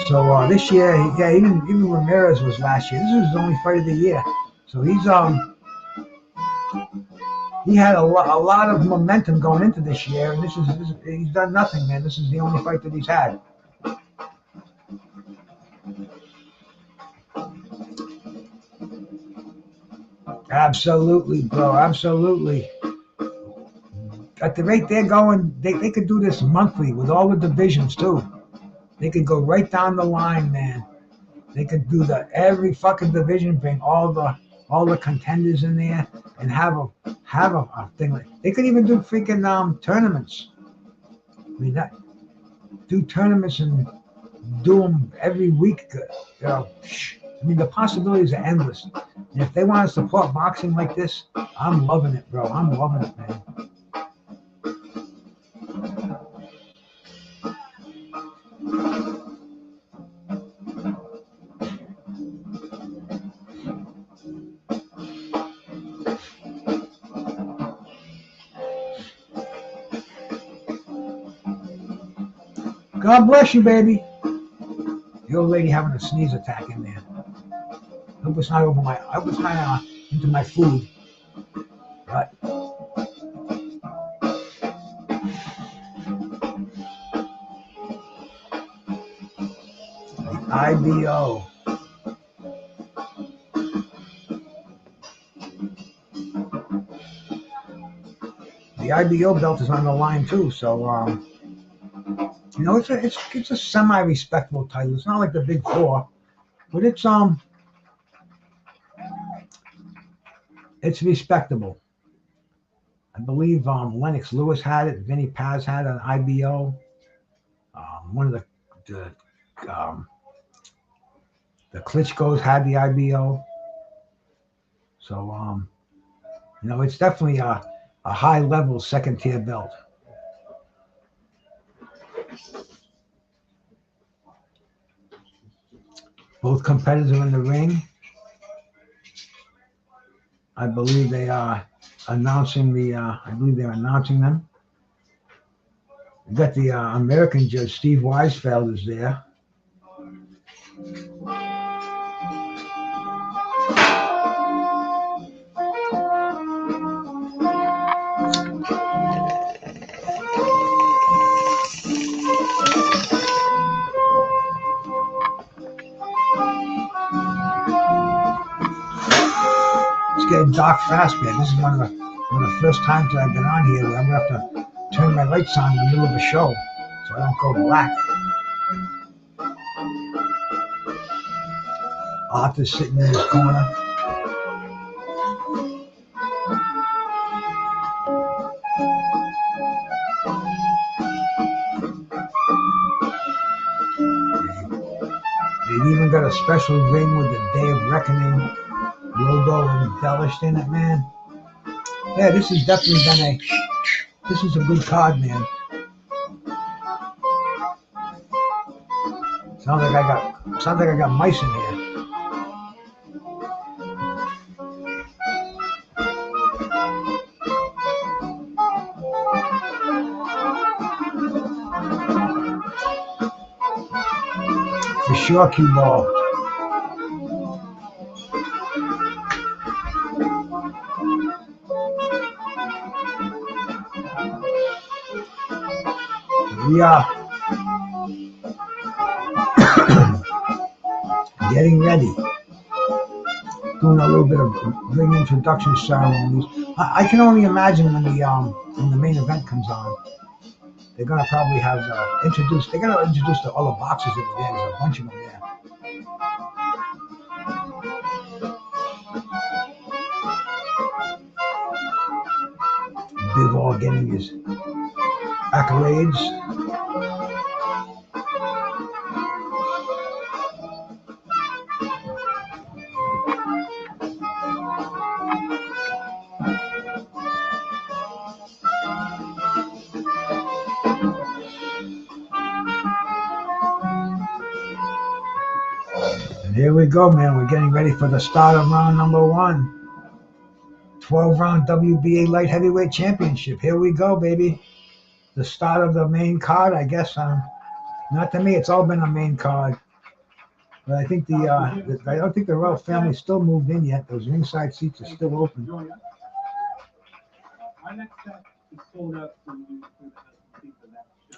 So this year, yeah, even Ramirez was last year. This was his only fight of the year. So he had a lot of momentum going into this year, and he's done nothing, man. This is the only fight that he's had. Absolutely, bro. Absolutely. At the rate they're going, they could do this monthly with all the divisions too. They could go right down the line, man. They could do every fucking division, bring all the contenders in there, and have a thing like. They could even do freaking tournaments. I mean, do tournaments and do them every week. You know, I mean, the possibilities are endless. And if they want to support boxing like this, I'm loving it, bro. I'm loving it, man. God bless you, baby. The old lady having a sneeze attack in there. I hope it's not over my. I hope it's not into my food. But the IBO. The IBO belt is on the line too, so you know, it's a semi-respectable title. It's not like the Big Four, but it's respectable. I believe Lennox Lewis had it. Vinny Paz had an IBO. One of the Klitschko's had the IBO. So you know, it's definitely a high-level second-tier belt. Both competitors are in the ring. I believe they are announcing the. I believe they're announcing them. We got the American judge Steve Weisfeld is there. It's getting dark fast, man. This is one of the first times that I've been on here where I'm gonna have to turn my lights on in the middle of a show so I don't go black. Arthur's sitting in his corner. They've even got a special ring with the Day of Reckoning logo embellished in it, man. Yeah, this has definitely been this is a good card, man. Sounds like I got mice in here. For sure, cue ball. We are getting ready, doing a little bit of ring introduction ceremonies. I can only imagine when the main event comes on, they're gonna probably have introduced. They're gonna introduce all the boxes that are there. There's a bunch of them there. Bivol getting his accolades. And here we go, man. We're getting ready for the start of round number 1. 12-round WBA Light Heavyweight Championship. Here we go, baby. The start of the main card, I guess. Not to me, it's all been a main card. But I think I don't think the royal family still moved in yet. Those ringside seats are still open.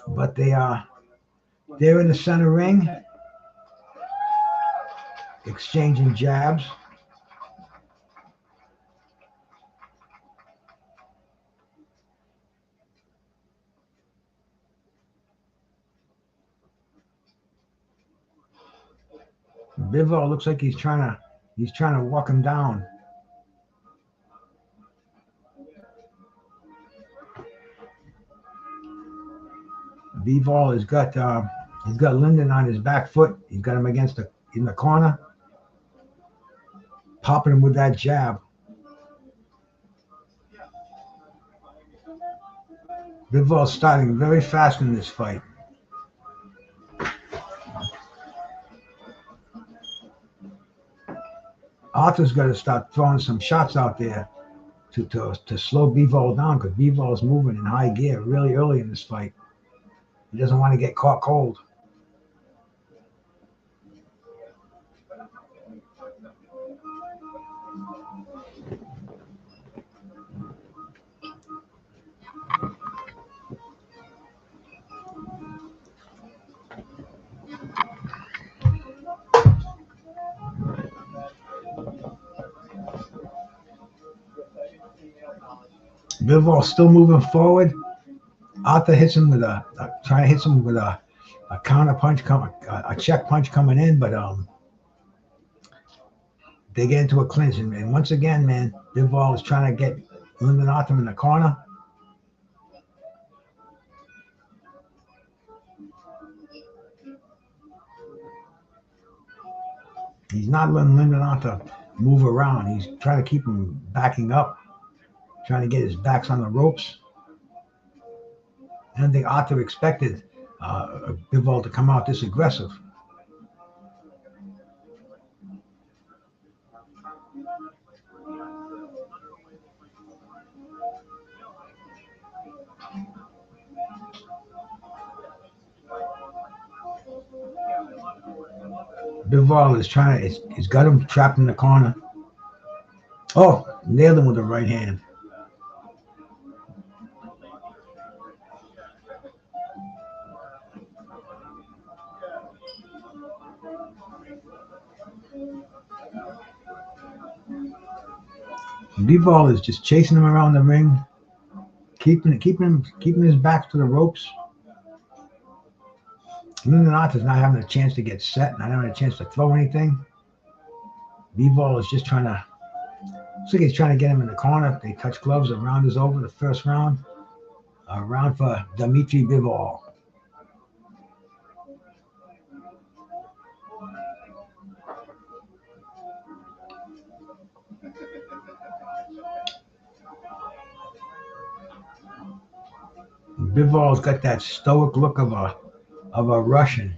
But they're in the center ring, exchanging jabs. Bivol looks like he's trying to walk him down. Bivol has got Lyndon on his back foot. He's got him in the corner, popping him with that jab. Bivol's starting very fast in this fight. Arthur's got to start throwing some shots out there to slow Bivol down, because Bivol's moving in high gear really early in this fight. He doesn't want to get caught cold. Bivol still moving forward. Arthur hits him with trying to hit him with a counter punch, a check punch coming in, but they get into a clinch, and once again, man, Bivol is trying to get Lyndon Arthur in the corner. He's not letting Lyndon Arthur move around. He's trying to keep him backing up, trying to get his backs on the ropes. I don't think Otto expected Bivol to come out this aggressive. Bivol is he's got him trapped in the corner. Oh, nailed him with the right hand. Bivol is just chasing him around the ring, keeping his back to the ropes. Lyndon Arthur's not having a chance to get set, not having a chance to throw anything. Bivol is just looks like he's trying to get him in the corner. They touch gloves. The round is over. The first round. A round for Dmitry Bivol. Bivol's got that stoic look of a Russian.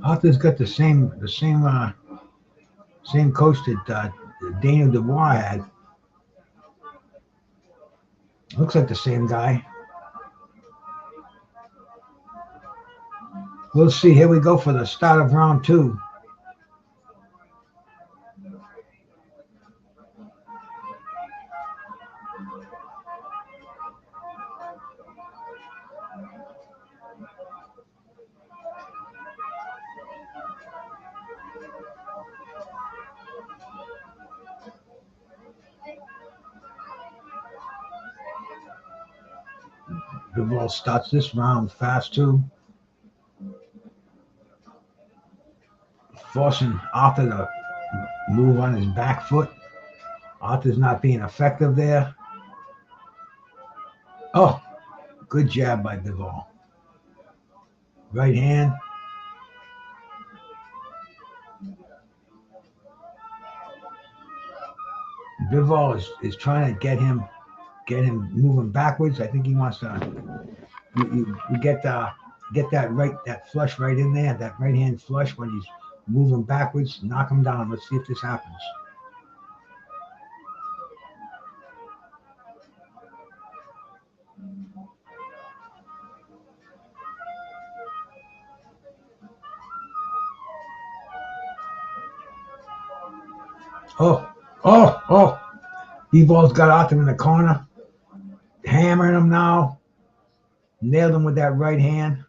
Arthur's got the same coach that Daniel Dubois had. Looks like the same guy. We'll see. Here we go for the start of round 2. Bivol starts this round fast too, forcing Arthur to move on his back foot. Arthur's not being effective there. Oh, good jab by Bivol. Right hand. Bivol is trying to get him moving backwards. I think he wants to you get that flush right in there, that right hand flush when he's moving backwards. Knock him down. Let's see if this happens. Oh. Bivol's got Arthur in the corner. Hammering him now. Nailed him with that right hand.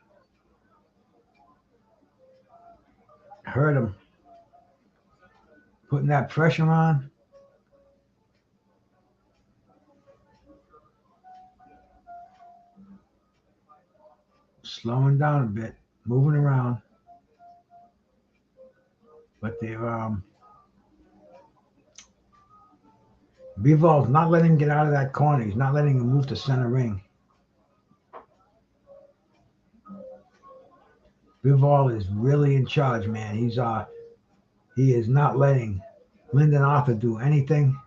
Hurt him. Putting that pressure on. Slowing down a bit. Moving around. But they're Bivol's not letting him get out of that corner. He's not letting him move to center ring. Bivol is really in charge, man. He is not letting Lyndon Arthur do anything.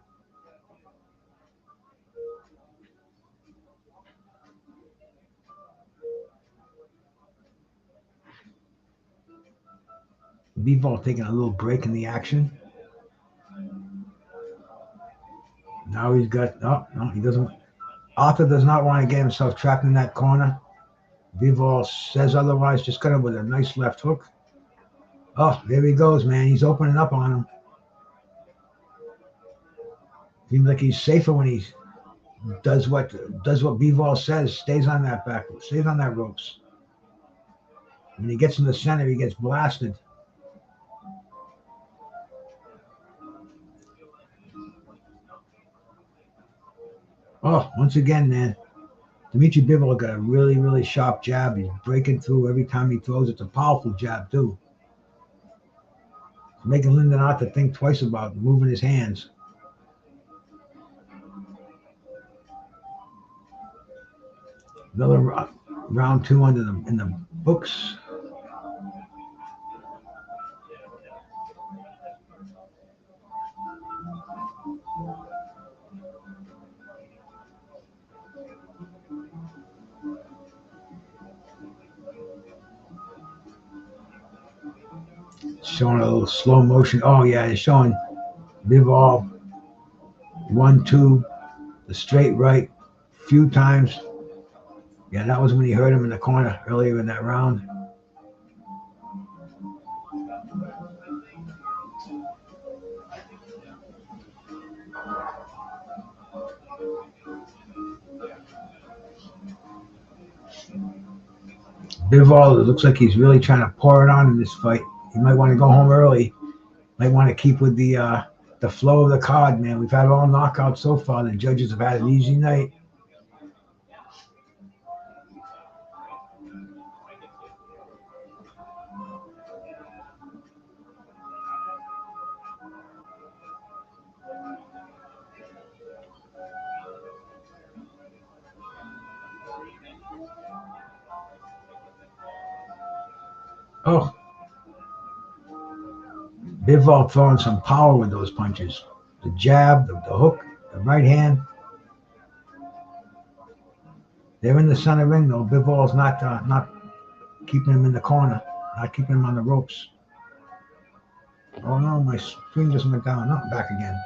Bivol taking a little break in the action. Now he's got, no, he doesn't. Arthur does not want to get himself trapped in that corner. Bivol says otherwise, just got him with a nice left hook. Oh, there he goes, man. He's opening up on him. Seems like he's safer when he's does what Bivol says, stays on that ropes. When he gets in the center, he gets blasted. Oh, once again, man, Dmitry Bivol got a really, really sharp jab. He's breaking through every time he throws. It's a powerful jab, too. It's making Lyndon Arthur think twice about moving his hands. Another round 2 in the books. Showing a little slow motion. Oh yeah, it's showing Bivol 1-2, the straight right, few times. Yeah, that was when he hurt him in the corner earlier in that round. Bivol, it looks like he's really trying to pour it on in this fight. He might want to go home early. Might want to keep with the flow of the card, man. We've had all knockouts so far. The judges have had an easy night. Oh, Bivol throwing some power with those punches. The jab, the hook, the right hand. They're in the center ring, though. Bivol's not keeping him in the corner, not keeping him on the ropes. Oh, no, my screen just went down. No, back again.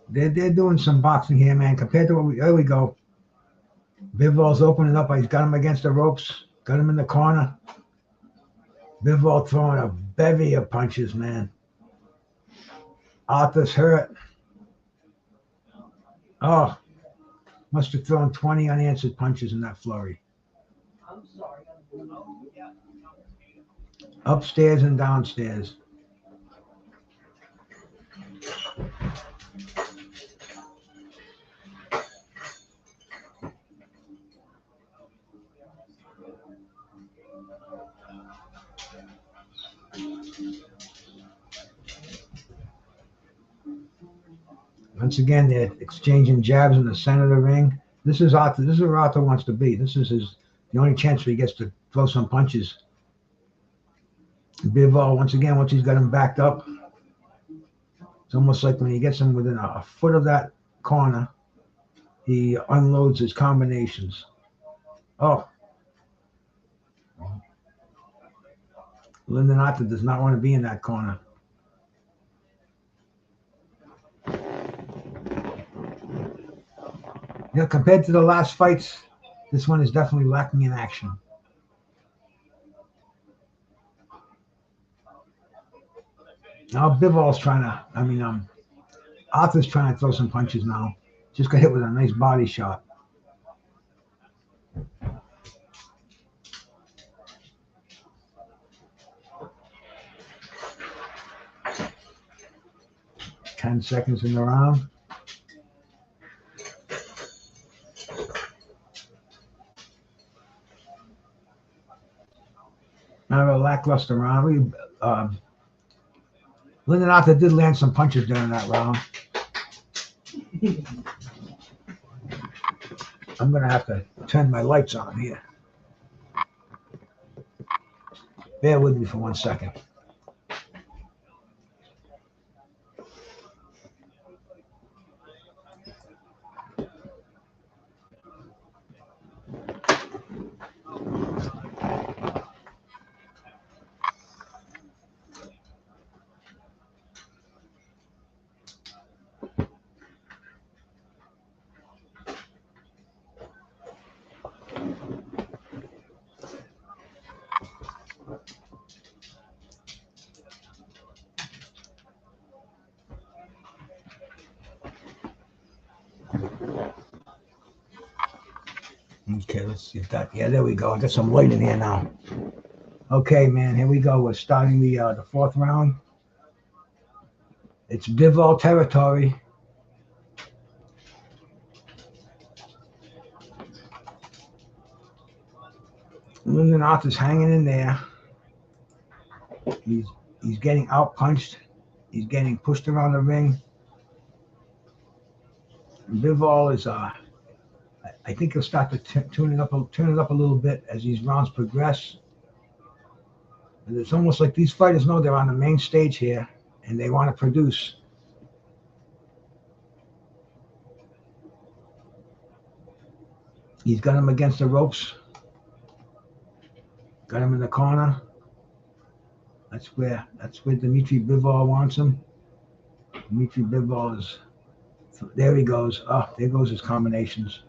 They're doing some boxing here, man. Compared to there we go. Bivol's opening up. He's got him against the ropes. Got him in the corner. Bivol throwing a bevy of punches, man. Arthur's hurt. Oh, must have thrown 20 unanswered punches in that flurry. Upstairs and downstairs. Once again, they're exchanging jabs in the center of the ring. This is Arthur. This is where Arthur wants to be. This is the only chance where he gets to throw some punches. Bivol, once again, once he's got him backed up, it's almost like when he gets him within a foot of that corner, he unloads his combinations. Oh. Lyndon Arthur does not want to be in that corner. You know, compared to the last fights, this one is definitely lacking in action. Now Bivol's trying to, Arthur's trying to throw some punches now. Just got hit with a nice body shot. Ten seconds in the round. Not a lackluster round. Lyndon Arthur did land some punches during that round. I'm going to have to turn my lights on here. Bear with me for 1 second. Okay, let's get that. Yeah, there we go. I got some light in here now. Okay, man, here we go. We're starting the fourth round. It's Bivol territory. Lyndon Arthur's hanging in there. He's getting out punched. He's getting pushed around the ring. Bivol is I think he'll start to turn it up a little bit as these rounds progress. And it's almost like these fighters know they're on the main stage here and they want to produce. He's got him against the ropes. Got him in the corner. That's where Dmitry Bivol wants him. Dmitry Bivol is there. He goes. Oh, there goes his combinations.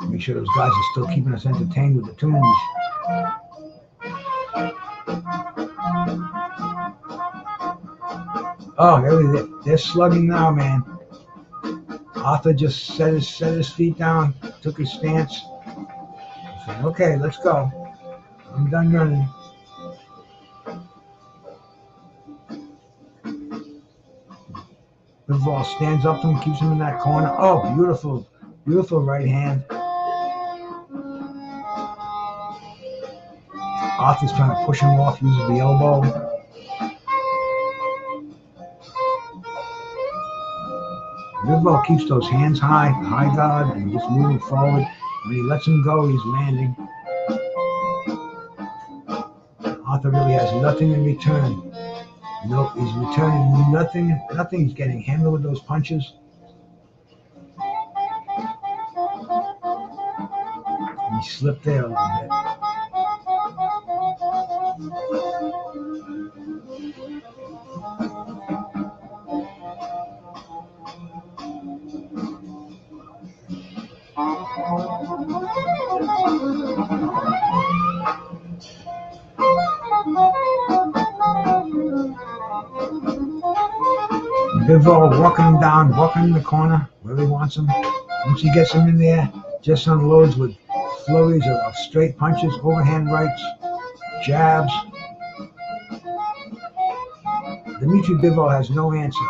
Make sure those guys are still keeping us entertained with the tunes. Oh, they're slugging now, man. Arthur just set his feet down, took his stance. Said, okay, let's go. I'm done running. Bivol stands up to him, keeps him in that corner. Oh, beautiful, beautiful right hand. Arthur's trying to push him off, uses the elbow. Bivol keeps those hands high guard, and just moving forward. When he lets him go, he's landing. Arthur really has nothing in return. No, he's returning nothing. He's getting hammered with those punches. He slipped there a little bit. Bivol walking him down, walking in the corner where he wants him. Once he gets him in there, just unloads with flurries of straight punches, overhand rights, jabs. Dmitry Bivol has no answer.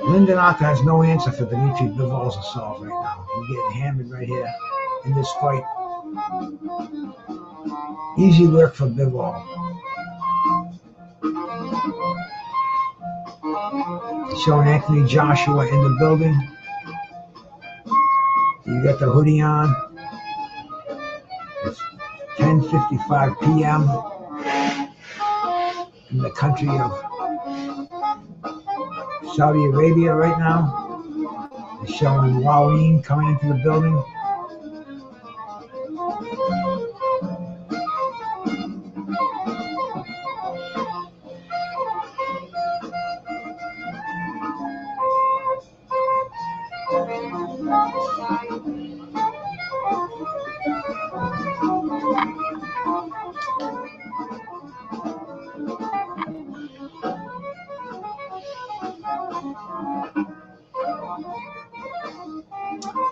Lyndon Arthur has no answer for Dmitry Bivol's assault right now. He's getting hammered right here in this fight. Easy work for Bivol. Showing Anthony Joshua in the building. You got the hoodie on. It's 10:55 p.m. in the country of Saudi Arabia right now. They're showing Wallin coming into the building.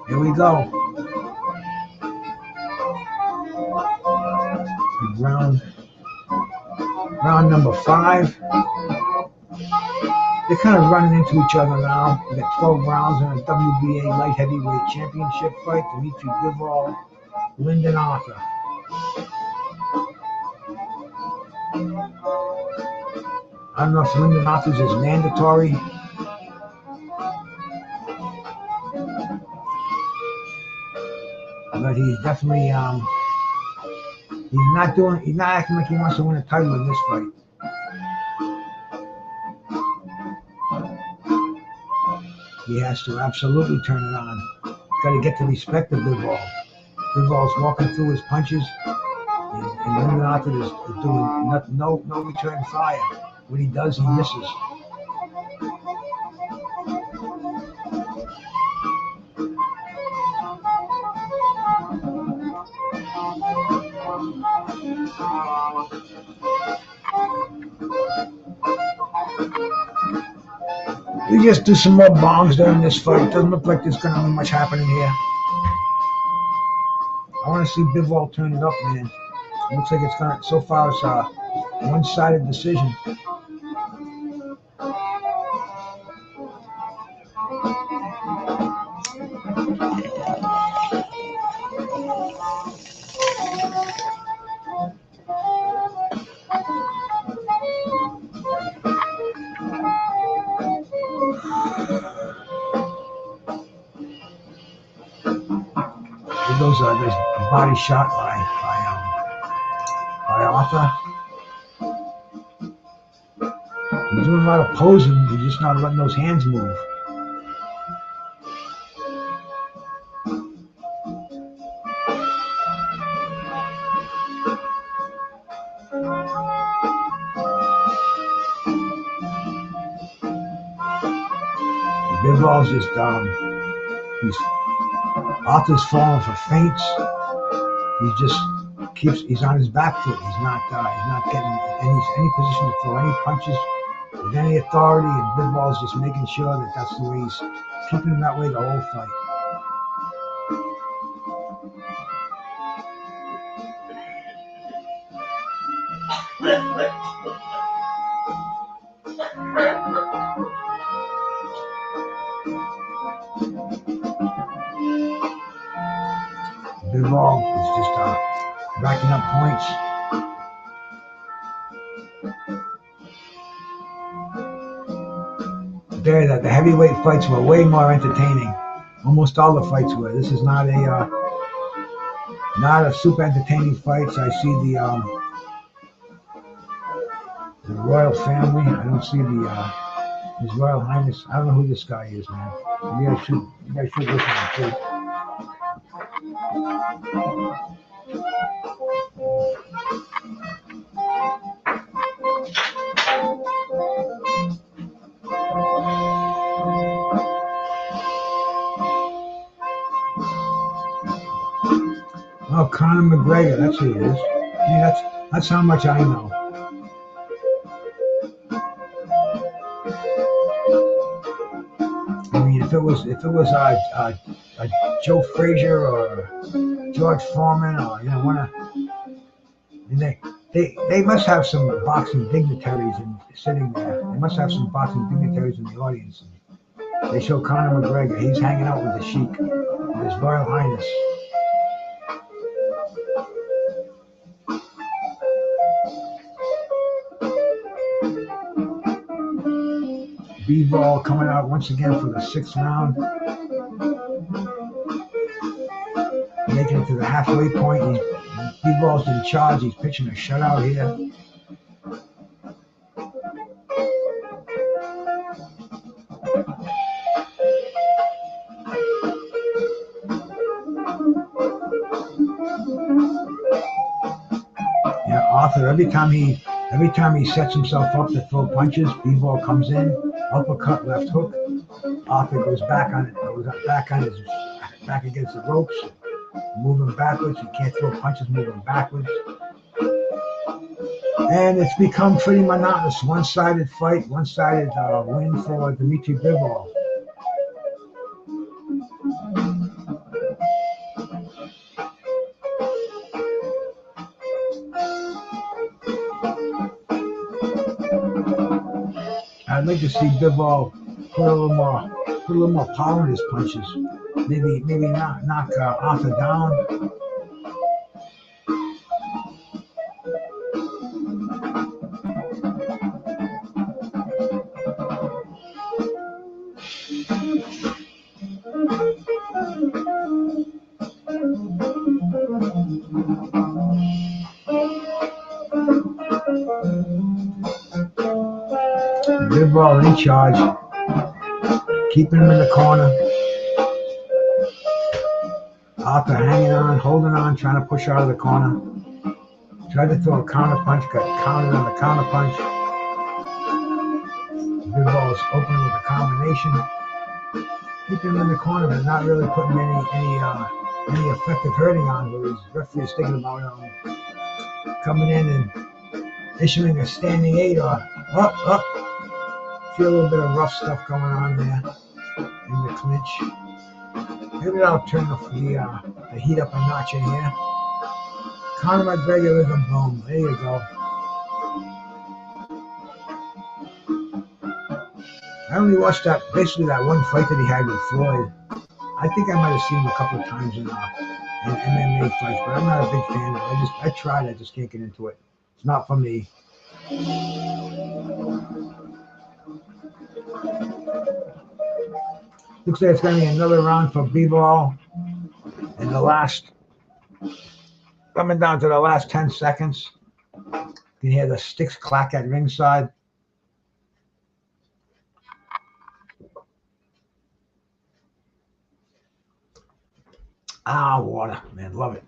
Here we go. Round number 5. They're kind of running into each other now. We got 12 rounds in a WBA light heavyweight championship fight. Dmitry Bivol, Lyndon Arthur. I don't know if Lyndon Arthur's is mandatory. But he's definitely he's not acting like he wants to win a title in this fight. He has to absolutely turn it on. Got to get the respect of Bivol. Bivol's walking through his punches, and Lyndon Arthur is doing no return fire. What he does, he misses. We just do some more bombs during this fight. Doesn't look like there's gonna be much happening here. I want to see Bivol turn it up, man. It looks like it's gonna. So far, it's a one-sided decision. There's a body shot by Arthur. He's doing a lot of posing. He's just not letting those hands move. Bivol's just Otto's falling for feints. He's on his back foot. He's not getting any position to throw any punches with any authority, and Bivol's just making sure that that's the way he's keeping him that way the whole fight. Bivol is just racking up points. The heavyweight fights were way more entertaining. Almost all the fights were. This is not a super entertaining fights. I see the royal family. I don't see His Royal Highness. I don't know who this guy is, man. You guys should listen to him too. Oh, Conor McGregor, that's who it is. Yeah, that's how much I know. I mean, if it was Joe Frazier or George Foreman or one of, they must have some boxing dignitaries sitting there. They must have some boxing dignitaries in the audience. They show Conor McGregor. He's hanging out with the Sheik, with His Royal Highness. Bivol coming out once again for the 6th round. Making it to the halfway point. Bivol's in charge. He's pitching a shutout here. Yeah, Arthur, every time he sets himself up to throw punches, Bivol comes in, uppercut, left hook. Arthur goes back against the ropes, moving backwards. He can't throw punches moving backwards. And it's become pretty monotonous. One-sided fight, one-sided win for Dmitry Bivol. I'd like to see Bivol put a little more power in his punches. Maybe knock Arthur down. Bivol in charge, keeping him in the corner. Arthur hanging on, holding on, trying to push out of the corner. Tried to throw a counter punch, got countered on the counter punch. Bivol's opening with a combination, keeping him in the corner, but not really putting any effective hurting on. Where his referee is thinking about coming in and issuing a standing 8 or up. Feel a little bit of rough stuff going on there in the clinch. Maybe that'll turn the heat up a notch in here. Conor McGregor is a boom. There you go. I only watched basically that one fight that he had with Floyd. I think I might have seen him a couple of times in MMA fights, but I'm not a big fan of it. I tried, I just can't get into it. It's not for me. Looks like it's going to be another round for Bivol in the last, coming down to the last 10 seconds. You can hear the sticks clack at ringside. Ah, water, man, love it.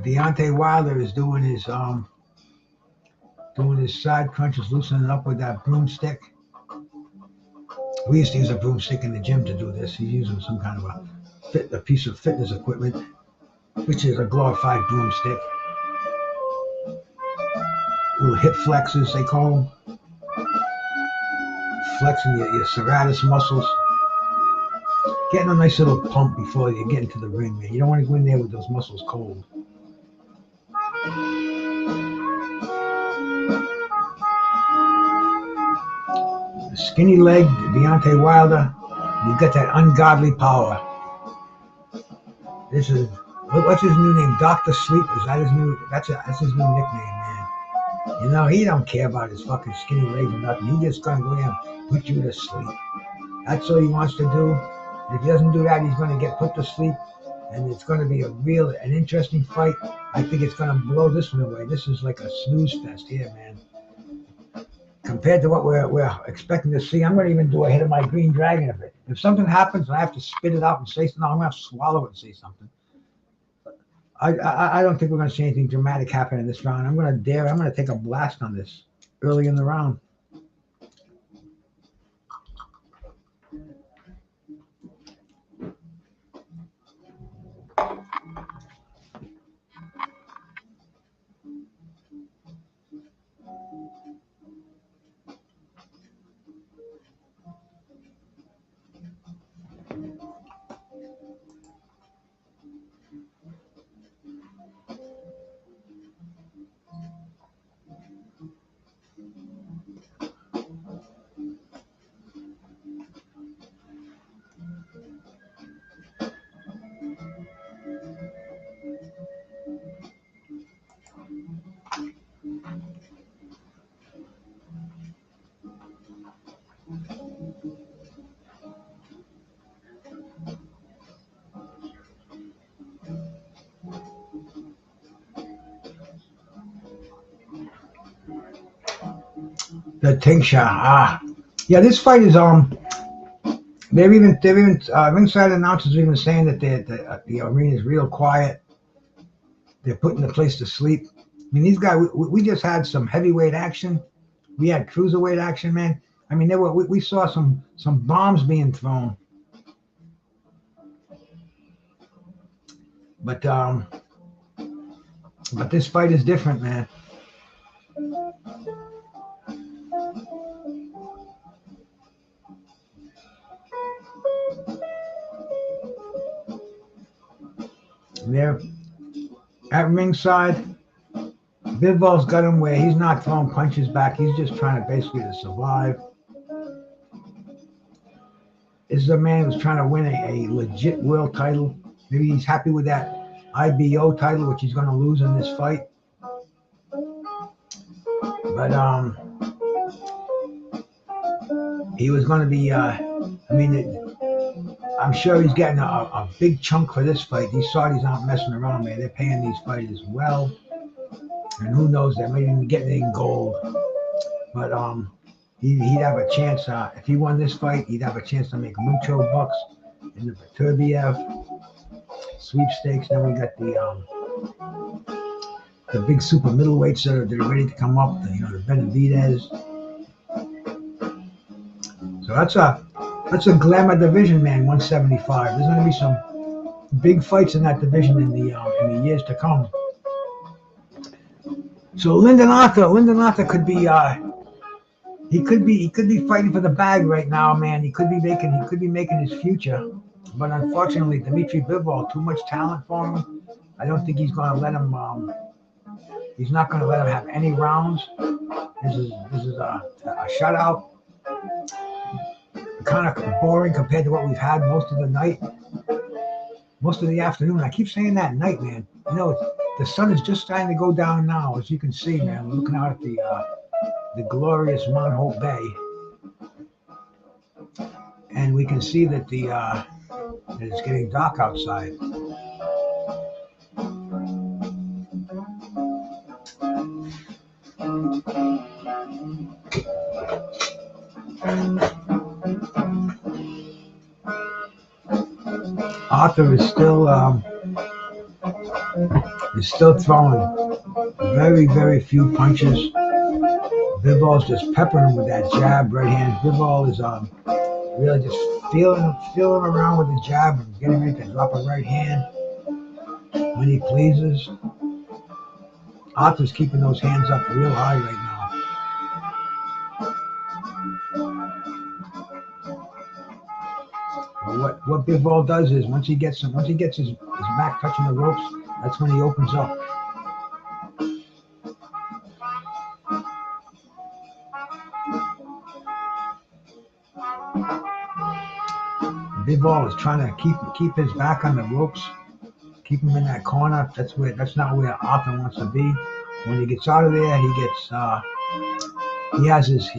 Deontay Wilder is doing his side crunches, loosening up with that broomstick. We used to use a broomstick in the gym to do this. He's using some kind of a piece of fitness equipment, which is a glorified broomstick. Little hip flexes, they call them. Flexing your serratus muscles. Getting a nice little pump before you get into the ring, man. You don't want to go in there with those muscles cold. The skinny leg, Deontay Wilder. You've got that ungodly power. This is, what's his new name? Dr. Sleep? Is that his new, that's his new nickname, man. You know, he don't care about his fucking skinny legs or nothing. He's just going to go in and put you to sleep. That's all he wants to do. If he doesn't do that, he's going to get put to sleep. And it's going to be an interesting fight. I think it's going to blow this one away. This is like a snooze fest here, man. Compared to what we're expecting to see, I'm going to even do a hit of my green dragon of it. If something happens and I have to spit it out and say something, I'm going to have to swallow it and say something. I don't think we're going to see anything dramatic happen in this round. I'm going to take a blast on this early in the round. The tincture, yeah. This fight is They've even ringside announcers are even saying that the arena is real quiet. They're putting the place to sleep. I mean, these guys. We just had some heavyweight action. We had cruiserweight action, man. I mean, we saw some bombs being thrown. But this fight is different, man. There, at ringside, Bivol's got him where he's not throwing punches back. He's just trying to basically to survive. This is a man who's trying to win a legit world title. Maybe he's happy with that IBO title, which he's going to lose in this fight. But he was going to be. I'm sure he's getting a big chunk for this fight. These Saudis aren't messing around, man. They're paying these fighters well. And who knows, they might even get it in gold. But he'd have a chance. If he won this fight, he'd have a chance to make mucho bucks. in the Turbiev sweepstakes. Then we got the big super middleweights that are ready to come up. The Benavidez. So that's a glamour division, man. 175. There's going to be some big fights in that division in the years to come. So Lyndon Arthur could be he could be fighting for the bag right now, man. He could be making his future. But unfortunately, Dmitry Bivol, too much talent for him. I don't think he's going to let him. He's not going to let him have any rounds. This is a shutout. Kind of boring compared to what we've had most of the night, most of the afternoon. I keep saying that night, man. The sun is just starting to go down now, as you can see, man. We're looking out at the glorious Mount Hope Bay, and we can see that that it's getting dark outside. Arthur is still throwing very, very few punches. Bivol's just peppering him with that jab, right hand. Bivol is really just feeling around with the jab and getting ready to drop a right hand when he pleases. Arthur's keeping those hands up real high right now. What Bivol does is once he gets his back touching the ropes, that's when he opens up. Bivol is trying to keep his back on the ropes, keep him in that corner. That's not where Otto wants to be. When he gets out of there, he has his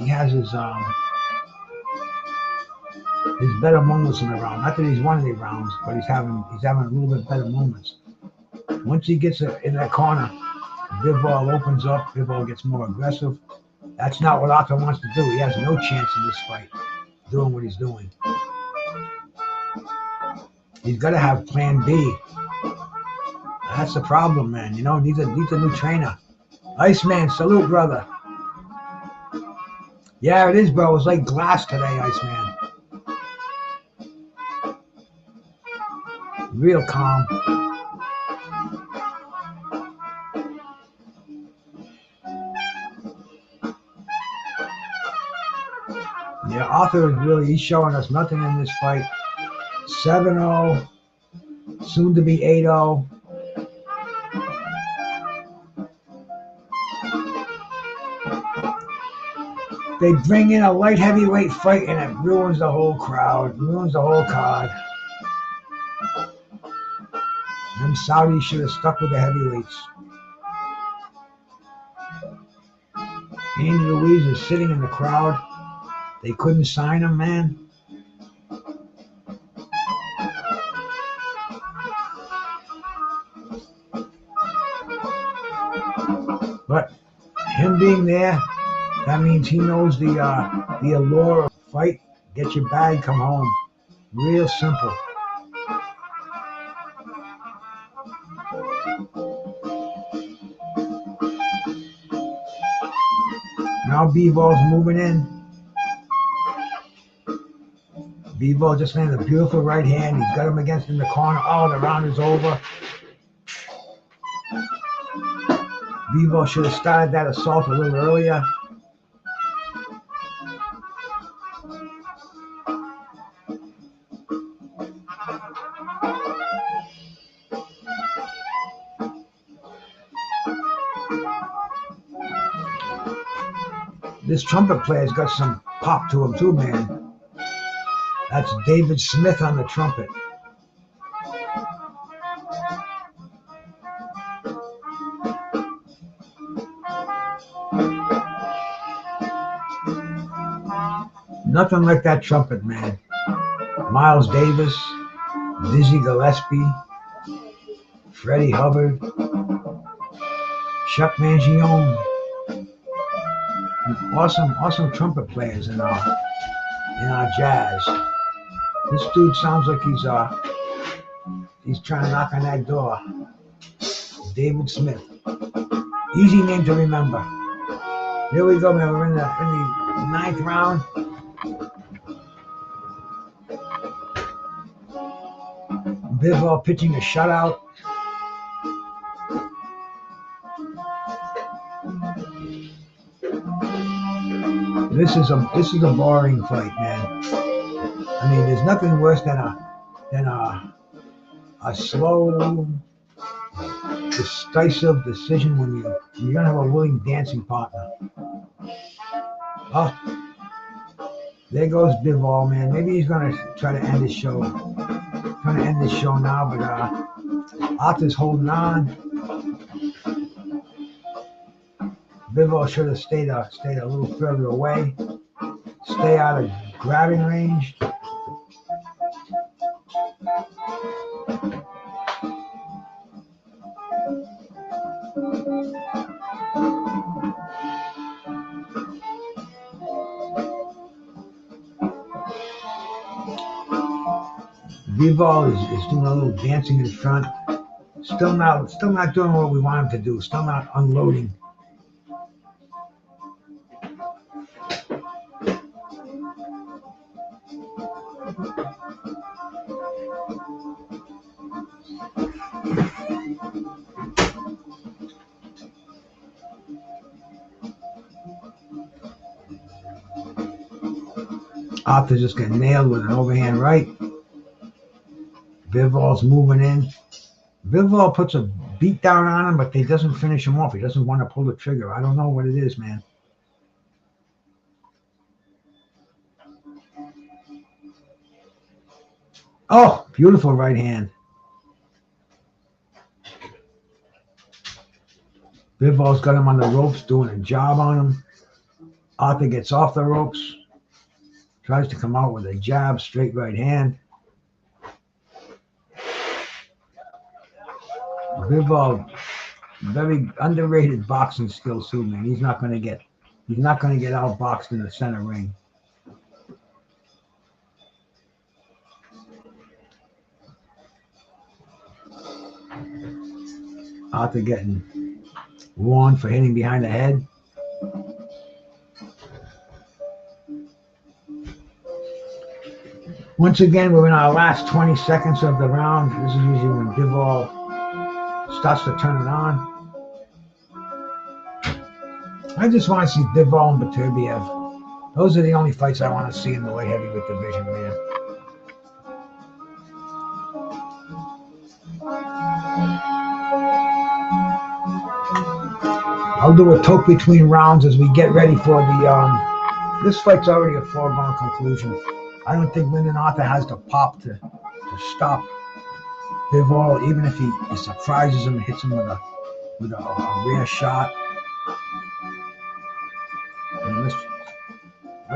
better moments in the round. Not that he's won any rounds, but he's having a little bit better moments. Once he gets in that corner, Bivol opens up. Bivol gets more aggressive. That's not what Otto wants to do. He has no chance in this fight doing what he's doing. He's got to have plan B. That's the problem, man. Needs a new trainer. Iceman, salute, brother. Yeah, it is, bro. It's like glass today, Iceman. Real calm. Yeah, Arthur he's showing us nothing in this fight. 7-0, soon to be 8-0. They bring in a light heavyweight fight and it ruins the whole crowd, ruins the whole card. Them Saudis should have stuck with the heavyweights. Andy Ruiz is sitting in the crowd. They couldn't sign him, man. But him being there, that means he knows the allure of fight. Get your bag, come home. Real simple. Now Bivol's moving in. Bivol just landed a beautiful right hand. He's got him against in the corner. Oh, the round is over. Bivol should have started that assault a little earlier. This trumpet player's got some pop to him too, man. That's David Smith on the trumpet. Nothing like that trumpet, man. Miles Davis, Dizzy Gillespie, Freddie Hubbard, Chuck Mangione. Awesome trumpet players in our jazz. This dude sounds like he's trying to knock on that door. David Smith. Easy name to remember. Here we go, man. We're in the 9th round. Bivol pitching a shutout. This is a boring fight, man. I mean, there's nothing worse than a slow, decisive decision when you don't have a willing dancing partner. Oh, there goes Bivol, man. Maybe he's gonna try to end his show. Trying to end this show now, but Otto's holding on. Bivol should have stayed a little further away. Stay out of grabbing range. Bivol is doing a little dancing in front. Still not doing what we want him to do. Still not unloading. Otto's just getting nailed with an overhand right. Bivol's moving in. Bivol puts a beat down on him, but he doesn't finish him off. He doesn't want to pull the trigger. I don't know what it is, man. Oh, beautiful right hand. Bivol's got him on the ropes, doing a job on him. Otto gets off the ropes. Tries to come out with a jab, straight right hand. Bivol, very underrated boxing skills too, man. He's not gonna get outboxed in the center ring. Otto getting warned for hitting behind the head. Once again, we're in our last 20 seconds of the round. This is usually when Bivol starts to turn it on. I just want to see Bivol and Beterbiev. Those are the only fights I want to see in the light heavyweight division, man. I'll do a talk between rounds as we get ready for the this fight's already a foregone conclusion. I don't think Lyndon Arthur has the pop to stop Bivol, even if he surprises him and hits him with a rare shot. And what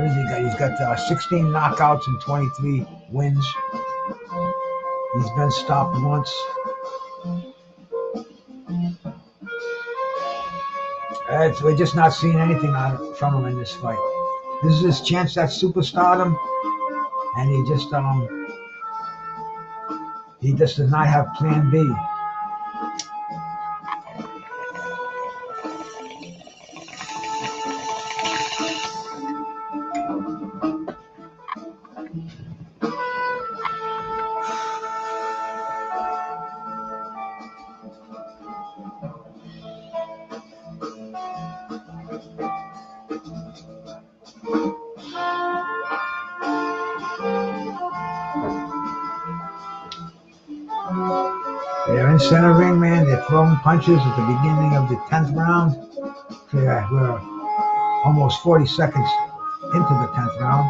has he got? He's got 16 knockouts and 23 wins. He's been stopped once. We're just not seeing anything from him in this fight. This is his chance at superstardom, and he just does not have plan B. They're in center ring, man. They're throwing punches at the beginning of the 10th round. We're almost 40 seconds into the 10th round.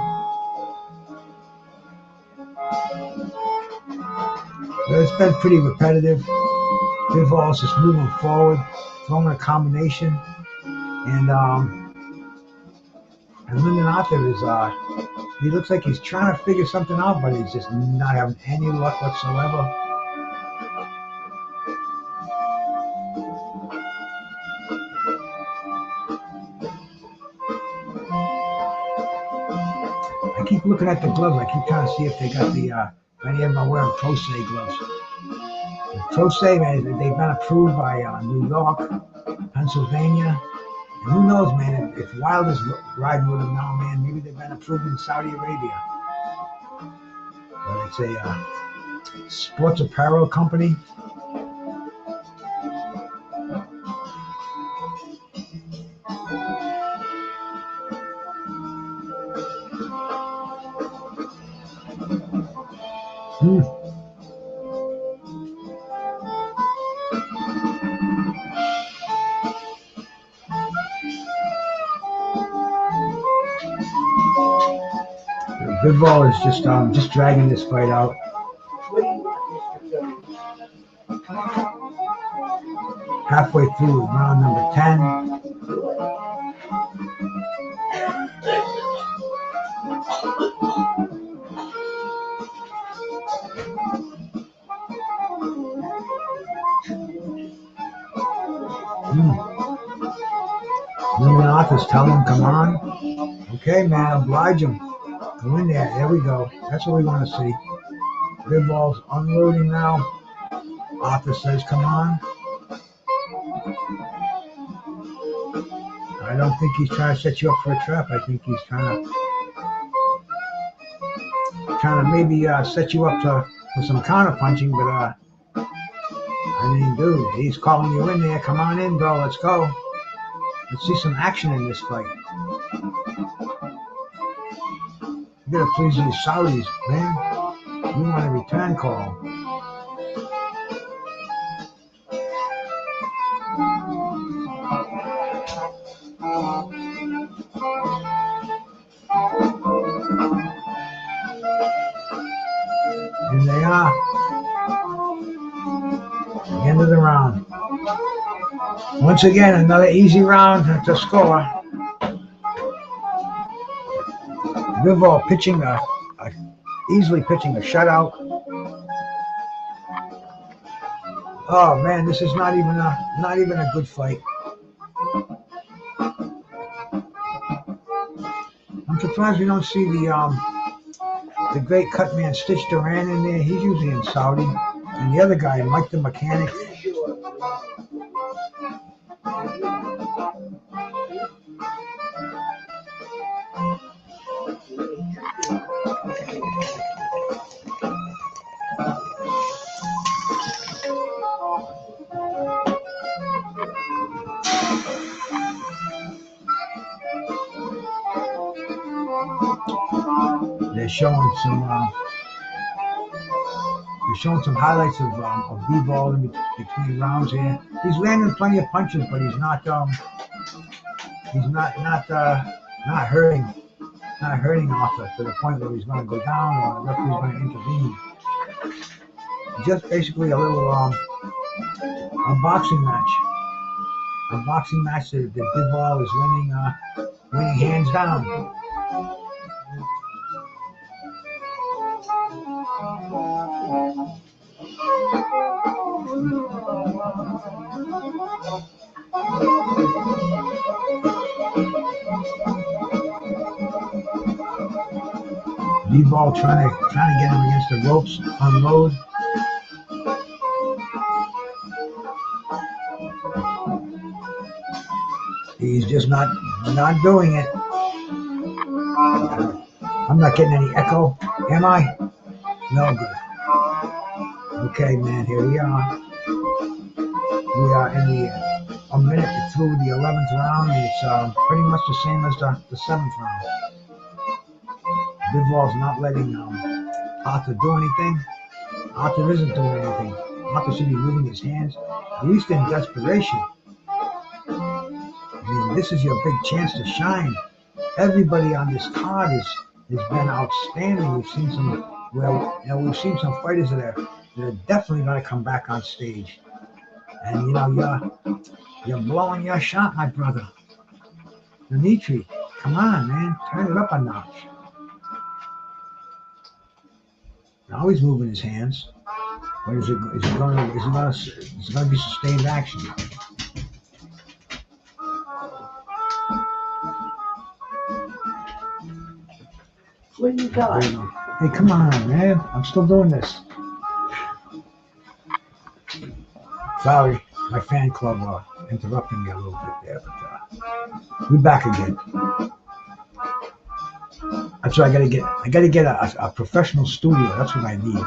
But it's been pretty repetitive. Bivol's just moving forward, throwing a combination, and Lyndon Arthur is he looks like he's trying to figure something out, but he's just not having any luck whatsoever. looking at the gloves. I keep trying to see if they got the, if any of them are wearing Pro Se gloves. The Pro Se, man, they've been approved by New York, Pennsylvania. And who knows, man, if Wilder's riding with them now, man, maybe they've been approved in Saudi Arabia. But it's a sports apparel company. Bivol is just dragging this fight out. Halfway through round number 10. Lyndon Arthur's telling him, come on. Okay, man, oblige him. Go in there. There we go. That's what we want to see. Bivol's unloading now. Arthur says, come on. I don't think he's trying to set you up for a trap. I think he's trying to maybe set you up for some counter punching, but I mean, dude, he's calling you in there. Come on in, bro. Let's go. Let's see some action in this fight. You gotta please these Saudis, man. You want a return call. And they are. The end of the round. Once again, another easy round to score. Bivol pitching easily pitching a shutout. Oh man, this is not even a good fight. I'm surprised we don't see the great cut man Stitch Duran in there. He's usually in Saudi, and the other guy, Mike the Mechanic. They're showing some highlights of Bivol in between rounds here. He's landing plenty of punches, but he's not hurting Arthur to the point where he's going to go down or the referee's going to intervene. Just basically a little a boxing match. A boxing match that Bivol is winning hands down. Bivol trying to get him against the ropes, unload. He's just not doing it. I'm not getting any echo, am I? No good. Okay, man, here we are. We are in a minute through the 11th round. It's pretty much the same as the 7th round. Bivol's not letting Otto do anything. Otto isn't doing anything. Otto should be moving his hands, at least in desperation. I mean, this is your big chance to shine. Everybody on this card has been outstanding. We've seen some fighters that are definitely going to come back on stage. And you're blowing your shot, my brother. Dmitry, come on, man, turn it up a notch. Now he's moving his hands. But is it going to be sustained action? What do you got? Hey, come on, man. I'm still doing this. Sorry, my fan club interrupted me a little bit there, but we're back again. That's what I gotta get. I gotta get a professional studio. That's what I need.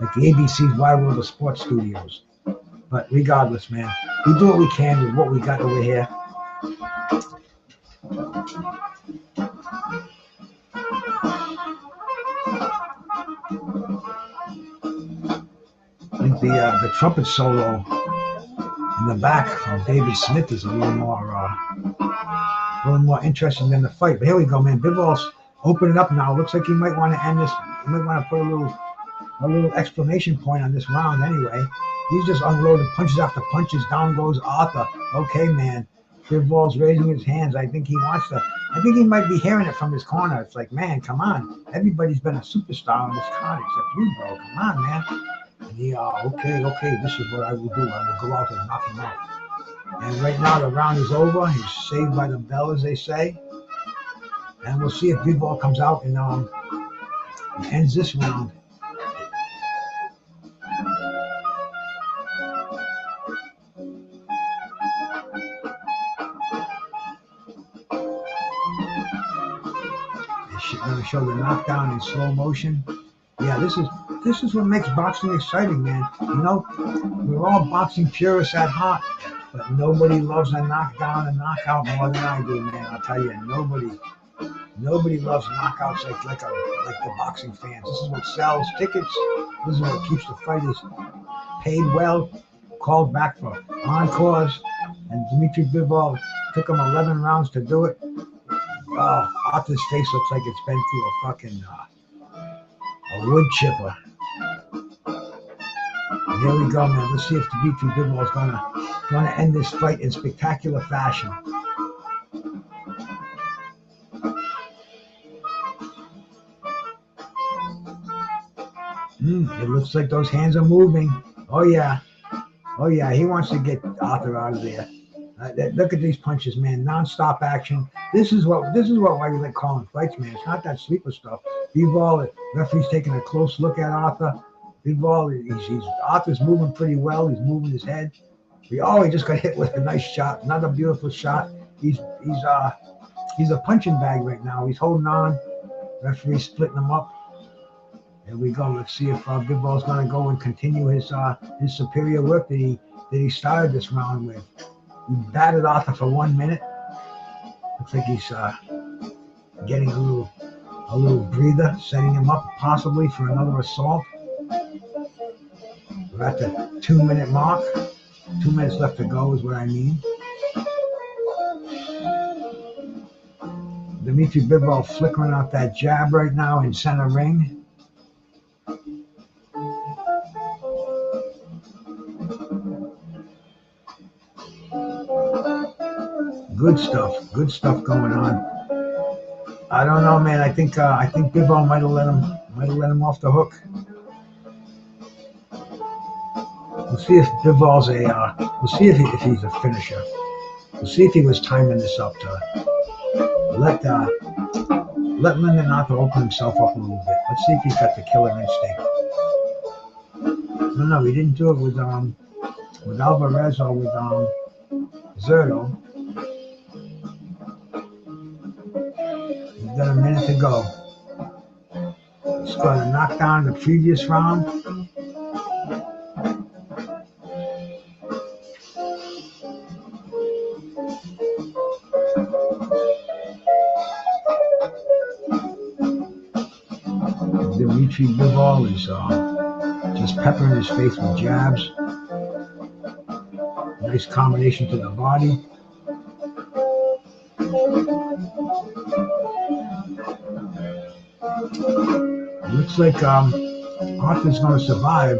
Like the ABC's Wide World of Sports Studios. But regardless, man, we do what we can with what we got over here. I think the trumpet solo in the back from David Smith is a little more interesting than the fight. But here we go, man. Bivol's opening up now. Looks like he might want to end this. He might want to put a little exclamation point on this round anyway. He's just unloading punches after punches. Down goes Arthur. Okay, man. Bivol's raising his hands. I think he might be hearing it from his corner. It's like, man, come on. Everybody's been a superstar on this card except you, bro. Come on, man. And he, okay, this is what I will do. I will go out and knock him out. And right now the round is over. He's saved by the bell, as they say. And we'll see if Bivol comes out and ends this round. They're going to show the knockdown in slow motion. Yeah, this is what makes boxing exciting, man. You know, we're all boxing purists at heart, but nobody loves a knockdown and knockout more than I do, man. I'll tell you, nobody loves knockouts like the boxing fans. This is what sells tickets. This is what keeps the fighters paid well, called back for encores. And Dmitry Bivol took him 11 rounds to do it. Arthur's face looks like it's been through a fucking a wood chipper. And here we go, man. Let's see if Dmitry Bivol is gonna end this fight in spectacular fashion. It looks like those hands are moving. Oh yeah, he wants to get Arthur out of there. Look at these punches, man. Non-stop action. This is why we like calling fights, man. It's not that sleeper stuff. Bivol, the referee's taking a close look at Arthur. Bivol, Arthur's moving pretty well. He's moving his head. He just got hit with a nice shot. Another beautiful shot. He's a punching bag right now. He's holding on. Referee's splitting him up. Here we go. Let's see if Bivol's going to go and continue his superior work that he started this round with. He batted Arthur for 1 minute. Looks like he's getting a little breather, setting him up possibly for another assault. We're at the 2-minute mark. 2 minutes left to go is what I mean. Dmitry Bivol flickering out that jab right now in center ring. Good stuff going on. I don't know, man. I think Bivol might have let him off the hook. We'll see if Bivol's we'll see if he's a finisher. We'll see if he was timing this up to let Lyndon Arthur open himself up a little bit. Let's see if he's got the killer instinct. No, he didn't do it with Alvarez or with Zorro. He's got a minute to go. He's got to knock down the previous round. Dmitry Bivol is just peppering his face with jabs. Nice combination to the body. It looks like Arthur's going to survive.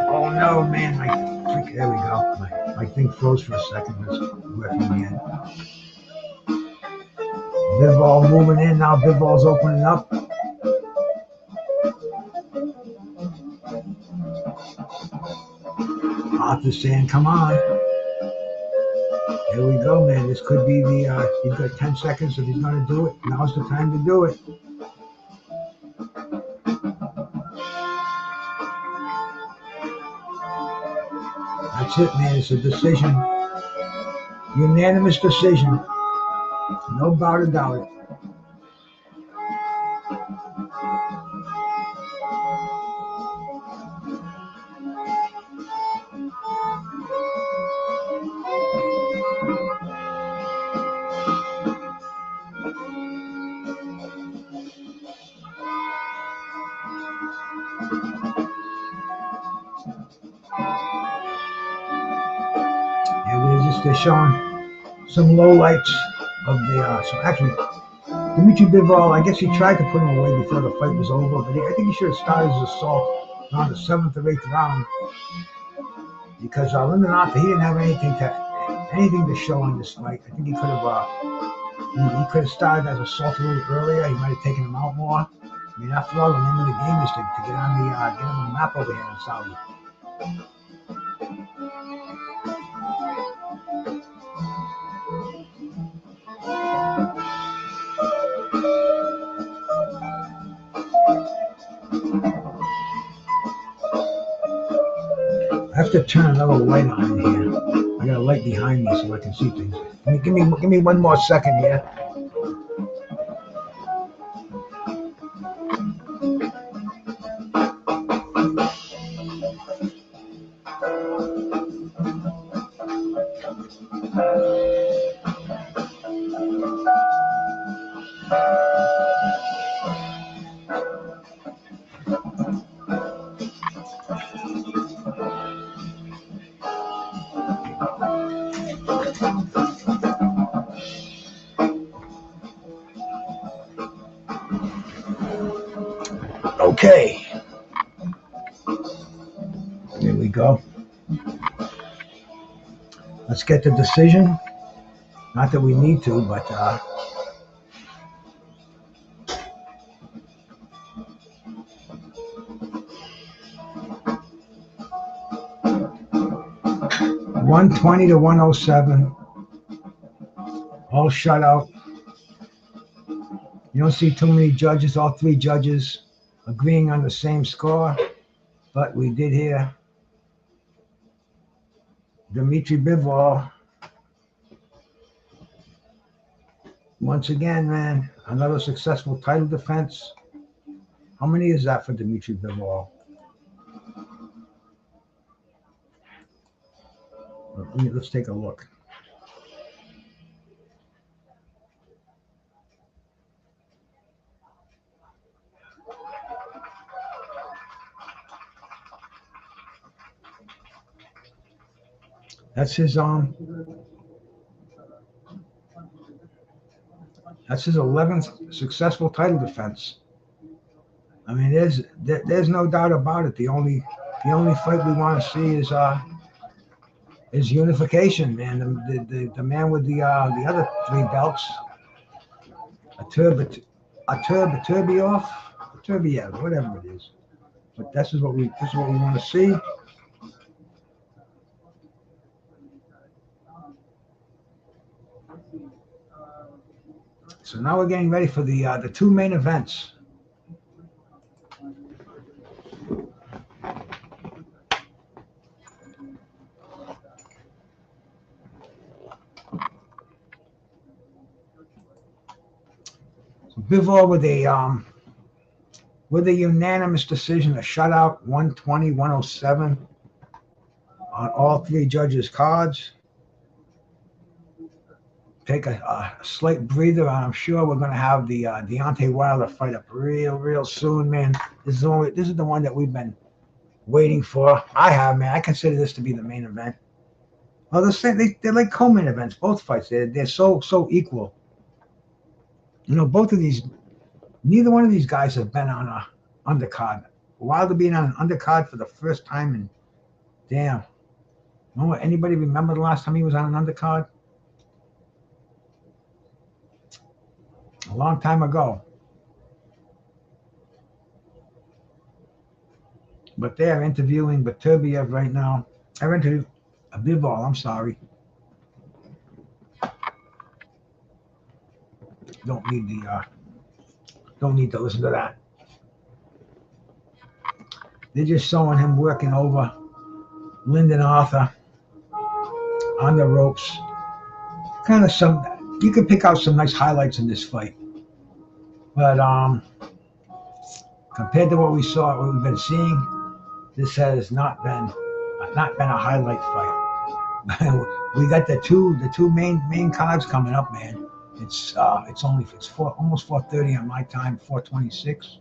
Oh no, man! There we go. My thing froze for a second. Let's work again. Bivol moving in now. Bivol's opening up. Arthur's saying, "Come on." Here we go, man. This could be the, he's got 10 seconds if he's going to do it. Now's the time to do it. That's it, man. It's a decision. Unanimous decision. No doubt about it. They're showing some lowlights of the. So actually, Dmitry Bivol, I guess he tried to put him away before the fight was over, but I think he should have started his assault around the 7th or 8th round because Lyndon Arthur, he didn't have anything to show in this fight. I think he could have started as assault a little earlier. He might have taken him out more. I mean, after all, the name of the game is to get on the map over here in Saudi. I have to turn another light on here. I got a light behind me so I can see things. Give me one more second here. Okay. There we go. Let's get the decision. Not that we need to, but $120 to 107. All shutout. You don't see too many judges, all three judges agreeing on the same score, but we did hear Dmitry Bivol. Once again, man, another successful title defense. How many is that for Dmitry Bivol? Let's take a look. That's his 11th successful title defense. I mean, there's no doubt about it. The only fight we want to see is unification, man. The man with the other three belts, Turbiev, whatever it is. But this is what we want to see. So now we're getting ready for the two main events. So Bivol with a unanimous decision, a shutout, 120-107 on all three judges' cards. Take a slight breather. I'm sure we're going to have the Deontay Wilder fight up real soon, man. This is the one that we've been waiting for. I have, man. I consider this to be the main event. Well, they're like co-main events. Both fights, they're so equal. You know, both of these, neither one of these guys have been on a undercard. Wilder being on an undercard for the first time, and damn, anybody remember the last time he was on an undercard? A long time ago. But they're interviewing Turbiev right now. Bivol, I'm sorry. don't need to listen to that. They're just showing him working over Lyndon Arthur on the ropes. Kind of you can pick out some nice highlights in this fight, but compared to what we've been seeing, this has not been a highlight fight. We got the two main cards coming up, man. It's almost 4:30 on my time, 4:26.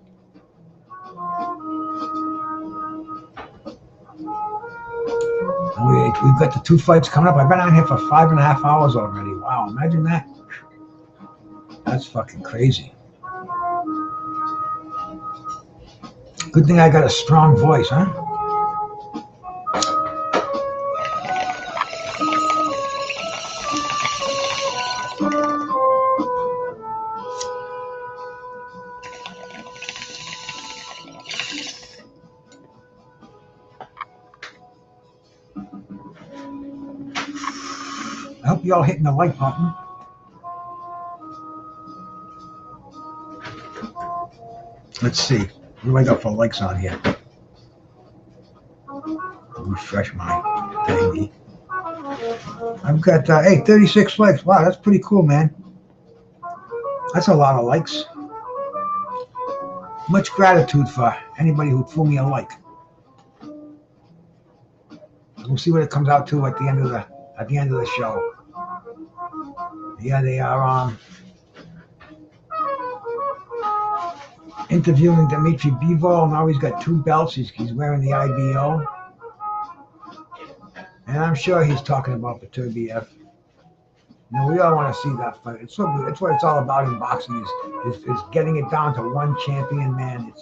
We've got the two fights coming up. I've been on here for 5.5 hours already. Wow, imagine that. That's fucking crazy. Good thing I got a strong voice, huh? I hope y'all hitting the like button. Let's see. What do I got for likes on here? Refresh my thingy. I've got 36 likes. Wow, that's pretty cool, man. That's a lot of likes. Much gratitude for anybody who threw me a like. We'll see what it comes out to at the end of the show. Yeah, they are interviewing Dmitry Bivol. Now he's got 2 belts. He's wearing the IBO. And I'm sure he's talking about Opetaia. We all want to see that fight. It's what it's all about in boxing is getting it down to one champion, man.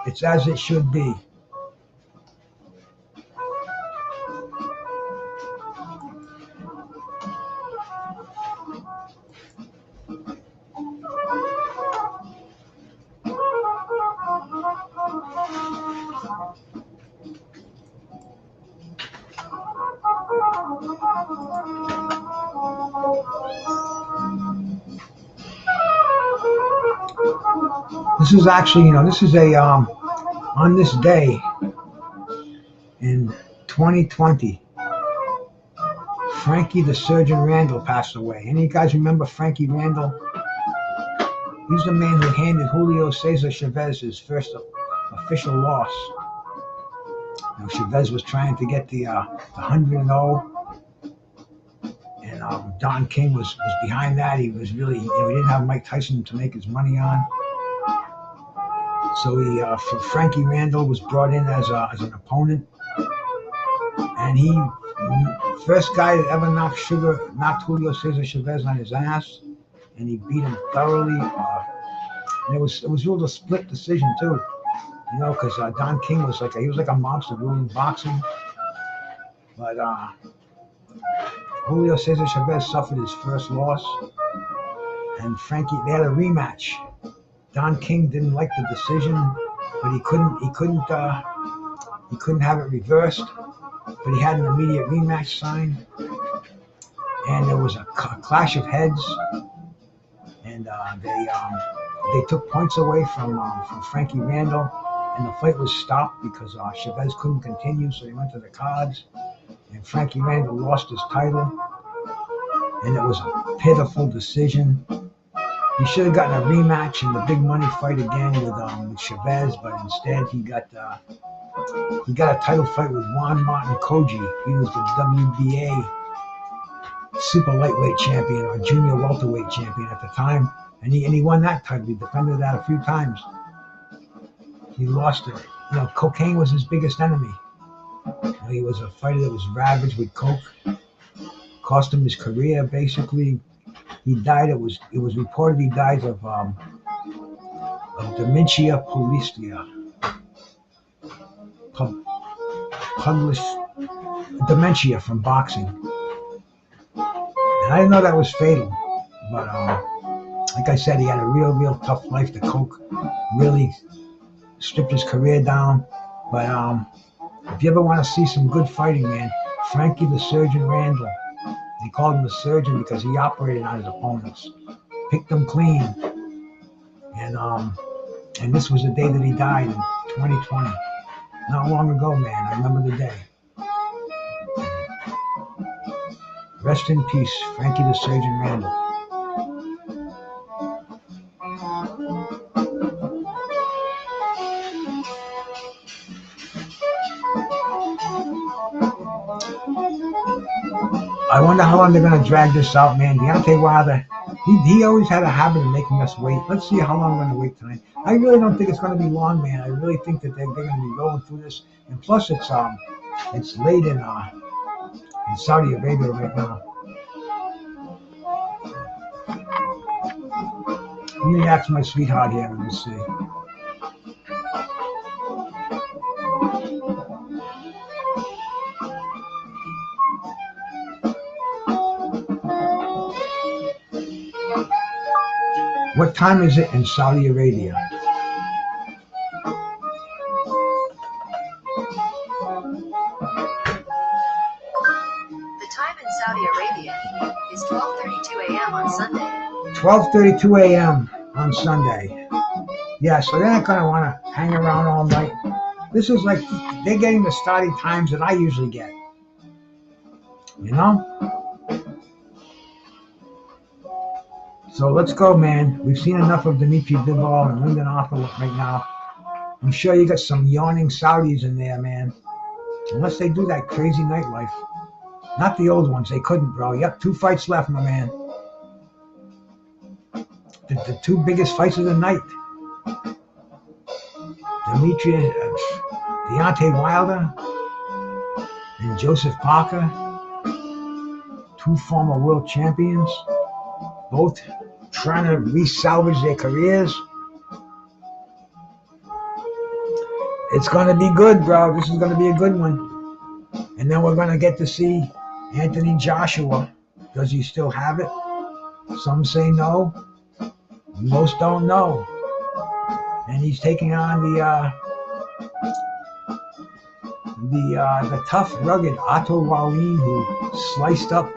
It's as it should be. This is actually, this is on this day in 2020, Frankie the Surgeon Randall passed away. Any of you guys remember Frankie Randall? He's the man who handed Julio Cesar Chavez his first official loss. Chavez was trying to get the 100-0. And Don King was behind that. He was really, he didn't have Mike Tyson to make his money on. So Frankie Randall was brought in as an opponent, and he first guy that ever knocked Julio Cesar Chavez on his ass, and he beat him thoroughly. And it was really a split decision too, because Don King was like a monster ruling boxing, but Julio Cesar Chavez suffered his first loss, and Frankie, they had a rematch. Don King didn't like the decision, but he couldn't have it reversed. But he had an immediate rematch signed, and there was a clash of heads, and they took points away from Frankie Randall, and the fight was stopped because Chavez couldn't continue, so they went to the cards, and Frankie Randall lost his title, and it was a pitiful decision. He should have gotten a rematch in the big money fight again with Chavez, but instead he got a title fight with Juan Martin Koji. He was the WBA super lightweight champion or junior welterweight champion at the time, and he won that title. He defended that a few times. He lost it. Cocaine was his biggest enemy. He was a fighter that was ravaged with coke. Cost him his career basically. He died. It was reported he died of dementia pulmonale. Published dementia from boxing. And I didn't know that was fatal, but like I said, he had a real tough life. The coke really stripped his career down. But if you ever want to see some good fighting, man, Frankie the Surgeon Randall. They called him the surgeon because he operated on his opponents. picked him clean. And this was the day that he died in 2020. Not long ago, man. I remember the day. Rest in peace, Frankie the Surgeon Randall. I wonder how long they're going to drag this out, man. Deontay Wilder, he always had a habit of making us wait. Let's see how long we're going to wait tonight. I really don't think it's going to be long, man. I really think that they're going to be rolling through this. And plus, it's late in Saudi Arabia right now. Let me ask my sweetheart here. Let me see. What time is it in Saudi Arabia? The time in Saudi Arabia is 12:32 a.m. on Sunday. 12:32 a.m. on Sunday. Yeah, so they're not going to want to hang around all night. This is like, they're getting the starting times that I usually get. You know? So let's go, man. We've seen enough of Dmitry Bivol and Lyndon Arthur right now. I'm sure you got some yawning Saudis in there, man. Unless they do that crazy nightlife. Not the old ones. They couldn't, bro. Yep, 2 fights left, my man. The 2 biggest fights of the night. Deontay Wilder and Joseph Parker. 2 former world champions. Both trying to re-salvage their careers. It's going to be good, bro. This is going to be a good one. And then we're going to get to see Anthony Joshua. Does he still have it? Some say no. Most don't know. And he's taking on the tough, rugged Otto Wallin, who sliced up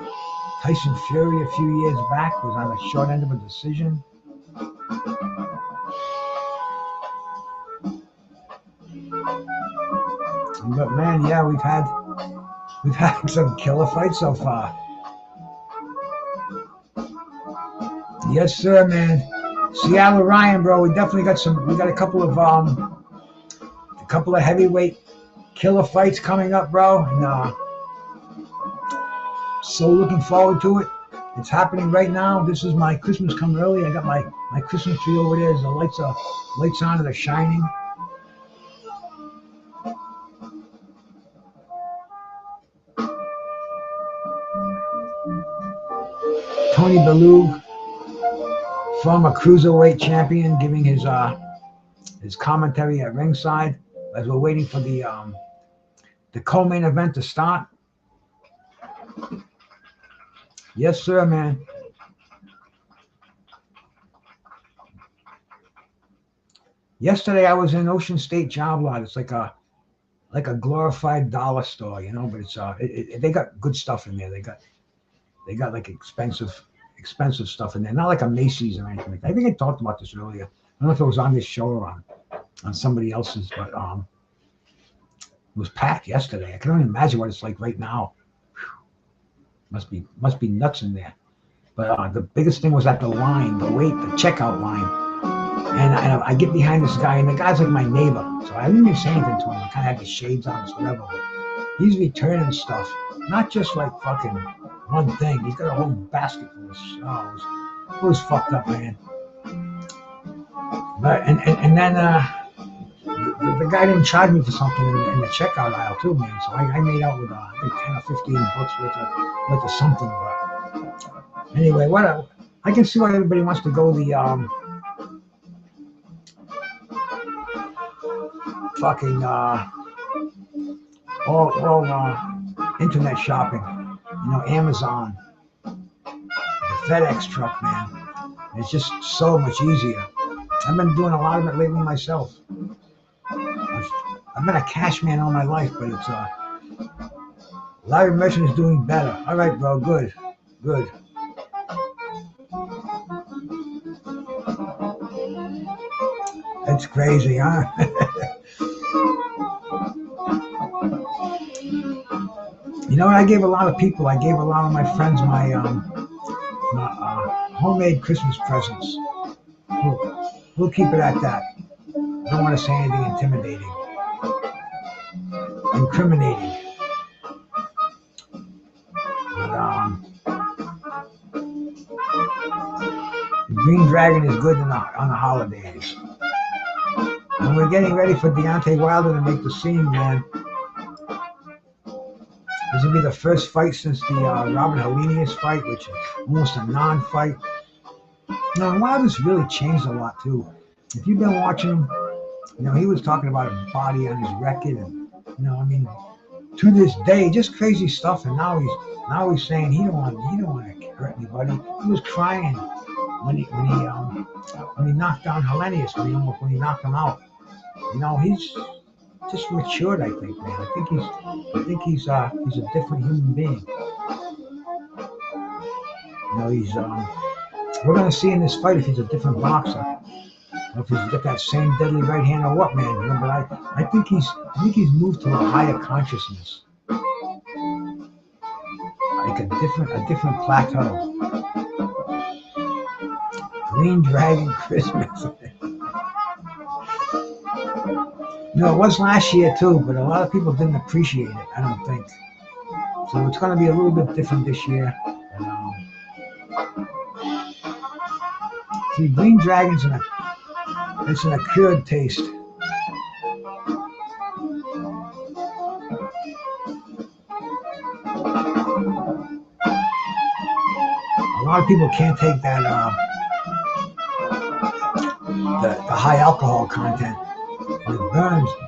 Tyson Fury a few years back, was on the short end of a decision. But man, yeah, we've had some killer fights so far. Yes, sir, man. Seattle Ryan, bro. We definitely got a couple of heavyweight killer fights coming up, bro. And so looking forward to it. It's happening right now. This is my Christmas come early. I got my Christmas tree over there. The lights on and they're shining. Tony Bellew, former cruiserweight champion, giving his commentary at ringside as we're waiting for the co-main event to start. Yes, sir, man. Yesterday I was in Ocean State Job Lot. It's like a glorified dollar store, you know. But it's they got good stuff in there. They got like expensive stuff in there. Not like a Macy's or anything like that. I think I talked about this earlier. I don't know if it was on this show or on somebody else's, but it was packed yesterday. I can only imagine what it's like right now. Must be nuts in there. But the biggest thing was at the line, the checkout line. And I get behind this guy, and the guy's like my neighbor. So I didn't even say anything to him. I kind of had the shades on, whatever. But he's returning stuff. Not just like fucking one thing. He's got a whole basket full of shows. It was fucked up, man. But and then the guy didn't charge me for something in the checkout aisle too, man. So I made out with I think 10 or 15 bucks worth of something. But anyway, I can see why everybody wants to go the fucking all internet shopping. You know, Amazon, the FedEx truck, man. It's just so much easier. I've been doing a lot of it lately myself. I've been a cash man all my life, but it's Larry Merchant is doing better. All right, bro, good. It's crazy, huh? You know what? I gave a lot of my friends my homemade Christmas presents. We'll keep it at that. I don't want to say anything intimidating, incriminating. But the Green Dragon is good on the holidays. And we're getting ready for Deontay Wilder to make the scene, man. This will be the first fight since the Robert Helenius fight, which is almost a non-fight. Now, Wilder's really changed a lot, too. If you've been watching him, you know, he was talking about his body on his record, and, you know, I mean, to this day, just crazy stuff. And now he's saying he don't want to hurt anybody. He was crying when he knocked down Helenius, when he knocked him out. You know, he's just matured, I think, man. I think he's a different human being. You know, we're gonna see in this fight if he's a different boxer, or if he's got that same deadly right hand or what, man. You know, but I think he's moved to a higher consciousness, like a different plateau. Green Dragon Christmas. No, it was last year too, but a lot of people didn't appreciate it, I don't think. So it's going to be a little bit different this year. See, Green Dragon's it's an cured taste. A lot of people can't take that the high alcohol content. It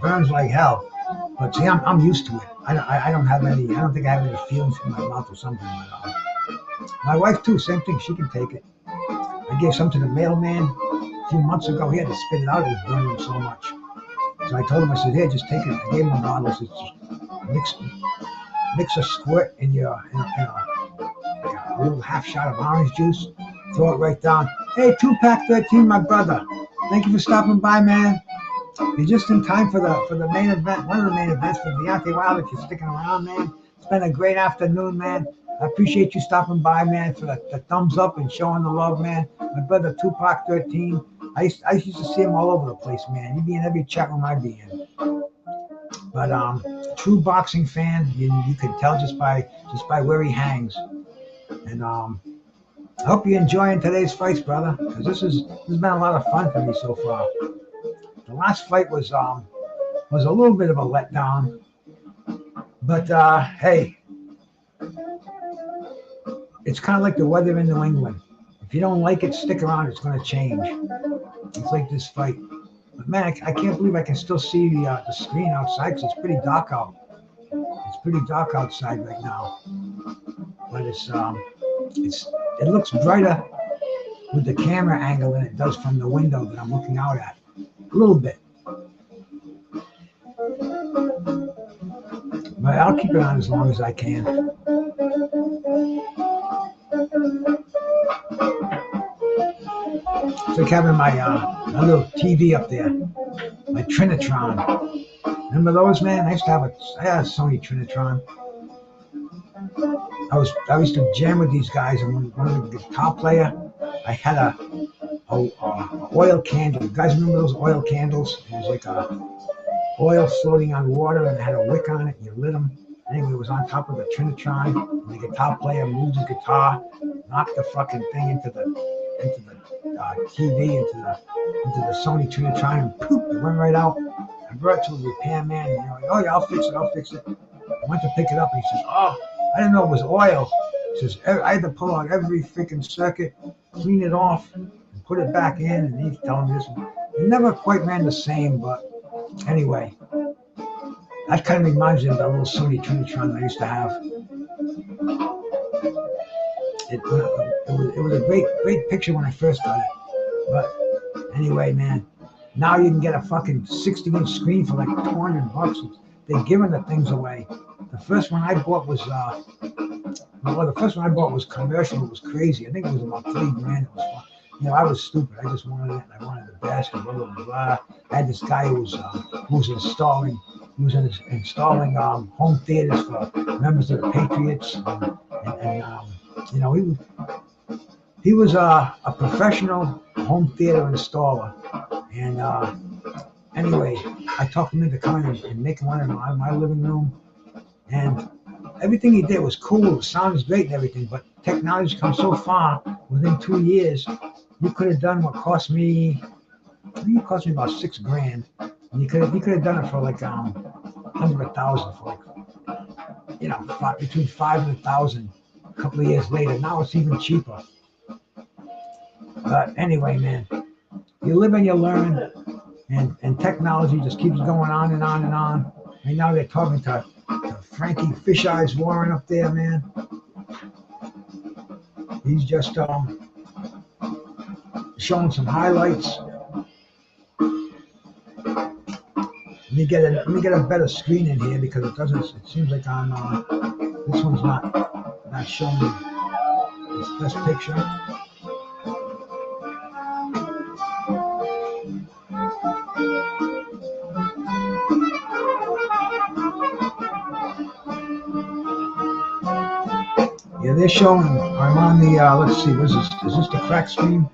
burns like hell. But see, I'm used to it. I don't think I have any feelings in my mouth or something. But, my wife too, same thing. She can take it. I gave some to the mailman a few months ago. He had to spit it out. It was burning him so much. So I told him, I said, here, just take it. I gave him a bottle. I said, mix a squirt in a little half shot of orange juice. Throw it right down. Hey, 2-pack 13, my brother. Thank you for stopping by, man. You're just in time for the main event, one of the main events for Deontay Wilder. If you're sticking around, man, it's been a great afternoon, man. I appreciate you stopping by, man, for the thumbs up and showing the love, man. My brother Tupac 13, I used to see him all over the place, man. He'd be in every chat room I'd be in. But true boxing fan, you can tell just by where he hangs. And I hope you're enjoying today's fights, brother, because this has been a lot of fun for me so far. The last fight was a little bit of a letdown, but hey, it's kind of like the weather in New England. If you don't like it, stick around. It's going to change. It's like this fight. But man, I can't believe I can still see the screen outside because it's pretty dark out. It's pretty dark outside right now, but it looks brighter with the camera angle than it does from the window that I'm looking out at. A little bit. But I'll keep it on as long as I can. It's like having my little TV up there, my Trinitron. Remember those, man? I had a Sony Trinitron. I used to jam with these guys, and one of the guitar player, I had a oil candle. You guys remember those oil candles? It was like oil floating on water, and it had a wick on it, and you lit them. Anyway, it was on top of the Trinitron, and the guitar player moved his guitar, knocked the fucking thing into the TV, into the Sony Trinitron, and poof, it went right out. I brought it to a repairman, and oh yeah, I'll fix it. I went to pick it up, and he says, oh, I didn't know it was oil. He says, I had to pull out every freaking circuit, clean it off, and put it back in, and he's telling me this. It never quite ran the same, but anyway, that kind of reminds me of that little Sony Trinitron I used to have. It was a great picture when I first got it. But anyway, man, now you can get a fucking 60-inch screen for like $200. They're giving the things away. The first one I bought was commercial. It was crazy. I think it was about $3,000. I was stupid. I just wanted it. I wanted the best. And blah blah blah. Blah. I had this guy who was installing. He was installing home theaters for members of the Patriots, and he was a professional home theater installer. And anyway, I talked him into coming and making one in my living room, and everything he did was cool. It sounds great and everything, but technology's come so far. Within 2 years, you could have done what cost me. I think it cost me about $6,000. And you could have done it for like 100,000 for like between 5 and 1,000. A couple of years later, now it's even cheaper. But anyway, man, you live and you learn, and technology just keeps going on and on and on. And now they're talking to Frankie Fish Eyes Warren up there, man. He's just showing some highlights. Let me get a better screen in here because it doesn't. It seems like I'm this one's not showing this best picture. Yeah, they're showing. I'm on the. Let's see. What is this? Is this the crack stream?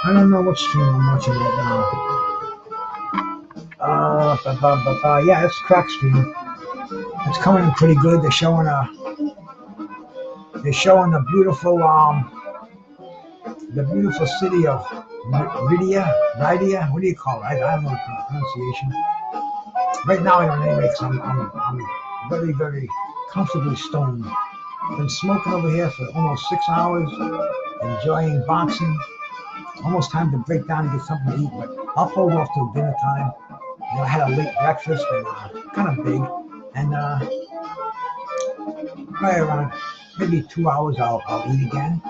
I don't know what stream I'm watching right now. Yeah, it's crack stream. It's coming in pretty good. They're showing the beautiful city of Rydia. What do you call it? I don't know the pronunciation. Right now I don't know anyway because I'm very, very comfortably stoned. Been smoking over here for almost 6 hours, enjoying boxing. Almost time to break down and get something to eat, but I'll hold off till dinner time. I had a late breakfast and kind of big, and right around maybe 2 hours I'll eat again.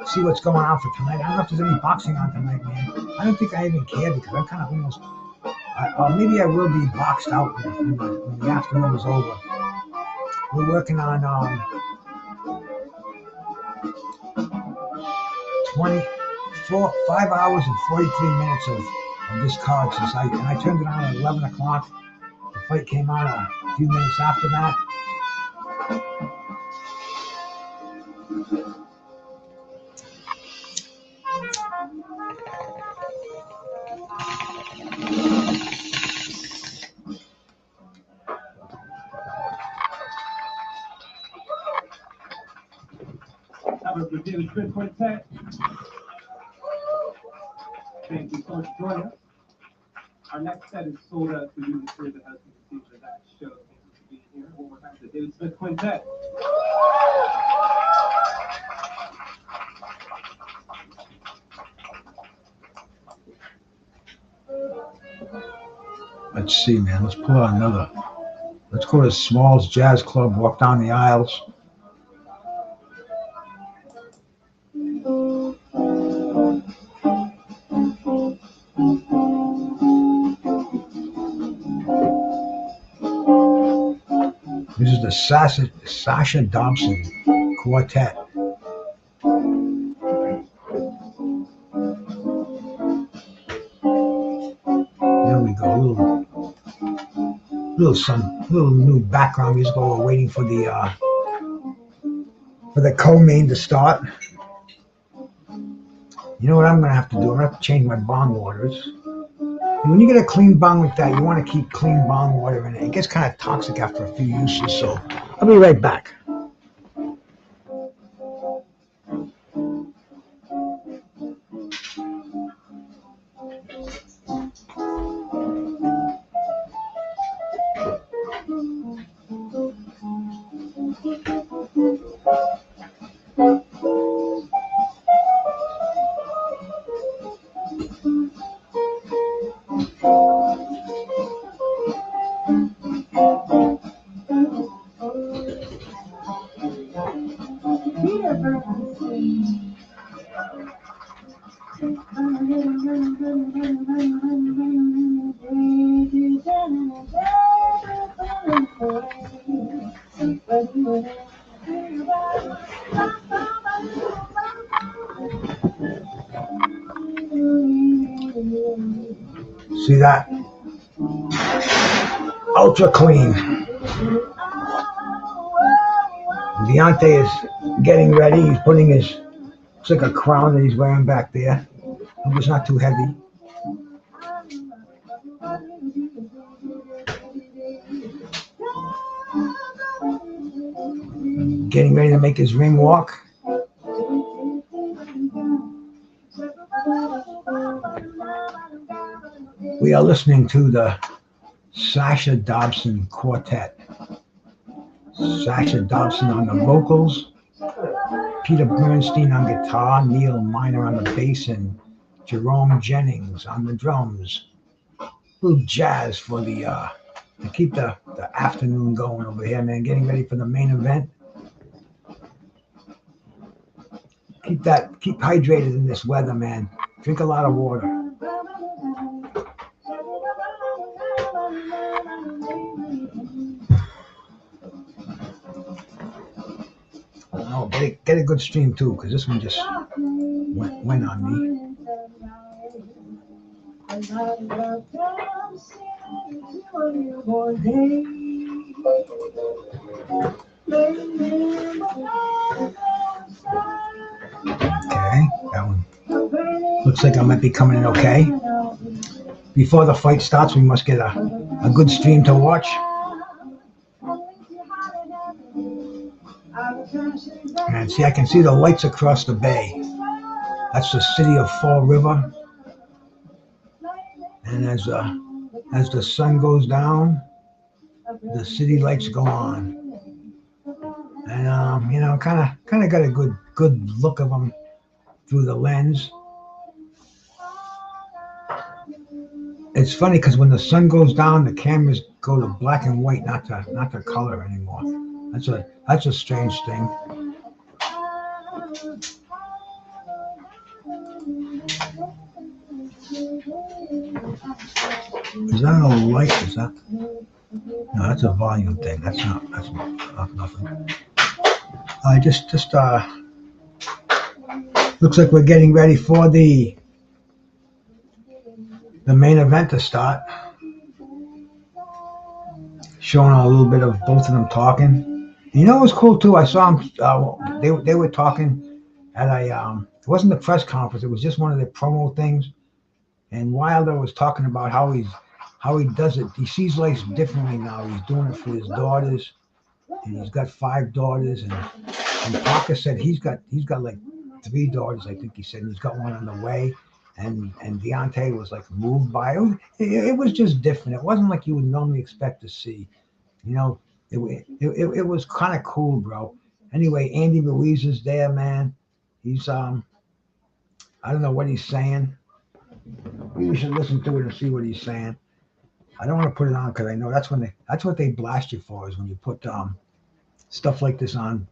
See what's going on for tonight. I don't know if there's any boxing on tonight, man. I don't think I even care because I'm kind of almost. Maybe I will be boxed out when the afternoon is over. We're working on 5 hours and 43 minutes of this card since I turned it on at 11 o'clock. The fight came on a few minutes after that. Thank you so much for joining us. Our next set is sold out, so you ensure the house can see for that show. Thank you for being here. One more time to David Smith Quintet. Let's see, man. Let's pull out another. Let's go to Small's Jazz Club, walk down the aisles. This is the Sasha Dobson Quartet. There we go. Little new background music while we're waiting for the co-main to start. You know what I'm gonna have to do? I'm gonna have to change my bong waters. And when you get a clean bong like that, you want to keep clean bong water in it. It gets kind of toxic after a few uses, so I'll be right back. See that? Ultra clean. Deontay is getting ready. He's putting his, looks like a crown that he's wearing back there. Hope it's not too heavy. Getting ready to make his ring walk. We are listening to the Sasha Dobson Quartet. Sasha Dobson on the vocals, Peter Bernstein on guitar, Neil Miner on the bass, and Jerome Jennings on the drums. A little jazz for the to keep the afternoon going over here, man. Getting ready for the main event. Keep hydrated in this weather, man. Drink a lot of water. Oh, get a good stream too, because this one just went on me. Okay, that one looks like I might be coming in okay. Before the fight starts, we must get a good stream to watch. And see, I can see the lights across the bay. That's the city of Fall River. And as the sun goes down, the city lights go on. And you know, kind of got a good look of them through the lens. It's funny because when the sun goes down, the cameras go to black and white, not to color anymore. That's a strange thing. Is that a light? Is that? No, that's a volume thing. That's not nothing. Just looks like we're getting ready for the main event to start. Showing a little bit of both of them talking. You know, it was cool too. I saw them. They were talking at it wasn't a press conference. It was just one of their promo things. And Wilder was talking about how he does it. He sees life differently now. He's doing it for his daughters, and he's got 5 daughters. And Parker said he's got like 3 daughters. I think he said, and he's got one on the way. And Deontay was like moved by it. It was just different. It wasn't like you would normally expect to see. You know, it was kind of cool, bro. Anyway, Andy Ruiz is there, man. He's I don't know what he's saying. You should listen to it and see what he's saying. I don't want to put it on because I know that's what they blast you for, is when you put stuff like this on.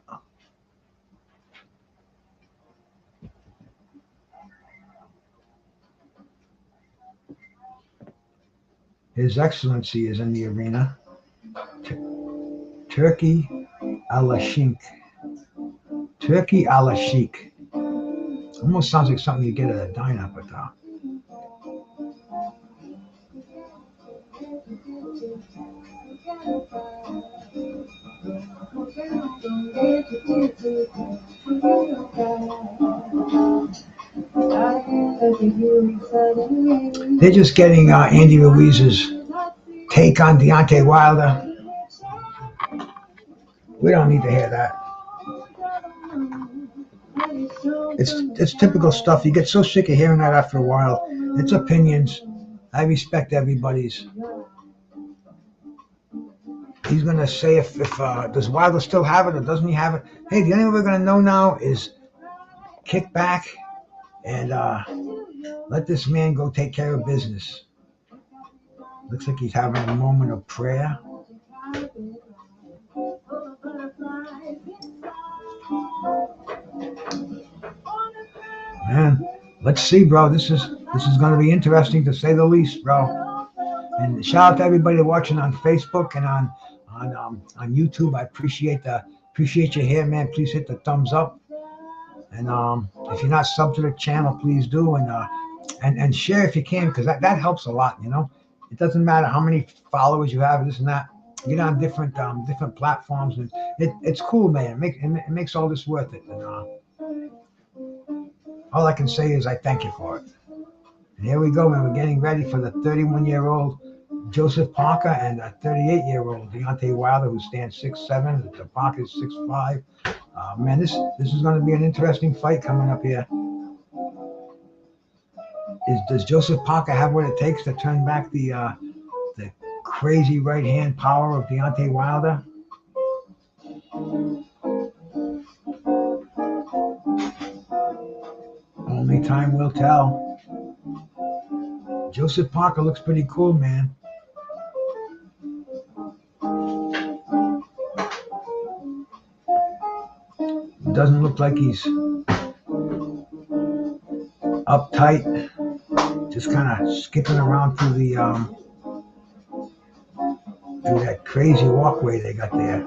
His Excellency is in the arena. Turkey Al-Sheikh. Turkey Al-Sheikh. Almost sounds like something you get at a diner, but they're just getting Andy Ruiz's take on Deontay Wilder. We don't need to hear that. It's typical stuff. You get so sick of hearing that after a while. It's opinions. I respect everybody's. He's going to say if does Wilder still have it or doesn't he have it? Hey, the only way we're going to know now is kick back and let this man go take care of business. Looks like he's having a moment of prayer. Man, let's see, bro. This is going to be interesting to say the least, bro. And shout out to everybody watching on Facebook and on YouTube. I appreciate you here, man. Please hit the thumbs up. And if you're not subbed to the channel, please do. And and share if you can, because that helps a lot. You know, it doesn't matter how many followers you have, this and that. Get on different platforms, and it's cool, man. It makes all this worth it. And all I can say is I thank you for it. And here we go, man. We're getting ready for the 31-year-old Joseph Parker and a 38-year-old Deontay Wilder, who stands 6'7". The Parker is 6'5". Man, this is going to be an interesting fight coming up here. Does Joseph Parker have what it takes to turn back the crazy right hand power of Deontay Wilder? Only time will tell. Joseph Parker looks pretty cool, man. Doesn't look like he's uptight. Just kind of skipping around through that crazy walkway they got there.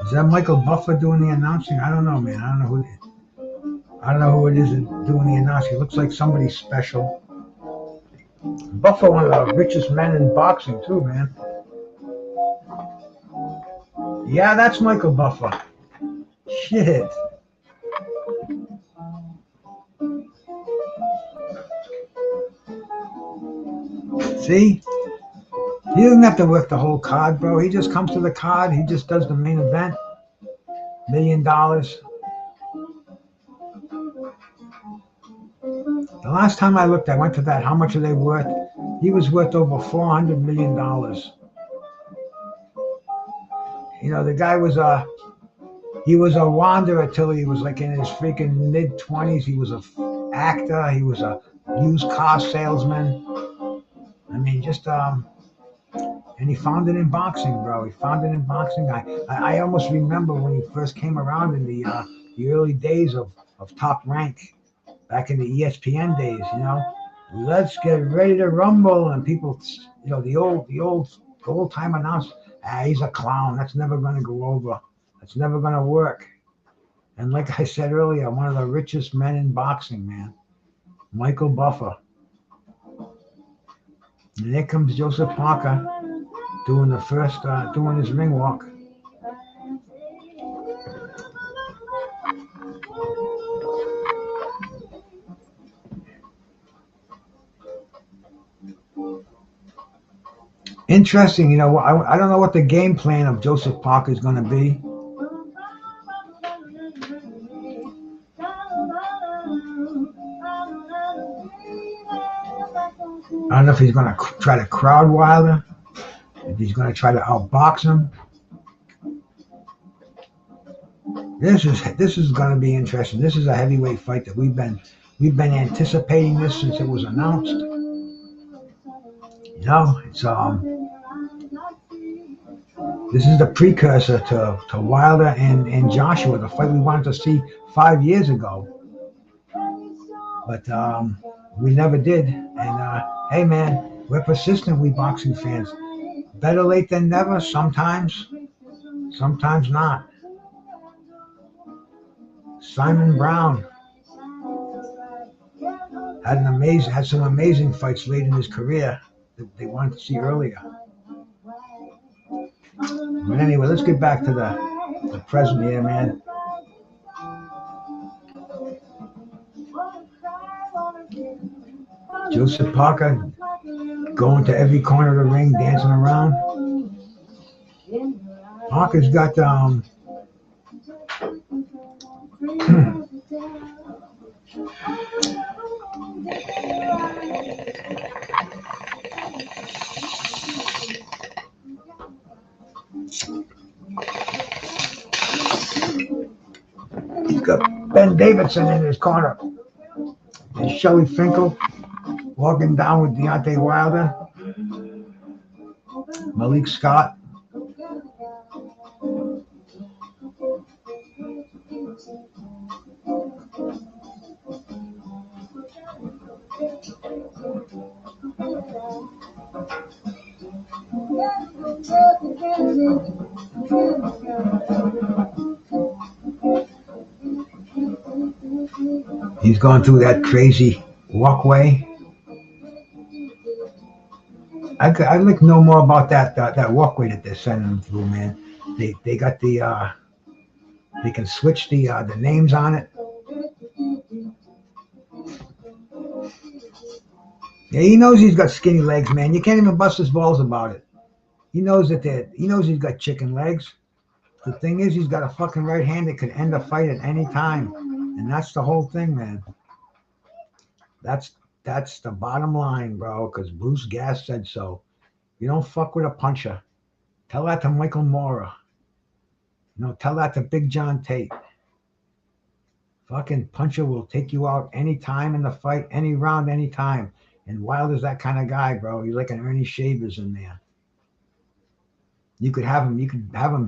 Is that Michael Buffer doing the announcing? I don't know, man. I don't know who it is doing the announcing. It looks like somebody special. Buffer, one of the richest men in boxing, too, man. Yeah, that's Michael Buffer. Shit. See? He doesn't have to work the whole card, bro. He just comes to the card. He just does the main event. $1 million. The last time I looked, I went to that. How much are they worth? He was worth over $400 million. You know, the guy was he was a wanderer till he was like in his freaking mid-20s. He was an actor. He was a used car salesman. I mean, just and he found it in boxing, bro. He found it in boxing. I almost remember when he first came around in the early days of Top Rank, back in the ESPN days. You know, let's get ready to rumble, and people, you know, the old time announcer, he's a clown. That's never going to go over. That's never going to work. And like I said earlier, one of the richest men in boxing, man, Michael Buffer. And there comes Joseph Parker doing the first, doing his ring walk. Interesting, you know, I don't know what the game plan of Joseph Parker is going to be. I don't know if he's going to try to crowd Wilder, if he's going to try to outbox him. This is going to be interesting. This is a heavyweight fight that we've been anticipating this since it was announced. You know, it's this is the precursor to Wilder and Joshua, the fight we wanted to see 5 years ago, but we never did. And hey, man, we're persistent, we boxing fans. Better late than never. Sometimes not. Simon Brown had some amazing fights late in his career that they wanted to see earlier. But anyway, let's get back to the present here, man. Joseph Parker going to every corner of the ring, dancing around. Parker's got he's got Ben Davidson in his corner. And Shelly Finkel walking down with Deontay Wilder. Malik Scott. He's going through that crazy walkway. I'd like to know more about that walkway that they're sending him through, man. They got the they can switch the names on it. Yeah, he knows he's got skinny legs, man. You can't even bust his balls about it. He knows he knows he's got chicken legs. The thing is, he's got a fucking right hand that could end a fight at any time, and that's the whole thing, man. That's the bottom line, bro. Because Brucegas said so. You don't fuck with a puncher. Tell that to Michael Mora. Tell that to Big John Tate. Fucking puncher will take you out any time in the fight, any round, any time. And Wilder's that kind of guy, bro. He's like an Ernie Shavers in there. You could have him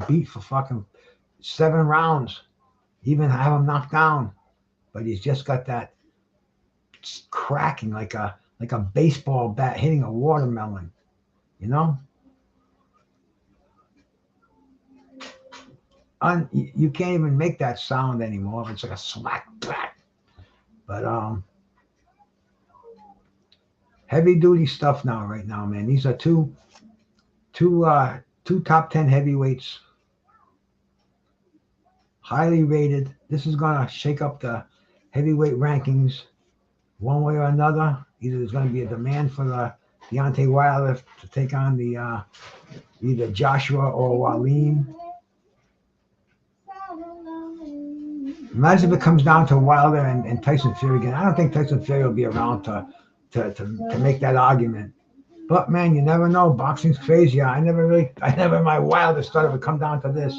beat for fucking 7 rounds, even have him knocked down. But he's just got that cracking like a baseball bat hitting a watermelon, you know? You can't even make that sound anymore. It's like a smack back. But heavy duty stuff right now, man. These are two top 10 heavyweights, highly rated. This is gonna shake up the heavyweight rankings one way or another. Either there's gonna be a demand for the Deontay Wilder to take on the either Joshua or Wallin. Imagine if it comes down to Wilder and Tyson Fury again. I don't think Tyson Fury will be around to make that argument. But man, you never know. Boxing's crazy. I never in my wildest thought it would come down to this.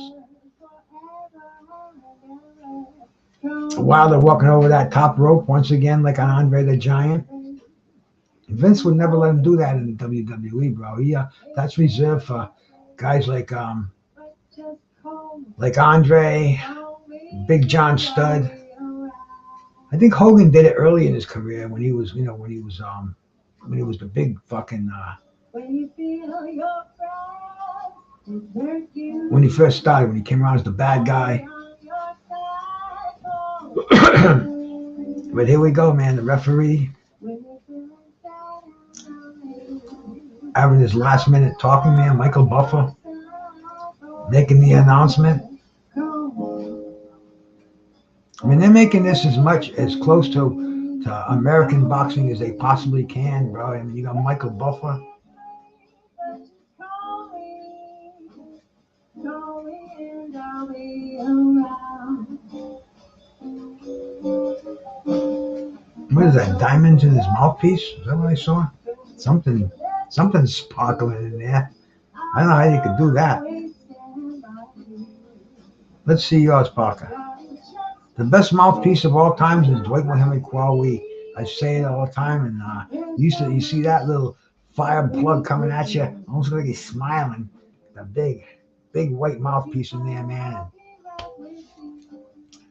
Wilder walking over that top rope once again like an Andre the Giant. Vince would never let him do that in the WWE, bro. That's reserved for guys like Andre, Big John Studd. I think Hogan did it early in his career when he was the big fucking when he first started, when he came around as the bad guy. But here we go, man. The referee having his last minute talking, man. Michael Buffer making the announcement. I mean, they're making this as close to American boxing as they possibly can, bro. I mean, you got Michael Buffer. What is that? Diamonds in his mouthpiece? Is that what I saw? Something sparkling in there. I don't know how you could do that. Let's see yours, Parker. The best mouthpiece of all times is Dwight Henry Quawee. I say it all the time, and you see that little fire plug coming at you, almost like he's smiling. The big white mouthpiece in there, man.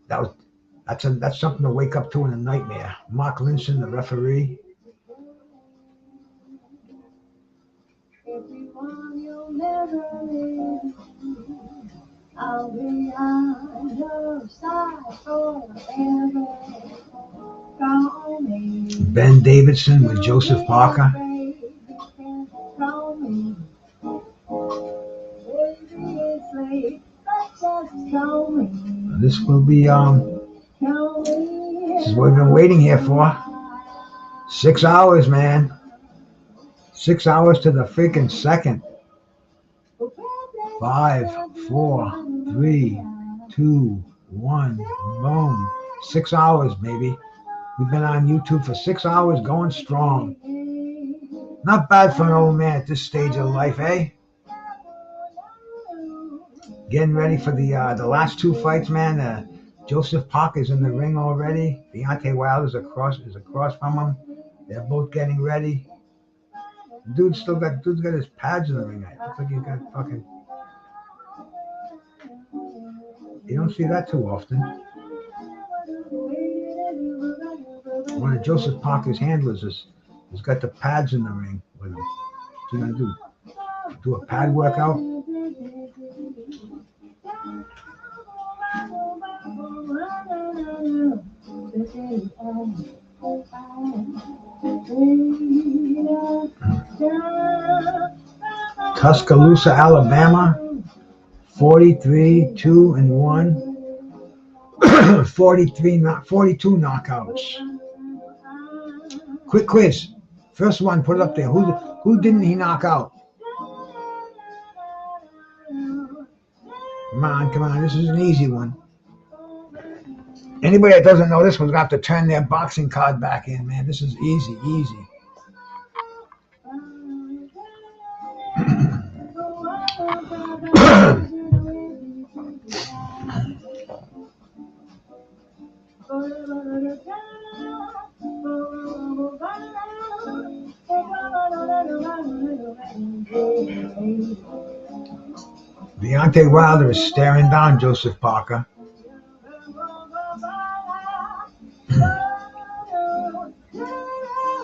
That's something to wake up to in a nightmare. Mark Linson, the referee. I'll be on your side forever. Ben Davidson with Joseph Parker. This will be this is what we've been waiting here for. 6 hours, man. 6 hours to the freaking second. 5, 4, 3, 2, 1, boom. 6 hours, baby. We've been on YouTube for 6 hours, going strong. Not bad for an old man at this stage of life, eh? Getting ready for the last 2 fights, man. Joseph Parker's in the ring already. Deontay Wilder's across from him. They're both getting ready. Dude's got his pads in the ring. It looks like he's got fucking. You don't see that too often. One of Joseph Parker's handlers has got the pads in the ring with him. What's he gonna do? Do a pad workout? Tuscaloosa, Alabama, 43-2-1. 42 knockouts. Quick quiz. First one, put it up there. Who didn't he knock out? Come on. This is an easy one. Anybody that doesn't know this one's going to have to turn their boxing card back in, man. This is easy. Deontay Wilder is staring down Joseph Parker.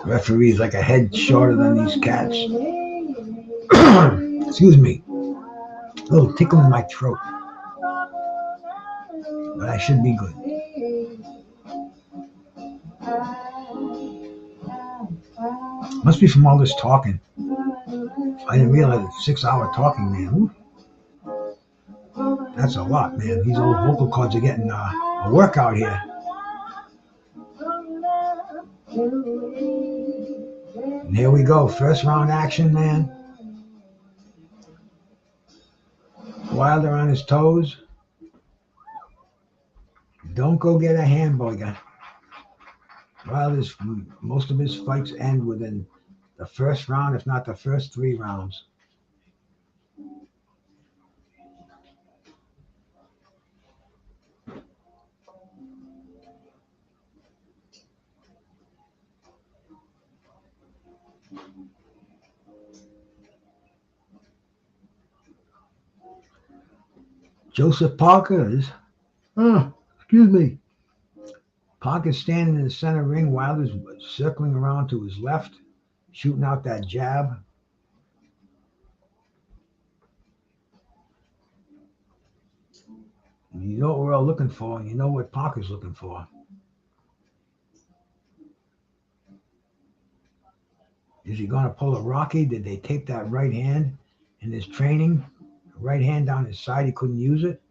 Referee's like a head shorter than these cats. Excuse me. A little tickle in my throat. But I should be good. Must be from all this talking. I didn't realize it's 6-hour talking, man. Ooh. That's a lot, man. These old vocal cords are getting a workout here. And here we go. First round action, man. Wilder on his toes. Don't go get a hamburger. Wilder's most of his fights end within the first round, if not the first 3 rounds. Joseph Parker is, Parker's standing in the center ring. Wilder's circling around to his left, shooting out that jab. You know what we're all looking for, and you know what Parker's looking for. Is he going to pull a Rocky? Did they tape that right hand in his training? Right hand down his side, he couldn't use it.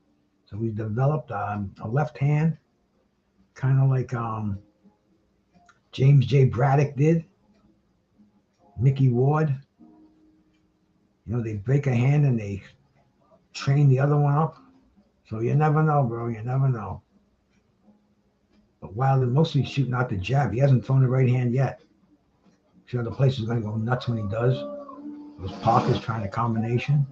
So we developed a left hand, kind of like James J. Braddock did. Mickey Ward. You know, they break a hand and they train the other one up. So you never know, bro. You never know. But Wilder mostly shooting out the jab. He hasn't thrown the right hand yet. Sure, the place is going to go nuts when he does. Those Parker's trying a combination.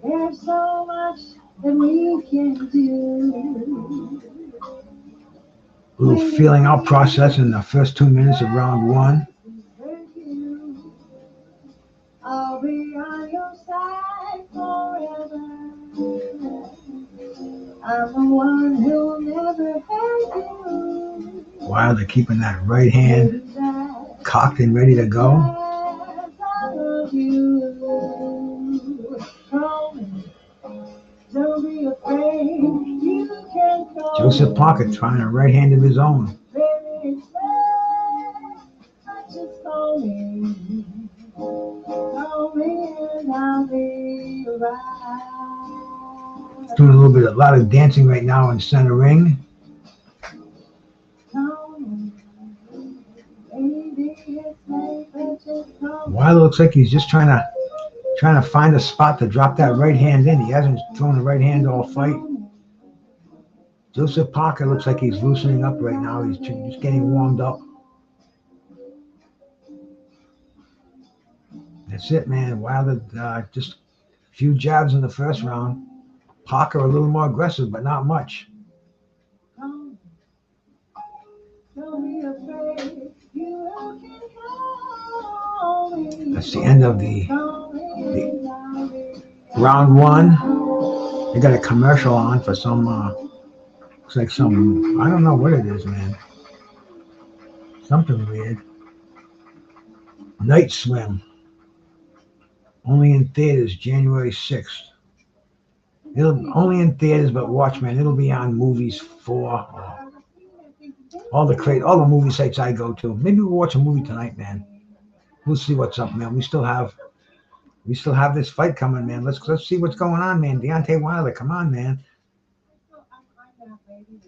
There's so much that we can do. A little feeling out process in the first 2 minutes of round 1. I'll be on your side forever. I'm the one who'll never hurt you. Wilder keeping that right hand cocked and ready to go. Don't be afraid. You can call Joseph Parker trying a right hand of his own. Just call me. Call me and I'll be right. Doing a lot of dancing right now in center ring. Wilder looks like he's just trying to find a spot to drop that right hand in. He hasn't thrown the right hand all fight. Joseph Parker looks like he's loosening up right now. He's just getting warmed up. That's it, man. Wilder just a few jabs in the first round. Parker a little more aggressive, but not much. That's the end of the round 1. They got a commercial on for some Looks like some, I don't know what it is, man. Something weird. Night Swim. Only in theaters January 6th. It'll only in theaters, but watch, man. It'll be on Movies 4. All the movie sites I go to. Maybe we'll watch a movie tonight, man. We'll see what's up, man. We still have this fight coming, man. Let's see what's going on, man. Deontay Wilder, come on, man.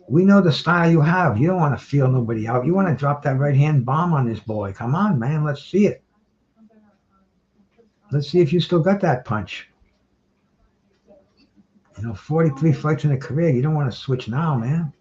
We know the style you have. You don't want to feel nobody out. You want to drop that right hand bomb on this boy. Come on, man. Let's see it. Let's see if you still got that punch. 43 fights in a career. You don't want to switch now, man.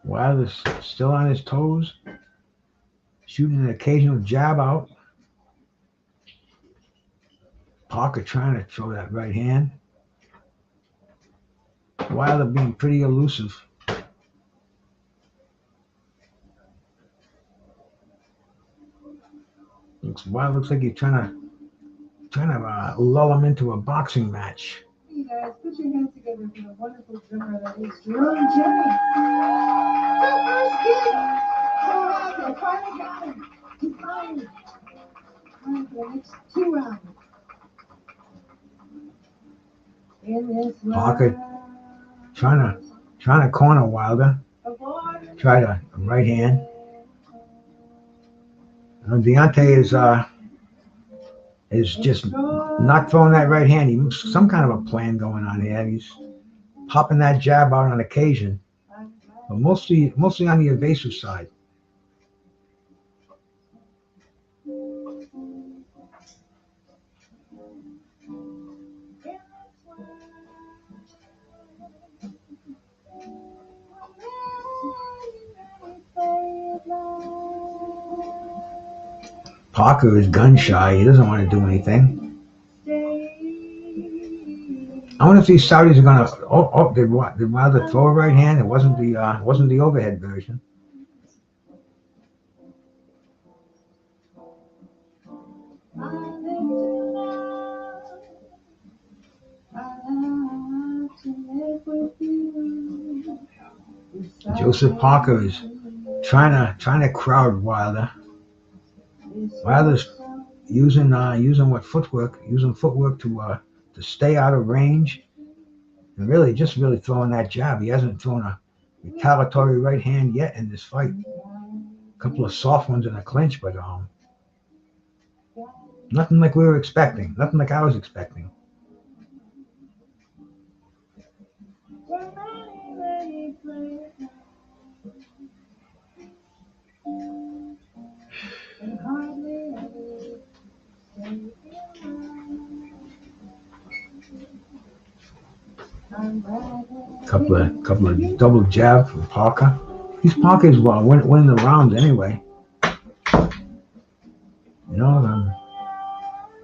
Wilder's still on his toes, shooting an occasional jab out. Parker trying to throw that right hand. Wilder being pretty elusive. Wilder looks like he's trying to lull him into a boxing match. You guys, put your hands together for the wonderful drummer that is Jerome Jennings. The first kick. So they finally got him. He's fine. Time for the next 2 rounds. Parker trying to corner Wilder. Try to right hand. Deontay is just not throwing that right hand. He's some kind of a plan going on here. He's popping that jab out on occasion, but mostly on the evasive side. Parker is gun shy. He doesn't want to do anything. I wonder if these Saudis are gonna. Did Wilder throw a right hand? It wasn't the overhead version. Joseph Parker is trying to crowd Wilder. Wilder's using footwork to stay out of range, and really throwing that jab. He hasn't thrown a retaliatory right hand yet in this fight. A couple of soft ones in a clinch, but nothing like we were expecting. Nothing like I was expecting. Couple of double jab from Parker. These Parker's winning the rounds anyway.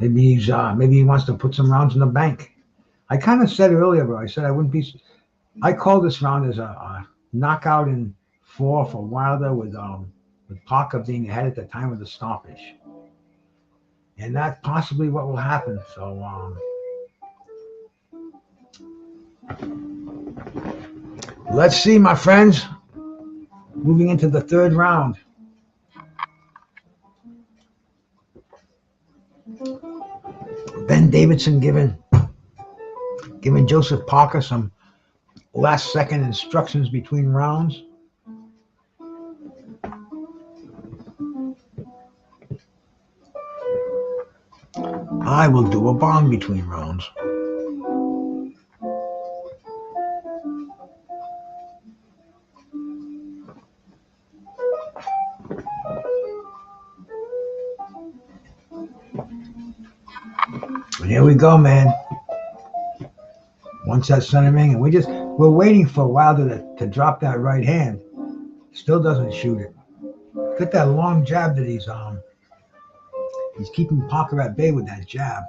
Maybe he wants to put some rounds in the bank. I kind of said earlier, bro. I said I wouldn't be. I called this round as a knockout in 4 for Wilder with Parker being ahead at the time of the stoppage, and that's possibly what will happen. So let's see, my friends. Moving into the 3rd round. Ben Davidson giving Joseph Parker some last-second instructions between rounds. I will do a bomb between rounds. Here we go, man. One set center ring, and we're waiting for Wilder to drop that right hand. Still doesn't shoot it. Got that long jab that he's keeping Parker at bay with that jab.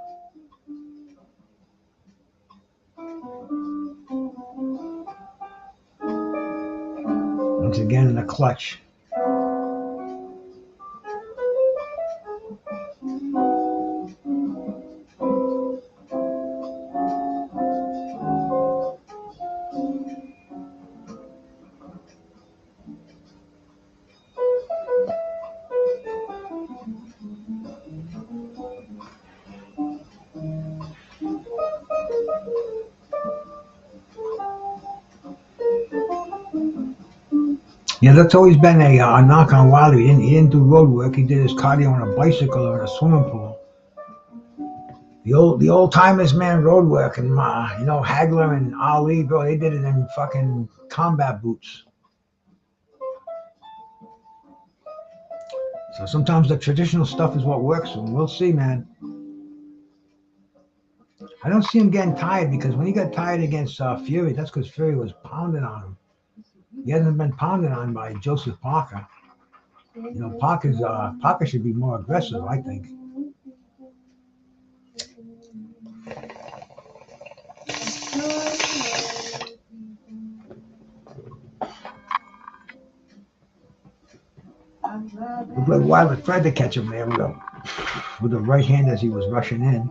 once again in the clutch. Yeah, that's always been a knock on Wilder. He didn't do road work. He did his cardio on a bicycle or in a swimming pool. The old timers, man, road work, and Hagler and Ali, bro, they did it in fucking combat boots. So sometimes the traditional stuff is what works, and we'll see, man. I don't see him getting tired, because when he got tired against Fury, that's because Fury was pounding on him. He hasn't been pounded on by Joseph Parker. Parker should be more aggressive, I think. Looked like Wilder tried to catch him there with the right hand as he was rushing in.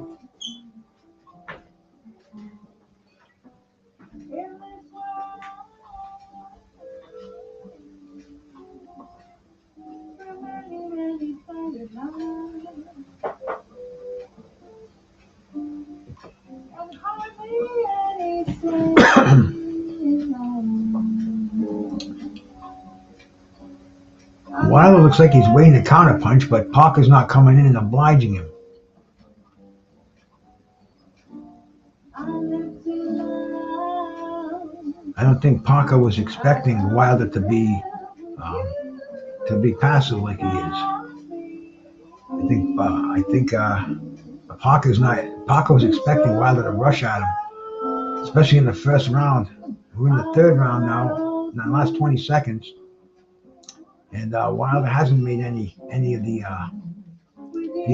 Wilder looks like he's waiting to counterpunch, but Parker's not coming in and obliging him. I don't think Parker was expecting Wilder to be passive like he is. I think Parker was expecting Wilder to rush at him, especially in the first round. We're in the third round now, in the last 20 seconds. And Wilder hasn't made any of the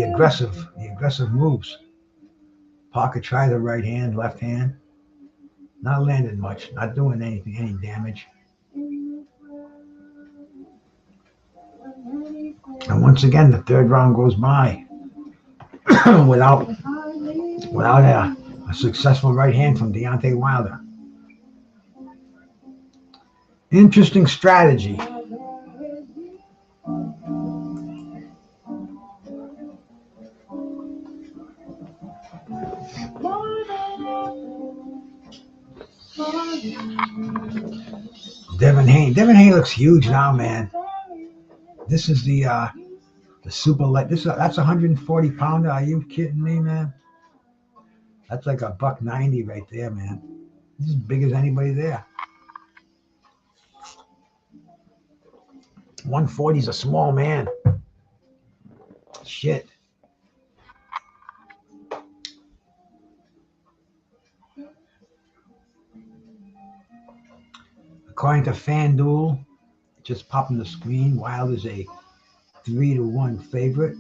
aggressive moves. Parker tried the right hand, left hand, not landing much, not doing any damage. And once again, the third round goes by without a successful right hand from Deontay Wilder. Interesting strategy. Devin Haney looks huge now, man. This is the super light. That's 140 pounder. Are you kidding me, man? That's like a $190 right there, man. He's as big as anybody there. 140's a small man. Shit. According to FanDuel, just popping the screen, Wilder's a 3-1 favorite.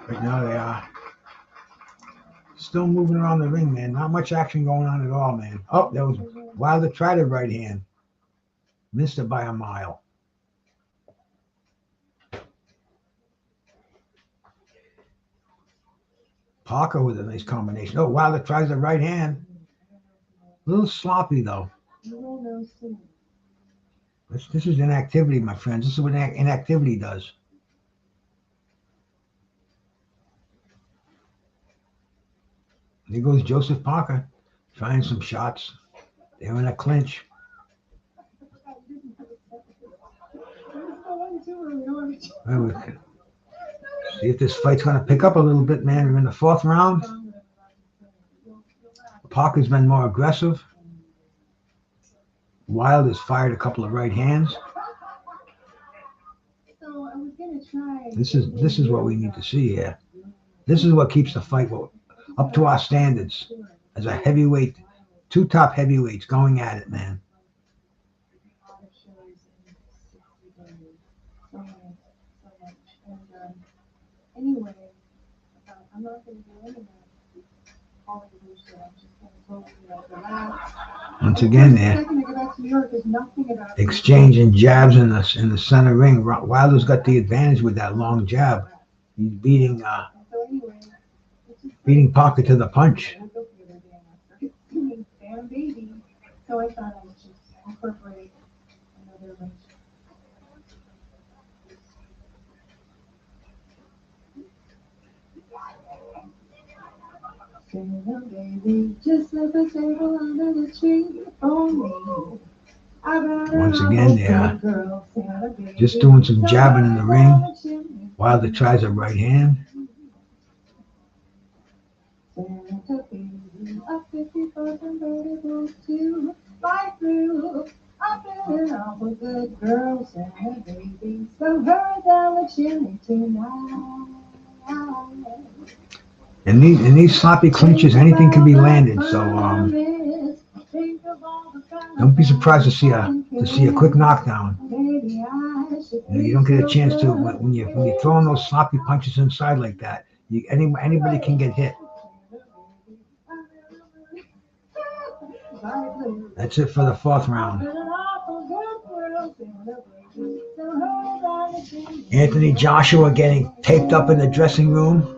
Right now they are still moving around the ring, man. Not much action going on at all, man. Oh, there was Wilder tried a right hand. Missed it by a mile. Parker with a nice combination. Oh, Wilder tries the right hand. A little sloppy, though. This is inactivity, my friends. This is what inactivity does. There goes Joseph Parker trying some shots. They're in a clinch. See if this fight's going to pick up a little bit, man. We're in the fourth round. Parker's been more aggressive. Wilder's fired a couple of right hands. This is what we need to see here. This is what keeps the fight up to our standards as a heavyweight, two top heavyweights going at it, man. Anyway, I'm not going to do any of that. Hollywood shit. I'm just going to totally relax. Once again, there, exchanging jabs in the center ring. Wilder's got the advantage with that long jab. He's beating Parker to the punch. Damn baby. So I thought I would just incorporate another ring. Baby, just let the table under the tree for me. Once again, there, just doing some jabbing in the ring. Wilder tries a right hand. In these sloppy clinches, anything can be landed. So don't be surprised to see a quick knockdown. You don't get a chance to when you're throwing those sloppy punches inside like that. Anybody can get hit. That's it for the fourth round. Anthony Joshua getting taped up in the dressing room.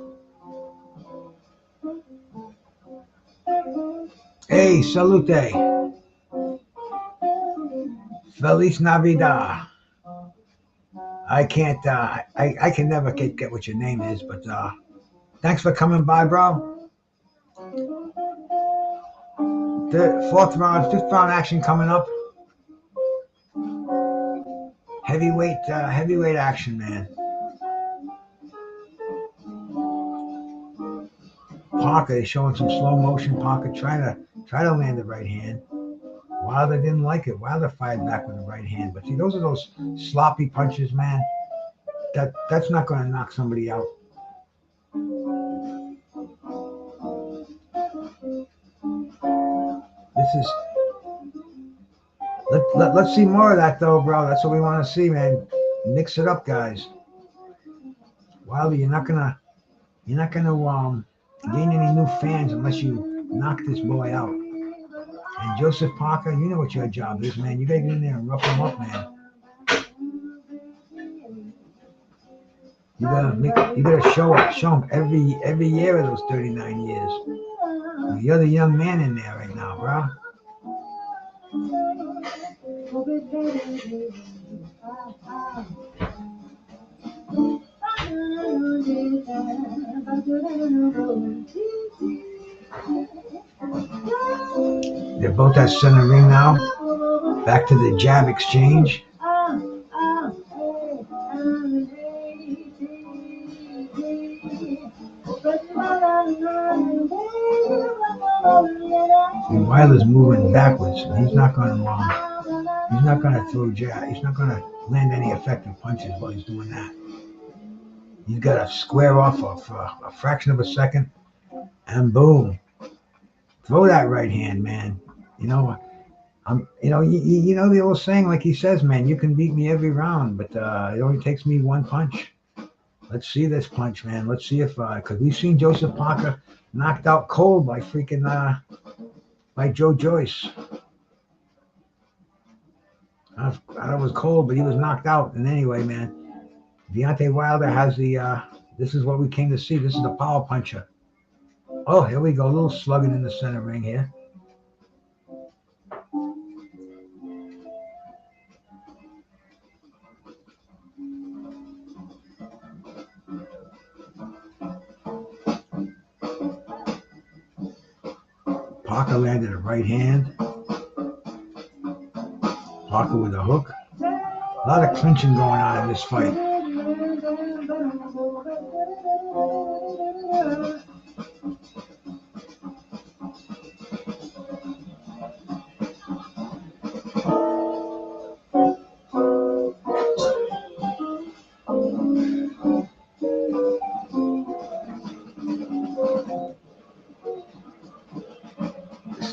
Hey, salute. Feliz Navidad. I can't, I can never get what your name is, but thanks for coming by, bro. Fifth round action coming up. Heavyweight action, man. Parker is showing some slow motion. Parker try to land the right hand. Wilder didn't like it. Wilder fired back with the right hand. But see, those are those sloppy punches, man. That's not going to knock somebody out. Let's see more of that though, bro. That's what we want to see, man. Mix it up, guys. Wilder, you're not gonna gain any new fans unless you knock this boy out. And Joseph Parker, you know what your job is, man. You gotta get in there and rough him up, man. You gotta show him every year of those 39 years. You're the young man in there right now, bro. They're both at center ring now. Back to the jab exchange. And Wilder's moving backwards. He's not going to throw jab. He's not going to land any effective punches while he's doing that. He's got to square off for a fraction of a second, and boom, throw that right hand, man. You know the old saying, like he says, man, you can beat me every round, but it only takes me one punch. Let's see this punch, man. Let's see if because we've seen Joseph Parker knocked out cold by by Joe Joyce. I thought it was cold, but he was knocked out. And anyway, man, Deontay Wilder has this is what we came to see. This is the power puncher. Oh, here we go. A little slugging in the center ring here. Parker landed a right hand. Parker with a hook. A lot of clinching going on in this fight.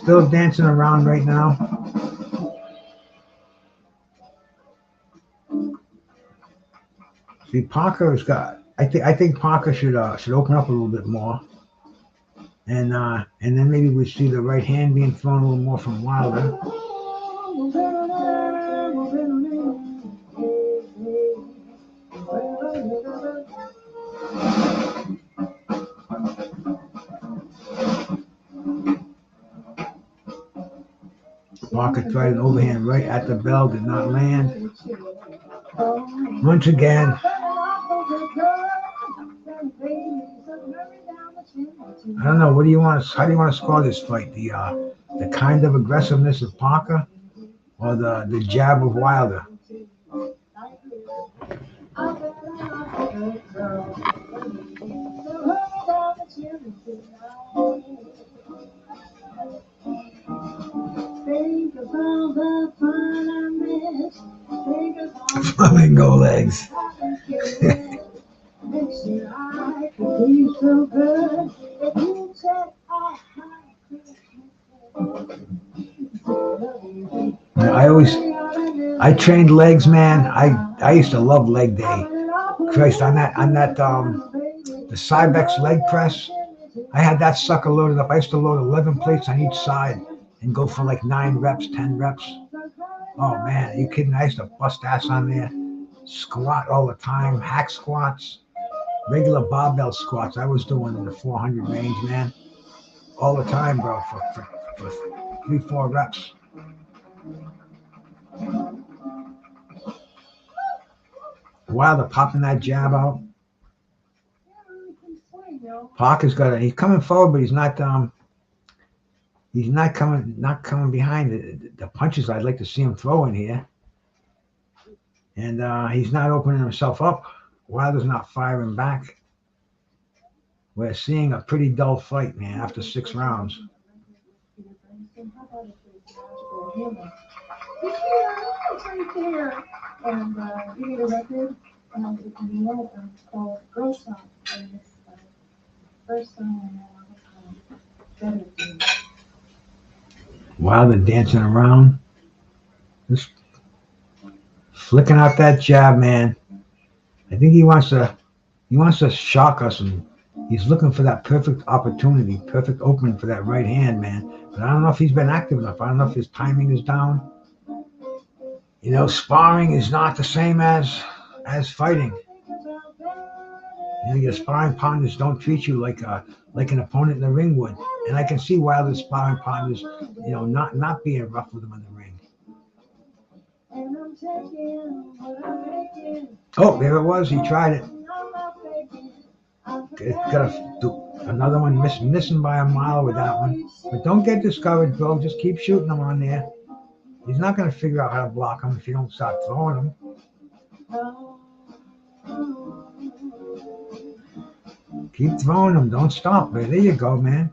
Still dancing around right now. See, Parker's got. I think Parker should open up a little bit more, and then maybe we see the right hand being thrown a little more from Wilder. Parker tried an overhand right at the bell, did not land. Once again, I don't know. What do you want? How do you want to score this fight? The kind of aggressiveness of Parker, or the jab of Wilder? Flamingo legs. I trained legs, man. I used to love leg day. Christ, on that the Cybex leg press, I had that sucker loaded up. I used to load 11 plates on each side and go for like 9 reps, 10 reps. Oh man, are you kidding? I used to bust ass on there. Squat all the time, hack squats, regular barbell squats. I was doing in the 400 range, man. All the time, bro, for 3-4 reps. Wilder popping that jab out. Parker's he's coming forward, but he's not coming behind the punches I'd like to see him throw in here. And he's not opening himself up. Wilder's not firing back. We're seeing a pretty dull fight, man, after 6 rounds. Right there, and give me the record, and you know it's called Girl Song, and it's first song better. Wilder dancing around, just flicking out that jab, man. I think he wants to shock us, and he's looking for that perfect opportunity, perfect opening for that right hand, man. But I don't know if he's been active enough. I don't know if his timing is down. You know, sparring is not the same as fighting. You know, your sparring partners don't treat you like an opponent in the ring would. And I can see Wilder's sparring partners, you know, not being rough with him in the ring. Oh, there it was. He tried it. Got another one missing by a mile with that one. But don't get discouraged, bro. Just keep shooting them on there. He's not going to figure out how to block him if you don't start throwing him. Keep throwing him. Don't stop. There you go, man.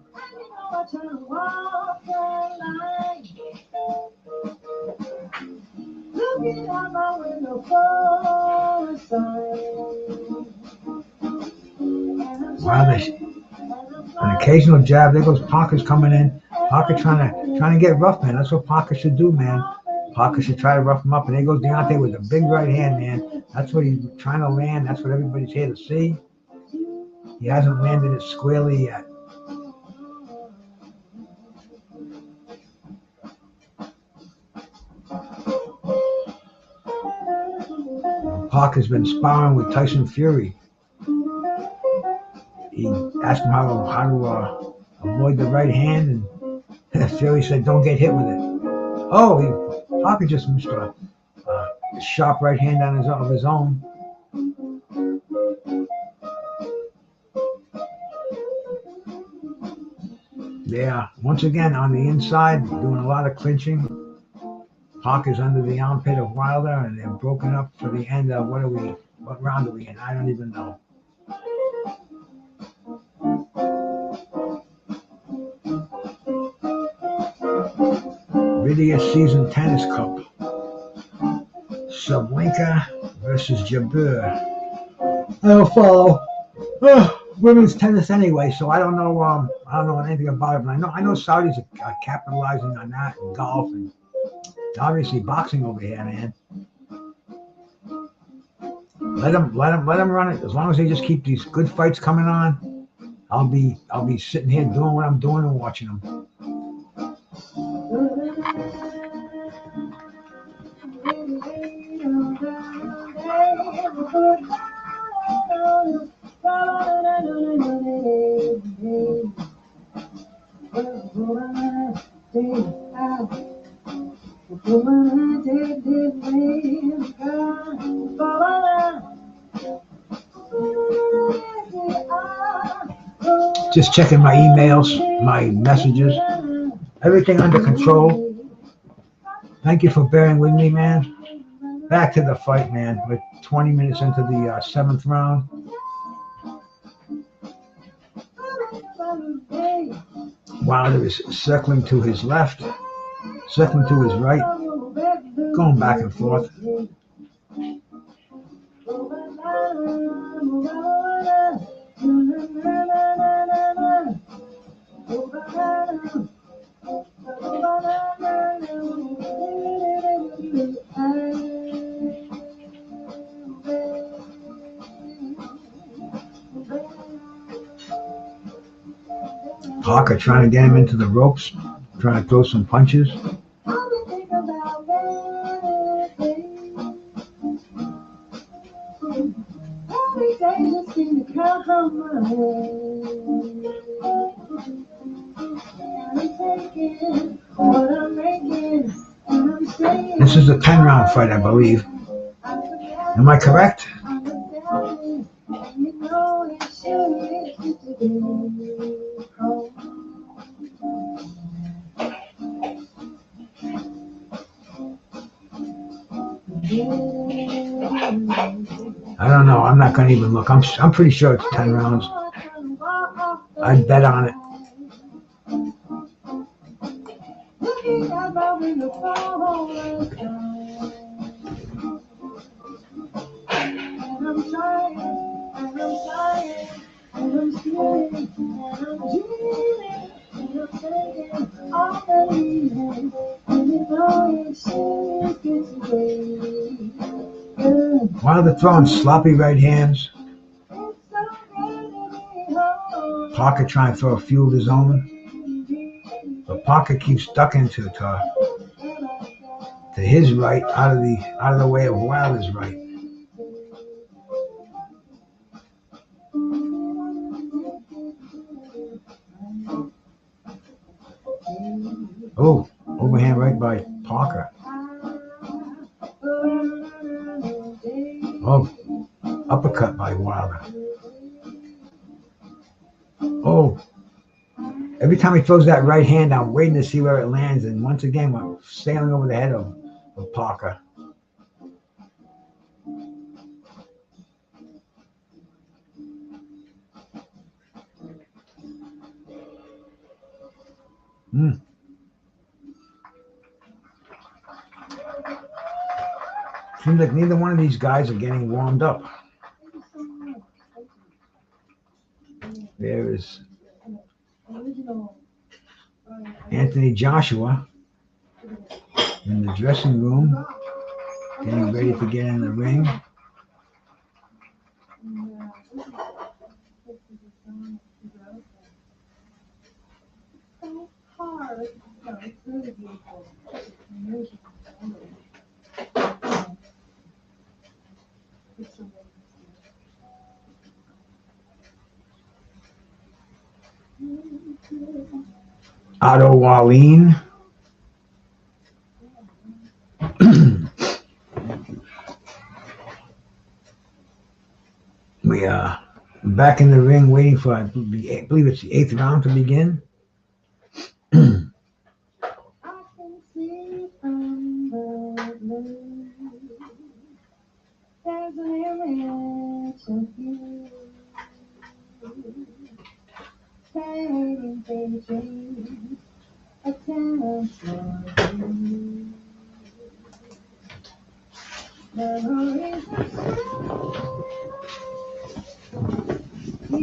Wow, an occasional jab. There goes Parker's coming in. Parker trying to get rough, man. That's what Parker should do, man. Parker should try to rough him up. And there goes Deontay with a big right hand, man. That's what he's trying to land. That's what everybody's here to see. He hasn't landed it squarely yet. Parker's been sparring with Tyson Fury. He asked him how to avoid the right hand, and Fury said, "Don't get hit with it." Oh, Parker just missed a sharp right hand of his own. Yeah, once again on the inside, doing a lot of clinching. Parker's under the armpit of Wilder, and they're broken up for the end of what round are we in? I don't even know. Video Season Tennis Cup. Sablenka versus Jabeur. I'll follow. women's tennis anyway, so I don't know. I don't know anything about it, but I know Saudis are capitalizing on that and golf and obviously boxing over here, man. Let them run it. As long as they just keep these good fights coming on, I'll be sitting here doing what I'm doing and watching them. Just checking my emails, my messages, everything under control. Thank you for bearing with me, man. Back to the fight, man. We're 20 minutes into the 7th round. Wilder is circling to his left, circling to his right, going back and forth. Parker trying to get him into the ropes, trying to throw some punches. This is a 10-round fight, I believe. Am I correct? I don't know. I'm not going to even look. I'm pretty sure it's 10 rounds. I'd bet on it. Wilder throwing sloppy right hands. Parker trying to throw a few of his own. But Parker keeps ducking to his right, out of the way of Wilder's right. Oh, overhand right by Parker. Oh, uppercut by Wilder. Oh, every time he throws that right hand, I'm waiting to see where it lands. And once again, we're sailing over the head of Parker. Seems like neither one of these guys are getting warmed up. There is Anthony Joshua in the dressing room, getting ready to get in the ring. Otto Wallin. We are back in the ring waiting for, I believe it's the 8th round to begin.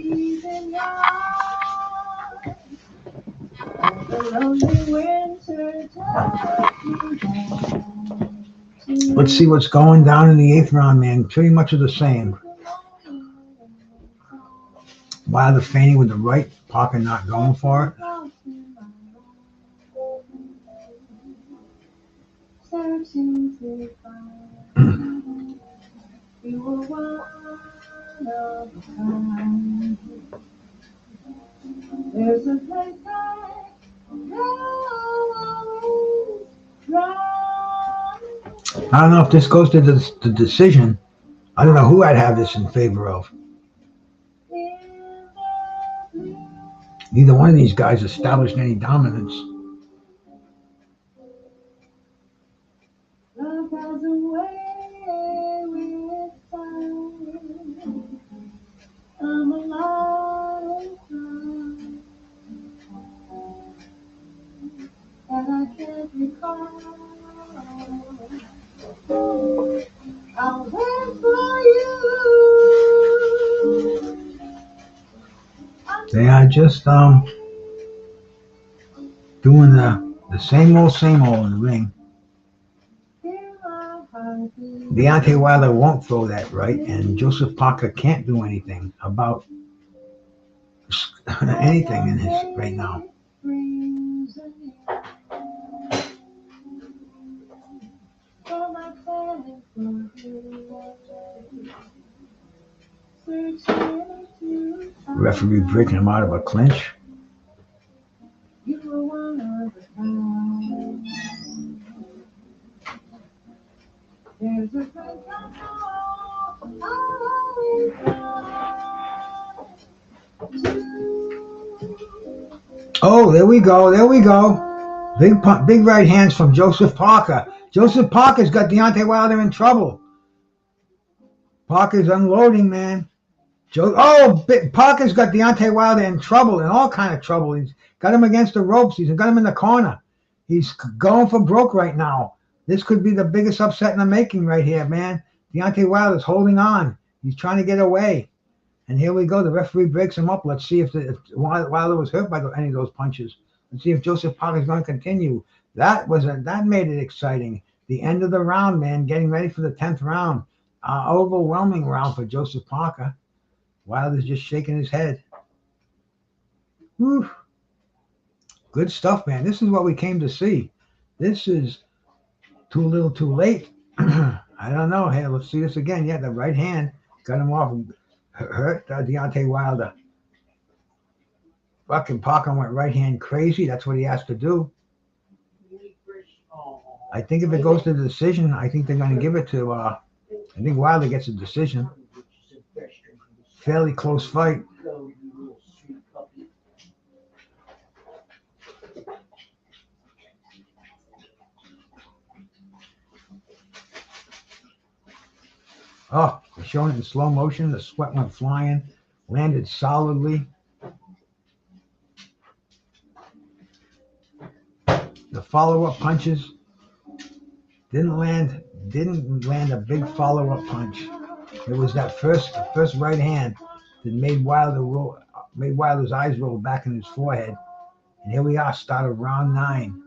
freezing night, the lonely winter takes me down. Let's see what's going down in the 8th round, man. Pretty much of the same. Wilder feigning with the right, Parker not going for it. Searching to find you were one of a kind. There's a place I always run. I don't know if this goes to the decision. I don't know who I'd have this in favor of. Neither one of these guys established any dominance. Love has a way with time. I'm alive and I can't recall. I'll wait for you. They are just doing the same old in the ring. Deontay Wilder won't throw that right, and Joseph Parker can't do anything about anything in his right now. Referee breaking him out of a clinch. Oh, there we go. Big right hands from Joseph Parker. Joseph Parker's got Deontay Wilder in trouble. Parker's unloading, man. Parker's got Deontay Wilder in trouble, in all kind of trouble. He's got him against the ropes. He's got him in the corner. He's going for broke right now. This could be the biggest upset in the making right here, man. Deontay Wilder's holding on. He's trying to get away. And here we go. The referee breaks him up. Let's see if Wilder was hurt by any of those punches. Let's see if Joseph Parker's going to continue. That made it exciting. The end of the round, man. Getting ready for the 10th round. Overwhelming round for Joseph Parker. Wilder's just shaking his head. Whew. Good stuff, man. This is what we came to see. This is too little too late. I don't know. Hey, let's see this again. Yeah, the right hand got him off. Hurt Deontay Wilder. Fucking Parker went right hand crazy. That's what he has to do. I think if it goes to the decision, I think they're going to give it to, I think Wilder gets a decision. Fairly close fight. Oh, they're showing it in slow motion. The sweat went flying, landed solidly. The follow-up punches didn't land a big follow-up punch. It was that first right hand that made Wilder's eyes roll back in his forehead. And here we are, start of round 9.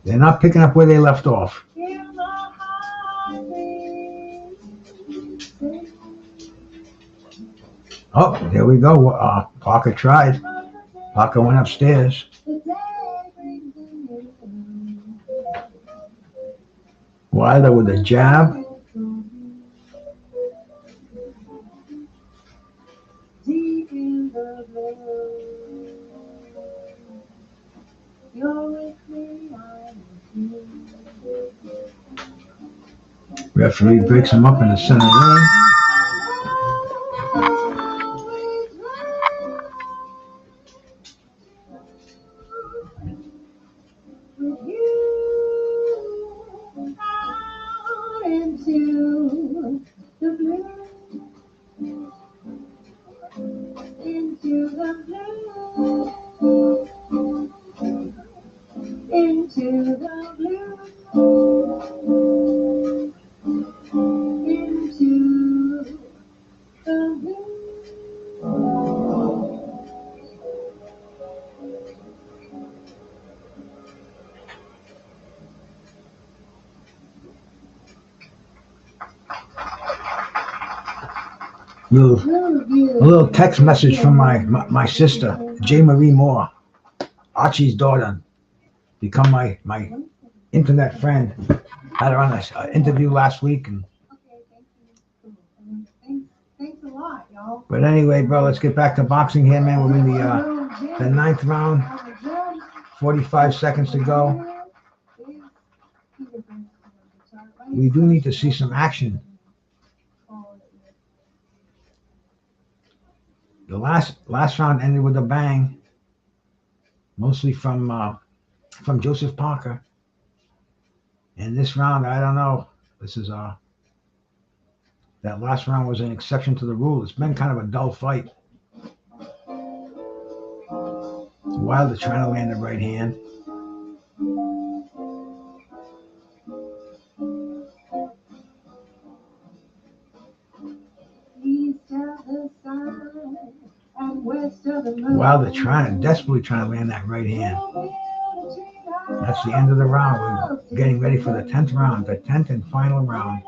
They're not picking up where they left off. Oh, there we go. Parker tried. Parker went upstairs. Wilder with a jab. Referee breaks him up in the center ring. A little text message from my sister, J. Marie Moore, Archie's daughter, become my internet friend. Had her on an interview last week. And Thanks a lot, y'all. but anyway, bro, let's get back to boxing here, man. We're in the ninth round. 45 seconds to go. We do need to see some action. The last round ended with a bang, mostly from Joseph Parker. And this round, I don't know. This is that last round was an exception to the rule. It's been kind of a dull fight. Wilder trying to land the right hand. Wilder desperately trying to land that right hand. That's the end of the round. We're getting ready for the 10th round, the 10th and final round.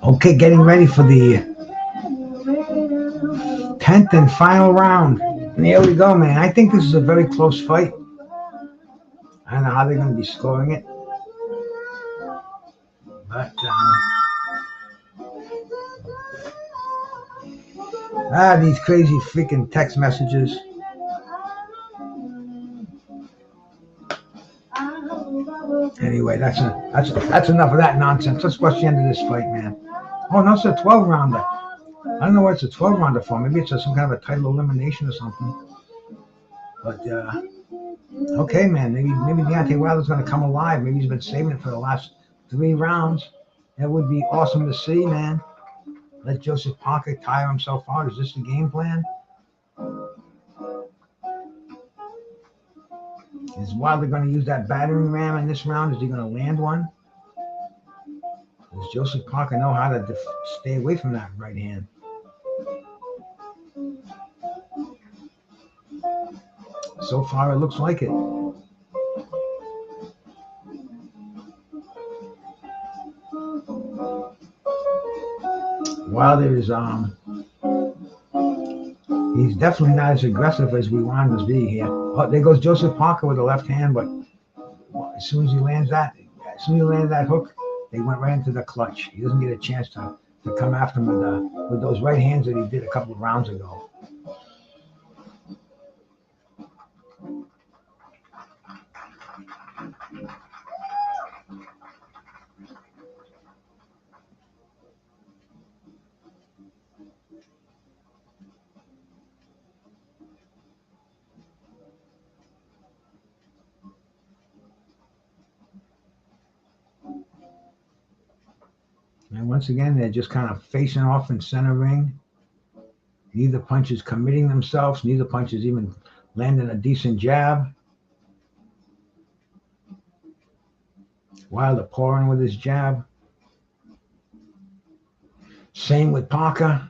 Okay, getting ready for the 10th and final round. And here we go, man. I think this is a very close fight. I don't know how they're going to be scoring it. But, these crazy freaking text messages. Anyway, that's enough of that nonsense. Let's watch the end of this fight, man. Oh, no, it's a 12-rounder. I don't know what it's a 12-rounder for. Maybe it's some kind of a title elimination or something. But, okay, man. Maybe Deontay Wilder's going to come alive. Maybe he's been saving it for the last 3 rounds. That would be awesome to see, man. Let Joseph Parker tire himself out. Is this the game plan? Is Wilder going to use that battering ram in this round? Is he going to land one? Does Joseph Parker know how to stay away from that right hand? So far, it looks like it. Wilder is he's definitely not as aggressive as we want him to be here. Oh, there goes Joseph Parker with the left hand, but as soon as he lands that hook, they went right into the clutch. He doesn't get a chance to come after him with those right hands that he did a couple of rounds ago. And once again, they're just kind of facing off in center ring. Neither punch is committing themselves. Neither punch is even landing a decent jab. Wilder pouring with his jab. Same with Parker.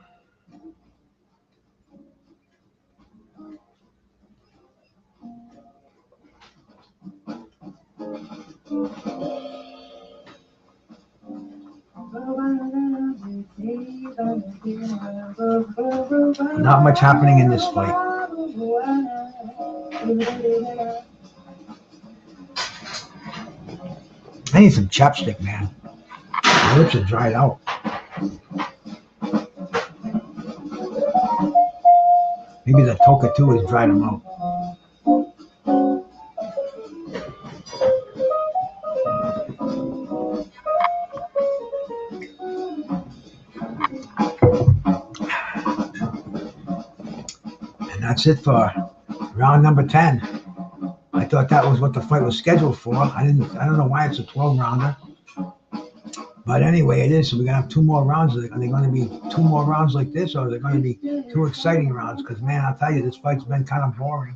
Not much happening in this fight. I need some chapstick, man. My lips are dried out. Maybe the Toka too has dried them out. that's it for round number 10. I thought that was what the fight was scheduled for. I don't know why it's a 12 rounder. But anyway, it is. So we're gonna have 2 more rounds. Are they going to be 2 more rounds like this, or are they going to be 2 exciting rounds? Because man, I'll tell you, this fight's been kind of boring.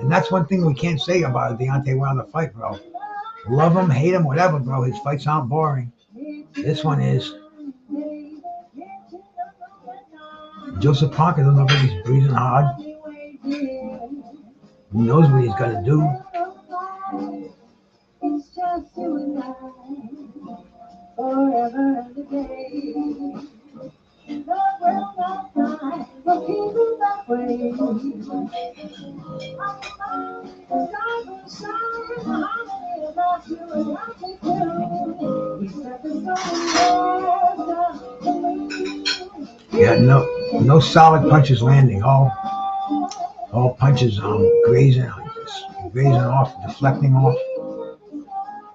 And that's one thing we can't say about a Deontay Wilder fight, bro. Love him, hate him, whatever, bro. His fights aren't boring. This one is. Joseph Parker doesn't look like he's breathing hard. He knows what he's got to do. It's just you and I, forever and a day. Love will not die, but keep it that way. Side by side, harmony about you and I take you. We set the stone. Yeah, no solid punches landing. All punches grazing off, deflecting off.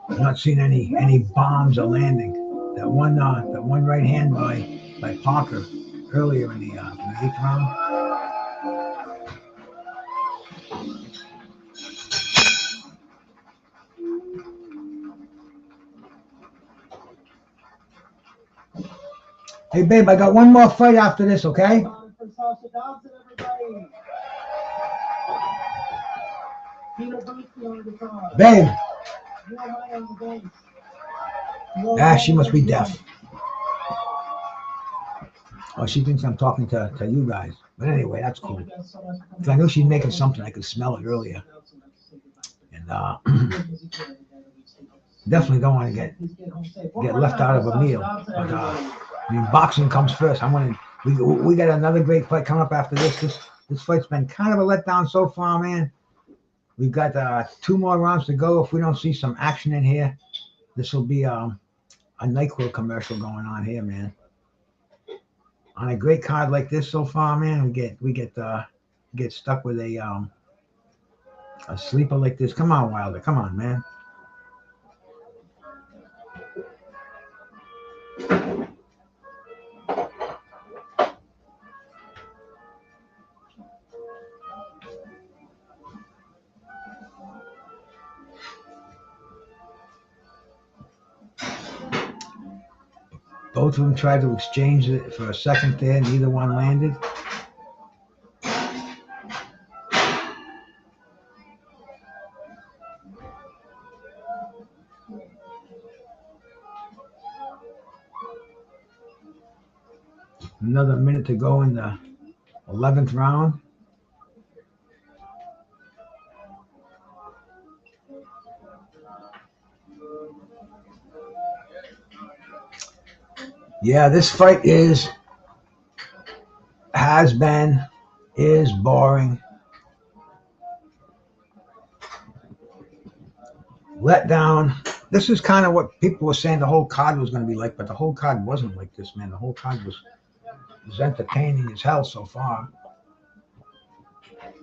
I'm not seeing any bombs are landing. That one right hand by Parker earlier in the 8th round. Hey babe, I got one more fight after this, okay? Babe. She must be deaf. Oh, she thinks I'm talking to you guys. But anyway, that's cool. I know she's making something. I could smell it earlier. And definitely don't want to get left out of a meal. But boxing comes first. We got another great fight coming up after this. This fight's been kind of a letdown so far, man. We've got 2 more rounds to go. If we don't see some action in here, this will be a NyQuil commercial going on here, man. On a great card like this so far, man, we get stuck with a sleeper like this. Come on, Wilder. Come on, man. Both of them tried to exchange it for a second there. Neither one landed. Another minute to go in the 11th round. Yeah, this fight is boring. Let down. This is kind of what people were saying the whole card was going to be like, but the whole card wasn't like this, man. The whole card was entertaining as hell so far.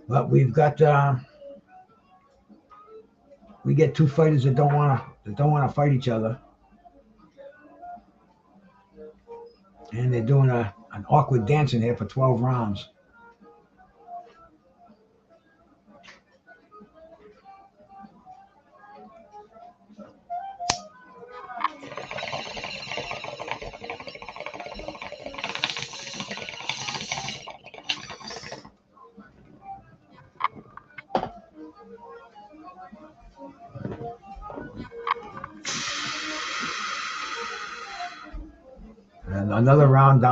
But we've got we get 2 fighters that don't want to fight each other. And they're doing an awkward dance in here for 12 rounds. And another round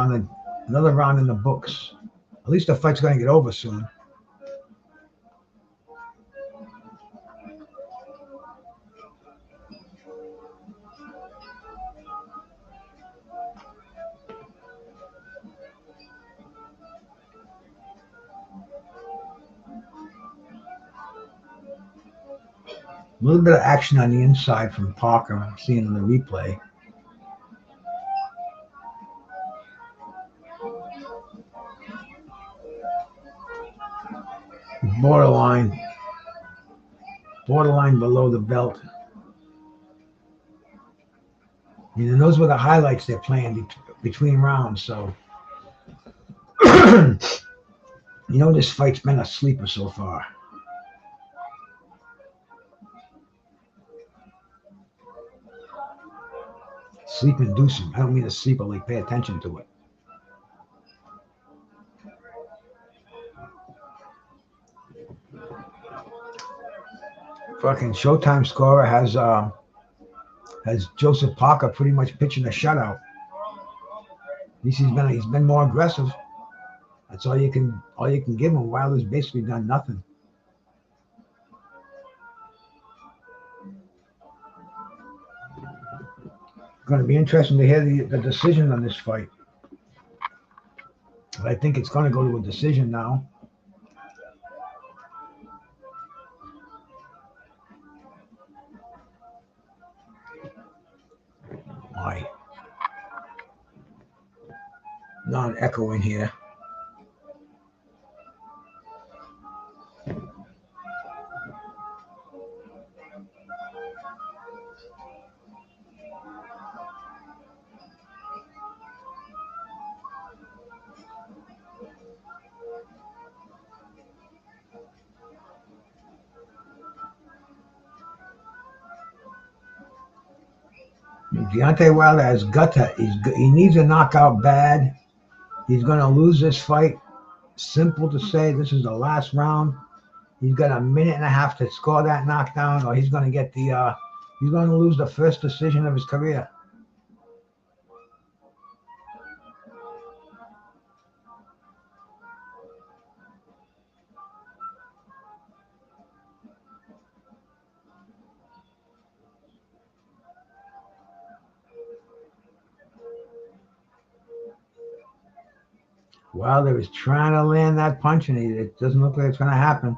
in the books. At least the fight's going to get over soon. A little bit of action on the inside from Parker. I'm seeing in the replay. Borderline below the belt. And those were the highlights they're playing between rounds. So You know, this fight's been a sleeper so far. Sleep inducing. I don't mean to sleep, but like pay attention to it. Fucking Showtime scorer has Joseph Parker pretty much pitching a shutout. At least he's been more aggressive. That's all you can give him. Wilder's basically done nothing. Going to be interesting to hear the decision on this fight. But I think it's going to go to a decision now. Why? Non-echo in here. Deontay Wilder has gutter. He needs a knockout bad. He's going to lose this fight. Simple to say, this is the last round. He's got a minute and a half to score that knockdown, or he's going to get he's going to lose the first decision of his career. Wilder is trying to land that punch, and it doesn't look like it's going to happen.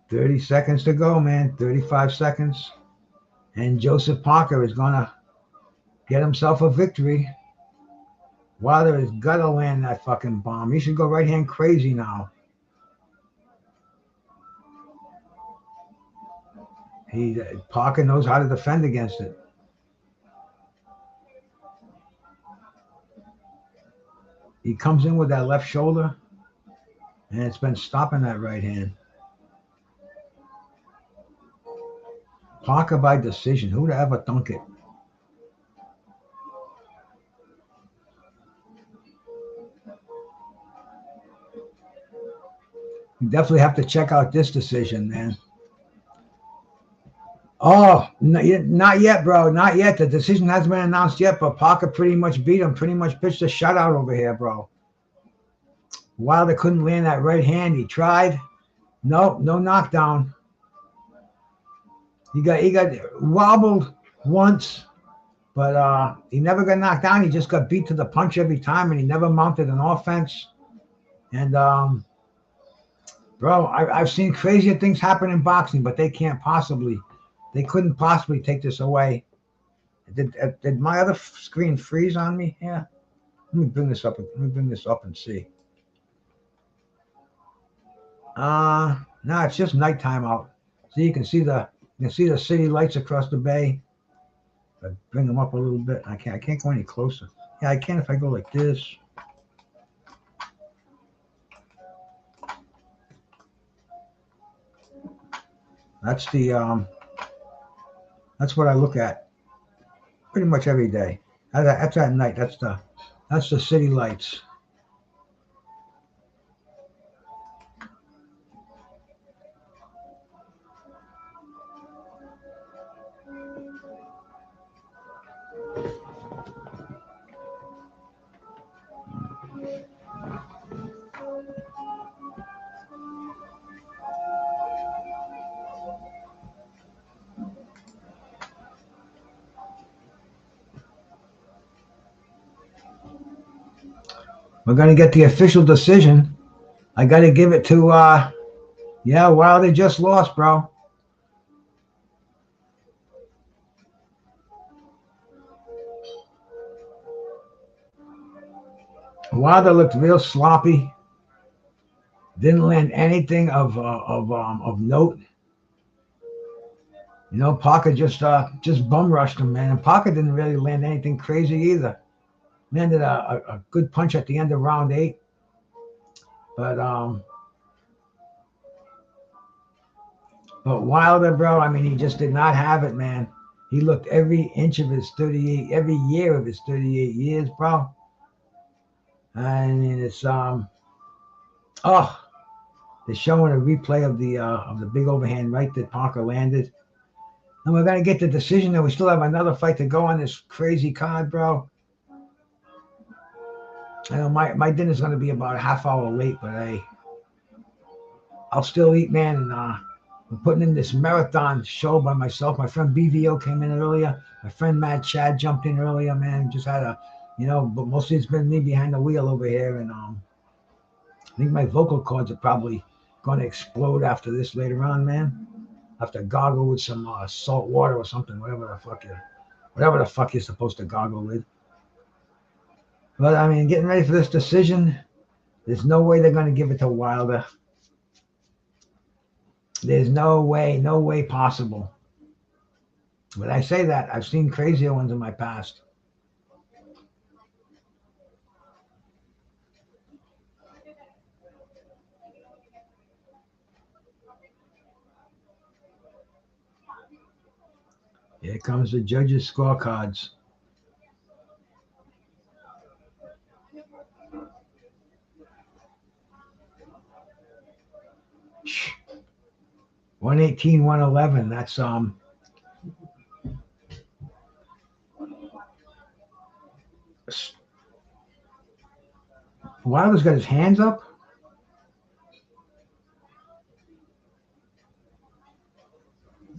$30 seconds to go, man. 35 seconds. And Joseph Parker is going to get himself a victory. Wilder has got to land that fucking bomb. He should go right hand crazy now. Parker knows how to defend against it. He comes in with that left shoulder, and it's been stopping that right hand. Parker by decision. Who'd ever thunk it? You definitely have to check out this decision, man. Oh, not yet, bro. Not yet. The decision hasn't been announced yet, but Parker pretty much beat him. Pretty much pitched a shutout over here, bro. Wilder couldn't land that right hand. He tried. Nope, no knockdown. He got wobbled once, but he never got knocked down. He just got beat to the punch every time, and he never mounted an offense. And bro, I've seen crazier things happen in boxing, but they couldn't possibly take this away. Did my other screen freeze on me? Yeah. Let me bring this up and see. No, it's just nighttime out. So you can see the city lights across the bay. I bring them up a little bit. I can't go any closer. Yeah, I can if I go like this. That's that's what I look at pretty much every day. That's at night. That's the city lights. We're going to get the official decision. I got to give it to, Wilder just lost, bro. Wilder looked real sloppy. Didn't land anything of note. You know, Parker just bum rushed him, man. And Parker didn't really land anything crazy either. Landed a good punch at the end of round 8. But Wilder, bro, I mean, he just did not have it, man. He looked every inch of his 38, every year of his 38 years, bro. I mean, it's they're showing a replay of the big overhand right that Parker landed. And we're gonna get the decision, and we still have another fight to go on this crazy card, bro. I know my dinner's gonna be about a half hour late, but hey, I'll still eat, man. And I'm putting in this marathon show by myself. My friend BVO came in earlier. My friend Mad Chad jumped in earlier, man. Just had but mostly it's been me behind the wheel over here. And I think my vocal cords are probably going to explode after this later on, man. I have to gargle with some salt water or something, whatever the fuck you're supposed to gargle with. But I mean, getting ready for this decision, there's no way they're going to give it to Wilder. There's no way possible. But I say that, I've seen crazier ones in my past. Here comes the judges' scorecards. Shh. 118, 111. That's Wilder's got his hands up.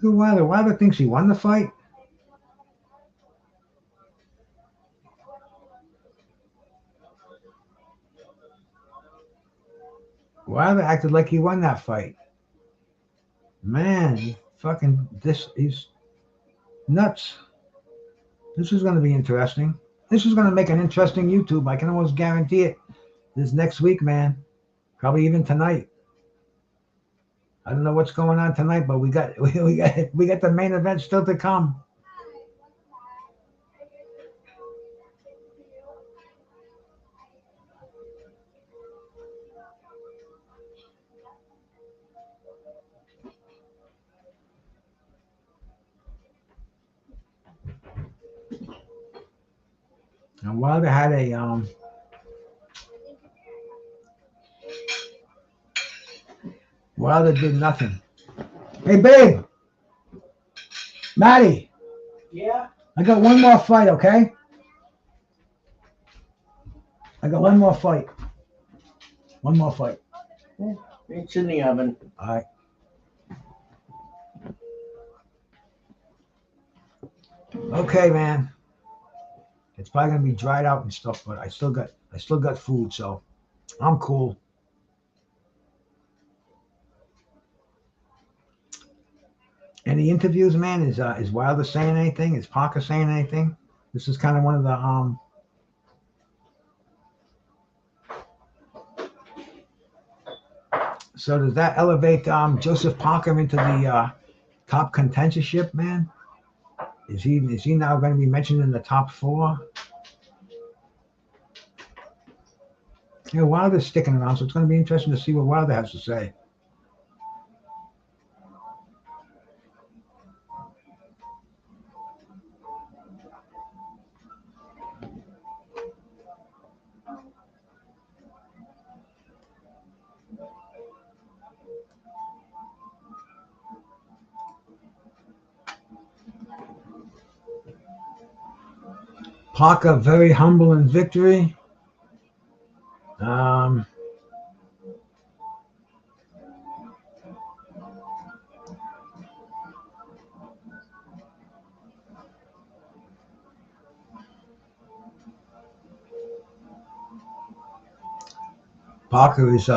Look at Wilder. Wilder thinks he won the fight. Wilder acted like he won that fight. Man, he's nuts. This is going to be interesting. This is going to make an interesting YouTube. I can almost guarantee it. This next week, man. Probably even tonight. I don't know what's going on tonight, but we got the main event still to come. And Wilder had a Wilder did nothing. Hey, babe. Maddie. Yeah? I got one more fight, okay? I got one more fight. One more fight. It's in the oven. All right. Okay, man. It's probably gonna be dried out and stuff, but I still got food, so I'm cool. Any interviews, man? Is Wilder saying anything? Is Parker saying anything? This is kind of one of the So does that elevate Joseph Parker into the top contendership, man? Is he now going to be mentioned in the top 4? Yeah, Wilder's sticking around, so it's going to be interesting to see what Wilder has to say. Parker very humble in victory. Parker is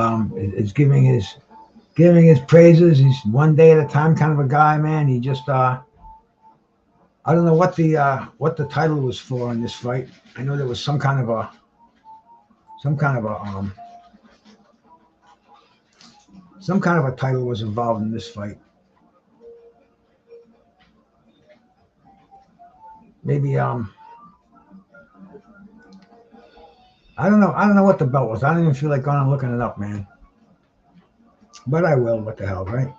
giving his praises. He's one day at a time kind of a guy, man. He just I don't know what the title was for in this fight. I know there was some kind of some kind of a title was involved in this fight. Maybe I don't know. I don't know what the belt was. I don't even feel like going and looking it up, man. But I will. What the hell, right?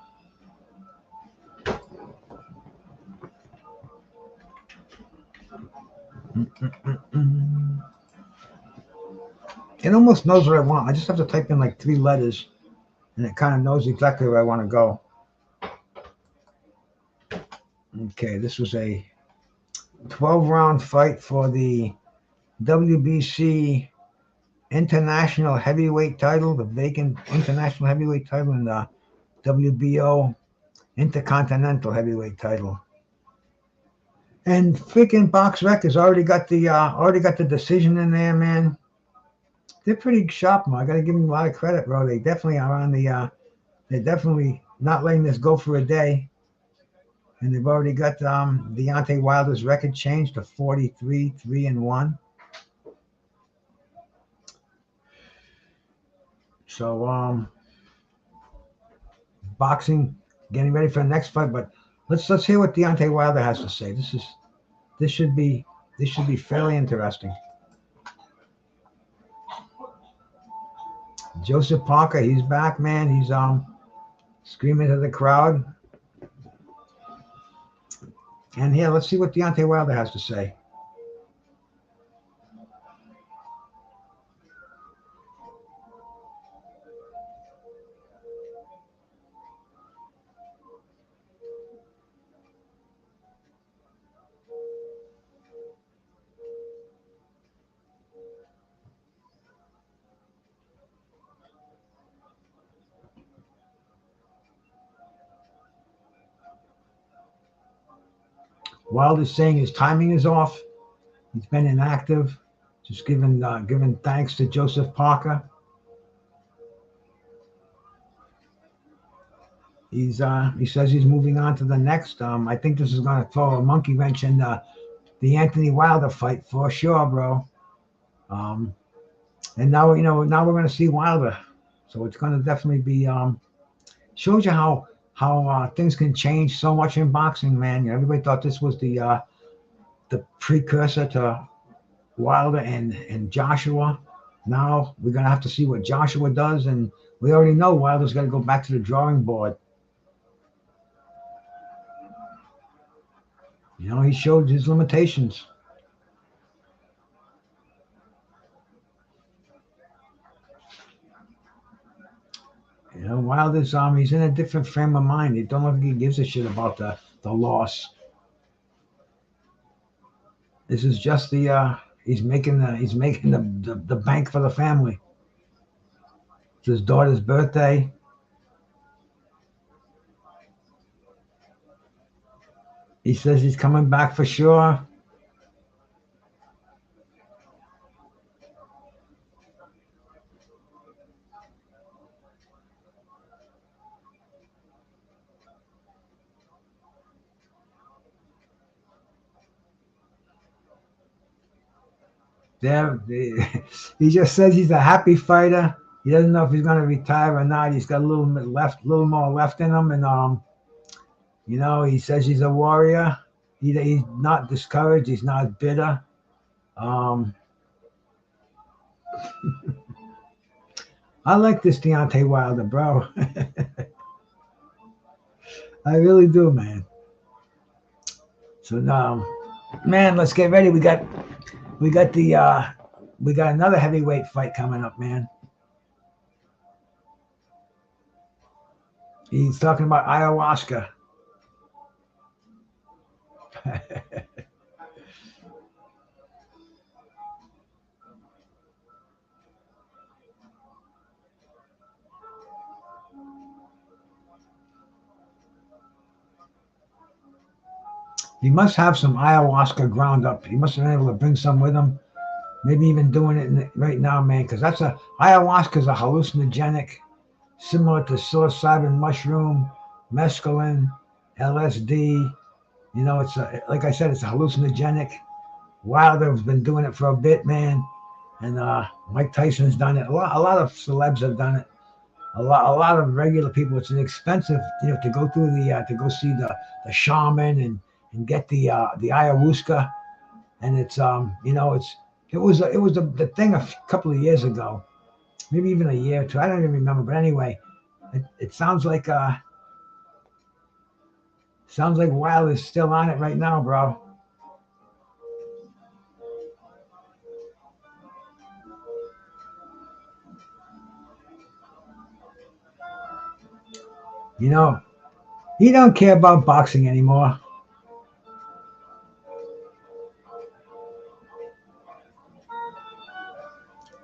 It almost knows what I want. I just have to type in like 3 letters, and it kind of knows exactly where I want to go. Okay, this was a 12-round fight for the WBC International Heavyweight title, the vacant International Heavyweight title, and the WBO Intercontinental Heavyweight title. And freaking Box Rec has already got the decision in there, man. They're pretty sharp, man. I got to give them a lot of credit, bro. They definitely are on the. They're definitely not letting this go for a day. And they've already got Deontay Wilder's record changed to 43-3-1. So boxing, getting ready for the next fight. But let's hear what Deontay Wilder has to say. This should be fairly interesting. Joseph Parker, he's back, man. He's screaming to the crowd. And here, let's see what Deontay Wilder has to say. Wilder's saying his timing is off. He's been inactive. Just giving thanks to Joseph Parker. He says he's moving on to the next. I think this is going to throw a monkey wrench in the Anthony Wilder fight for sure, bro. And now we're going to see Wilder. So it's going to definitely be shows you how things can change so much in boxing, man. Everybody thought this was the precursor to Wilder and Joshua. Now we're gonna have to see what Joshua does, and we already know Wilder's got to go back to the drawing board. He showed his limitations. Wilder's he's in a different frame of mind. He don't look like he gives a shit about the loss. This is just he's making the bank for the family. It's his daughter's birthday. He says he's coming back for sure. He just says he's a happy fighter. He doesn't know if he's going to retire or not. He's got a little more left in him, and he says he's a warrior. He's not discouraged. He's not bitter. I like this Deontay Wilder, bro. I really do, man. So now, man, let's get ready. We got another heavyweight fight coming up, man. He's talking about ayahuasca. He must have some ayahuasca ground up. He must have been able to bring some with him. Maybe even doing it right now, man, because ayahuasca is a hallucinogenic, similar to psilocybin mushroom, mescaline, LSD. It's like I said, it's a hallucinogenic. Wilder's been doing it for a bit, man. And Mike Tyson's done it. A lot of celebs have done it. A lot of regular people. It's an expensive, to go through to go see the shaman and get the ayahuasca, and it's the thing a couple of years ago, maybe even a year or two. I don't even remember, but anyway, it sounds like Wilder's still on it right now, bro. He don't care about boxing anymore.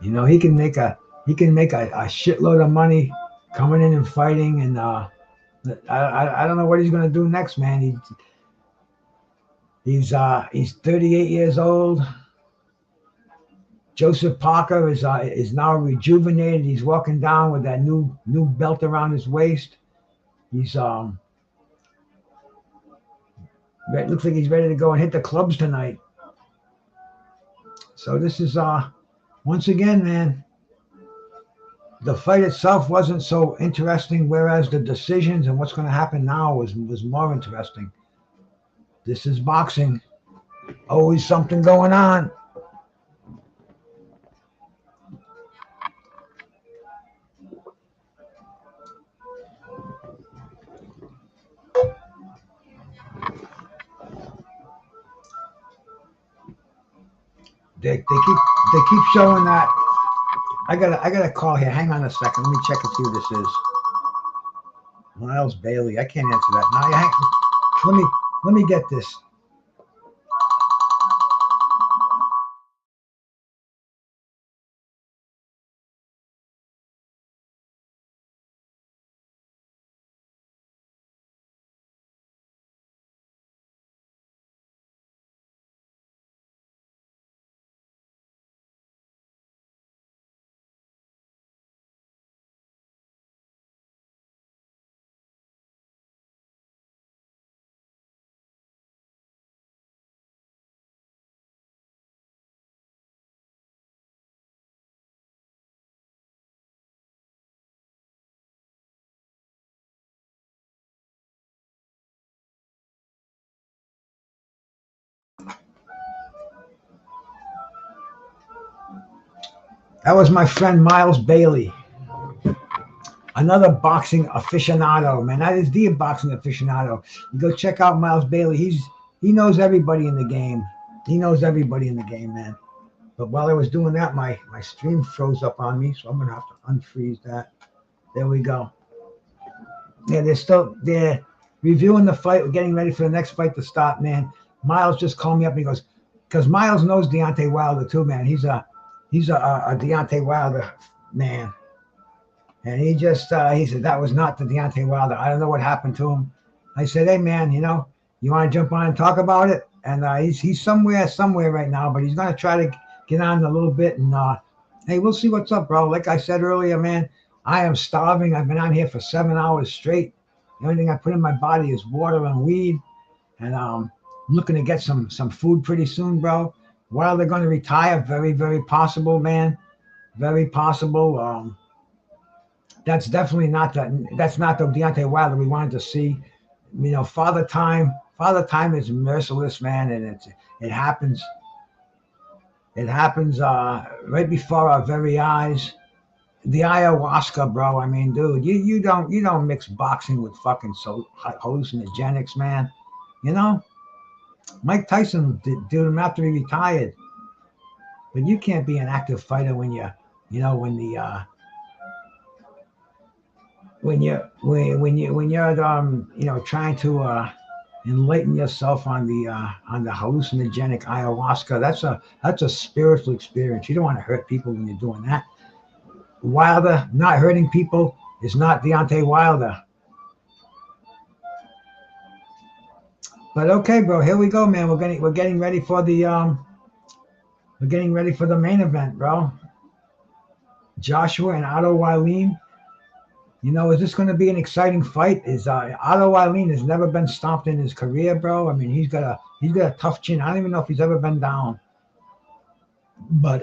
He can make a shitload of money coming in and fighting, and I don't know what he's gonna do next, man. He's 38 years old. Joseph Parker is now rejuvenated. He's walking down with that new belt around his waist. He's looks like he's ready to go and hit the clubs tonight. So this is once again, man. The fight itself wasn't so interesting, whereas the decisions and what's going to happen now was more interesting. This is boxing. Always something going on. They keep showing that. I got a call here. Hang on a second. Let me check and see who this is. Miles Bailey. I can't answer that. Now, let me get this. That was my friend Miles Bailey, another boxing aficionado, man. That is the boxing aficionado. You go check out Miles Bailey. He knows everybody in the game. He knows everybody in the game, man. But while I was doing that, my stream froze up on me, so I'm gonna have to unfreeze that. There we go. Yeah, they're reviewing the fight. We're getting ready for the next fight to start, man. Miles just called me up and he goes, because Miles knows Deontay Wilder too, man. He's a Deontay Wilder man. And he said, that was not the Deontay Wilder. I don't know what happened to him. I said, hey, man, you want to jump on and talk about it? And he's somewhere right now, but he's going to try to get on a little bit. And, hey, we'll see what's up, bro. Like I said earlier, man, I am starving. I've been on here for 7 hours straight. The only thing I put in my body is water and weed. And I'm looking to get some food pretty soon, bro. While they're going to retire, very, very possible, man. Very possible. That's definitely not the Deontay Wilder we wanted to see. Father Time is merciless, man, and it happens. It happens right before our very eyes. The ayahuasca, bro. I mean, dude, you don't mix boxing with fucking hallucinogenics, man. Mike Tyson did him after he retired. But you can't be an active fighter when you're trying to enlighten yourself on the hallucinogenic ayahuasca. That's a spiritual experience. You don't want to hurt people when you're doing that. Wilder not hurting people is not Deontay Wilder. But okay, bro, here we go, man. We're getting ready for the main event, bro. Joshua and Otto Wallin. Is this going to be an exciting fight? Otto Wallin has never been stomped in his career, bro. I mean, he's got a tough chin. I don't even know if he's ever been down. But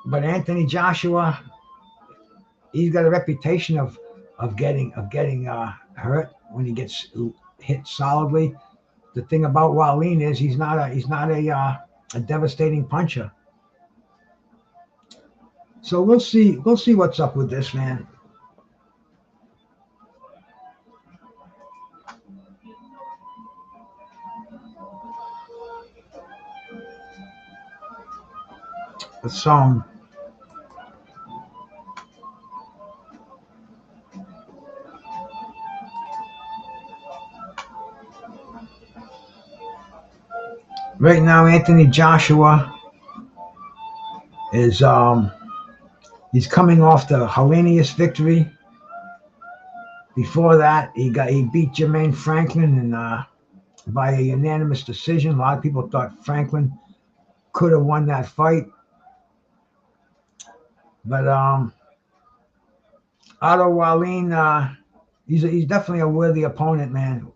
But Anthony Joshua, he's got a reputation of getting hurt when he gets hit solidly. The thing about Wallin is he's not a devastating puncher. So we'll see what's up with this, man. It's right now Anthony Joshua is he's coming off the Hellenius victory. Before that, he beat Jermaine Franklin and by a unanimous decision. A lot of people thought Franklin could have won that fight. But Otto Wallin, he's definitely a worthy opponent, man.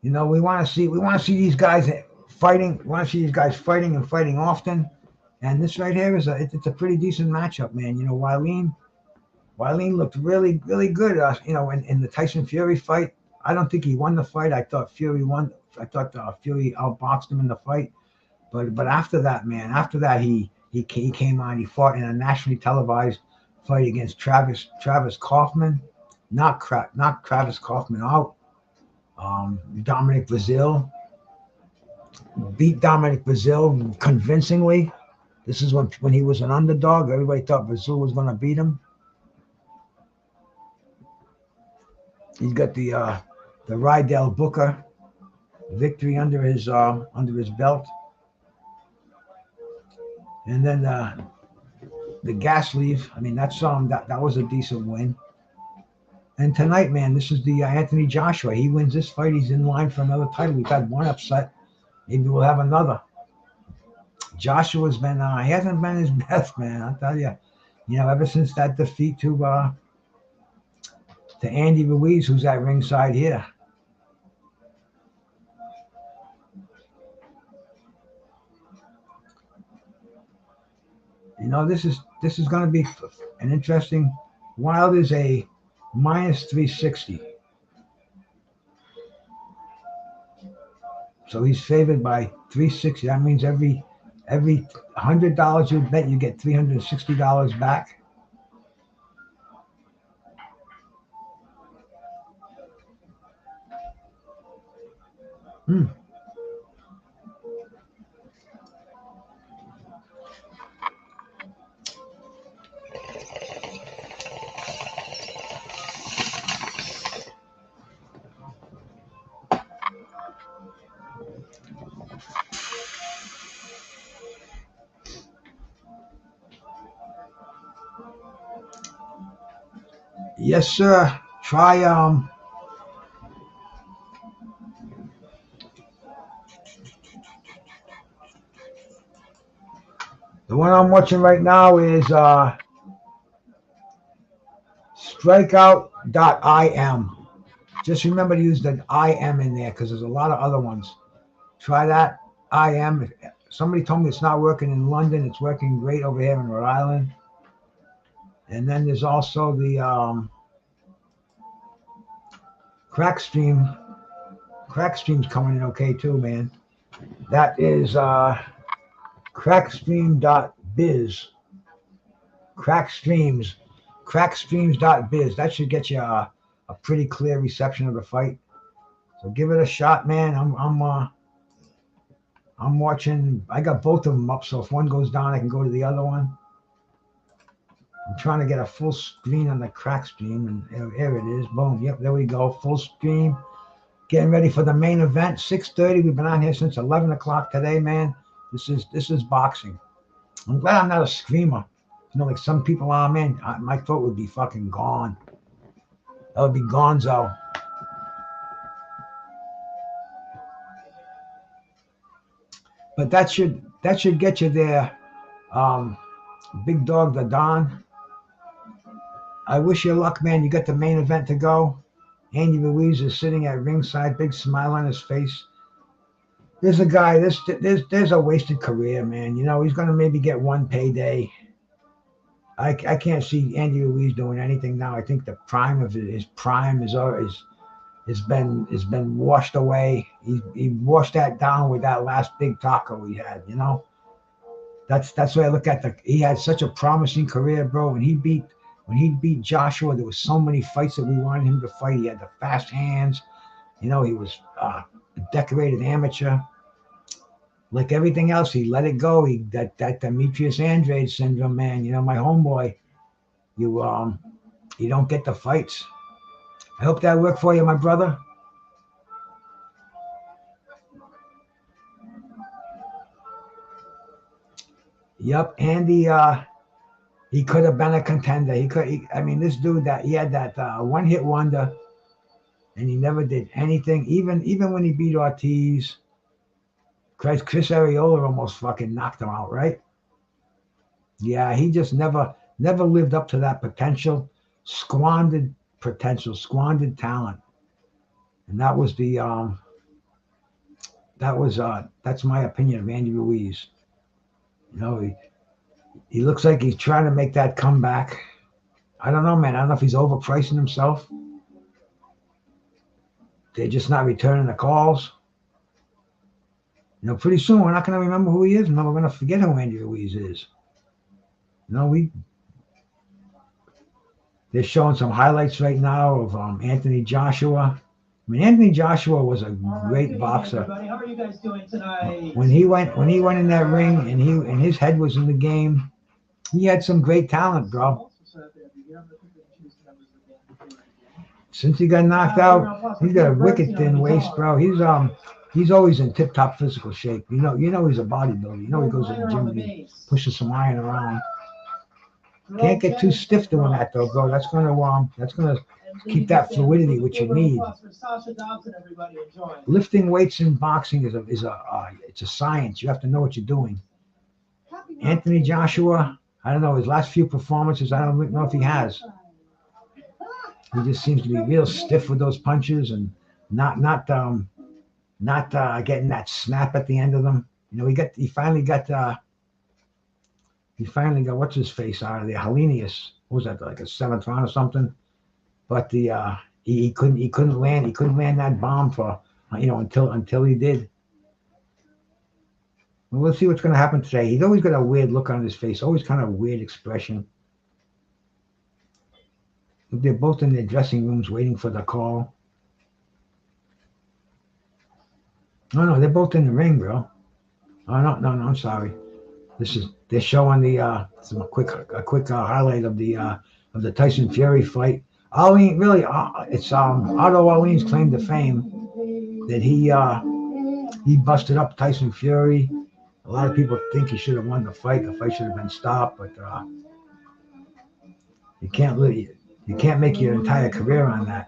You know, we want to see these guys fighting. We want to see these guys fighting and fighting often. And this right here it's a pretty decent matchup, man. You know, Wallin looked really, really good. You know, in the Tyson Fury fight, I don't think he won the fight. I thought Fury won. I thought Fury outboxed him in the fight. But after that, man, he came on. He fought in a nationally televised fight against Travis Kaufman. Knocked Travis Kaufman out. Dominic Brazil beat Dominic Brazil convincingly. This is when he was an underdog. Everybody thought Brazil was going to beat him. He's got the Rydell Booker victory under his belt. And then the Gaslev, I mean, that was a decent win. And tonight, man, this is the Anthony Joshua. He wins this fight, he's in line for another title. We've had one upset. Maybe we'll have another. Joshua's been he hasn't been his best, man. I'll tell you. You know, ever since that defeat to Andy Ruiz, who's at ringside here. You know, this is going to be an interesting. Wilder's a minus 360. So he's favored by 360. That means every $100 you bet, you get $360 back. Yes, sir. Try the one I'm watching right now is strikeout.im. Just remember to use the IM in there because there's a lot of other ones. Try that IM. Somebody told me it's not working in London. It's working great over here in Rhode Island. And then there's also the Crackstream. Crackstream's coming in okay too, man. That is crackstream.biz. Crackstreams.biz. That should get you a pretty clear reception of the fight. So give it a shot, man. I'm watching. I got both of them up, so if one goes down, I can go to the other one. I'm trying to get a full screen on the Crackstream, and here it is. Boom. Yep, there we go. Full stream. Getting ready for the main event. 6:30. We've been on here since 11 o'clock today, man. This is boxing. I'm glad I'm not a screamer. You know, like some people are, man. My throat would be fucking gone. That would be gonzo. But that should get you there. Big Dog the Don. I wish you luck, man. You got the main event to go. Andy Ruiz is sitting at ringside, big smile on his face. There's a guy. There's a wasted career, man. You know, he's gonna maybe get one payday. I can't see Andy Ruiz doing anything now. I think the prime of his prime has been washed away. He washed that down with that last big taco he had. You know, that's why I look at he had such a promising career, bro. When he beat Joshua, there was so many fights that we wanted him to fight. He had the fast hands. You know, he was a decorated amateur. Like everything else, he let it go. That Demetrius Andrade syndrome, man. You know, my homeboy. You don't get the fights. I hope that worked for you, my brother. Yep, Andy. He could have been a contender. This dude he had that one-hit wonder, and he never did anything. Even when he beat Ortiz. Chris Arreola almost fucking knocked him out, right? Yeah, he just never lived up to that potential, squandered potential, squandered talent, and that was that's my opinion of Andy Ruiz. You know, he looks like he's trying to make that comeback. I don't know, man. I don't know if he's overpricing himself. They're just not returning the calls. You know, pretty soon we're not going to remember who he is, and then we're going to forget who Andy Ruiz is. You know, they're showing some highlights right now of Anthony Joshua. I mean, Anthony Joshua was a great boxer. How are you guys doing tonight? When he went in that ring and his head was in the game, he had some great talent, bro. Since he got knocked out, he's got a wicked thin waist, bro. He's always in tip-top physical shape. You know he's a bodybuilder. You know he goes to the gym and he pushes some iron around. Can't get too stiff doing that though, bro. That's gonna keep that fluidity which you need. Lifting weights in boxing is a science. You have to know what you're doing. Anthony Joshua, I don't know his last few performances. I don't know if he has. He just seems to be real stiff with those punches and not getting that snap at the end of them. You know, he finally got what's his face out of there, Helenius. What was that, like a 7th round or something? But he couldn't land that bomb for until he did. Well, we'll see what's going to happen today. He's always got a weird look on his face, always kind of a weird expression. They're both in their dressing rooms waiting for the call. No, they're both in the ring, bro. Oh no, I'm sorry. They're showing a quick highlight of the Tyson Fury fight. It's Otto Wallin's claim to fame that he busted up Tyson Fury. A lot of people think he should have won the fight. The fight should have been stopped, but you can't make your entire career on that.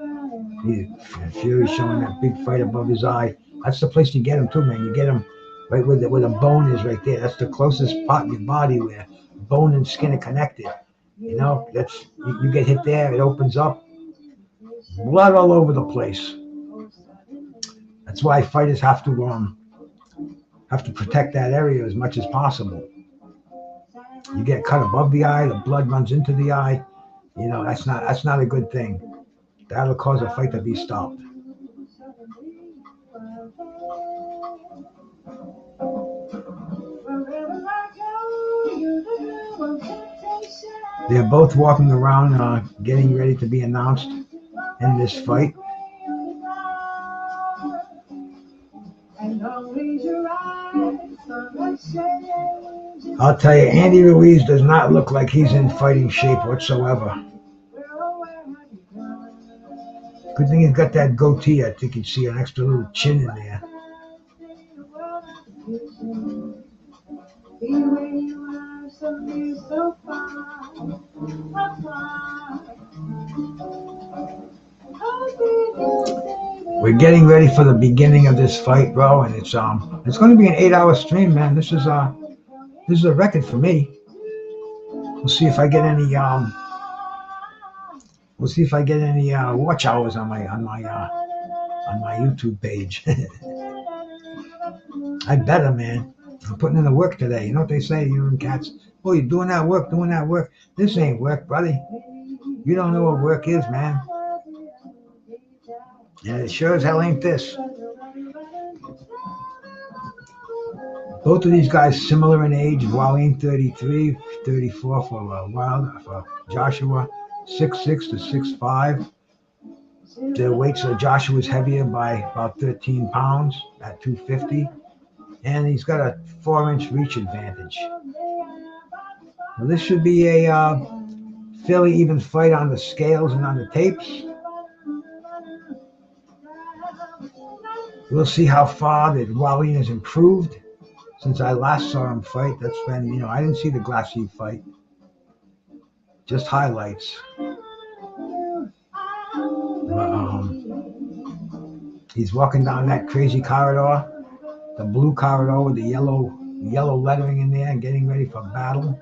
Fury showing that big fight above his eye. That's the place you get him too, man. You get him right where the bone is right there. That's the closest part of your body where bone and skin are connected. You know, you get hit there, it opens up. Blood all over the place. That's why fighters have to protect that area as much as possible. You get cut above the eye, the blood runs into the eye. You know, that's not a good thing. That'll cause a fight to be stopped. They're both walking around getting ready to be announced in this fight. I'll tell you, Andy Ruiz does not look like he's in fighting shape whatsoever. Good thing he's got that goatee. I think you'd see an extra little chin in there. We're getting ready for the beginning of this fight, bro, and it's going to be an 8-hour stream, man. This is a record for me. We'll see if I get any watch hours on my YouTube page. I better, man. I'm putting in the work today. You know what they say, you and cats? Oh, you're doing that work, doing that work. This ain't work, buddy. You don't know what work is, man. And it sure as hell ain't this. Both of these guys similar in age. Wallin 33, 34 for Joshua, 6'6" to 6'5". The weights of Joshua's heavier by about 13 pounds at 250. And he's got a 4-inch reach advantage. Well, this should be a fairly even fight on the scales and on the tapes. We'll see how far that Wallin has improved since I last saw him fight. That's when, I didn't see the Glacier fight. Just highlights. He's walking down that crazy corridor, the blue corridor with the yellow lettering in there, and getting ready for battle.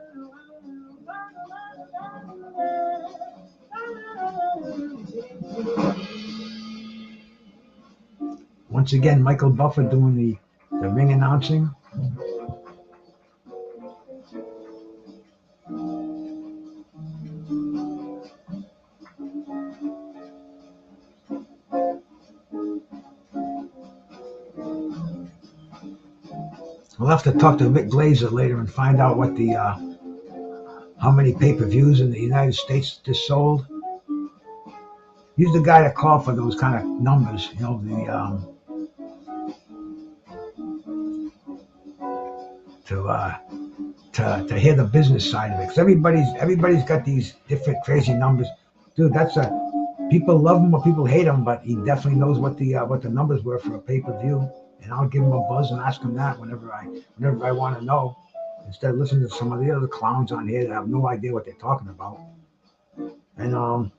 Once again, Michael Buffer doing the ring announcing. We'll have to talk to Rick Glazer later and find out what how many pay-per-views in the United States just sold. He's the guy that called for those kind of numbers, to hear the business side of it. Because everybody's got these different crazy numbers. Dude, people love him or people hate him, but he definitely knows what the numbers were for a pay-per-view. And I'll give him a buzz and ask him that whenever I want to know, instead of listening to some of the other clowns on here that have no idea what they're talking about. And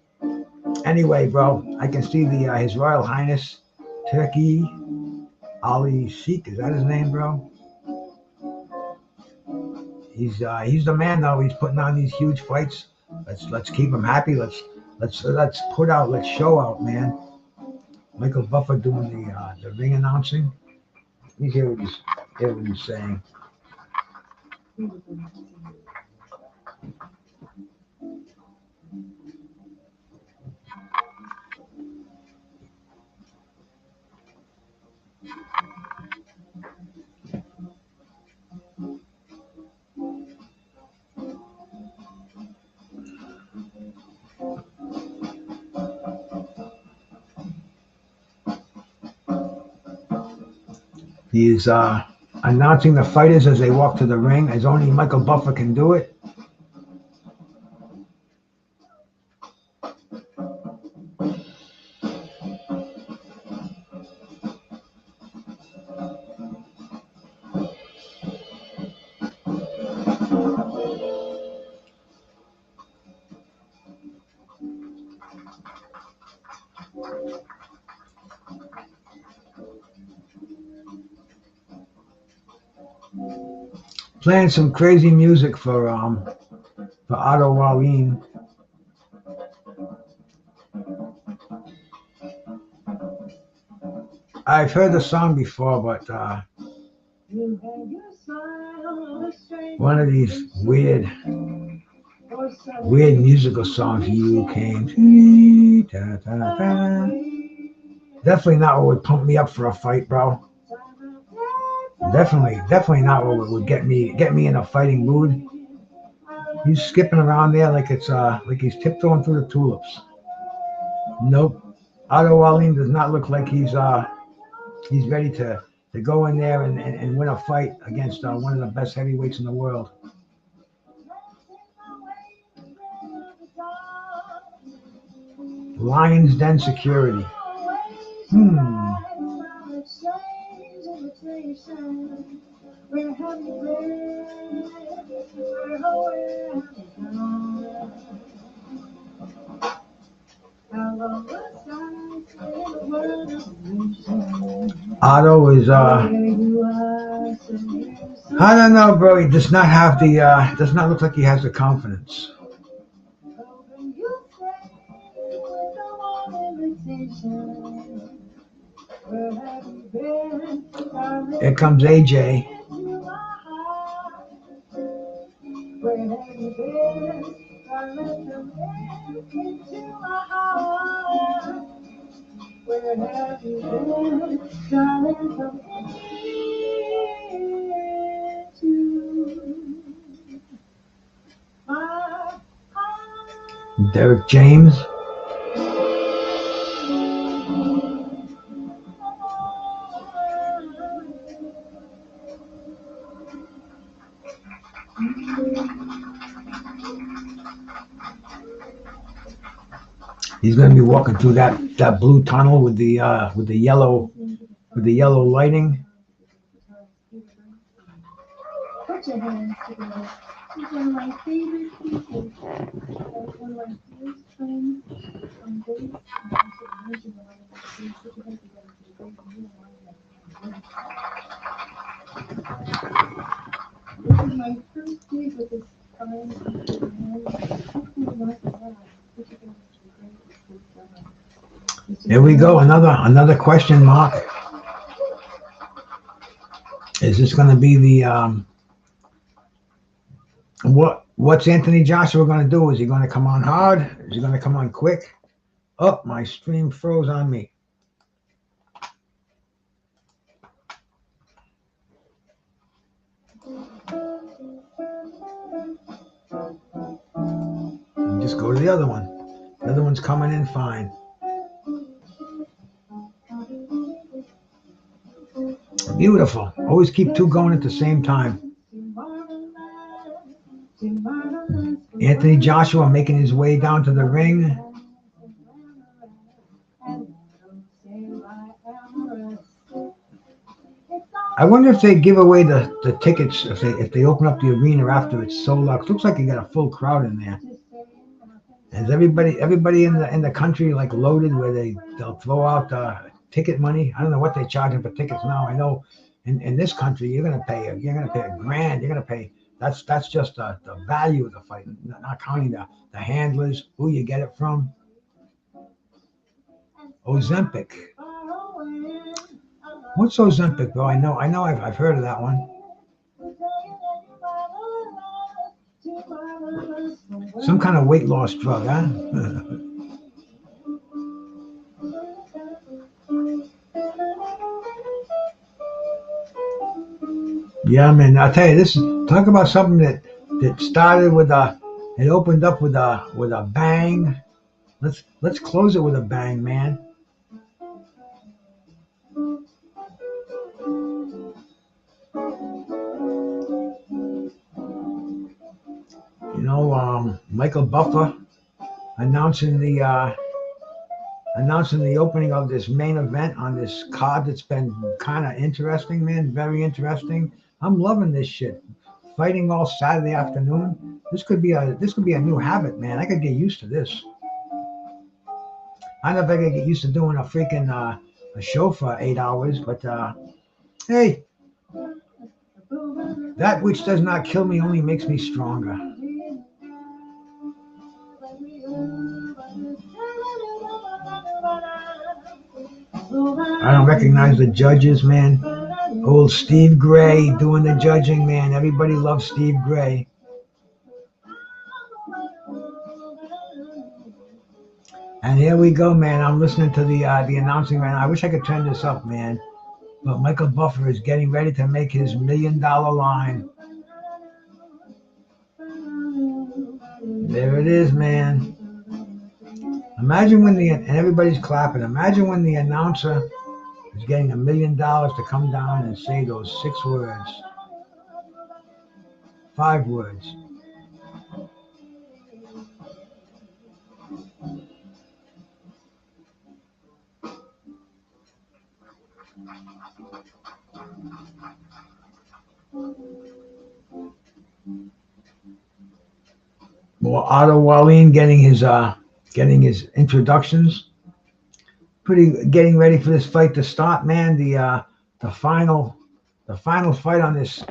anyway, bro, I can see His Royal Highness Turkey Ali Sheikh. Is that his name, bro? He's the man though. He's putting on these huge fights. Let's keep him happy. Let's show out, man. Michael Buffer doing the ring announcing. Let me hear what he's saying. He's announcing the fighters as they walk to the ring, as only Michael Buffer can do it. Playing some crazy music for Otto Wallin. I've heard the song before, but one of these weird musical songs. You came to definitely not what would pump me up for a fight, bro. Definitely not what would get me in a fighting mood. He's skipping around there like it's like he's tiptoeing through the tulips. Nope. Otto Wallin does not look like he's ready to go in there and win a fight against one of the best heavyweights in the world. Lion's Den Security. Otto is I don't know, bro. He does not have does not look like he has the confidence. Here comes AJ. Where have you been? Darling, come into my heart. Where have you been? Darling, come into my heart. Derek James. He's going to be walking through that blue tunnel with the yellow lighting. Put your hands together. She's one of my favorite people. One of my dearest friends from days. This is my first date with this fine people. Hopefully not bad. Put your hands together. Here we go. Another question mark. Is this going to be the what's Anthony Joshua going to do? Is he going to come on hard? Is he going to come on quick? Oh, my stream froze on me. Just go to the other one. The other one's coming in fine. Beautiful. Always keep two going at the same time. Anthony Joshua making his way down to the ring. I wonder if they give away the tickets if they open up the arena after it's sold out. It looks like you got a full crowd in there. Is everybody in the country like loaded where they'll throw out ticket money? I don't know what they're charging for tickets now. I know in this country you're gonna pay $1,000. You're gonna pay. That's just the value of the fight, not counting the handlers, who you get it from. Ozempic. What's Ozempic, bro? I know I've heard of that one. Some kind of weight loss drug, huh? Yeah, man. I'll tell you, talk about something that started with it opened up with a bang. Let's close it with a bang, man. Michael Buffer announcing the opening of this main event on this card that's been kind of interesting, man. Very interesting. I'm loving this shit. Fighting all Saturday afternoon. This could be a new habit, man. I could get used to this. I don't know if I could get used to doing a freaking a show for 8 hours, but hey, that which does not kill me only makes me stronger. I don't recognize the judges, man. Old Steve Gray doing the judging, man. Everybody loves Steve Gray. And here we go, man. I'm listening to the announcing right now. I wish I could turn this up, man. But Michael Buffer is getting ready to make his $1 million line. There it is, man. Imagine when and everybody's clapping. Imagine when the announcer is getting $1 million to come down and say those 6 words, 5 words. Well, Otto Wallin getting his introductions. Getting ready for this fight to start, man. The final fight on this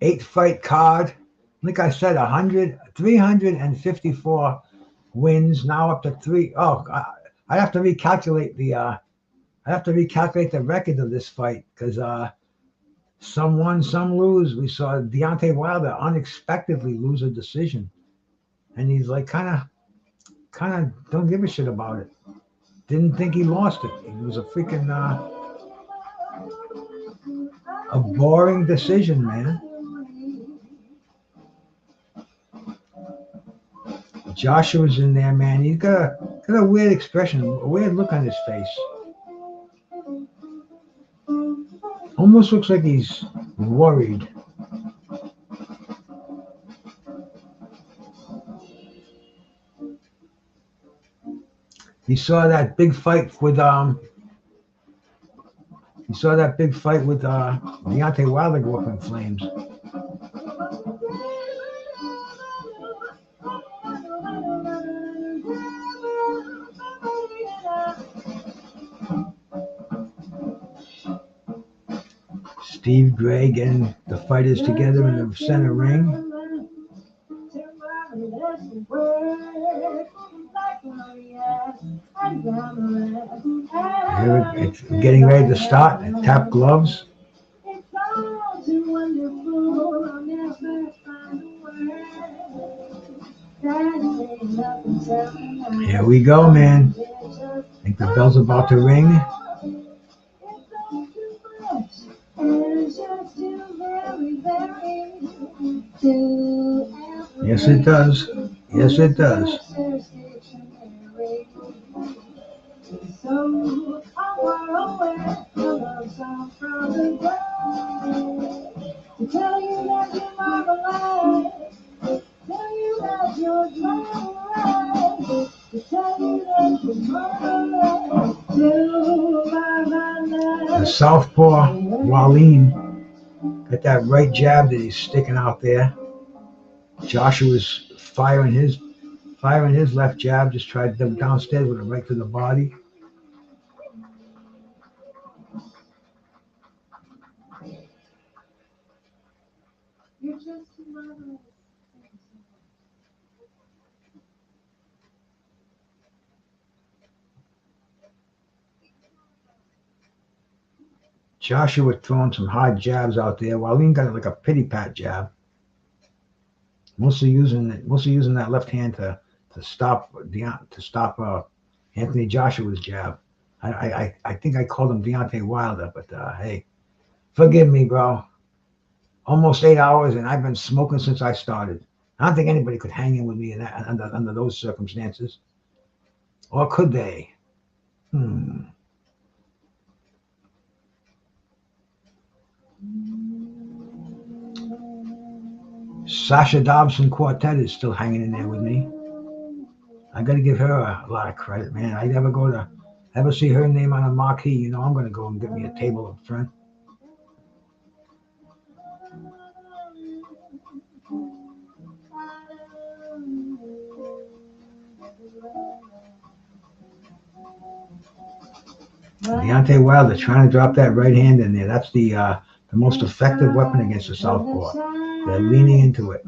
8-fight card. Like I said, 354 wins, now up to 3. Oh, I have to recalculate the record of this fight because Some won, some lose. We saw Deontay Wilder unexpectedly lose a decision, and he's like kind of don't give a shit about it. Didn't think he lost it. It was a freaking a boring decision, man. Joshua's in there, man. He's got a weird expression, a weird look on his face. Almost looks like he's worried. He saw that big fight with Deontay Wilder go up in flames. Steve Gray getting the fighters together in the center ring. Here it's getting ready to start. Tap gloves. Here we go, man. I think the bell's about to ring. Yes, it does. Yes, it does. The southpaw Wallin got that right jab that he's sticking out there. Joshua's firing his left jab, just tried to downstairs with a right to the body. Joshua throwing some hard jabs out there. Wallin got like a pity pat jab. Mostly using that left hand to stop Anthony Joshua's jab. I think I called him Deontay Wilder, but hey, forgive me, bro. Almost 8 hours, and I've been smoking since I started. I don't think anybody could hang in with me under those circumstances, or could they? Sasha Dobson Quartet is still hanging in there with me. I got to give her a lot of credit, man. I ever see her name on a marquee, you know I'm going to go and get me a table up front. Deontay Wilder trying to drop that right hand in there. That's the most effective weapon against the southpaw. They're leaning into it.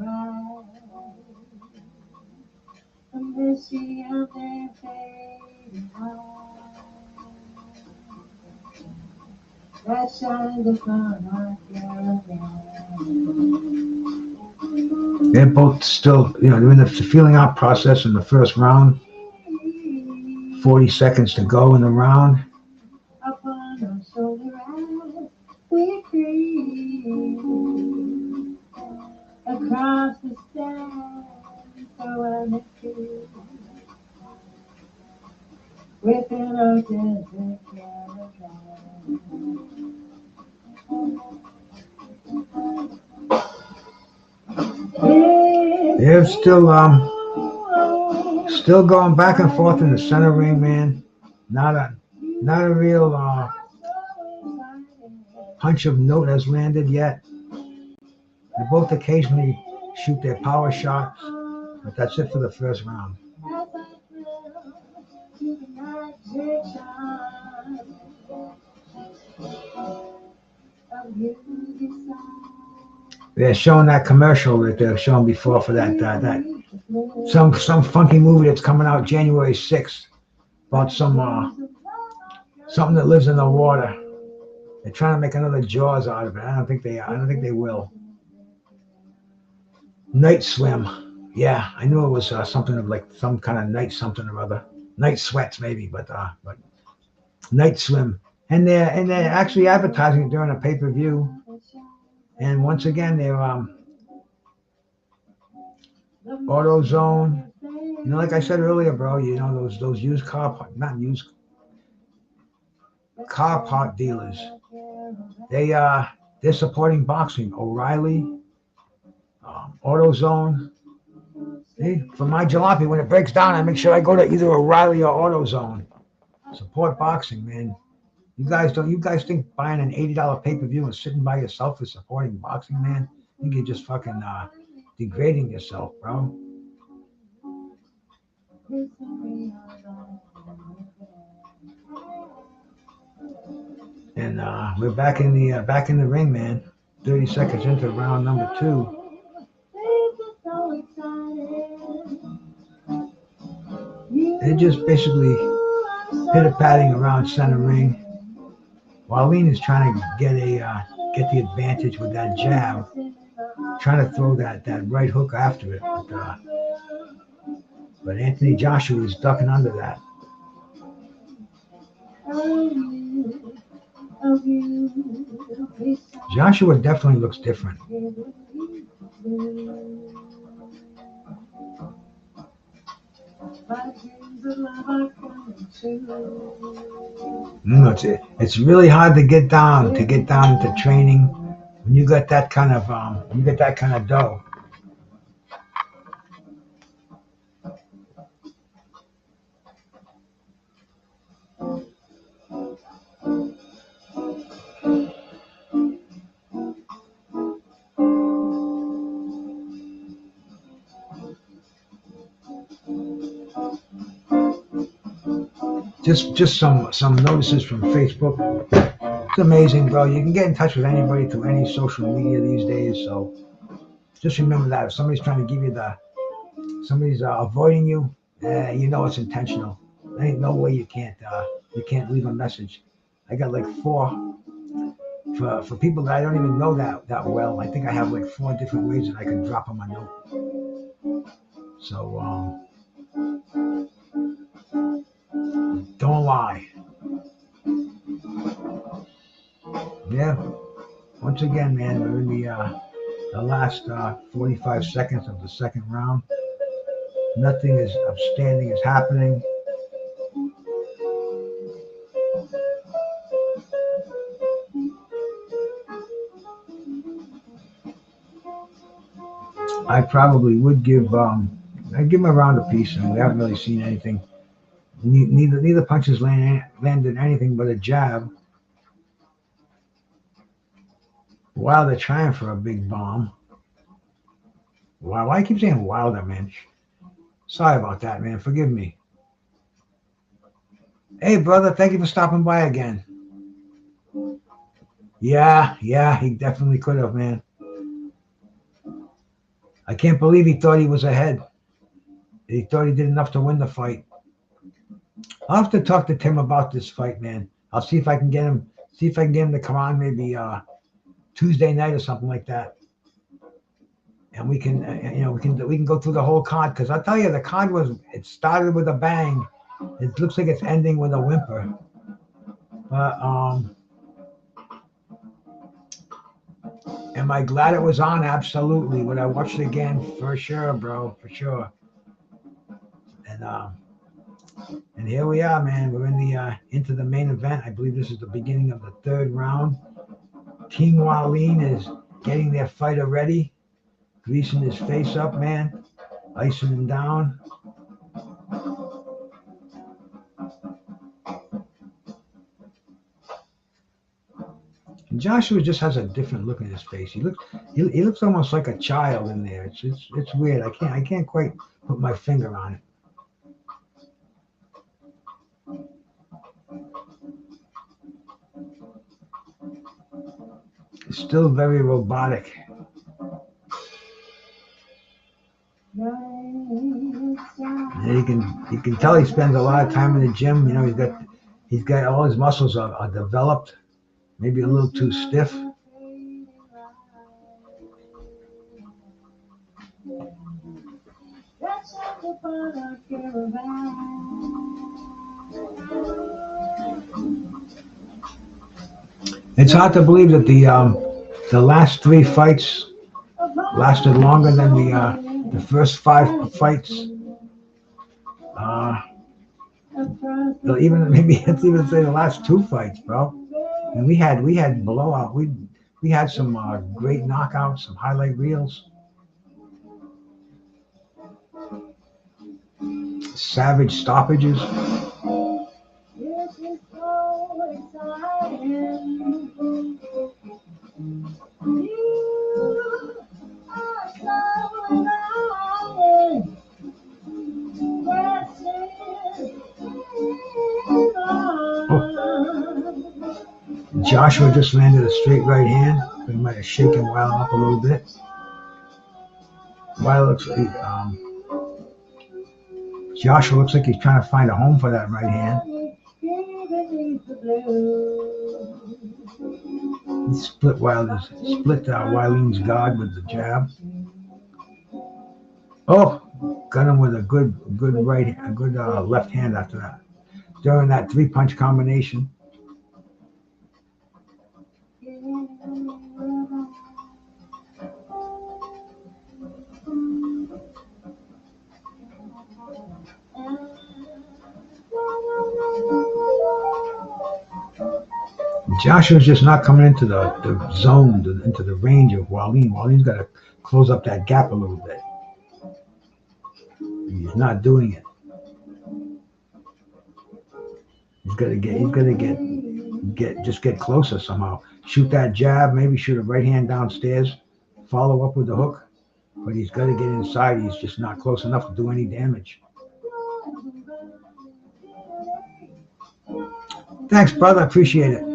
They're both still, they're in the feeling out process in the first round. 40 seconds to go in the round. Across the stand, so I met you within a desert caravan. They're still going back and forth in the center ring, man. Not a real punch of note has landed yet. They both occasionally shoot their power shots, but that's it for the first round. They're showing that commercial that they've shown before for that some funky movie that's coming out January 6th about something that lives in the water. They're trying to make another Jaws out of it. I don't think they will. Night swim. Yeah, I knew it was something of like some kind of night something or other. Night sweats maybe, but night swim. And they're actually advertising it during a pay-per-view. And once again, they're AutoZone. You know, like I said earlier, bro. You know those used car, not used car part dealers. They're supporting boxing. O'Reilly, AutoZone. See, for my jalopy, when it breaks down, I make sure I go to either O'Reilly or AutoZone. Support boxing, man. You guys think buying an $80 pay-per-view and sitting by yourself is supporting boxing, man? I think you're just fucking degrading yourself, bro. And we're back in the ring, man. 30 seconds into round number 2. They're just basically pitter-patting around center ring. Wallin is trying to get the advantage with that jab, trying to throw that right hook after it. But Anthony Joshua is ducking under that. Joshua definitely looks different. It's really hard to get down into training when you got that kind of dough. Just some notices from Facebook. It's amazing, bro. You can get in touch with anybody through any social media these days. So just remember that if somebody's trying to give you somebody's avoiding you, you know it's intentional. There ain't no way you can't leave a message. I got like 4 for people that I don't even know that well. I think I have like 4 different ways that I can drop them a note. So don't lie. Yeah. Once again, man, we're in the last 45 seconds of the second round. Nothing is outstanding is happening. I probably would give I'd give him a round apiece, and we haven't really seen anything. Neither punches landed anything but a jab. Wow, they're trying for a big bomb. Wow, why I keep saying Wilder, man? Sorry about that, man. Forgive me. Hey, brother, thank you for stopping by again. Yeah, he definitely could have, man. I can't believe he thought he was ahead. He thought he did enough to win the fight. I'll have to talk to Tim about this fight, man. I'll see if I can get him to come on maybe Tuesday night or something like that. And we can we can go through the whole card, because I'll tell you, the card it started with a bang. It looks like it's ending with a whimper. But am I glad it was on? Absolutely. Would I watch it again? For sure, bro. For sure. And here we are, man. We're in into the main event. I believe this is the beginning of the 3rd round. Team Wallin is getting their fighter ready, greasing his face up, man, icing him down. And Joshua just has a different look in his face. He looks almost like a child in there. It's weird. I can't quite put my finger on it. It's still very robotic. And you can tell he spends a lot of time in the gym. You know, he's got all his muscles are developed, maybe a little too stiff. It's hard to believe that the last 3 fights lasted longer than the first 5 fights. Even maybe let's even say the last 2 fights, bro. And we had blowout. We had some great knockouts, some highlight reels. Savage stoppages. Joshua just landed a straight right hand. He might have shaken Wallin up a little bit. Wallin looks like Joshua looks like he's trying to find a home for that right hand. He split Wallin's guard with the jab. Oh, got him with a good left hand after that. During that 3-punch combination. Joshua's just not coming into the zone, into the range of Wallin. Wallin's got to close up that gap a little bit. He's not doing it. He's got to get closer somehow. Shoot that jab, maybe shoot a right hand downstairs, follow up with the hook. But he's got to get inside. He's just not close enough to do any damage. Thanks, brother. Appreciate it.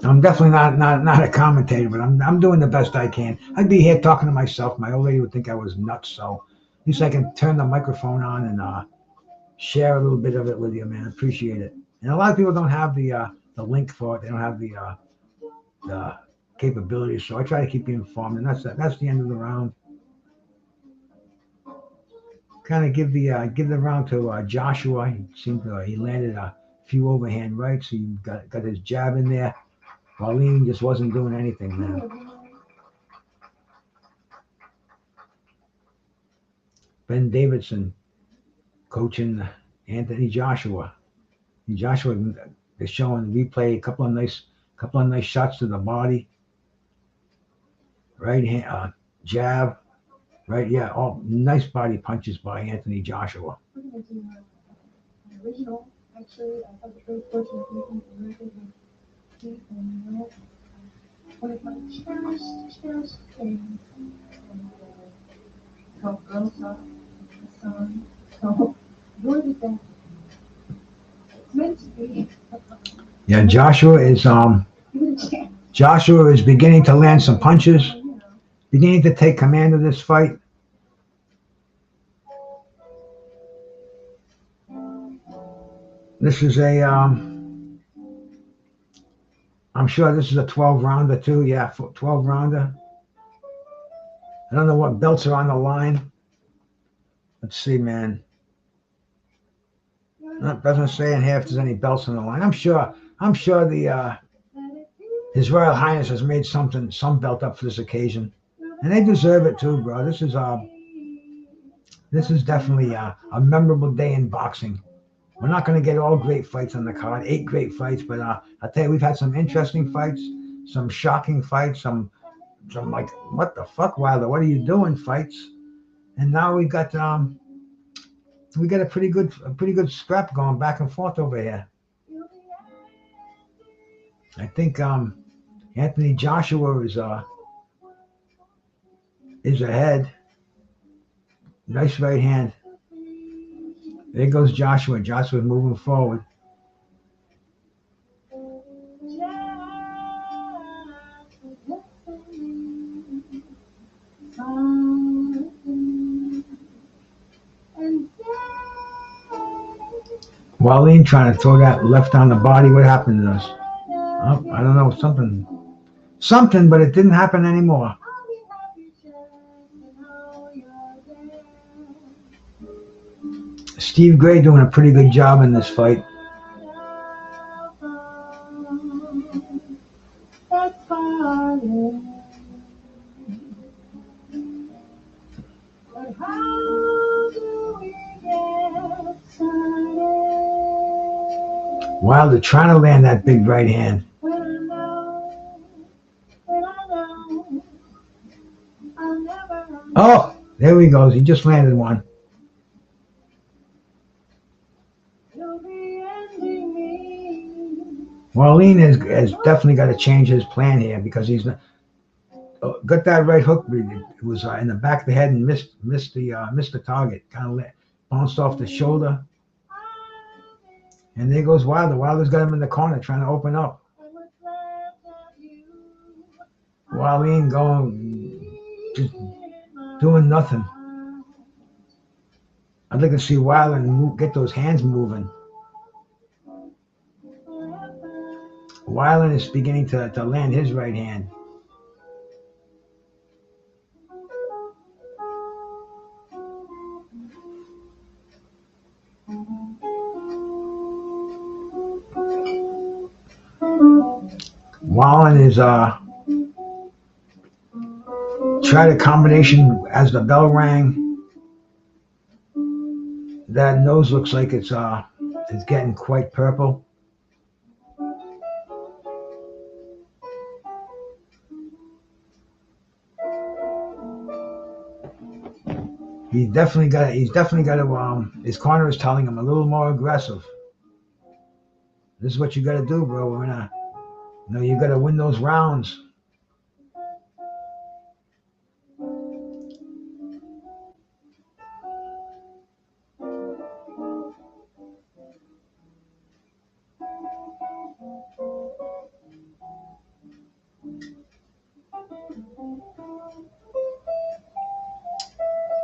I'm definitely not a commentator, but I'm doing the best I can. I'd be here talking to myself. My old lady would think I was nuts, so at least I can turn the microphone on and share a little bit of it with you, man. Appreciate it. And a lot of people don't have the link for it. They don't have the capabilities, so I try to keep you informed. And that's the end of the round. Kind of give the round to Joshua. He landed a few overhand rights. He got his jab in there. Wallin just wasn't doing anything, man. Ben Davidson coaching Anthony Joshua. And Joshua is showing replay, a couple of nice shots to the body. Right hand jab. Right, yeah, all nice body punches by Anthony Joshua. We're going to do an original, actually. I was very fortunate to meet the record with Keith and one of my cherished things. Called Girls Up, the song. So, you're the thing. It's meant to be. Yeah, Joshua is beginning to land some punches. Beginning to take command of this fight. This is I'm sure this is a 12-rounder too. Yeah, 12-rounder. I don't know what belts are on the line. Let's see, man. It doesn't say in here if there's any belts on the line. I'm sure the His Royal Highness has made some belt up for this occasion. And they deserve it too, bro. This is definitely a memorable day in boxing. We're not going to get all great fights on the card, 8 great fights, but I'll tell you, we've had some interesting fights, some shocking fights, some like, what the fuck, Wilder? What are you doing? Fights, and now we got a pretty good scrap going back and forth over here. I think Anthony Joshua is ahead. Nice right hand. There goes Joshua. Joshua's moving forward. Wallin trying to throw that left on the body. What happened to us? Oh, I don't know. Something, but it didn't happen anymore. Steve Gray doing a pretty good job in this fight. Wilder trying to land that big right hand. Oh, there he goes. He just landed one. Wallin has definitely got to change his plan here because he's got that right hook. It was in the back of the head and missed the target. Kind of bounced off the shoulder. And there goes Wilder. Wilder's got him in the corner trying to open up. Wallin just doing nothing. I'd like to see Wilder get those hands moving. Wallin is beginning to land his right hand. Wallin is tried a combination as the bell rang. That nose looks like it's getting quite purple. He's definitely got to his corner is telling him a little more aggressive. This is what you got to do, bro. You got to win those rounds.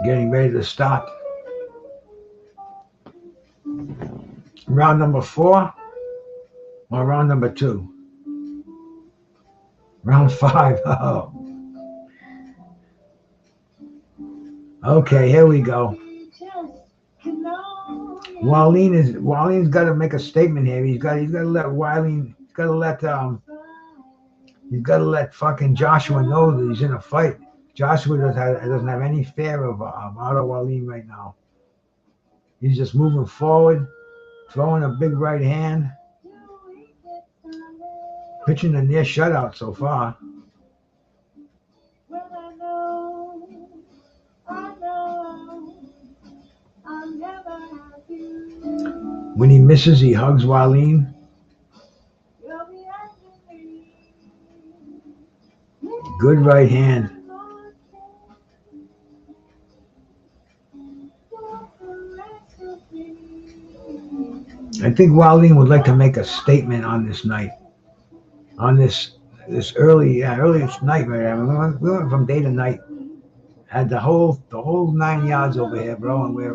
Getting ready to start. Round number 4 or round number 2? Round 5. Oh. Okay, here we go. Wallin's got to make a statement here. He's got to let Wallin. He's got to let fucking Joshua know that he's in a fight. Joshua doesn't have any fear of Otto Wallin right now. He's just moving forward, throwing a big right hand, pitching a near shutout so far. When he misses, he hugs Wallin. Good right hand. I think Wallin would like to make a statement on this night, on this earliest night right now. We went from day to night, had the whole 9 yards over here, bro, and we're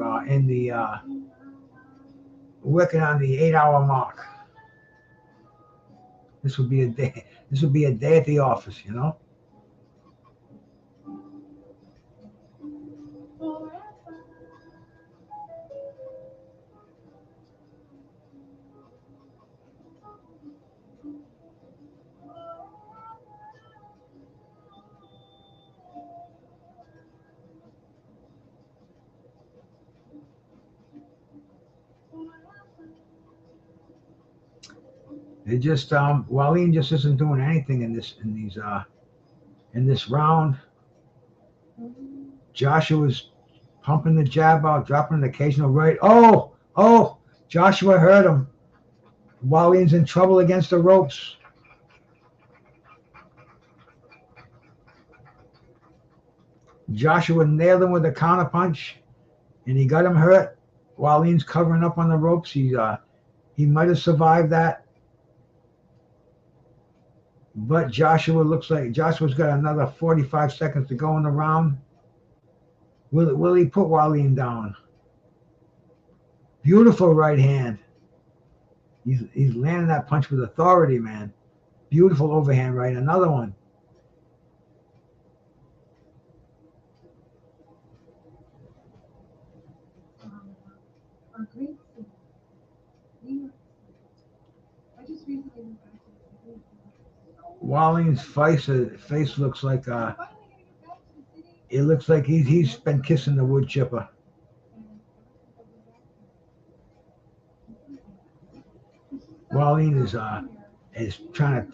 working on the 8-hour mark. This would be a day. This would be a day at the office, you know. They just Wallin just isn't doing anything in this round. Joshua's pumping the jab out, dropping an occasional right. Oh! Joshua hurt him. Wallin's in trouble against the ropes. Joshua nailed him with a counter punch, and he got him hurt. Wallin's covering up on the ropes. He might have survived that. But Joshua's got another 45 seconds to go in the round. Will he put Wallin down? Beautiful right hand. He's landing that punch with authority, man. Beautiful overhand right. Another one. Our great city, New York City. I just recently went back to the city. Wallin's face looks like Finally gonna get back to the city. it looks like he's been kissing the wood chipper. And ever since I've been back here, Wallin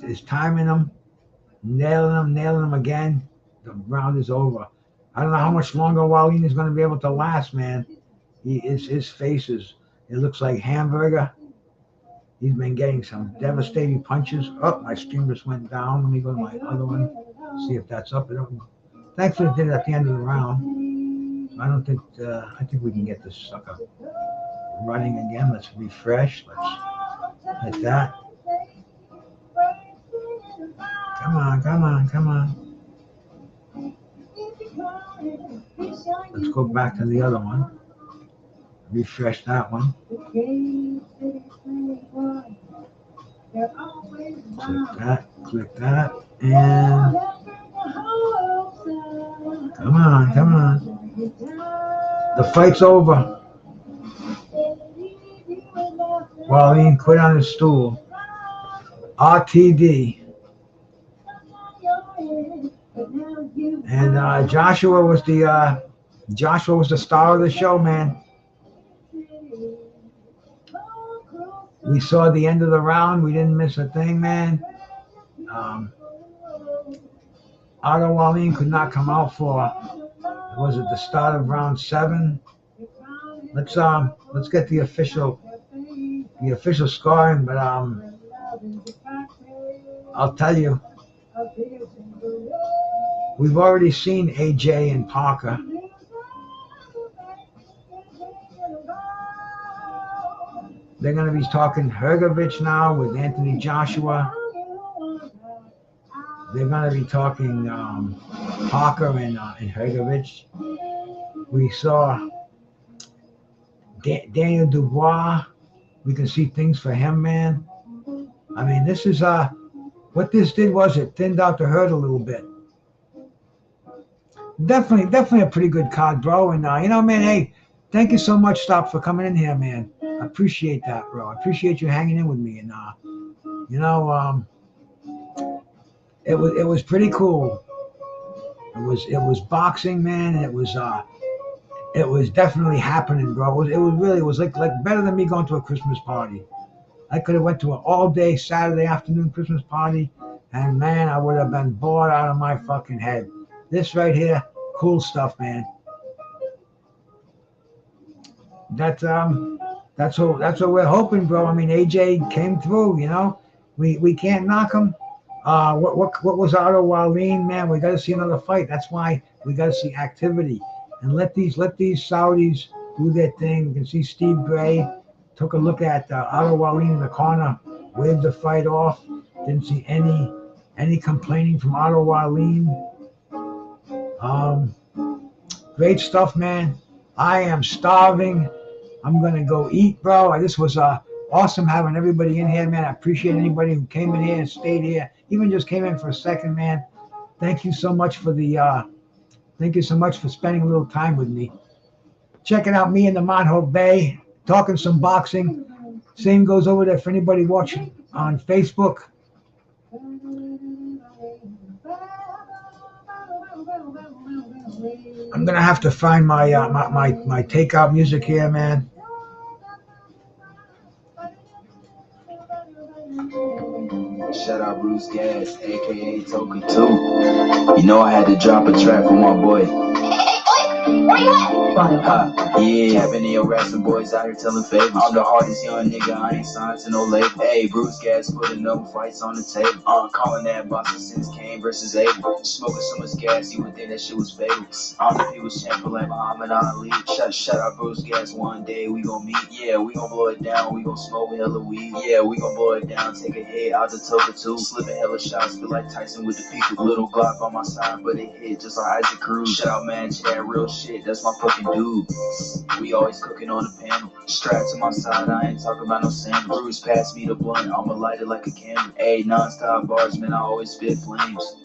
is timing him, nailing him again. The round is over. I don't know how much longer Wallin is going to be able to last, man. His face it looks like hamburger. He's been getting some devastating punches. Oh, my stream just went down. Let me go to my other one, see if that's up. Thankfully, it did it at the end of the round. I think we can get this sucker running again. Let's refresh. Let's hit that. Come on. Let's go back to the other one. Refresh that one. Click that, and come on. The fight's over. Wallin quit on his stool. RTD. And Joshua was the star of the show, man. We saw the end of the round. We didn't miss a thing, man. Otto Wallin could not come out for, was it the start of round 7? Let's get the official scoring, but I'll tell you, we've already seen AJ and Parker. They're going to be talking Hrgovic now with Anthony Joshua. They're going to be talking Parker and Hrgovic. We saw Daniel Dubois. We can see things for him, man. I mean, this is what this did was it thinned out the herd a little bit. Definitely a pretty good card, bro. And man, hey, thank you so much, Stop, for coming in here, man. I appreciate that, bro. I appreciate you hanging in with me, and it was pretty cool. It was boxing, man. And it was definitely happening, bro. It was like better than me going to a Christmas party. I could have went to an all-day Saturday afternoon Christmas party, and man, I would have been bored out of my fucking head. This right here, cool stuff, man. That's what we're hoping, bro. I mean, AJ came through, We can't knock him. What was Otto Wallin, man? We got to see another fight. That's why we got to see activity and let these Saudis do their thing. You can see Steve Gray took a look at Otto Wallin in the corner, waved the fight off. Didn't see any complaining from Otto Wallin. Great stuff, man. I am starving. I'm gonna go eat, bro. This was awesome having everybody in here, man. I appreciate anybody who came in here and stayed here, even just came in for a second, man. Thank you so much for spending a little time with me. Checking out me in the Monhoe Bay, talking some boxing. Same goes over there for anybody watching on Facebook. I'm gonna have to find my my takeout music here, man. Shout out Brucegas, aka Toki 2. You know I had to drop a track for my boy. Where you at? Yeah, I've been in your rapping boys out here telling favors. I'm the hardest young nigga, I ain't signed to no label. Hey, Brucegas putting up fights on the table. Calling that boxing since Kane versus Abel. Smoking so much gas, you would think that shit was fatal. I don't know if he was champion like Muhammad Ali. Shout out Brucegas, one day we gon' meet. Yeah, we gon' blow it down, we gon' smoke hella weed. Yeah, we gon' blow it down, take a hit out the Toka 2. Slipping hella shots, feel like Tyson with the Pikachu. Little Glock on my side, but it hit just like Isaac Cruz. Shout out man, Jarrell, shit, that's my fucking dude. We always cooking on the panel. Strapped to my side, I ain't talking about no sandal. Bruce pass me the blunt, I'ma light it like a candle. Ayy, non-stop bars, man, I always spit flames.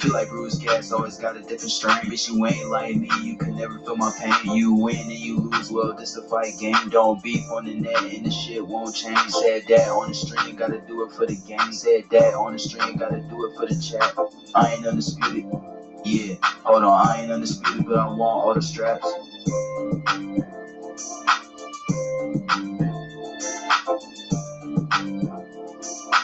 Feel like Brucegas always got a different strain. Bitch, you ain't like me, you can never feel my pain. You win and you lose, well, this a fight game. Don't beef on the net and the shit won't change. Said that on the stream, gotta do it for the game. Said that on the stream, gotta do it for the chat. I ain't undisputed, yeah, hold on, I ain't undisputed, but I want all the straps.